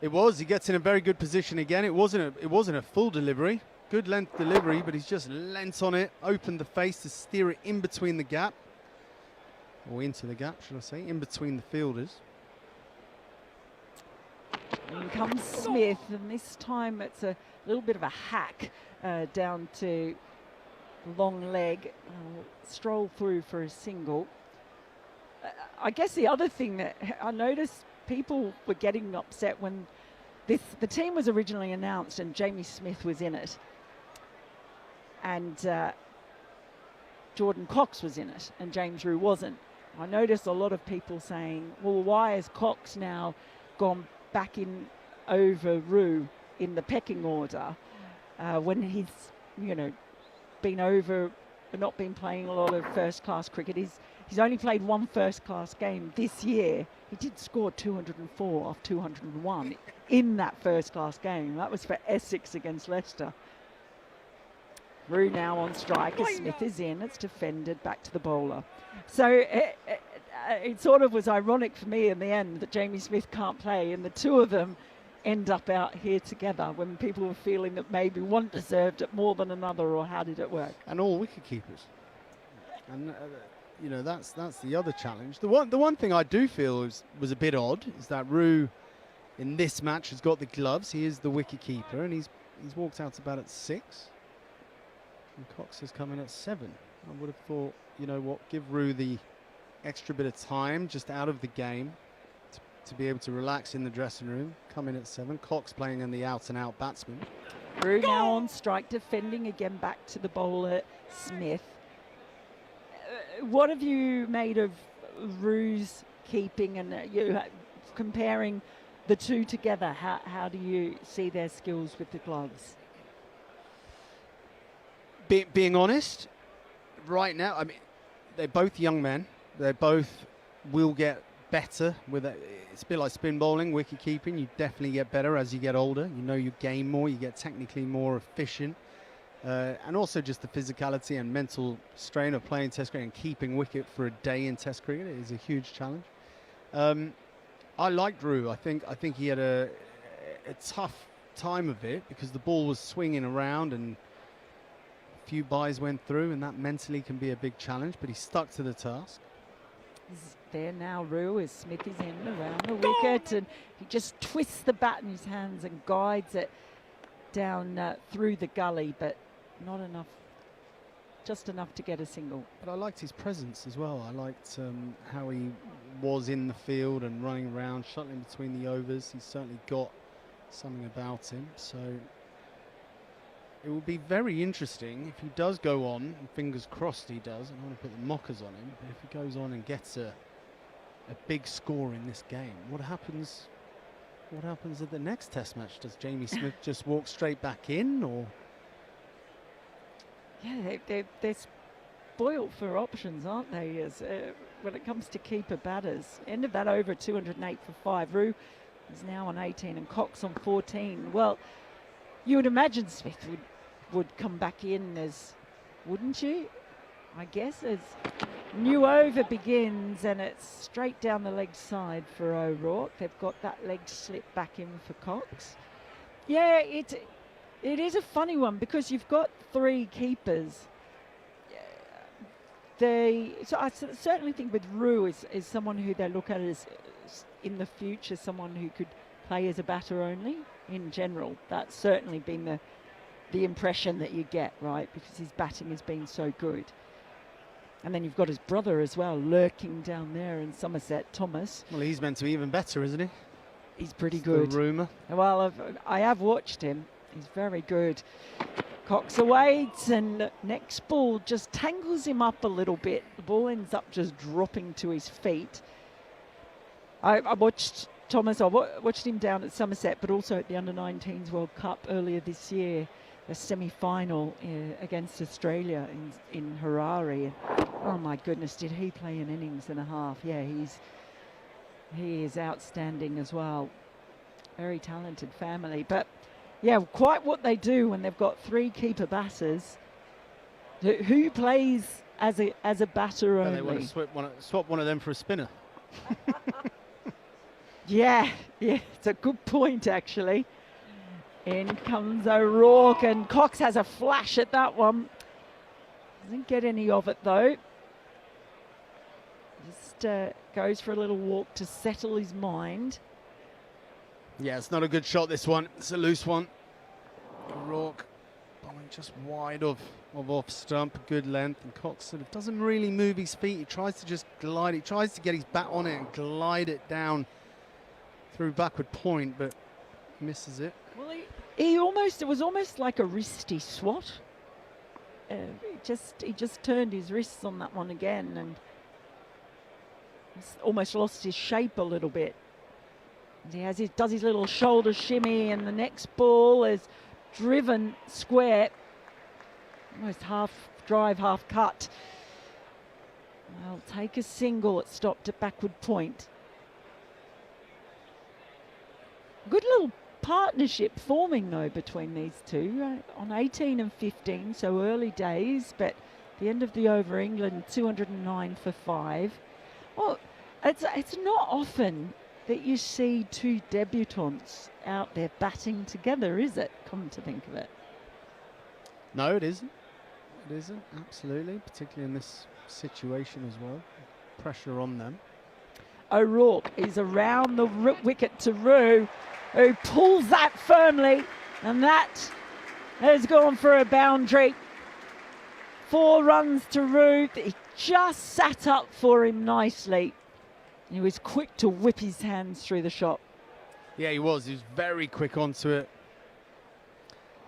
It was. He gets in a very good position again. It wasn't a full delivery. Good length delivery, but he's just leant on it, opened the face to steer it in between the gap. Or into the gap, should I say, in between the fielders. In comes Smith, and this time it's a little bit of a hack down to long leg. Stroll through for a single. I guess the other thing that I noticed, people were getting upset when the team was originally announced and Jamie Smith was in it. And Jordan Cox was in it and James Rew wasn't. I noticed a lot of people saying, well, why has Cox now gone back in over Rew in the pecking order when he's, been over, not been playing a lot of first-class cricket. He's only played one first-class game this year. He did score 204 off 201 in that first-class game. That was for Essex against Leicester. Rew now on strike as Smith is in. It's defended back to the bowler. So it sort of was ironic for me in the end that Jamie Smith can't play, and the two of them end up out here together when people were feeling that maybe one deserved it more than another, or how did it work? And all wicket keepers. And that's the other challenge. The one thing I do feel was a bit odd is that Rew in this match has got the gloves. He is the wicket keeper, and he's walked out about at 6. And Cox has come in at 7. I would have thought, give Rew the extra bit of time just out of the game to be able to relax in the dressing room. Come in at 7. Cox playing in the out-and-out batsman. Rew now on strike, defending again back to the bowler Smith. What have you made of Rew's keeping and comparing the two together? How do you see their skills with the gloves? Being honest, right now, I mean, they're both young men. They both will get better with it. It's a bit like spin bowling, wicket keeping. You definitely get better as you get older. You game more, you get technically more efficient. And also just the physicality and mental strain of playing Test cricket and keeping wicket for a day in Test cricket is a huge challenge. I liked Rew. I think he had a tough time of it because the ball was swinging around and a few byes went through, and that mentally can be a big challenge, but he stuck to the task. He's there now, Rew, as Smith is in around the wicket, and he just twists the bat in his hands and guides it down through the gully, but not enough, just enough to get a single. But I liked his presence as well. I liked how he was in the field and running around, shuttling between the overs. He's certainly got something about him. So it will be very interesting if he does go on, and fingers crossed he does. I don't want to put the mockers on him, but if he goes on and gets a big score in this game, what happens at the next Test match? Does Jamie Smith just walk straight back in, or? Yeah, they're spoiled for options, aren't they? As when it comes to keeper batters. End of that over, 208 for 5. Rew is now on 18 and Cox on 14. Well, you would imagine Smith would come back in as, wouldn't you? I guess as new over begins, and it's straight down the leg side for O'Rourke. They've got that leg slip back in for Cox. Yeah, it is a funny one because you've got 3 keepers. So I certainly think with Rew is someone who they look at as in the future someone who could play as a batter only in general. That's certainly been the impression that you get, right? Because his batting has been so good. And then you've got his brother as well, lurking down there in Somerset, Thomas. Well, he's meant to be even better, isn't he? He's pretty good. The rumour. Well, I have watched him. He's very good. Cox awaits, and next ball just tangles him up a little bit. The ball ends up just dropping to his feet. I watched Thomas, I watched him down at Somerset, but also at the Under-19s World Cup earlier this year, a semi-final against Australia in Harare. Oh my goodness, did he play an innings and a half? Yeah, he is outstanding as well. Very talented family, but yeah, quite what they do when they've got 3 keeper batters. Who plays as a batter only? They want to swap one of them for a spinner. Yeah, it's a good point actually. In comes O'Rourke, and Cox has a flash at that one. Doesn't get any of it though. Just goes for a little walk to settle his mind. Yeah, it's not a good shot, this one. It's a loose one. O'Rourke bowling just wide of off stump, good length, and Cox sort of doesn't really move his feet. He tries to just glide. He tries to get his bat on it and glide it down through backward point, but misses it. Well, it was almost like a wristy swat. He just turned his wrists on that one again, and almost lost his shape a little bit. He does his little shoulder shimmy, and the next ball is driven square, almost half drive, half cut. I'll take a single. It stopped at backward point. Good little partnership forming though between these two on 18 and 15, so early days, but the end of the over, England 209 for 5. Well, it's not often that you see 2 debutants out there batting together, is it? Come to think of it. No, it isn't. It isn't, absolutely, particularly in this situation as well. Pressure on them. O'Rourke is around the wicket to Rue, who pulls that firmly, and that has gone for a boundary. 4 runs to Rue. He just sat up for him nicely. He was quick to whip his hands through the shot. Yeah, he was. He was very quick onto it.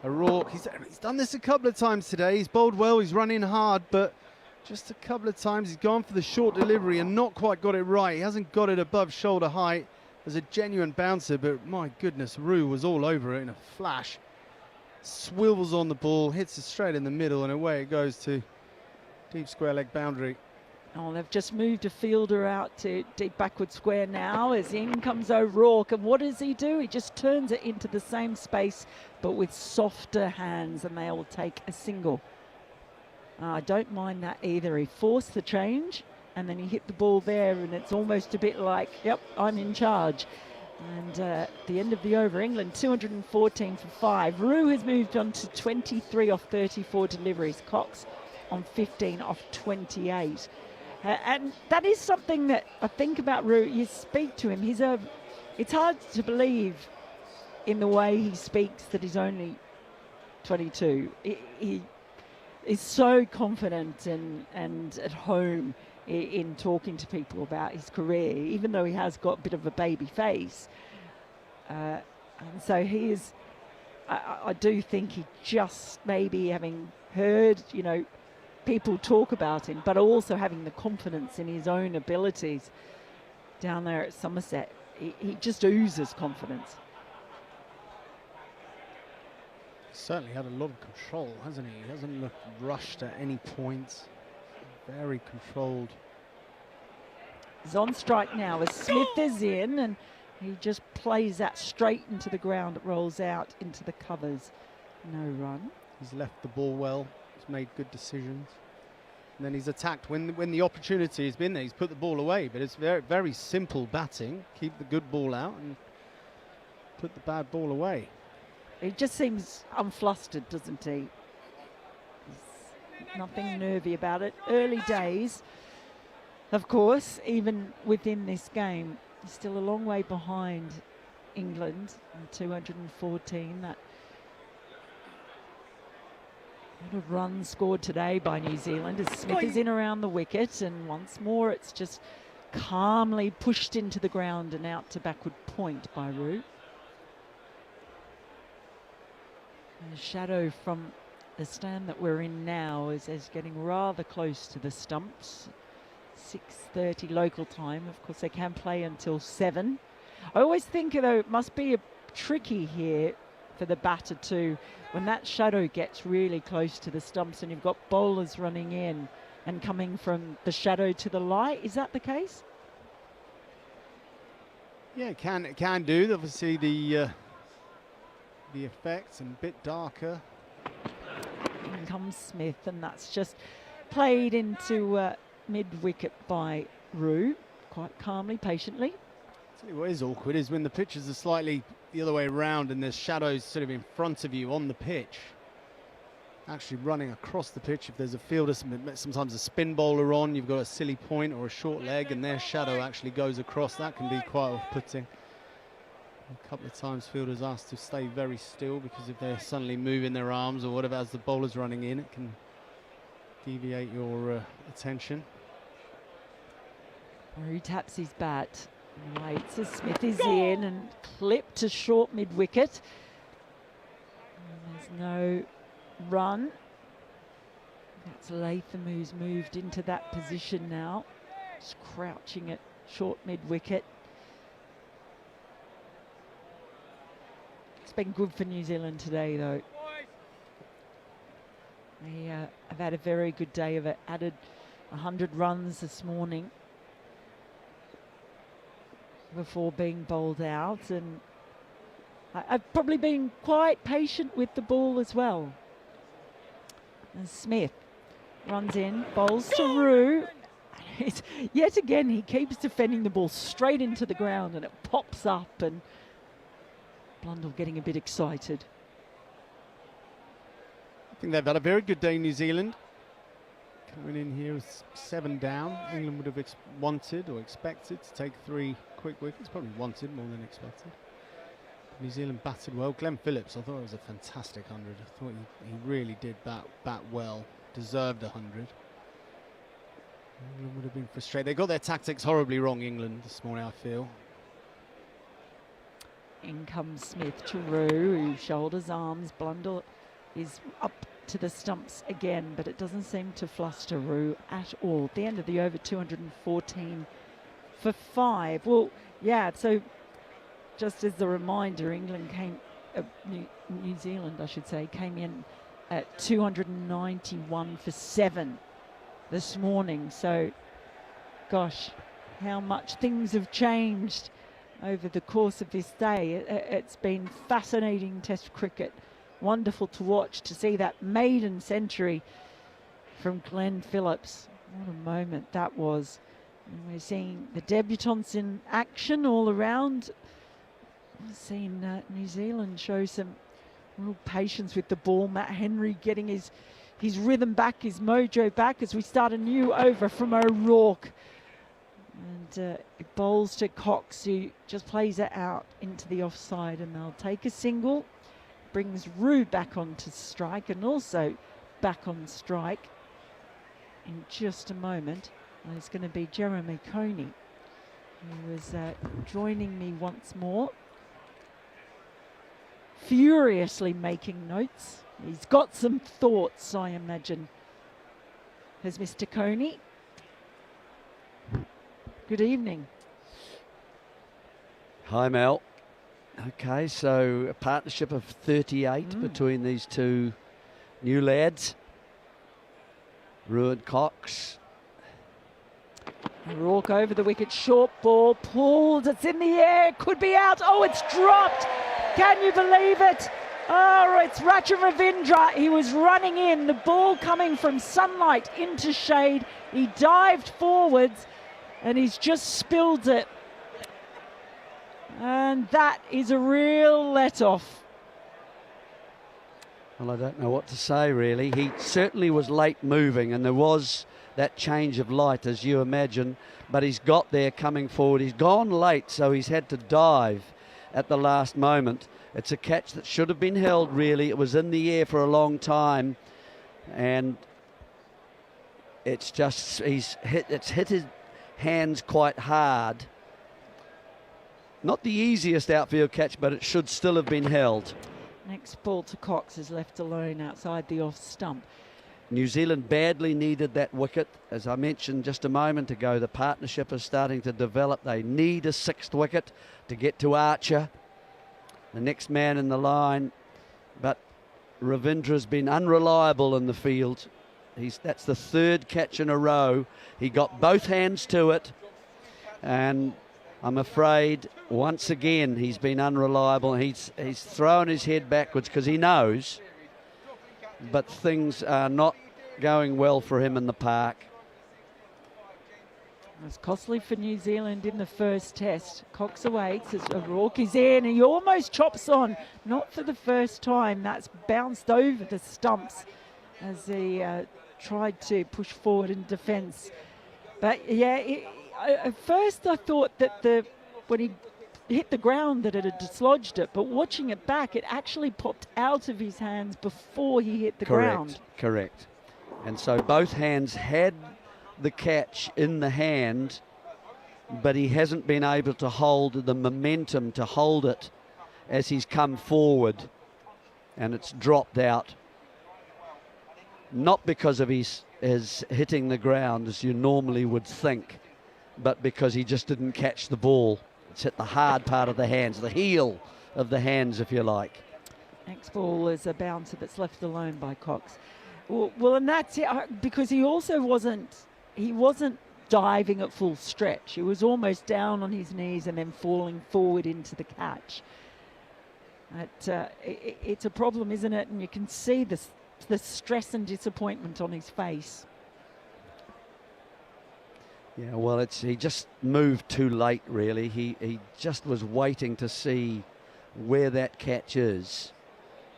O'Rourke, he's done this a couple of times today. He's bowled well, he's run in hard, but just a couple of times he's gone for the short delivery and not quite got it right. He hasn't got it above shoulder height as a genuine bouncer, but my goodness, Rue was all over it in a flash. Swivels on the ball, hits it straight in the middle, and away it goes to deep square leg boundary. Oh, they've just moved a fielder out to deep backward square now, as in comes O'Rourke. And what does he do? He just turns it into the same space, but with softer hands, and they will take a single. I don't mind that either. He forced the change, and then he hit the ball there, and it's almost a bit like, yep, I'm in charge. And at the end of the over, England 214 for 5. Rue has moved on to 23 off 34 deliveries. Cox on 15 off 28. And that is something that I think about Rue. You speak to him, it's hard to believe in the way he speaks that he's only 22. He is so confident and at home in talking to people about his career, even though he has got a bit of a baby face. And so he is, I do think he just maybe having heard, people talk about him, but also having the confidence in his own abilities down there at Somerset. He just oozes confidence. Certainly had a lot of control, hasn't he? He hasn't looked rushed at any points. Very controlled. He's on strike now as Smith is in, and he just plays that straight into the ground. It rolls out into the covers. No run. He's left the ball well. He's made good decisions. And then he's attacked when the opportunity has been there. He's put the ball away, but it's very, very simple batting. Keep the good ball out and put the bad ball away. He just seems unflustered, doesn't he? There's nothing nervy about it. Early days, of course, even within this game. He's still a long way behind England on 214. That lot of runs scored today by New Zealand as Smith is in around the wicket, and once more it's just calmly pushed into the ground and out to backward point by Rue. A shadow from the stand that we're in now is getting rather close to the stumps. 6:30 local time. Of course, they can play until 7. I always think, though, it must be tricky here for the batter too, when that shadow gets really close to the stumps and you've got bowlers running in and coming from the shadow to the light. Is that the case? Yeah, it can do. Obviously, the effects and a bit darker. In comes Smith, and that's just played into mid-wicket by Rue, quite calmly, patiently. Tell you what is awkward is when the pitches are slightly the other way around and there's shadows sort of in front of you on the pitch. Actually running across the pitch, if there's a fielder, sometimes a spin bowler on, you've got a silly point or a short leg and their shadow actually goes across. That can be quite off-putting. A couple of times fielders asked to stay very still because if they're suddenly moving their arms or whatever as the bowler's running in, it can deviate your attention. Rue taps his bat. Waits as Smith is in and clipped to short mid-wicket. There's no run. That's Latham who's moved into that position now. Just crouching at short mid-wicket. It's been good for New Zealand today, though. They have had a very good day. Have added 100 runs this morning before being bowled out, and I've probably been quite patient with the ball as well. And Smith runs in, bowls to Rue. Yet again, he keeps defending the ball straight into the ground and it pops up, and Blundell getting a bit excited. I think they've had a very good day, New Zealand. Coming in here with 7 down. England would have wanted or expected to take 3 quick wickets, probably wanted more than expected. New Zealand batted well. Glenn Phillips, I thought it was a fantastic 100. I thought he really did bat well, deserved 100. England would have been frustrated. They got their tactics horribly wrong, England, this morning, I feel. In comes Smith to Rue, who shoulders arms. Blundell is up to the stumps again, but it doesn't seem to fluster Rue at all. At the end of the over, 214 for 5. Well, yeah, so just as a reminder, England New Zealand, I should say, came in at 291 for 7 this morning. So, gosh, how much things have changed over the course of this day. It's been fascinating Test cricket. Wonderful to watch, to see that maiden century from Glenn Phillips. What a moment that was. And we're seeing the debutants in action all around. We've seen New Zealand show some real patience with the ball. Matt Henry getting his rhythm back, his mojo back as we start a new over from O'Rourke. And it bowls to Cox, who just plays it out into the offside, and they'll take a single. Brings Rue back onto strike and also back on strike in just a moment. And it's going to be Jeremy Coney, who is joining me once more, furiously making notes. He's got some thoughts, I imagine, has Mr. Coney. Good evening. Hi, Mel. Okay, so a partnership of 38 between these two new lads. Rue and Cox. O'Rourke over the wicket, short ball, pulled, it's in the air, could be out, oh, it's dropped. Can you believe it? Oh, it's Racha Ravindra. He was running in, the ball coming from sunlight into shade. He dived forwards and he's just spilled it. And that is a real let-off. Well, I don't know what to say, really. He certainly was late moving, and there was that change of light, as you imagine, but he's got there coming forward. He's gone late, so he's had to dive at the last moment. It's a catch that should have been held, really. It was in the air for a long time, and it's just, it's hit his hands quite hard. Not the easiest outfield catch, but it should still have been held. Next ball to Cox is left alone outside the off stump. New Zealand badly needed that wicket. As I mentioned just a moment ago, the partnership is starting to develop. They need a 6th wicket to get to Archer, the next man in the line. But Ravindra's been unreliable in the field. That's the 3rd catch in a row. He got both hands to it, and I'm afraid once again he's been unreliable. He's thrown his head backwards because he knows, but things are not going well for him in the park. It was costly for New Zealand in the first test. Cox awaits as O'Rourke is there, and he almost chops on. Not for the first time. That's bounced over the stumps as he tried to push forward in defence. But yeah, at first I thought that when he hit the ground that it had dislodged it, but watching it back, it actually popped out of his hands before he hit the ground. Correct. And so both hands had the catch in the hand, but he hasn't been able to hold the momentum to hold it as he's come forward, and it's dropped out. Not because of his hitting the ground as you normally would think, but because he just didn't catch the ball. It's hit the hard part of the hands, the heel of the hands, if you like. Next ball is a bouncer that's left alone by Cox. Well, and that's it, because he also wasn't diving at full stretch. He was almost down on his knees and then falling forward into the catch. It's a problem, isn't it? And you can see the stress and disappointment on his face. Yeah, well, he just moved too late, really. He just was waiting to see where that catch is,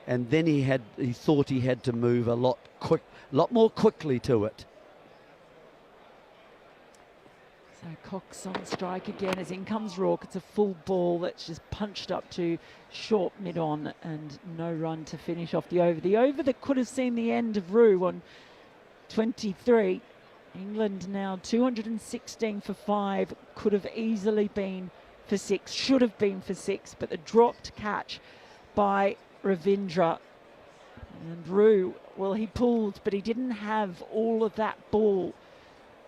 and then he thought he had to move a lot more quickly to it. So Cox on strike again as in comes Rourke. It's a full ball that's just punched up to short mid-on and no run to finish off the over. The over that could have seen the end of Roo on 23. England now 216 for 5, could have easily been for 6, should have been for 6, but the dropped catch by Ravindra. And Roo, well, he pulled, but he didn't have all of that ball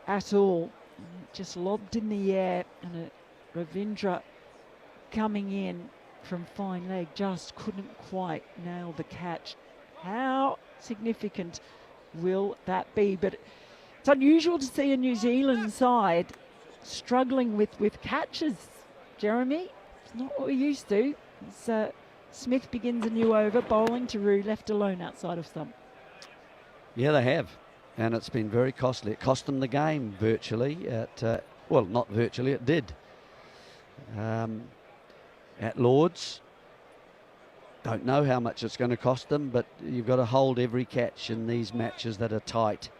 at all. Just lobbed in the air, and Ravindra coming in from fine leg just couldn't quite nail the catch. How significant will that be? But it's unusual to see a New Zealand side struggling with catches, Jeremy. It's not what we're used to. Smith begins a new over, bowling to Roo, left alone outside of stump. Yeah, they have. And it's been very costly. It cost them the game virtually. Well, not virtually, it did. At Lord's, don't know how much it's going to cost them, but you've got to hold every catch in these matches that are tight.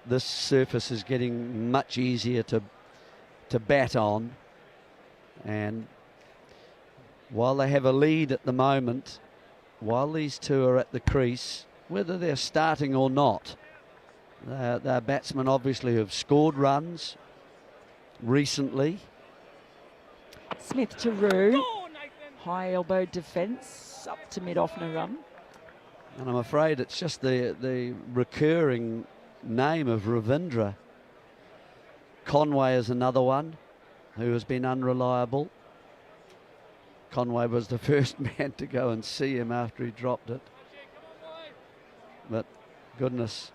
This surface is getting much easier to bat on, and while they have a lead at the moment, while these two are at the crease, whether they're starting or not, they're batsmen obviously who have scored runs recently. Smith to Roo, high elbow defence, up to mid-off, no run. And I'm afraid it's just the recurring name of Ravindra. Conway is another one who has been unreliable. Conway was the first man to go and see him after he dropped it. But goodness,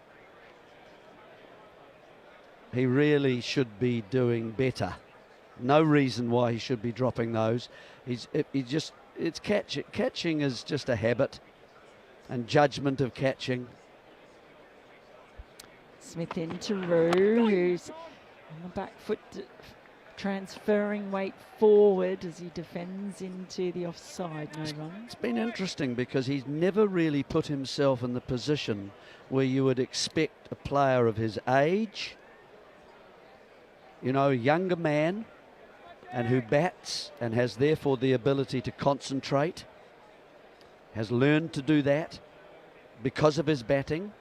he really should be doing better. No reason why he should be dropping those. Catching is just a habit and judgment of catching. Smith into Roo, who's on the back foot, transferring weight forward as he defends into the offside, no run. It's been interesting because he's never really put himself in the position where you would expect a player of his age, a younger man, and who bats and has therefore the ability to concentrate, has learned to do that because of his batting,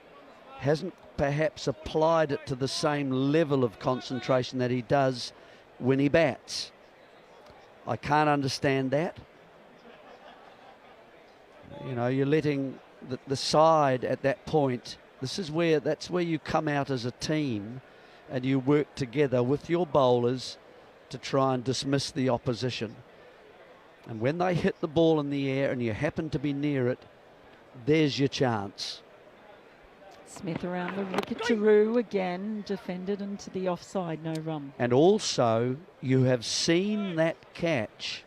hasn't perhaps applied it to the same level of concentration that he does when he bats. I can't understand that. You know, you're letting the side at that point. That's where you come out as a team and you work together with your bowlers to try and dismiss the opposition. And when they hit the ball in the air and you happen to be near it, there's your chance. Smith around the wicket to Roo again, defended into the offside, no run. And also, you have seen that catch.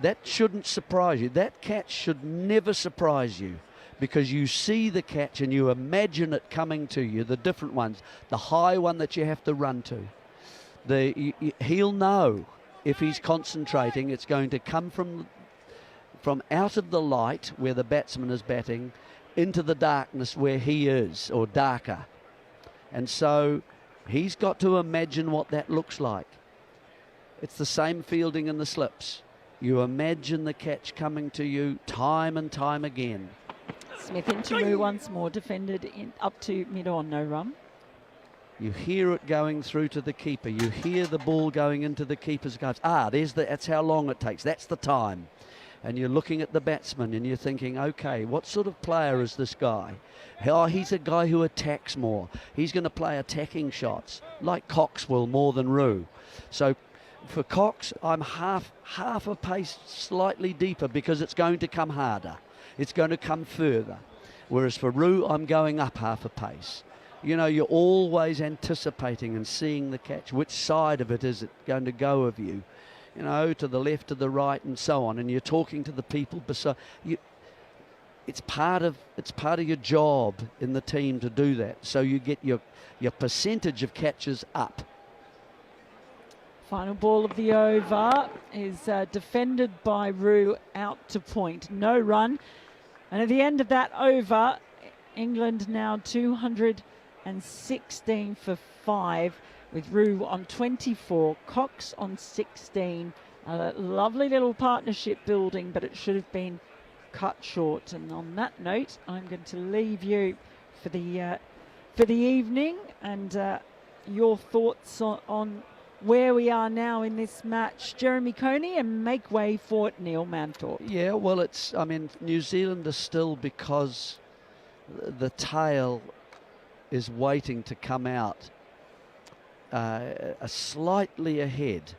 That shouldn't surprise you. That catch should never surprise you, because you see the catch and you imagine it coming to you, the different ones, the high one that you have to run to. He'll know if he's concentrating, it's going to come from out of the light where the batsman is batting into the darkness where he is, or darker. And so he's got to imagine what that looks like. It's the same fielding in the slips. You imagine the catch coming to you time and time again. Smith into Roo once more, defended up to mid-on, no run. You hear it going through to the keeper. You hear the ball going into the keeper's gloves. That's how long it takes. That's the time. And you're looking at the batsman and you're thinking, okay, what sort of player is this guy? He's a guy who attacks more. He's going to play attacking shots, like Cox will more than Roo. So for Cox, I'm half a pace slightly deeper because it's going to come harder. It's going to come further. Whereas for Roo, I'm going up half a pace. You know, you're always anticipating and seeing the catch. Which side of it is it going to go of you? You know, to the left, to the right, and so on. And you're talking to the people beside you. It's part of your job in the team to do that. So you get your percentage of catches up. Final ball of the over is defended by Roo out to point. No run. And at the end of that over, England now 216 for 5, with Roo on 24, Cox on 16. A lovely little partnership building, but it should have been cut short. And on that note, I'm going to leave you for the evening and your thoughts on where we are now in this match, Jeremy Coney, and make way for Neil Manthorp. Yeah, well, New Zealand is still, because the tail is waiting to come out slightly ahead,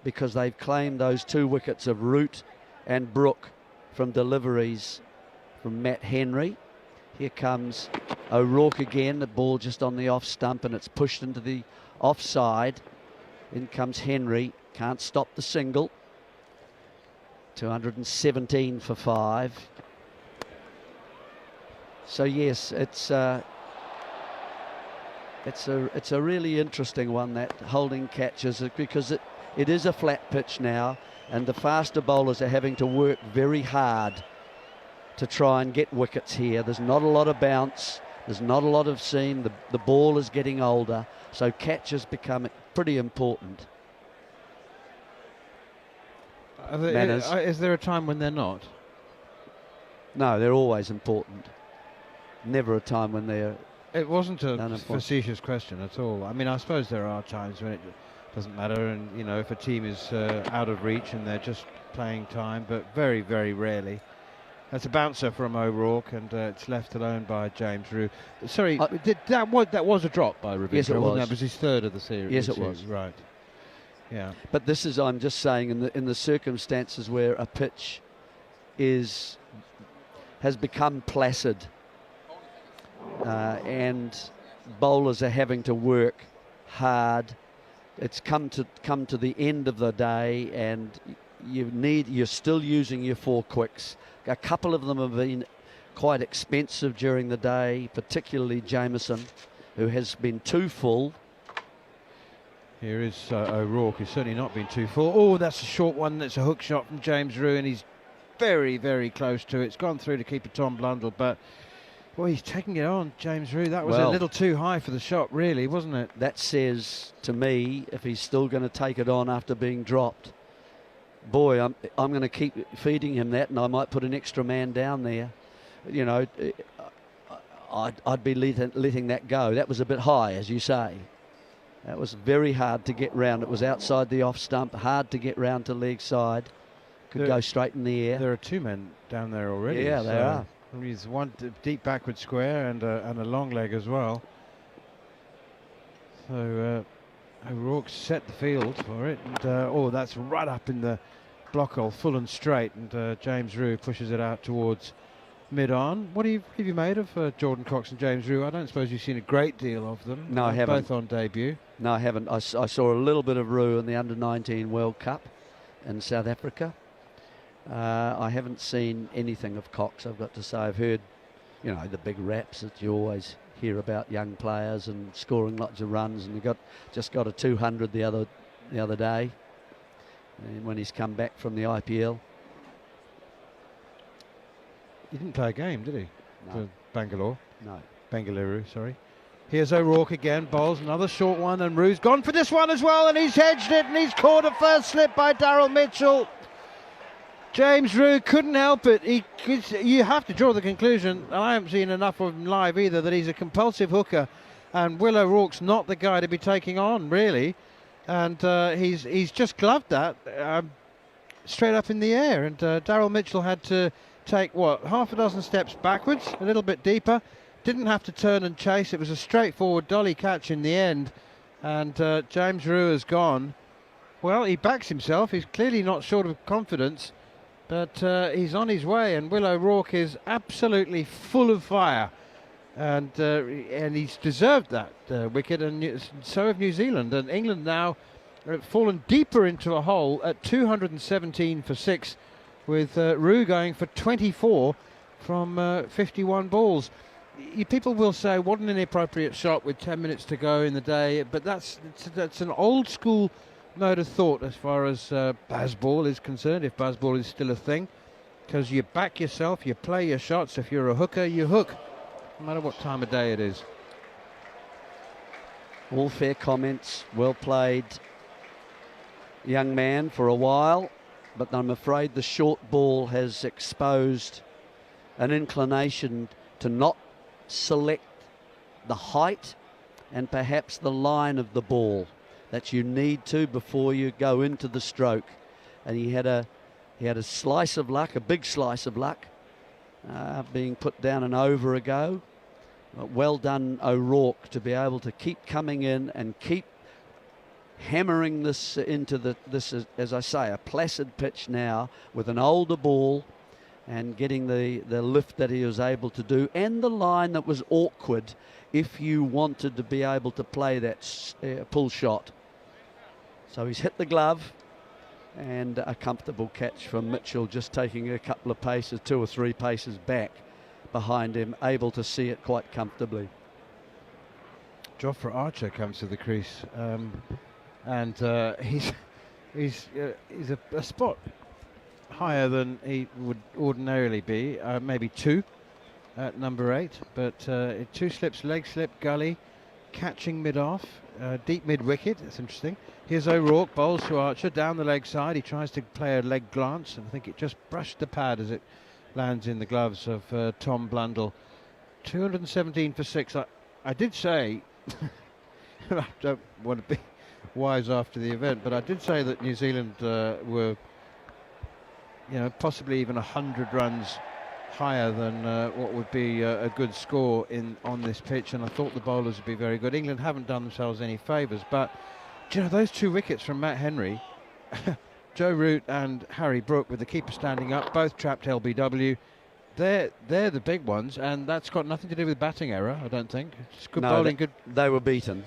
because they've claimed those 2 wickets of Root and Brook from deliveries from Matt Henry. Here comes O'Rourke again, the ball just on the off stump, and it's pushed into the offside. In comes Henry, can't stop the single. 217 for 5. So yes, it's a really interesting one, that holding catches, because it is a flat pitch now, and the faster bowlers are having to work very hard to try and get wickets here. There's not a lot of bounce, there's not a lot of seam, the ball is getting older, so catches become pretty important. Is there a time when they're not? No, they're always important. Never a time when they're... It wasn't a facetious question at all. I mean, I suppose there are times when it doesn't matter, and, you know, if a team is out of reach and they're just playing time, but very, very rarely. That's a bouncer from O'Rourke, and it's left alone by James Roo. Sorry, that was a drop by Ravindra. Yes, it was. That was his third of the series. Yes, it was. Right. Yeah. But this is, I'm just saying, in the circumstances where a pitch has become placid, and bowlers are having to work hard. It's come to the end of the day, and you're still using your 4 quicks. A couple of them have been quite expensive during the day, particularly Jamieson, who has been too full. Here is O'Rourke, who's certainly not been too full. Oh, that's a short one. That's a hook shot from James Roo, and he's very, very close to it. It's gone through to keeper Tom Blundell, but boy, he's taking it on, James Roo. That was a little too high for the shot, really, wasn't it? That says to me, if he's still going to take it on after being dropped, boy, I'm going to keep feeding him that, and I might put an extra man down there. You know, I'd be letting that go. That was a bit high, as you say. That was very hard to get round. It was outside the off stump, hard to get round to leg side. Could go straight in the air. There are 2 men down there already. Yeah, there are. He's one deep backward square and a long leg as well. So O'Rourke set the field for it, and that's right up in the block hole, full and straight, and James Roux pushes it out towards mid-on. What have you made of Jordan Cox and James Roux? I don't suppose you've seen a great deal of them. No, I haven't. Both on debut. No, I haven't. I saw a little bit of Roux in the Under-19 World Cup in South Africa. I haven't seen anything of Cox, I've got to say. I've heard, the big raps that you always hear about young players and scoring lots of runs, and he just got a 200 the other day, and when he's come back from the IPL. He didn't play a game, did he? No. For Bangalore. No. Bengaluru, sorry. Here's O'Rourke again, bowls another short one, and Roux's gone for this one as well, and he's hedged it, and he's caught a first slip by Daryl Mitchell. James Roux couldn't help it. You have to draw the conclusion, and I haven't seen enough of him live either, that he's a compulsive hooker, and Will O'Rourke's not the guy to be taking on, really. And he's just gloved that straight up in the air, and Daryl Mitchell had to take, half a dozen steps backwards, a little bit deeper. Didn't have to turn and chase. It was a straightforward dolly catch in the end, and James Roux has gone. Well, he backs himself. He's clearly not short of confidence, but he's on his way, and Will O'Rourke is absolutely full of fire, and he's deserved that wicket, and so have New Zealand. And England now have fallen deeper into a hole at 217 for 6, with Roux going for 24 from 51 balls. People will say, what an inappropriate shot with 10 minutes to go in the day, but that's an old school mode of thought as far as Bazball is concerned, if Bazball is still a thing, because you back yourself, you play your shots. If you're a hooker, you hook, no matter what time of day it is. All fair comments, well played, young man, for a while, but I'm afraid the short ball has exposed an inclination to not select the height and perhaps the line of the ball that you need to before you go into the stroke. And he had a slice of luck, a big slice of luck, being put down and over a go. Well done, O'Rourke, to be able to keep coming in and keep hammering this into this, as I say, a placid pitch now with an older ball, and getting the lift that he was able to do, and the line that was awkward if you wanted to be able to play that pull shot. So he's hit the glove, and a comfortable catch from Mitchell, just taking a couple of paces, 2 or 3 paces back behind him, able to see it quite comfortably. Jofra Archer comes to the crease, and he's a spot higher than he would ordinarily be, maybe 2 at number 8, but 2 slips, leg slip, gully, catching mid-off, deep mid-wicket. That's interesting. Here's O'Rourke, bowls to Archer down the leg side. He tries to play a leg glance, and I think it just brushed the pad as it lands in the gloves of Tom Blundell. 217 for 6. I did say, I don't want to be wise after the event, but I did say that New Zealand were, possibly even 100 runs higher than what would be a good score on this pitch, and I thought the bowlers would be very good. England haven't done themselves any favours, but those 2 wickets from Matt Henry, Joe Root and Harry Brook, with the keeper standing up, both trapped LBW. They're the big ones, and that's got nothing to do with batting error, I don't think. It's good bowling. They were beaten.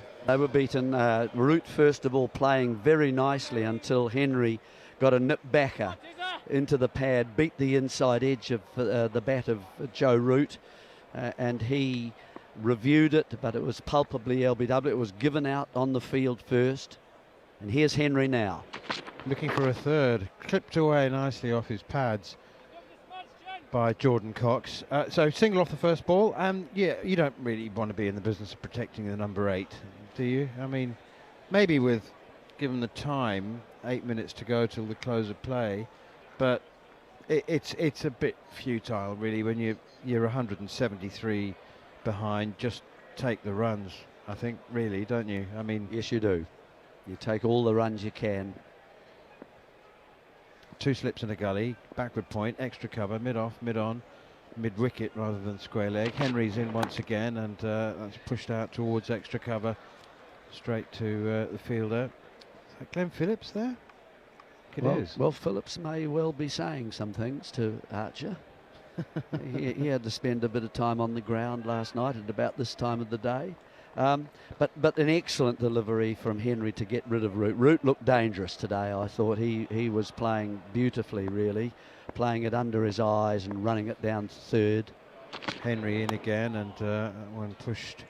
Root, first of all, playing very nicely until Henry got a nip backer into the pad, beat the inside edge of the bat of Joe Root, and he reviewed it, but it was palpably LBW. It was given out on the field first. And here's Henry now. Looking for a third, clipped away nicely off his pads by Jordan Cox. So single off the first ball, and you don't really want to be in the business of protecting the number 8, do you? I mean, maybe given the time, 8 minutes to go till the close of play, but it's a bit futile really when you're 173 behind. Just take the runs, I think, really, don't you? I mean, yes, you do. You take all the runs you can. 2 slips in a gully, backward point, extra cover, mid-off, mid-on, mid-wicket rather than square leg. Henry's in once again, and that's pushed out towards extra cover, straight to the fielder. Is that Glenn Phillips there? It is. Well, Phillips may well be saying some things to Archer. he had to spend a bit of time on the ground last night at about this time of the day. But an excellent delivery from Henry to get rid of Root. Root looked dangerous today. I thought he was playing beautifully, really, playing it under his eyes and running it down to third. Henry in again, and one pushed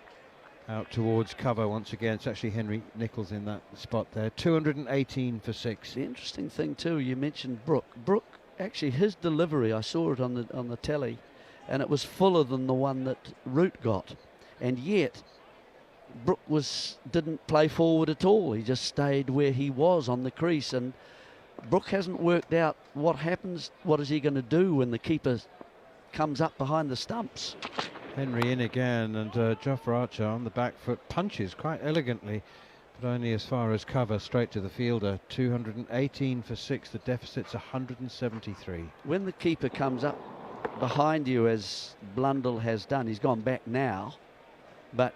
out towards cover once again. It's actually Henry Nicholls in that spot there. 218 for 6. The interesting thing too, you mentioned Brook. Brook, actually, his delivery, I saw it on the telly, and it was fuller than the one that Root got, and yet Brook didn't play forward at all. He just stayed where he was on the crease, and Brook hasn't worked out what happens. What is he going to do when the keeper comes up behind the stumps? Henry in again, and Jofra Archer on the back foot punches quite elegantly, but only as far as cover, straight to the fielder. 218 for 6. The deficit's 173. When the keeper comes up behind you, as Blundell has done, he's gone back now, but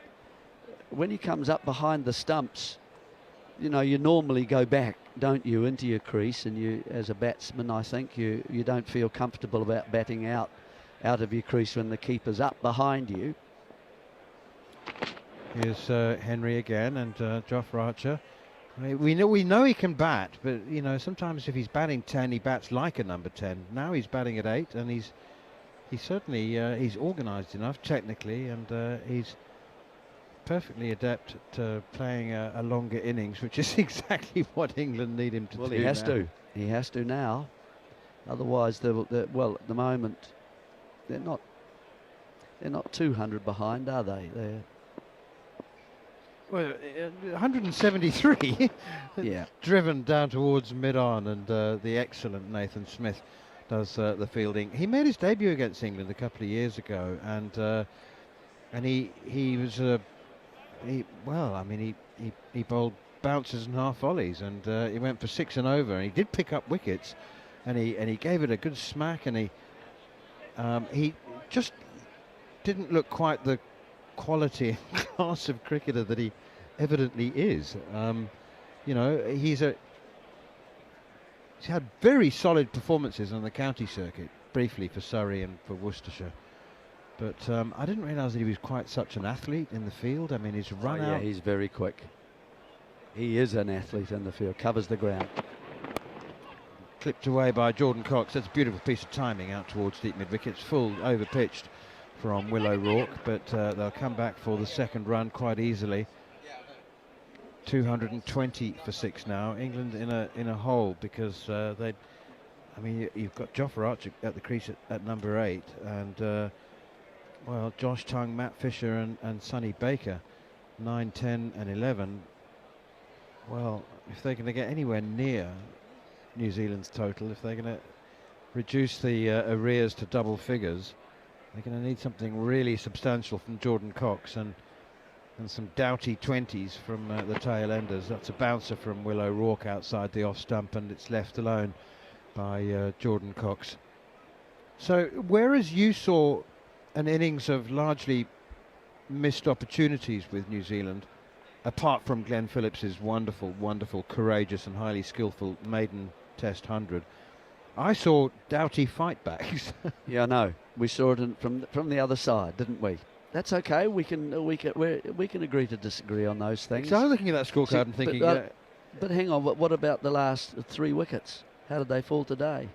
when he comes up behind the stumps, you know, you normally go back, don't you, into your crease, and you, as a batsman, I think you don't feel comfortable about batting out of your crease when the keeper's up behind you. Here's Henry again, and Jofra Archer. I mean, we know he can bat, but you know, sometimes if he's batting 10, he bats like a number 10. Now he's batting at 8, and he's certainly he's organised enough technically, and he's perfectly adept at playing a longer innings, which is exactly what England need him to do. Well, he has to. He has to now. Otherwise, well, at the moment, they're not 200 behind, are they? They're Well, 173. Yeah. Driven down towards mid-on, and the excellent Nathan Smith does the fielding. He made his debut against England a couple of years ago, and he was he bowled bouncers and half volleys, and he went for 6 and over, and he did pick up wickets, and he gave it a good smack, and he just didn't look quite the quality and class of cricketer that he evidently is. You know, he's had very solid performances on the county circuit, briefly for Surrey and for Worcestershire. But I didn't realise that he was quite such an athlete in the field. I mean, his run out. Yeah, he's very quick. He is an athlete in the field, covers the ground. Clipped away by Jordan Cox. That's a beautiful piece of timing out towards deep mid-wicket. It's full over pitched from Willow Rourke, but they'll come back for the second run quite easily. 220 for 6 now. England in a hole, because you've got Jofra Archer at the crease at number 8, and well, Josh Tongue, Matt Fisher and Sonny Baker, 9, 10 and 11. Well, if they're going to get anywhere near New Zealand's total, if they're going to reduce the arrears to double figures, they're going to need something really substantial from Jordan Cox, and some doughty 20s from the tail enders. That's a bouncer from Willow Rourke outside the off stump, and it's left alone by Jordan Cox. So whereas you saw an innings of largely missed opportunities with New Zealand, apart from Glenn Phillips's wonderful, courageous and highly skillful maiden Test 100, I saw doughty fight backs. Yeah, I know. We saw it from the other side, didn't we? That's okay. We can agree to disagree on those things. So I'm looking at that scorecard and thinking, but hang on. What about the last 3 wickets? How did they fall today?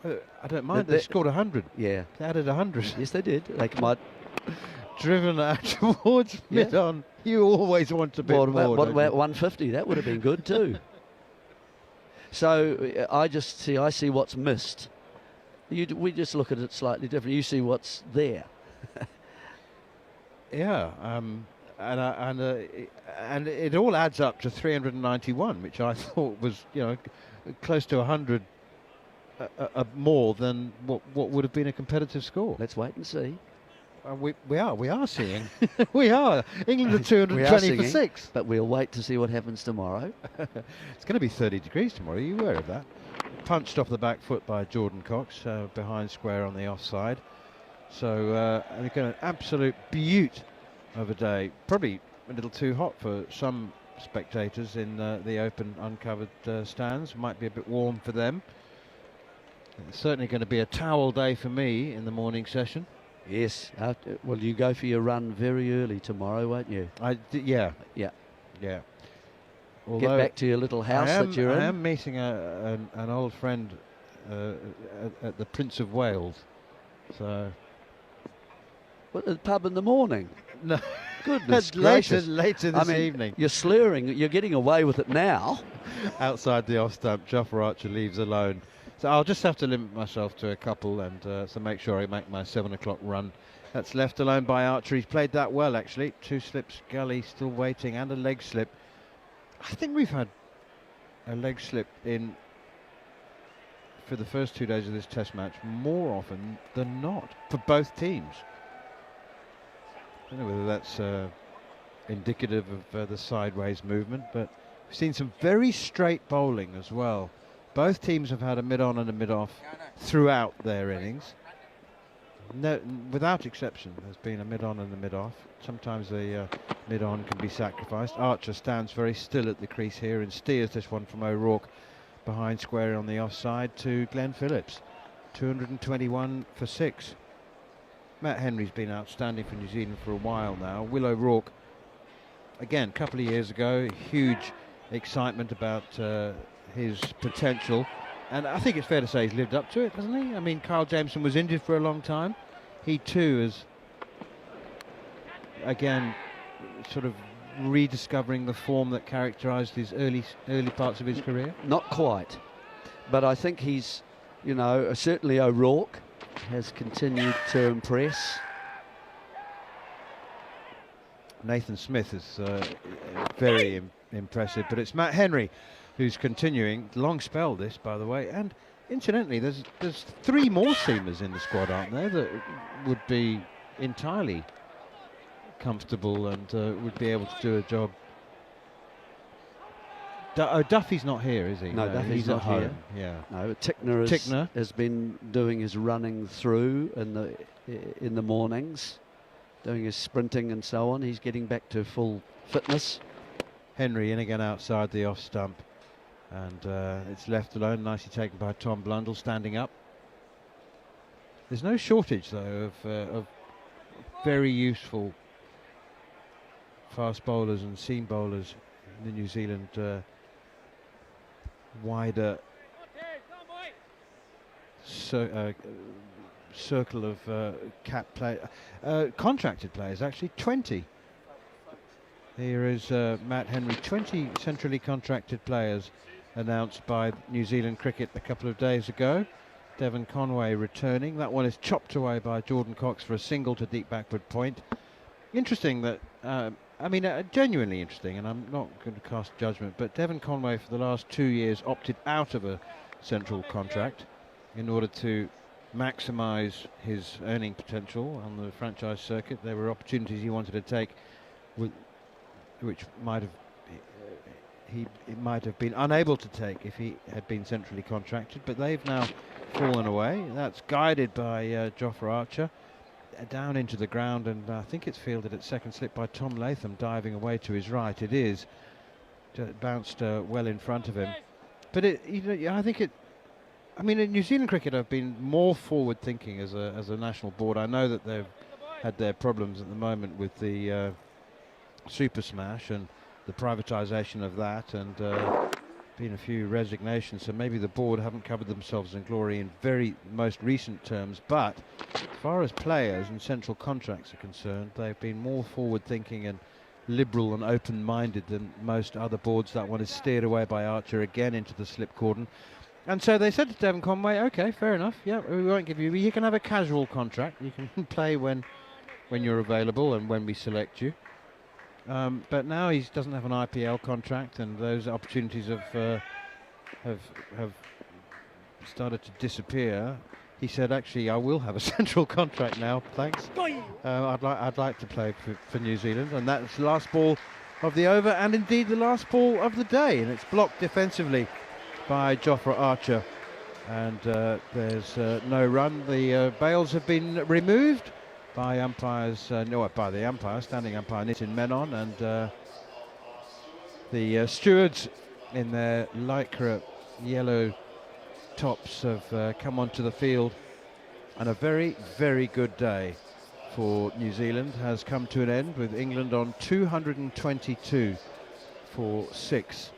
I don't mind. They scored 100. Yeah, they added 100. Yes, they did. They might driven out towards mid-on. You always want a bit more. What about 150? That would have been good too. So I see what's missed. We just look at it slightly different. You see what's there. Yeah, and it all adds up to 391, which I thought was, you know, close to 100 more than what would have been a competitive score. Let's wait and see. We are seeing. We are. England are 220 for singing. 6. But we'll wait to see what happens tomorrow. It's going to be 30 degrees tomorrow. Are you aware of that? Punched off the back foot by Jordan Cox, behind square on the offside. So again, an absolute beaut of a day. Probably a little too hot for some spectators in the open, uncovered stands. Might be a bit warm for them. It's certainly going to be a towel day for me in the morning session. Yes. Well, you go for your run very early tomorrow, won't you? Yeah. Yeah. Yeah. Get back to your little house that you're in. I am meeting an old friend at the Prince of Wales. So. What, the pub in the morning? No. Goodness gracious. Later this evening. You're slurring. You're getting away with it now. Outside the off stump, Jofra Archer leaves alone. So I'll just have to limit myself to a couple and so make sure I make my 7 o'clock run. That's left alone by Archer. He's played that well, actually. 2 slips, Gully still waiting, and a leg slip. I think we've had a leg slip in for the first 2 days of this test match more often than not for both teams. I don't know whether that's indicative of the sideways movement, but we've seen some very straight bowling as well. Both teams have had a mid-on and a mid-off throughout their innings. No, without exception, there's been a mid-on and a mid-off. Sometimes the mid-on can be sacrificed. Archer stands very still at the crease here and steers this one from O'Rourke behind square on the offside to Glenn Phillips. 221 for 6. Matt Henry's been outstanding for New Zealand for a while now. Will O'Rourke, again, a couple of years ago, huge excitement about his potential, and I think it's fair to say he's lived up to it, hasn't he? I mean, Kyle Jameson was injured for a long time. He too is again sort of rediscovering the form that characterized his early parts of his career. Not quite, but I think he's, you know, certainly O'Rourke has continued to impress. Nathan Smith is very impressive, but it's Matt Henry who's continuing. Long spell this, by the way, and incidentally there's 3 more seamers in the squad, aren't there, that would be entirely comfortable and would be able to do a job. Duffy's not here, is he? No, Duffy's he's not at home. here. Yeah. No, Tickner has been doing his running through in the mornings, doing his sprinting and so on. He's getting back to full fitness. Henry in again outside the off stump, and it's left alone, nicely taken by Tom Blundell, standing up. There's no shortage though of very useful fast bowlers and seam bowlers in the New Zealand wider circle of contracted players, actually 20. Here is Matt Henry, 20 centrally contracted players announced by New Zealand Cricket a couple of days ago. Devon Conway returning. That one is chopped away by Jordan Cox for a single to deep backward point. Interesting that, I mean, genuinely interesting, and I'm not going to cast judgment, but Devon Conway for the last 2 years opted out of a central contract in order to maximise his earning potential on the franchise circuit. There were opportunities he wanted to take which might have he might have been unable to take if he had been centrally contracted, but they've now fallen away. That's guided by Jofra Archer down into the ground, and I think it's fielded at second slip by Tom Latham, diving away to his right. It is bounced well in front of him, but I think I mean, in New Zealand cricket have been more forward thinking as a national board. I know that they've had their problems at the moment with the Super Smash and the privatisation of that, and been a few resignations, so maybe the board haven't covered themselves in glory in very most recent terms, but as far as players and central contracts are concerned, they've been more forward thinking and liberal and open-minded than most other boards. That one is steered away by Archer again into the slip cordon, and so they said to Devon Conway, okay, fair enough, yeah, we won't give you can have a casual contract, you can play when you're available and when we select you. But now he doesn't have an IPL contract, and those opportunities have started to disappear. he said, actually, I will have a central contract now, thanks. I'd like to play for New Zealand, and that's the last ball of the over, and indeed the last ball of the day, and it's blocked defensively by Jofra Archer, and there's no run. The bails have been removed by umpires, by the umpire, standing umpire Nitin Menon, and the stewards in their lycra yellow tops have come onto the field, and a very, very good day for New Zealand has come to an end, with England on 222 for 6.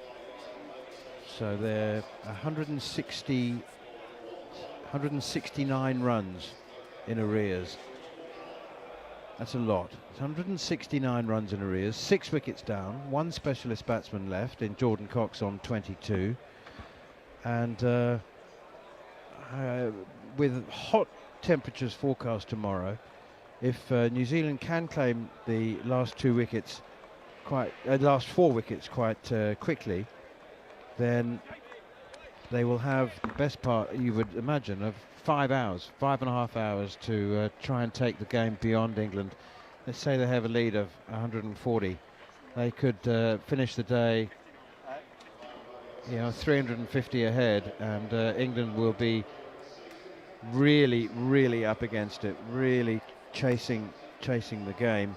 So they're 169 runs in arrears. That's a lot. 169 runs in arrears, 6 wickets down, 1 specialist batsman left in Jordan Cox on 22. And with hot temperatures forecast tomorrow, if New Zealand can claim the last 4 wickets quite quickly, then they will have the best part, you would imagine, of 5.5 hours to try and take the game beyond England. Let's say they have a lead of 140. They could finish the day 350 ahead, and England will be really, really up against it, really chasing the game.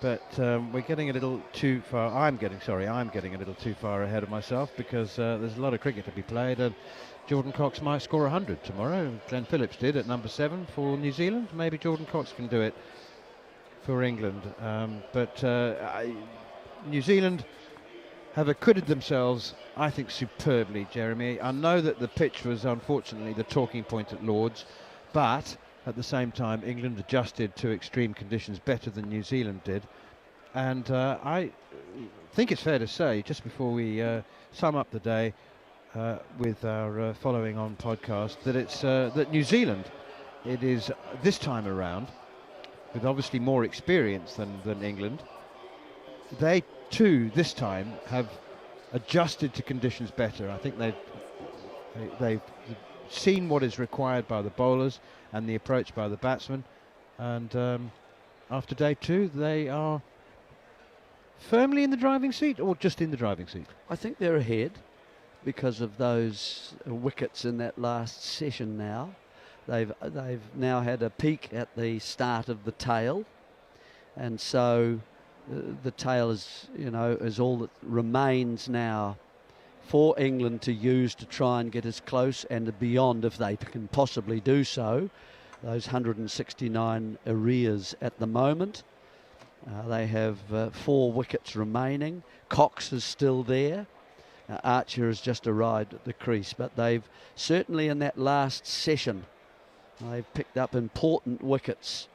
But we're getting a little too far. I'm getting a little too far ahead of myself, because there's a lot of cricket to be played, and Jordan Cox might score 100 tomorrow. Glenn Phillips did at number 7 for New Zealand. Maybe Jordan Cox can do it for England. But New Zealand have acquitted themselves, I think, superbly, Jeremy. I know that the pitch was unfortunately the talking point at Lord's, but at the same time England adjusted to extreme conditions better than New Zealand did. And I think it's fair to say, just before we sum up the day with our following on podcast, that it's that New Zealand, it is this time around, with obviously more experience than England, they too this time have adjusted to conditions better. I think they've seen what is required by the bowlers and the approach by the batsmen, and after day 2 they are firmly in the driving seat, or just in the driving seat. I think they're ahead because of those wickets in that last session. Now they've now had a peek at the start of the tail, and so the tail is all that remains now for England to use to try and get as close and beyond, if they can possibly do so, those 169 arrears at the moment. They have 4 wickets remaining. Cox is still there. Archer has just arrived at the crease, but they've certainly, in that last session, they've picked up important wickets.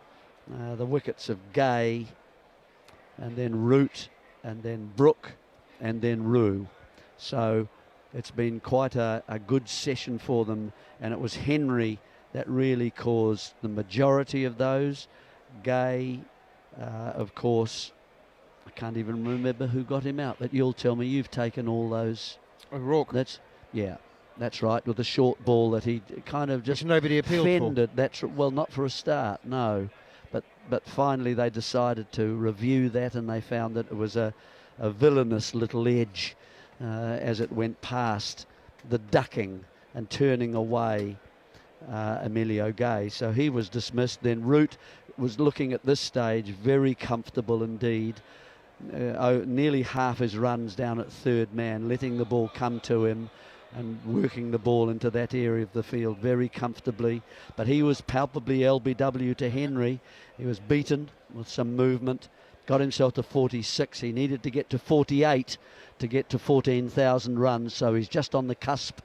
The wickets of Gay, and then Root, and then Brook, and then Rue. So it's been quite a good session for them, and it was Henry that really caused the majority of those. Gay, of course, I can't even remember who got him out, but you'll tell me. You've taken all those. O'Rourke. That's right, with the short ball that he kind of just nobody appealed fended. Well, not for a start, no. But finally they decided to review that, and they found that it was a villainous little edge as it went past the ducking and turning away Emilio Gay. So he was dismissed. Then Root was looking at this stage very comfortable indeed. Nearly half his runs down at third man, letting the ball come to him and working the ball into that area of the field very comfortably. But he was palpably LBW to Henry. He was beaten with some movement, got himself to 46. He needed to get to 48 to get to 14,000 runs, so he's just on the cusp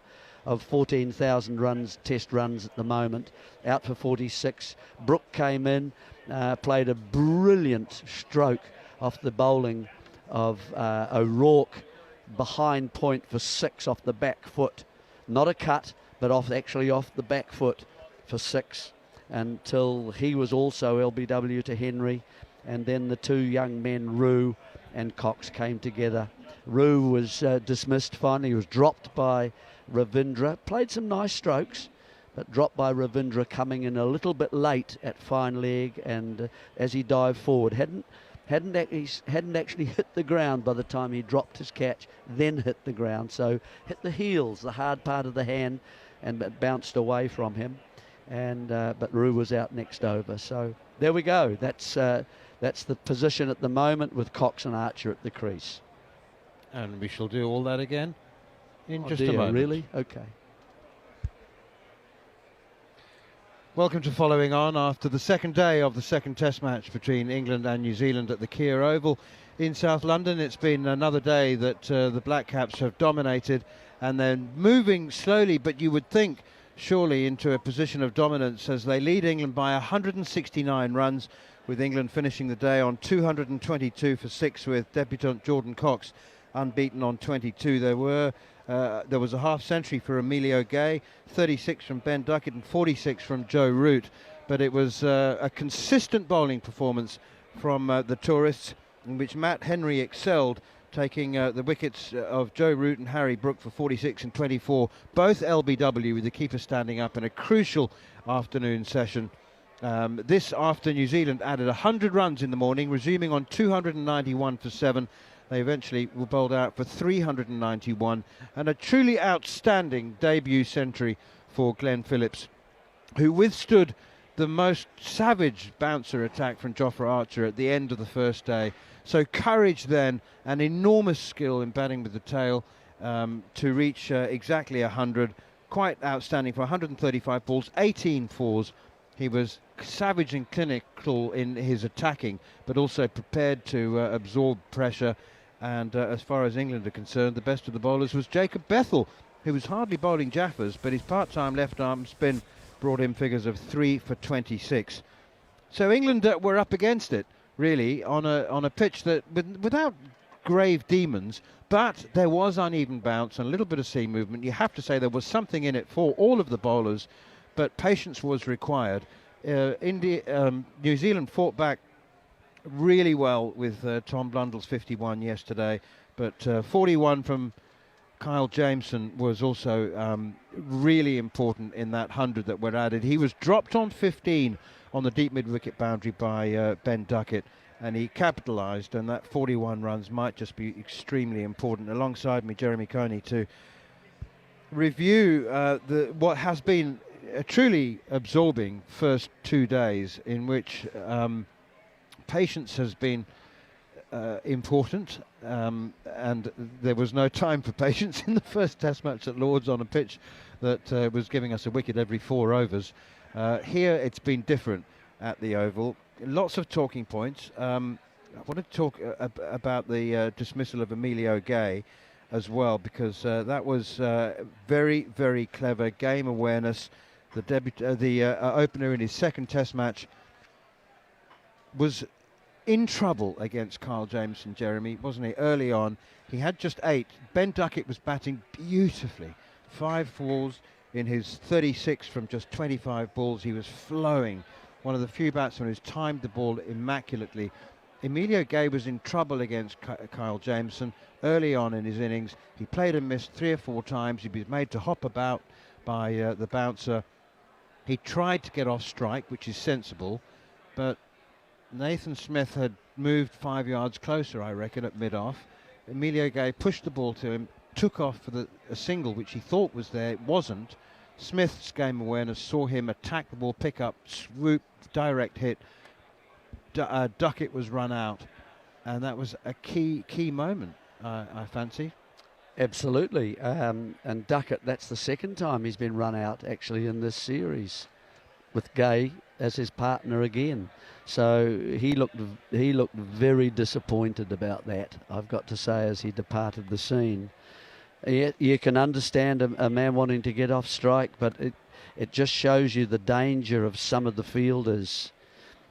of 14,000 runs, test runs at the moment, out for 46. Brook came in, played a brilliant stroke off the bowling of O'Rourke, behind point for 6 off the back foot. Not a cut, but actually off the back foot for 6, until he was also LBW to Henry. And then the 2 young men, Rue and Cox, came together. Rue was dismissed finally. He was dropped by Ravindra. Played some nice strokes, but dropped by Ravindra, coming in a little bit late at fine leg, and as he dived forward, hadn't actually hit the ground by the time he dropped his catch, then hit the ground. So hit the heels, the hard part of the hand, and it bounced away from him. And but Roo was out next over. So there we go. That's the position at the moment, with Cox and Archer at the crease. And we shall do all that again in just a dear, moment. Really? Okay. Welcome to Following On after the second day of the second Test match between England and New Zealand at the Kia Oval in South London. It's been another day that the Black Caps have dominated, and they're moving slowly, but you would think surely into a position of dominance as they lead England by 169 runs, with England finishing the day on 222 for 6, with debutant Jordan Cox unbeaten on 22. There was a half century for Emilio Gay, 36 from Ben Duckett and 46 from Joe Root, but it was a consistent bowling performance from the tourists, in which Matt Henry excelled, taking the wickets of Joe Root and Harry Brook for 46 and 24, both LBW, with the keeper standing up in a crucial afternoon session. This after New Zealand added 100 runs in the morning, resuming on 291 for 7. They eventually were bowled out for 391, and a truly outstanding debut century for Glenn Phillips, who withstood the most savage bouncer attack from Jofra Archer at the end of the first day. So courage then, and enormous skill in batting with the tail to reach exactly 100. Quite outstanding for 135 balls, 18 fours. He was savage and clinical in his attacking, but also prepared to absorb pressure. And as far as England are concerned, the best of the bowlers was Jacob Bethell, who was hardly bowling Jaffers, but his part-time left-arm spin brought him figures of 3 for 26. So England were up against it, really, on a pitch that without grave demons, but there was uneven bounce and a little bit of seam movement. You have to say there was something in it for all of the bowlers, but patience was required. New Zealand fought back really well with Tom Blundell's 51 yesterday, but 41 from Kyle Jameson was also really important in that 100 that were added. He was dropped on 15 on the deep mid-wicket boundary by Ben Duckett, and he capitalised, and that 41 runs might just be extremely important. Alongside me, Jeremy Coney, to review what has been a truly absorbing first 2 days, in which patience has been important, and there was no time for patience in the first Test match at Lord's on a pitch that was giving us a wicket every 4 overs. Here it's been different at the Oval. Lots of talking points. I want to talk about the dismissal of Emilio Gay as well, because that was very, very clever game awareness. The opener in his second Test match was in trouble against Kyle Jameson, Jeremy, wasn't he? Early on, he had just 8. Ben Duckett was batting beautifully. 5 balls in his 36 from just 25 balls. He was flowing. One of the few batsmen who's timed the ball immaculately. Emilio Gay was in trouble against Kyle Jameson early on in his innings. He played and missed 3 or 4 times. He was made to hop about by the bouncer. He tried to get off strike, which is sensible, but Nathan Smith had moved 5 yards closer, I reckon, at mid-off. Emilio Gay pushed the ball to him, took off for a single, which he thought was there. It wasn't. Smith's game awareness saw him attack the ball, pick up, swoop, direct hit. Duckett was run out, and that was a key moment, I fancy. Absolutely. And Duckett, that's the second time he's been run out, actually, in this series, with Gay as his partner again. So he looked very disappointed about that, I've got to say, as he departed the scene. You can understand a man wanting to get off strike, but it just shows you the danger of some of the fielders,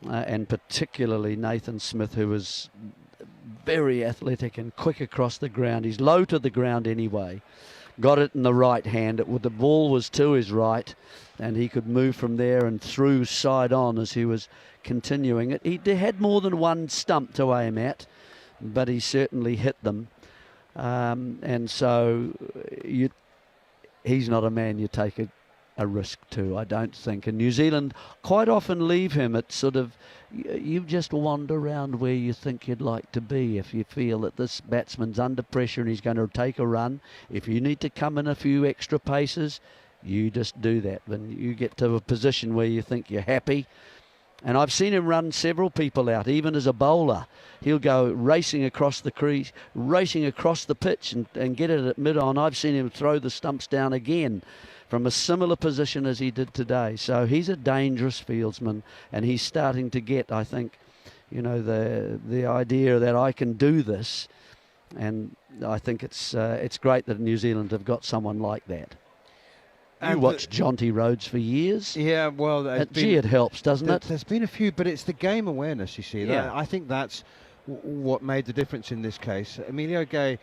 and particularly Nathan Smith, who was very athletic and quick across the ground. He's low to the ground anyway. Got it in the right hand. The ball was to his right, and he could move from there and through side on as he was continuing it. He had more than one stump to aim at, but he certainly hit them. And so he's not a man you take a risk too, I don't think. And New Zealand quite often leave him at sort of, you just wander around where you think you'd like to be. If you feel that this batsman's under pressure and he's going to take a run, if you need to come in a few extra paces, you just do that. When you get to a position where you think you're happy, and I've seen him run several people out, even as a bowler. He'll go racing across the crease, racing across the pitch and get it at mid-on. I've seen him throw the stumps down again from a similar position as he did today. So he's a dangerous fieldsman, and he's starting to get, I think, you know, the idea that I can do this. And I think it's great that New Zealand have got someone like that. You watched Jonty Rhodes for years. Yeah, well, it helps, doesn't it? There's been a few, but it's the game awareness, you see. Yeah. I think that's what made the difference in this case. Emilio Gay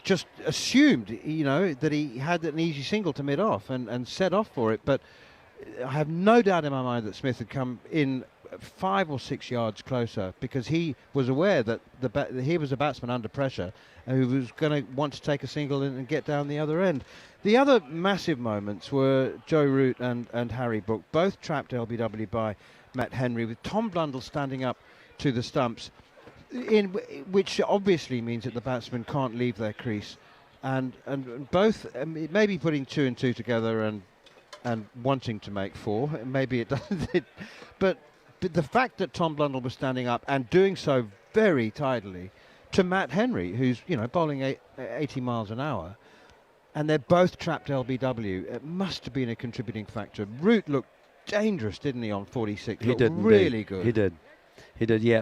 just assumed, you know, that he had an easy single to mid-off and set off for it. But I have no doubt in my mind that Smith had come in 5 or 6 yards closer, because he was aware that he was a batsman under pressure and who was going to want to take a single and get down the other end. The other massive moments were Joe Root and Harry Brook, both trapped LBW by Matt Henry, with Tom Blundell standing up to the stumps, which obviously means that the batsmen can't leave their crease, and both maybe putting 2 and 2 together and wanting to make 4. Maybe it doesn't. But the fact that Tom Blundell was standing up and doing so very tidily to Matt Henry, who's, you know, bowling 80 miles an hour, and they're both trapped LBW, it must have been a contributing factor. Root looked dangerous, didn't he, on 46? He did, really indeed. good. He did, yeah.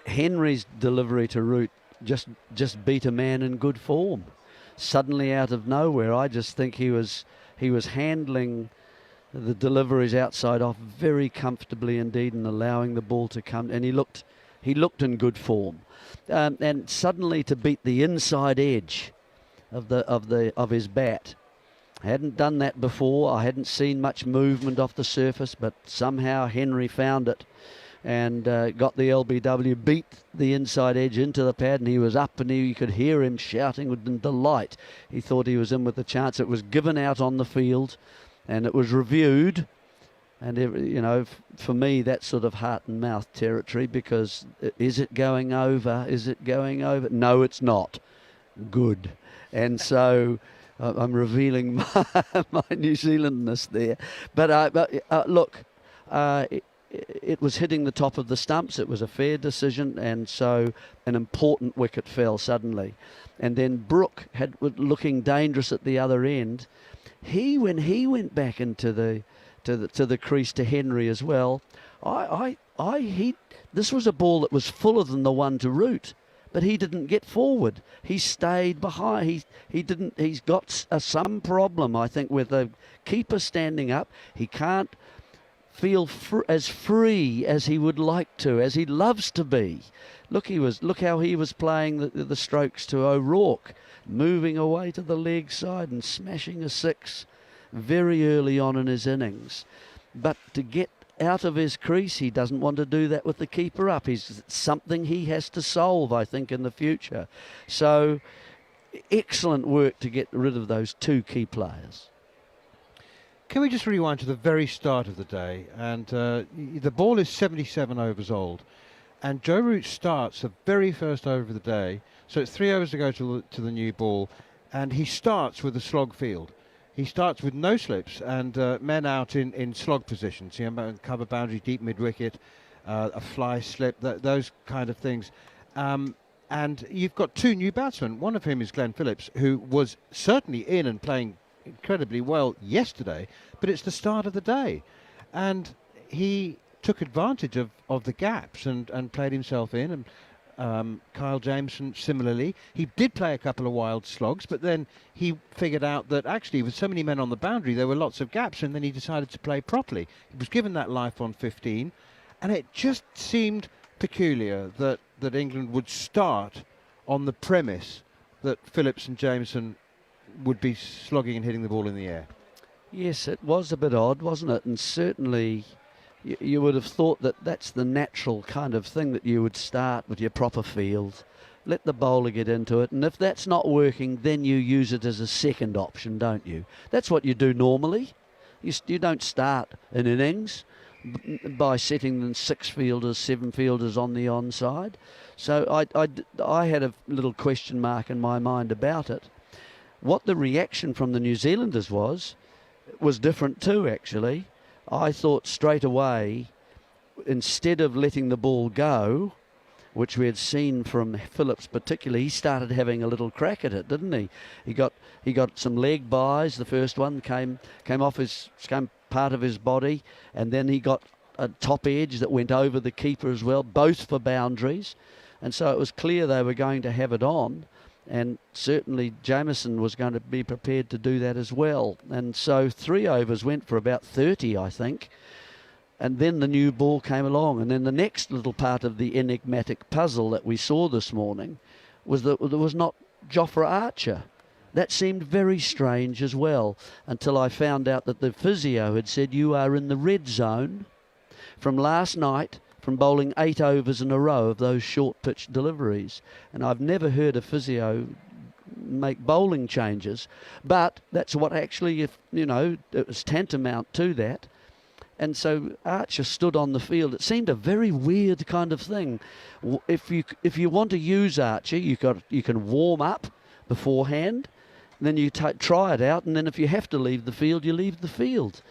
Henry's delivery to Root just beat a man in good form. Suddenly out of nowhere, I just think he was handling the deliveries outside off very comfortably indeed, and allowing the ball to come. And he looked in good form. And suddenly to beat the inside edge of his bat. I hadn't done that before. I hadn't seen much movement off the surface, but somehow Henry found it and got the LBW, beat the inside edge into the pad, and he was up, and you could hear him shouting with delight. He thought he was in with the chance. It was given out on the field, and it was reviewed. And, you know, for me, that's sort of heart and mouth territory, because is it going over? Is it going over? No, it's not. Good. And so I'm revealing my New Zealandness there. But look, it was hitting the top of the stumps. It was a fair decision, and so an important wicket fell suddenly. And then Brook was looking dangerous at the other end. When he went back into the crease to Henry as well, this was a ball that was fuller than the one to Root. But he didn't get forward. He stayed behind. He's got some problem, I think, with the keeper standing up. He can't feel as free as he would like to, as he loves to be. Look how he was playing the strokes to O'Rourke, moving away to the leg side and smashing a 6 very early on in his innings. But to get out of his crease, he doesn't want to do that with the keeper up. It's something he has to solve, I think, in the future. So excellent work to get rid of those 2 key players. Can we just rewind to the very start of the day? And the ball is 77 overs old, and Joe Root starts the very first over of the day. So it's 3 overs to go to the new ball, and he starts with a slog field. He starts with no slips and men out in slog positions, you know, cover boundary, deep mid-wicket, a fly slip, those kind of things. And you've got 2 new batsmen. One of whom is Glenn Phillips, who was certainly in and playing incredibly well yesterday, but it's the start of the day. And he took advantage of the gaps and played himself in. And Kyle Jameson similarly. He did play a couple of wild slogs, but then he figured out that actually with so many men on the boundary there were lots of gaps, and then he decided to play properly. He was given that life on 15, and it just seemed peculiar that England would start on the premise that Phillips and Jameson would be slogging and hitting the ball in the air. Yes, it was a bit odd, wasn't it? And certainly you would have thought that that's the natural kind of thing, that you would start with your proper field let the bowler get into it, and if that's not working, then you use it as a second option, don't you? That's what you do normally. You don't start an innings by setting them 6 fielders, 7 fielders on the onside. So I had a little question mark in my mind about it. What the reaction from the New Zealanders was different too, actually. I thought straight away, instead of letting the ball go, which we had seen from Phillips particularly, he started having a little crack at it, didn't he? He got some leg buys. The first one came part of his body, and then he got a top edge that went over the keeper as well, both for boundaries. And so it was clear they were going to have it on, and certainly Jamieson was going to be prepared to do that as well. And so 3 overs went for about 30, I think. And then the new ball came along. And then the next little part of the enigmatic puzzle that we saw this morning was that there was not Jofra Archer. That seemed very strange as well, until I found out that the physio had said, you are in the red zone from last night, from bowling 8 overs in a row of those short pitch deliveries. And I've never heard a physio make bowling changes, but that's what actually, it was tantamount to that. And so Archer stood on the field. It seemed a very weird kind of thing. If you want to use Archer, you can warm up beforehand, then you try it out, and then if you have to leave the field, you leave the field.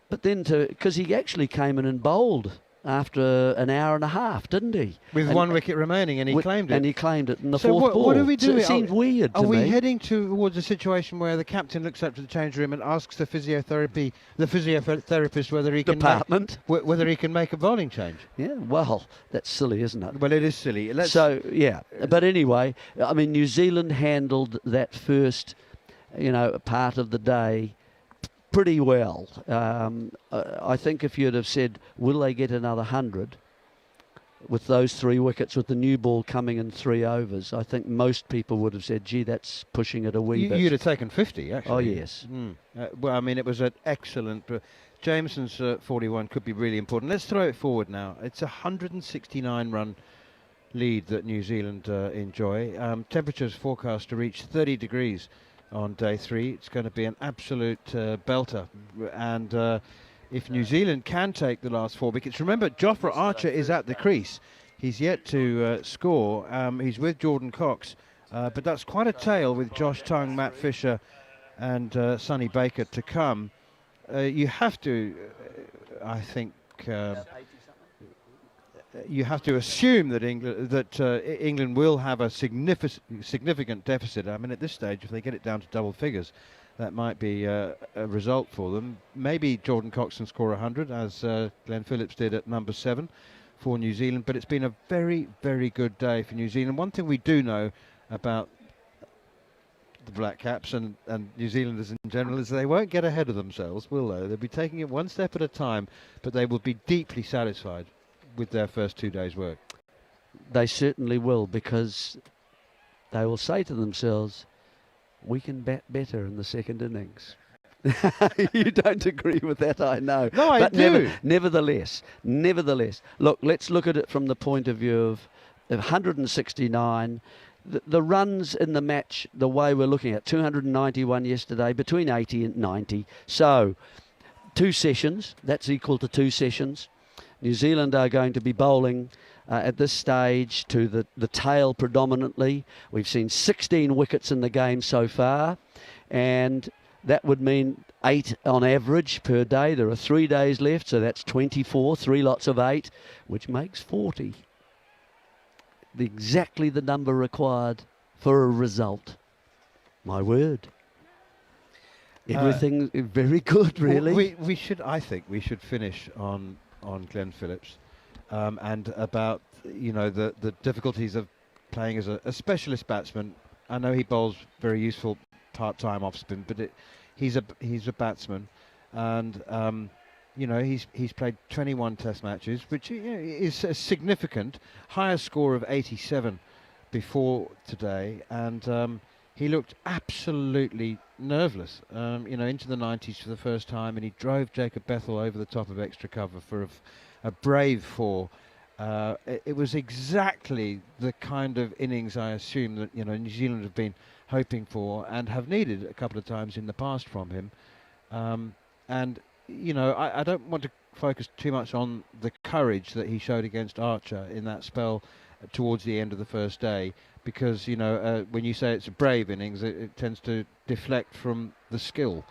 But then because he actually came in and bowled after an hour and a half, didn't he? With 1 wicket remaining, and he claimed it. And he claimed it in the so fourth ball. What are we doing? So it seemed weird to me. Are we heading towards a situation where the captain looks up to the change room and asks the physiotherapist whether he can make a bowling change? Yeah, well, that's silly, isn't it? Well, it is silly. But anyway, I mean, New Zealand handled that first, part of the day pretty well. I think if you'd have said, will they get another 100 with those 3 wickets, with the new ball coming in 3 overs, I think most people would have said, gee, that's pushing it a wee bit. You'd have taken 50, actually. Oh, yes. Well, I mean, it was an excellent... Jameson's 41 could be really important. Let's throw it forward now. It's a 169-run lead that New Zealand enjoy. Temperatures forecast to reach 30 degrees on day 3. It's going to be an absolute belter, and if New Zealand can take the last 4 wickets, remember Jofra Archer is at the crease. He's yet to score. He's with Jordan Cox, but that's quite a tale with Josh Tongue, Matt Fisher and Sonny Baker to come. You have to, I think, you have to assume that England will have a significant deficit. I mean, at this stage, if they get it down to double figures, that might be a result for them. Maybe Jordan Cox can score 100, as Glenn Phillips did at number 7 for New Zealand. But it's been a very, very good day for New Zealand. One thing we do know about the Black Caps and New Zealanders in general is they won't get ahead of themselves, will they? They'll be taking it one step at a time, but they will be deeply satisfied with their first 2 days' work. They certainly will, because they will say to themselves, we can bat better in the second innings. You don't agree with that, I know. No, I do. Nevertheless, look, let's look at it from the point of view of 169. The runs in the match, the way we're looking at, 291 yesterday, between 80 and 90. So, 2 sessions, that's equal to 2 sessions. New Zealand are going to be bowling at this stage to the tail predominantly. We've seen 16 wickets in the game so far, and that would mean 8 on average per day. There are 3 days left, so that's 24, 3 lots of 8, which makes 40. Exactly the number required for a result. My word. Everything very good, really. We should, I think, we should finish on Glenn Phillips and about the difficulties of playing as a specialist batsman. I know he bowls very useful part-time off spin, but he's a batsman, and he's played 21 Test matches, which is a significant. Higher score of 87 before today, and he looked absolutely nerveless, into the 90s for the first time, and he drove Jacob Bethel over the top of extra cover for a brave 4. It was exactly the kind of innings I assume that New Zealand have been hoping for and have needed a couple of times in the past from him. And I don't want to focus too much on the courage that he showed against Archer in that spell towards the end of the first day, because when you say it's a brave innings, it tends to deflect from the skill.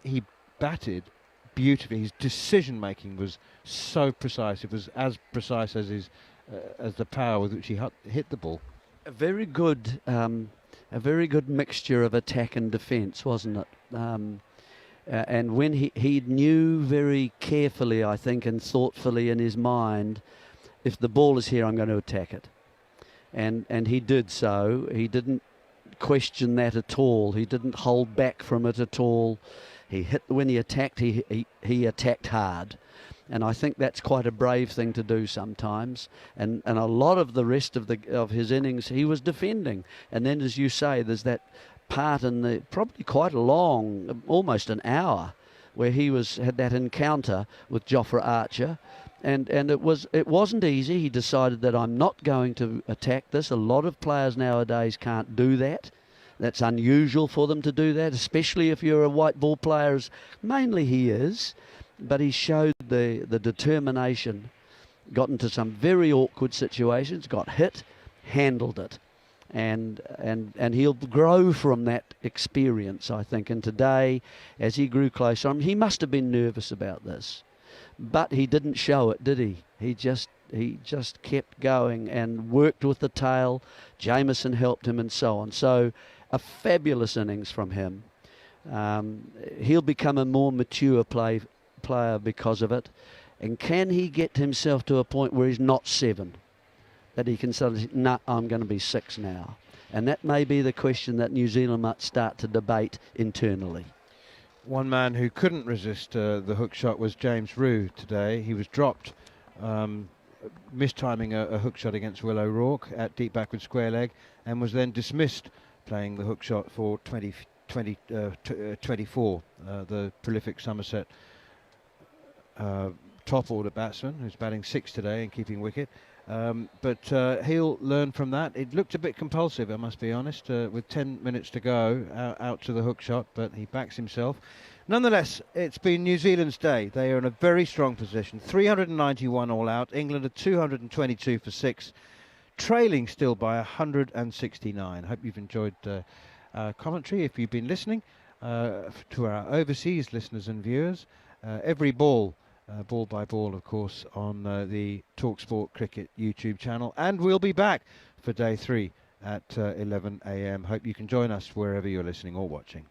He batted beautifully. His decision making was so precise. It was as precise as as the power with which he hit the ball. A very good mixture of attack and defence, wasn't it? And when he knew very carefully, I think, and thoughtfully in his mind, if the ball is here, I'm going to attack it. And he did so. He didn't question that at all. He didn't hold back from it at all. He hit when he attacked. He attacked hard, and I think that's quite a brave thing to do sometimes. And a lot of the rest of his innings, he was defending. And then, as you say, there's that part in the probably quite a long, almost an hour, where he had that encounter with Jofra Archer. And it wasn't easy. He decided that I'm not going to attack this. A lot of players nowadays can't do that. That's unusual for them to do that, especially if you're a white ball player, as mainly he is. But he showed the determination, got into some very awkward situations, got hit, handled it. And he'll grow from that experience, I think. And today, as he grew closer, he must have been nervous about this. But he didn't show it, did he? He just kept going and worked with the tail. Jamieson helped him and so on. So a fabulous innings from him. He'll become a more mature player because of it. And can he get himself to a point where he's not 7? That he can suddenly say, nah, I'm going to be 6 now. And that may be the question that New Zealand might start to debate internally. One man who couldn't resist the hook shot was James Rew today. He was dropped, mistiming a hook shot against Will O'Rourke at deep backward square leg, and was then dismissed playing the hook shot for 24, the prolific Somerset top order batsman who's batting 6 today and keeping wicket. But he'll learn from that. It looked a bit compulsive, I must be honest, with 10 minutes to go out to the hook shot, but he backs himself. Nonetheless, it's been New Zealand's day. They are in a very strong position. 391 all out. England are 222 for 6, trailing still by 169. Hope you've enjoyed our commentary. If you've been listening to our overseas listeners and viewers, every ball by ball, of course, on the talkSPORT Cricket YouTube channel. And we'll be back for day 3 at 11 a.m. Hope you can join us wherever you're listening or watching.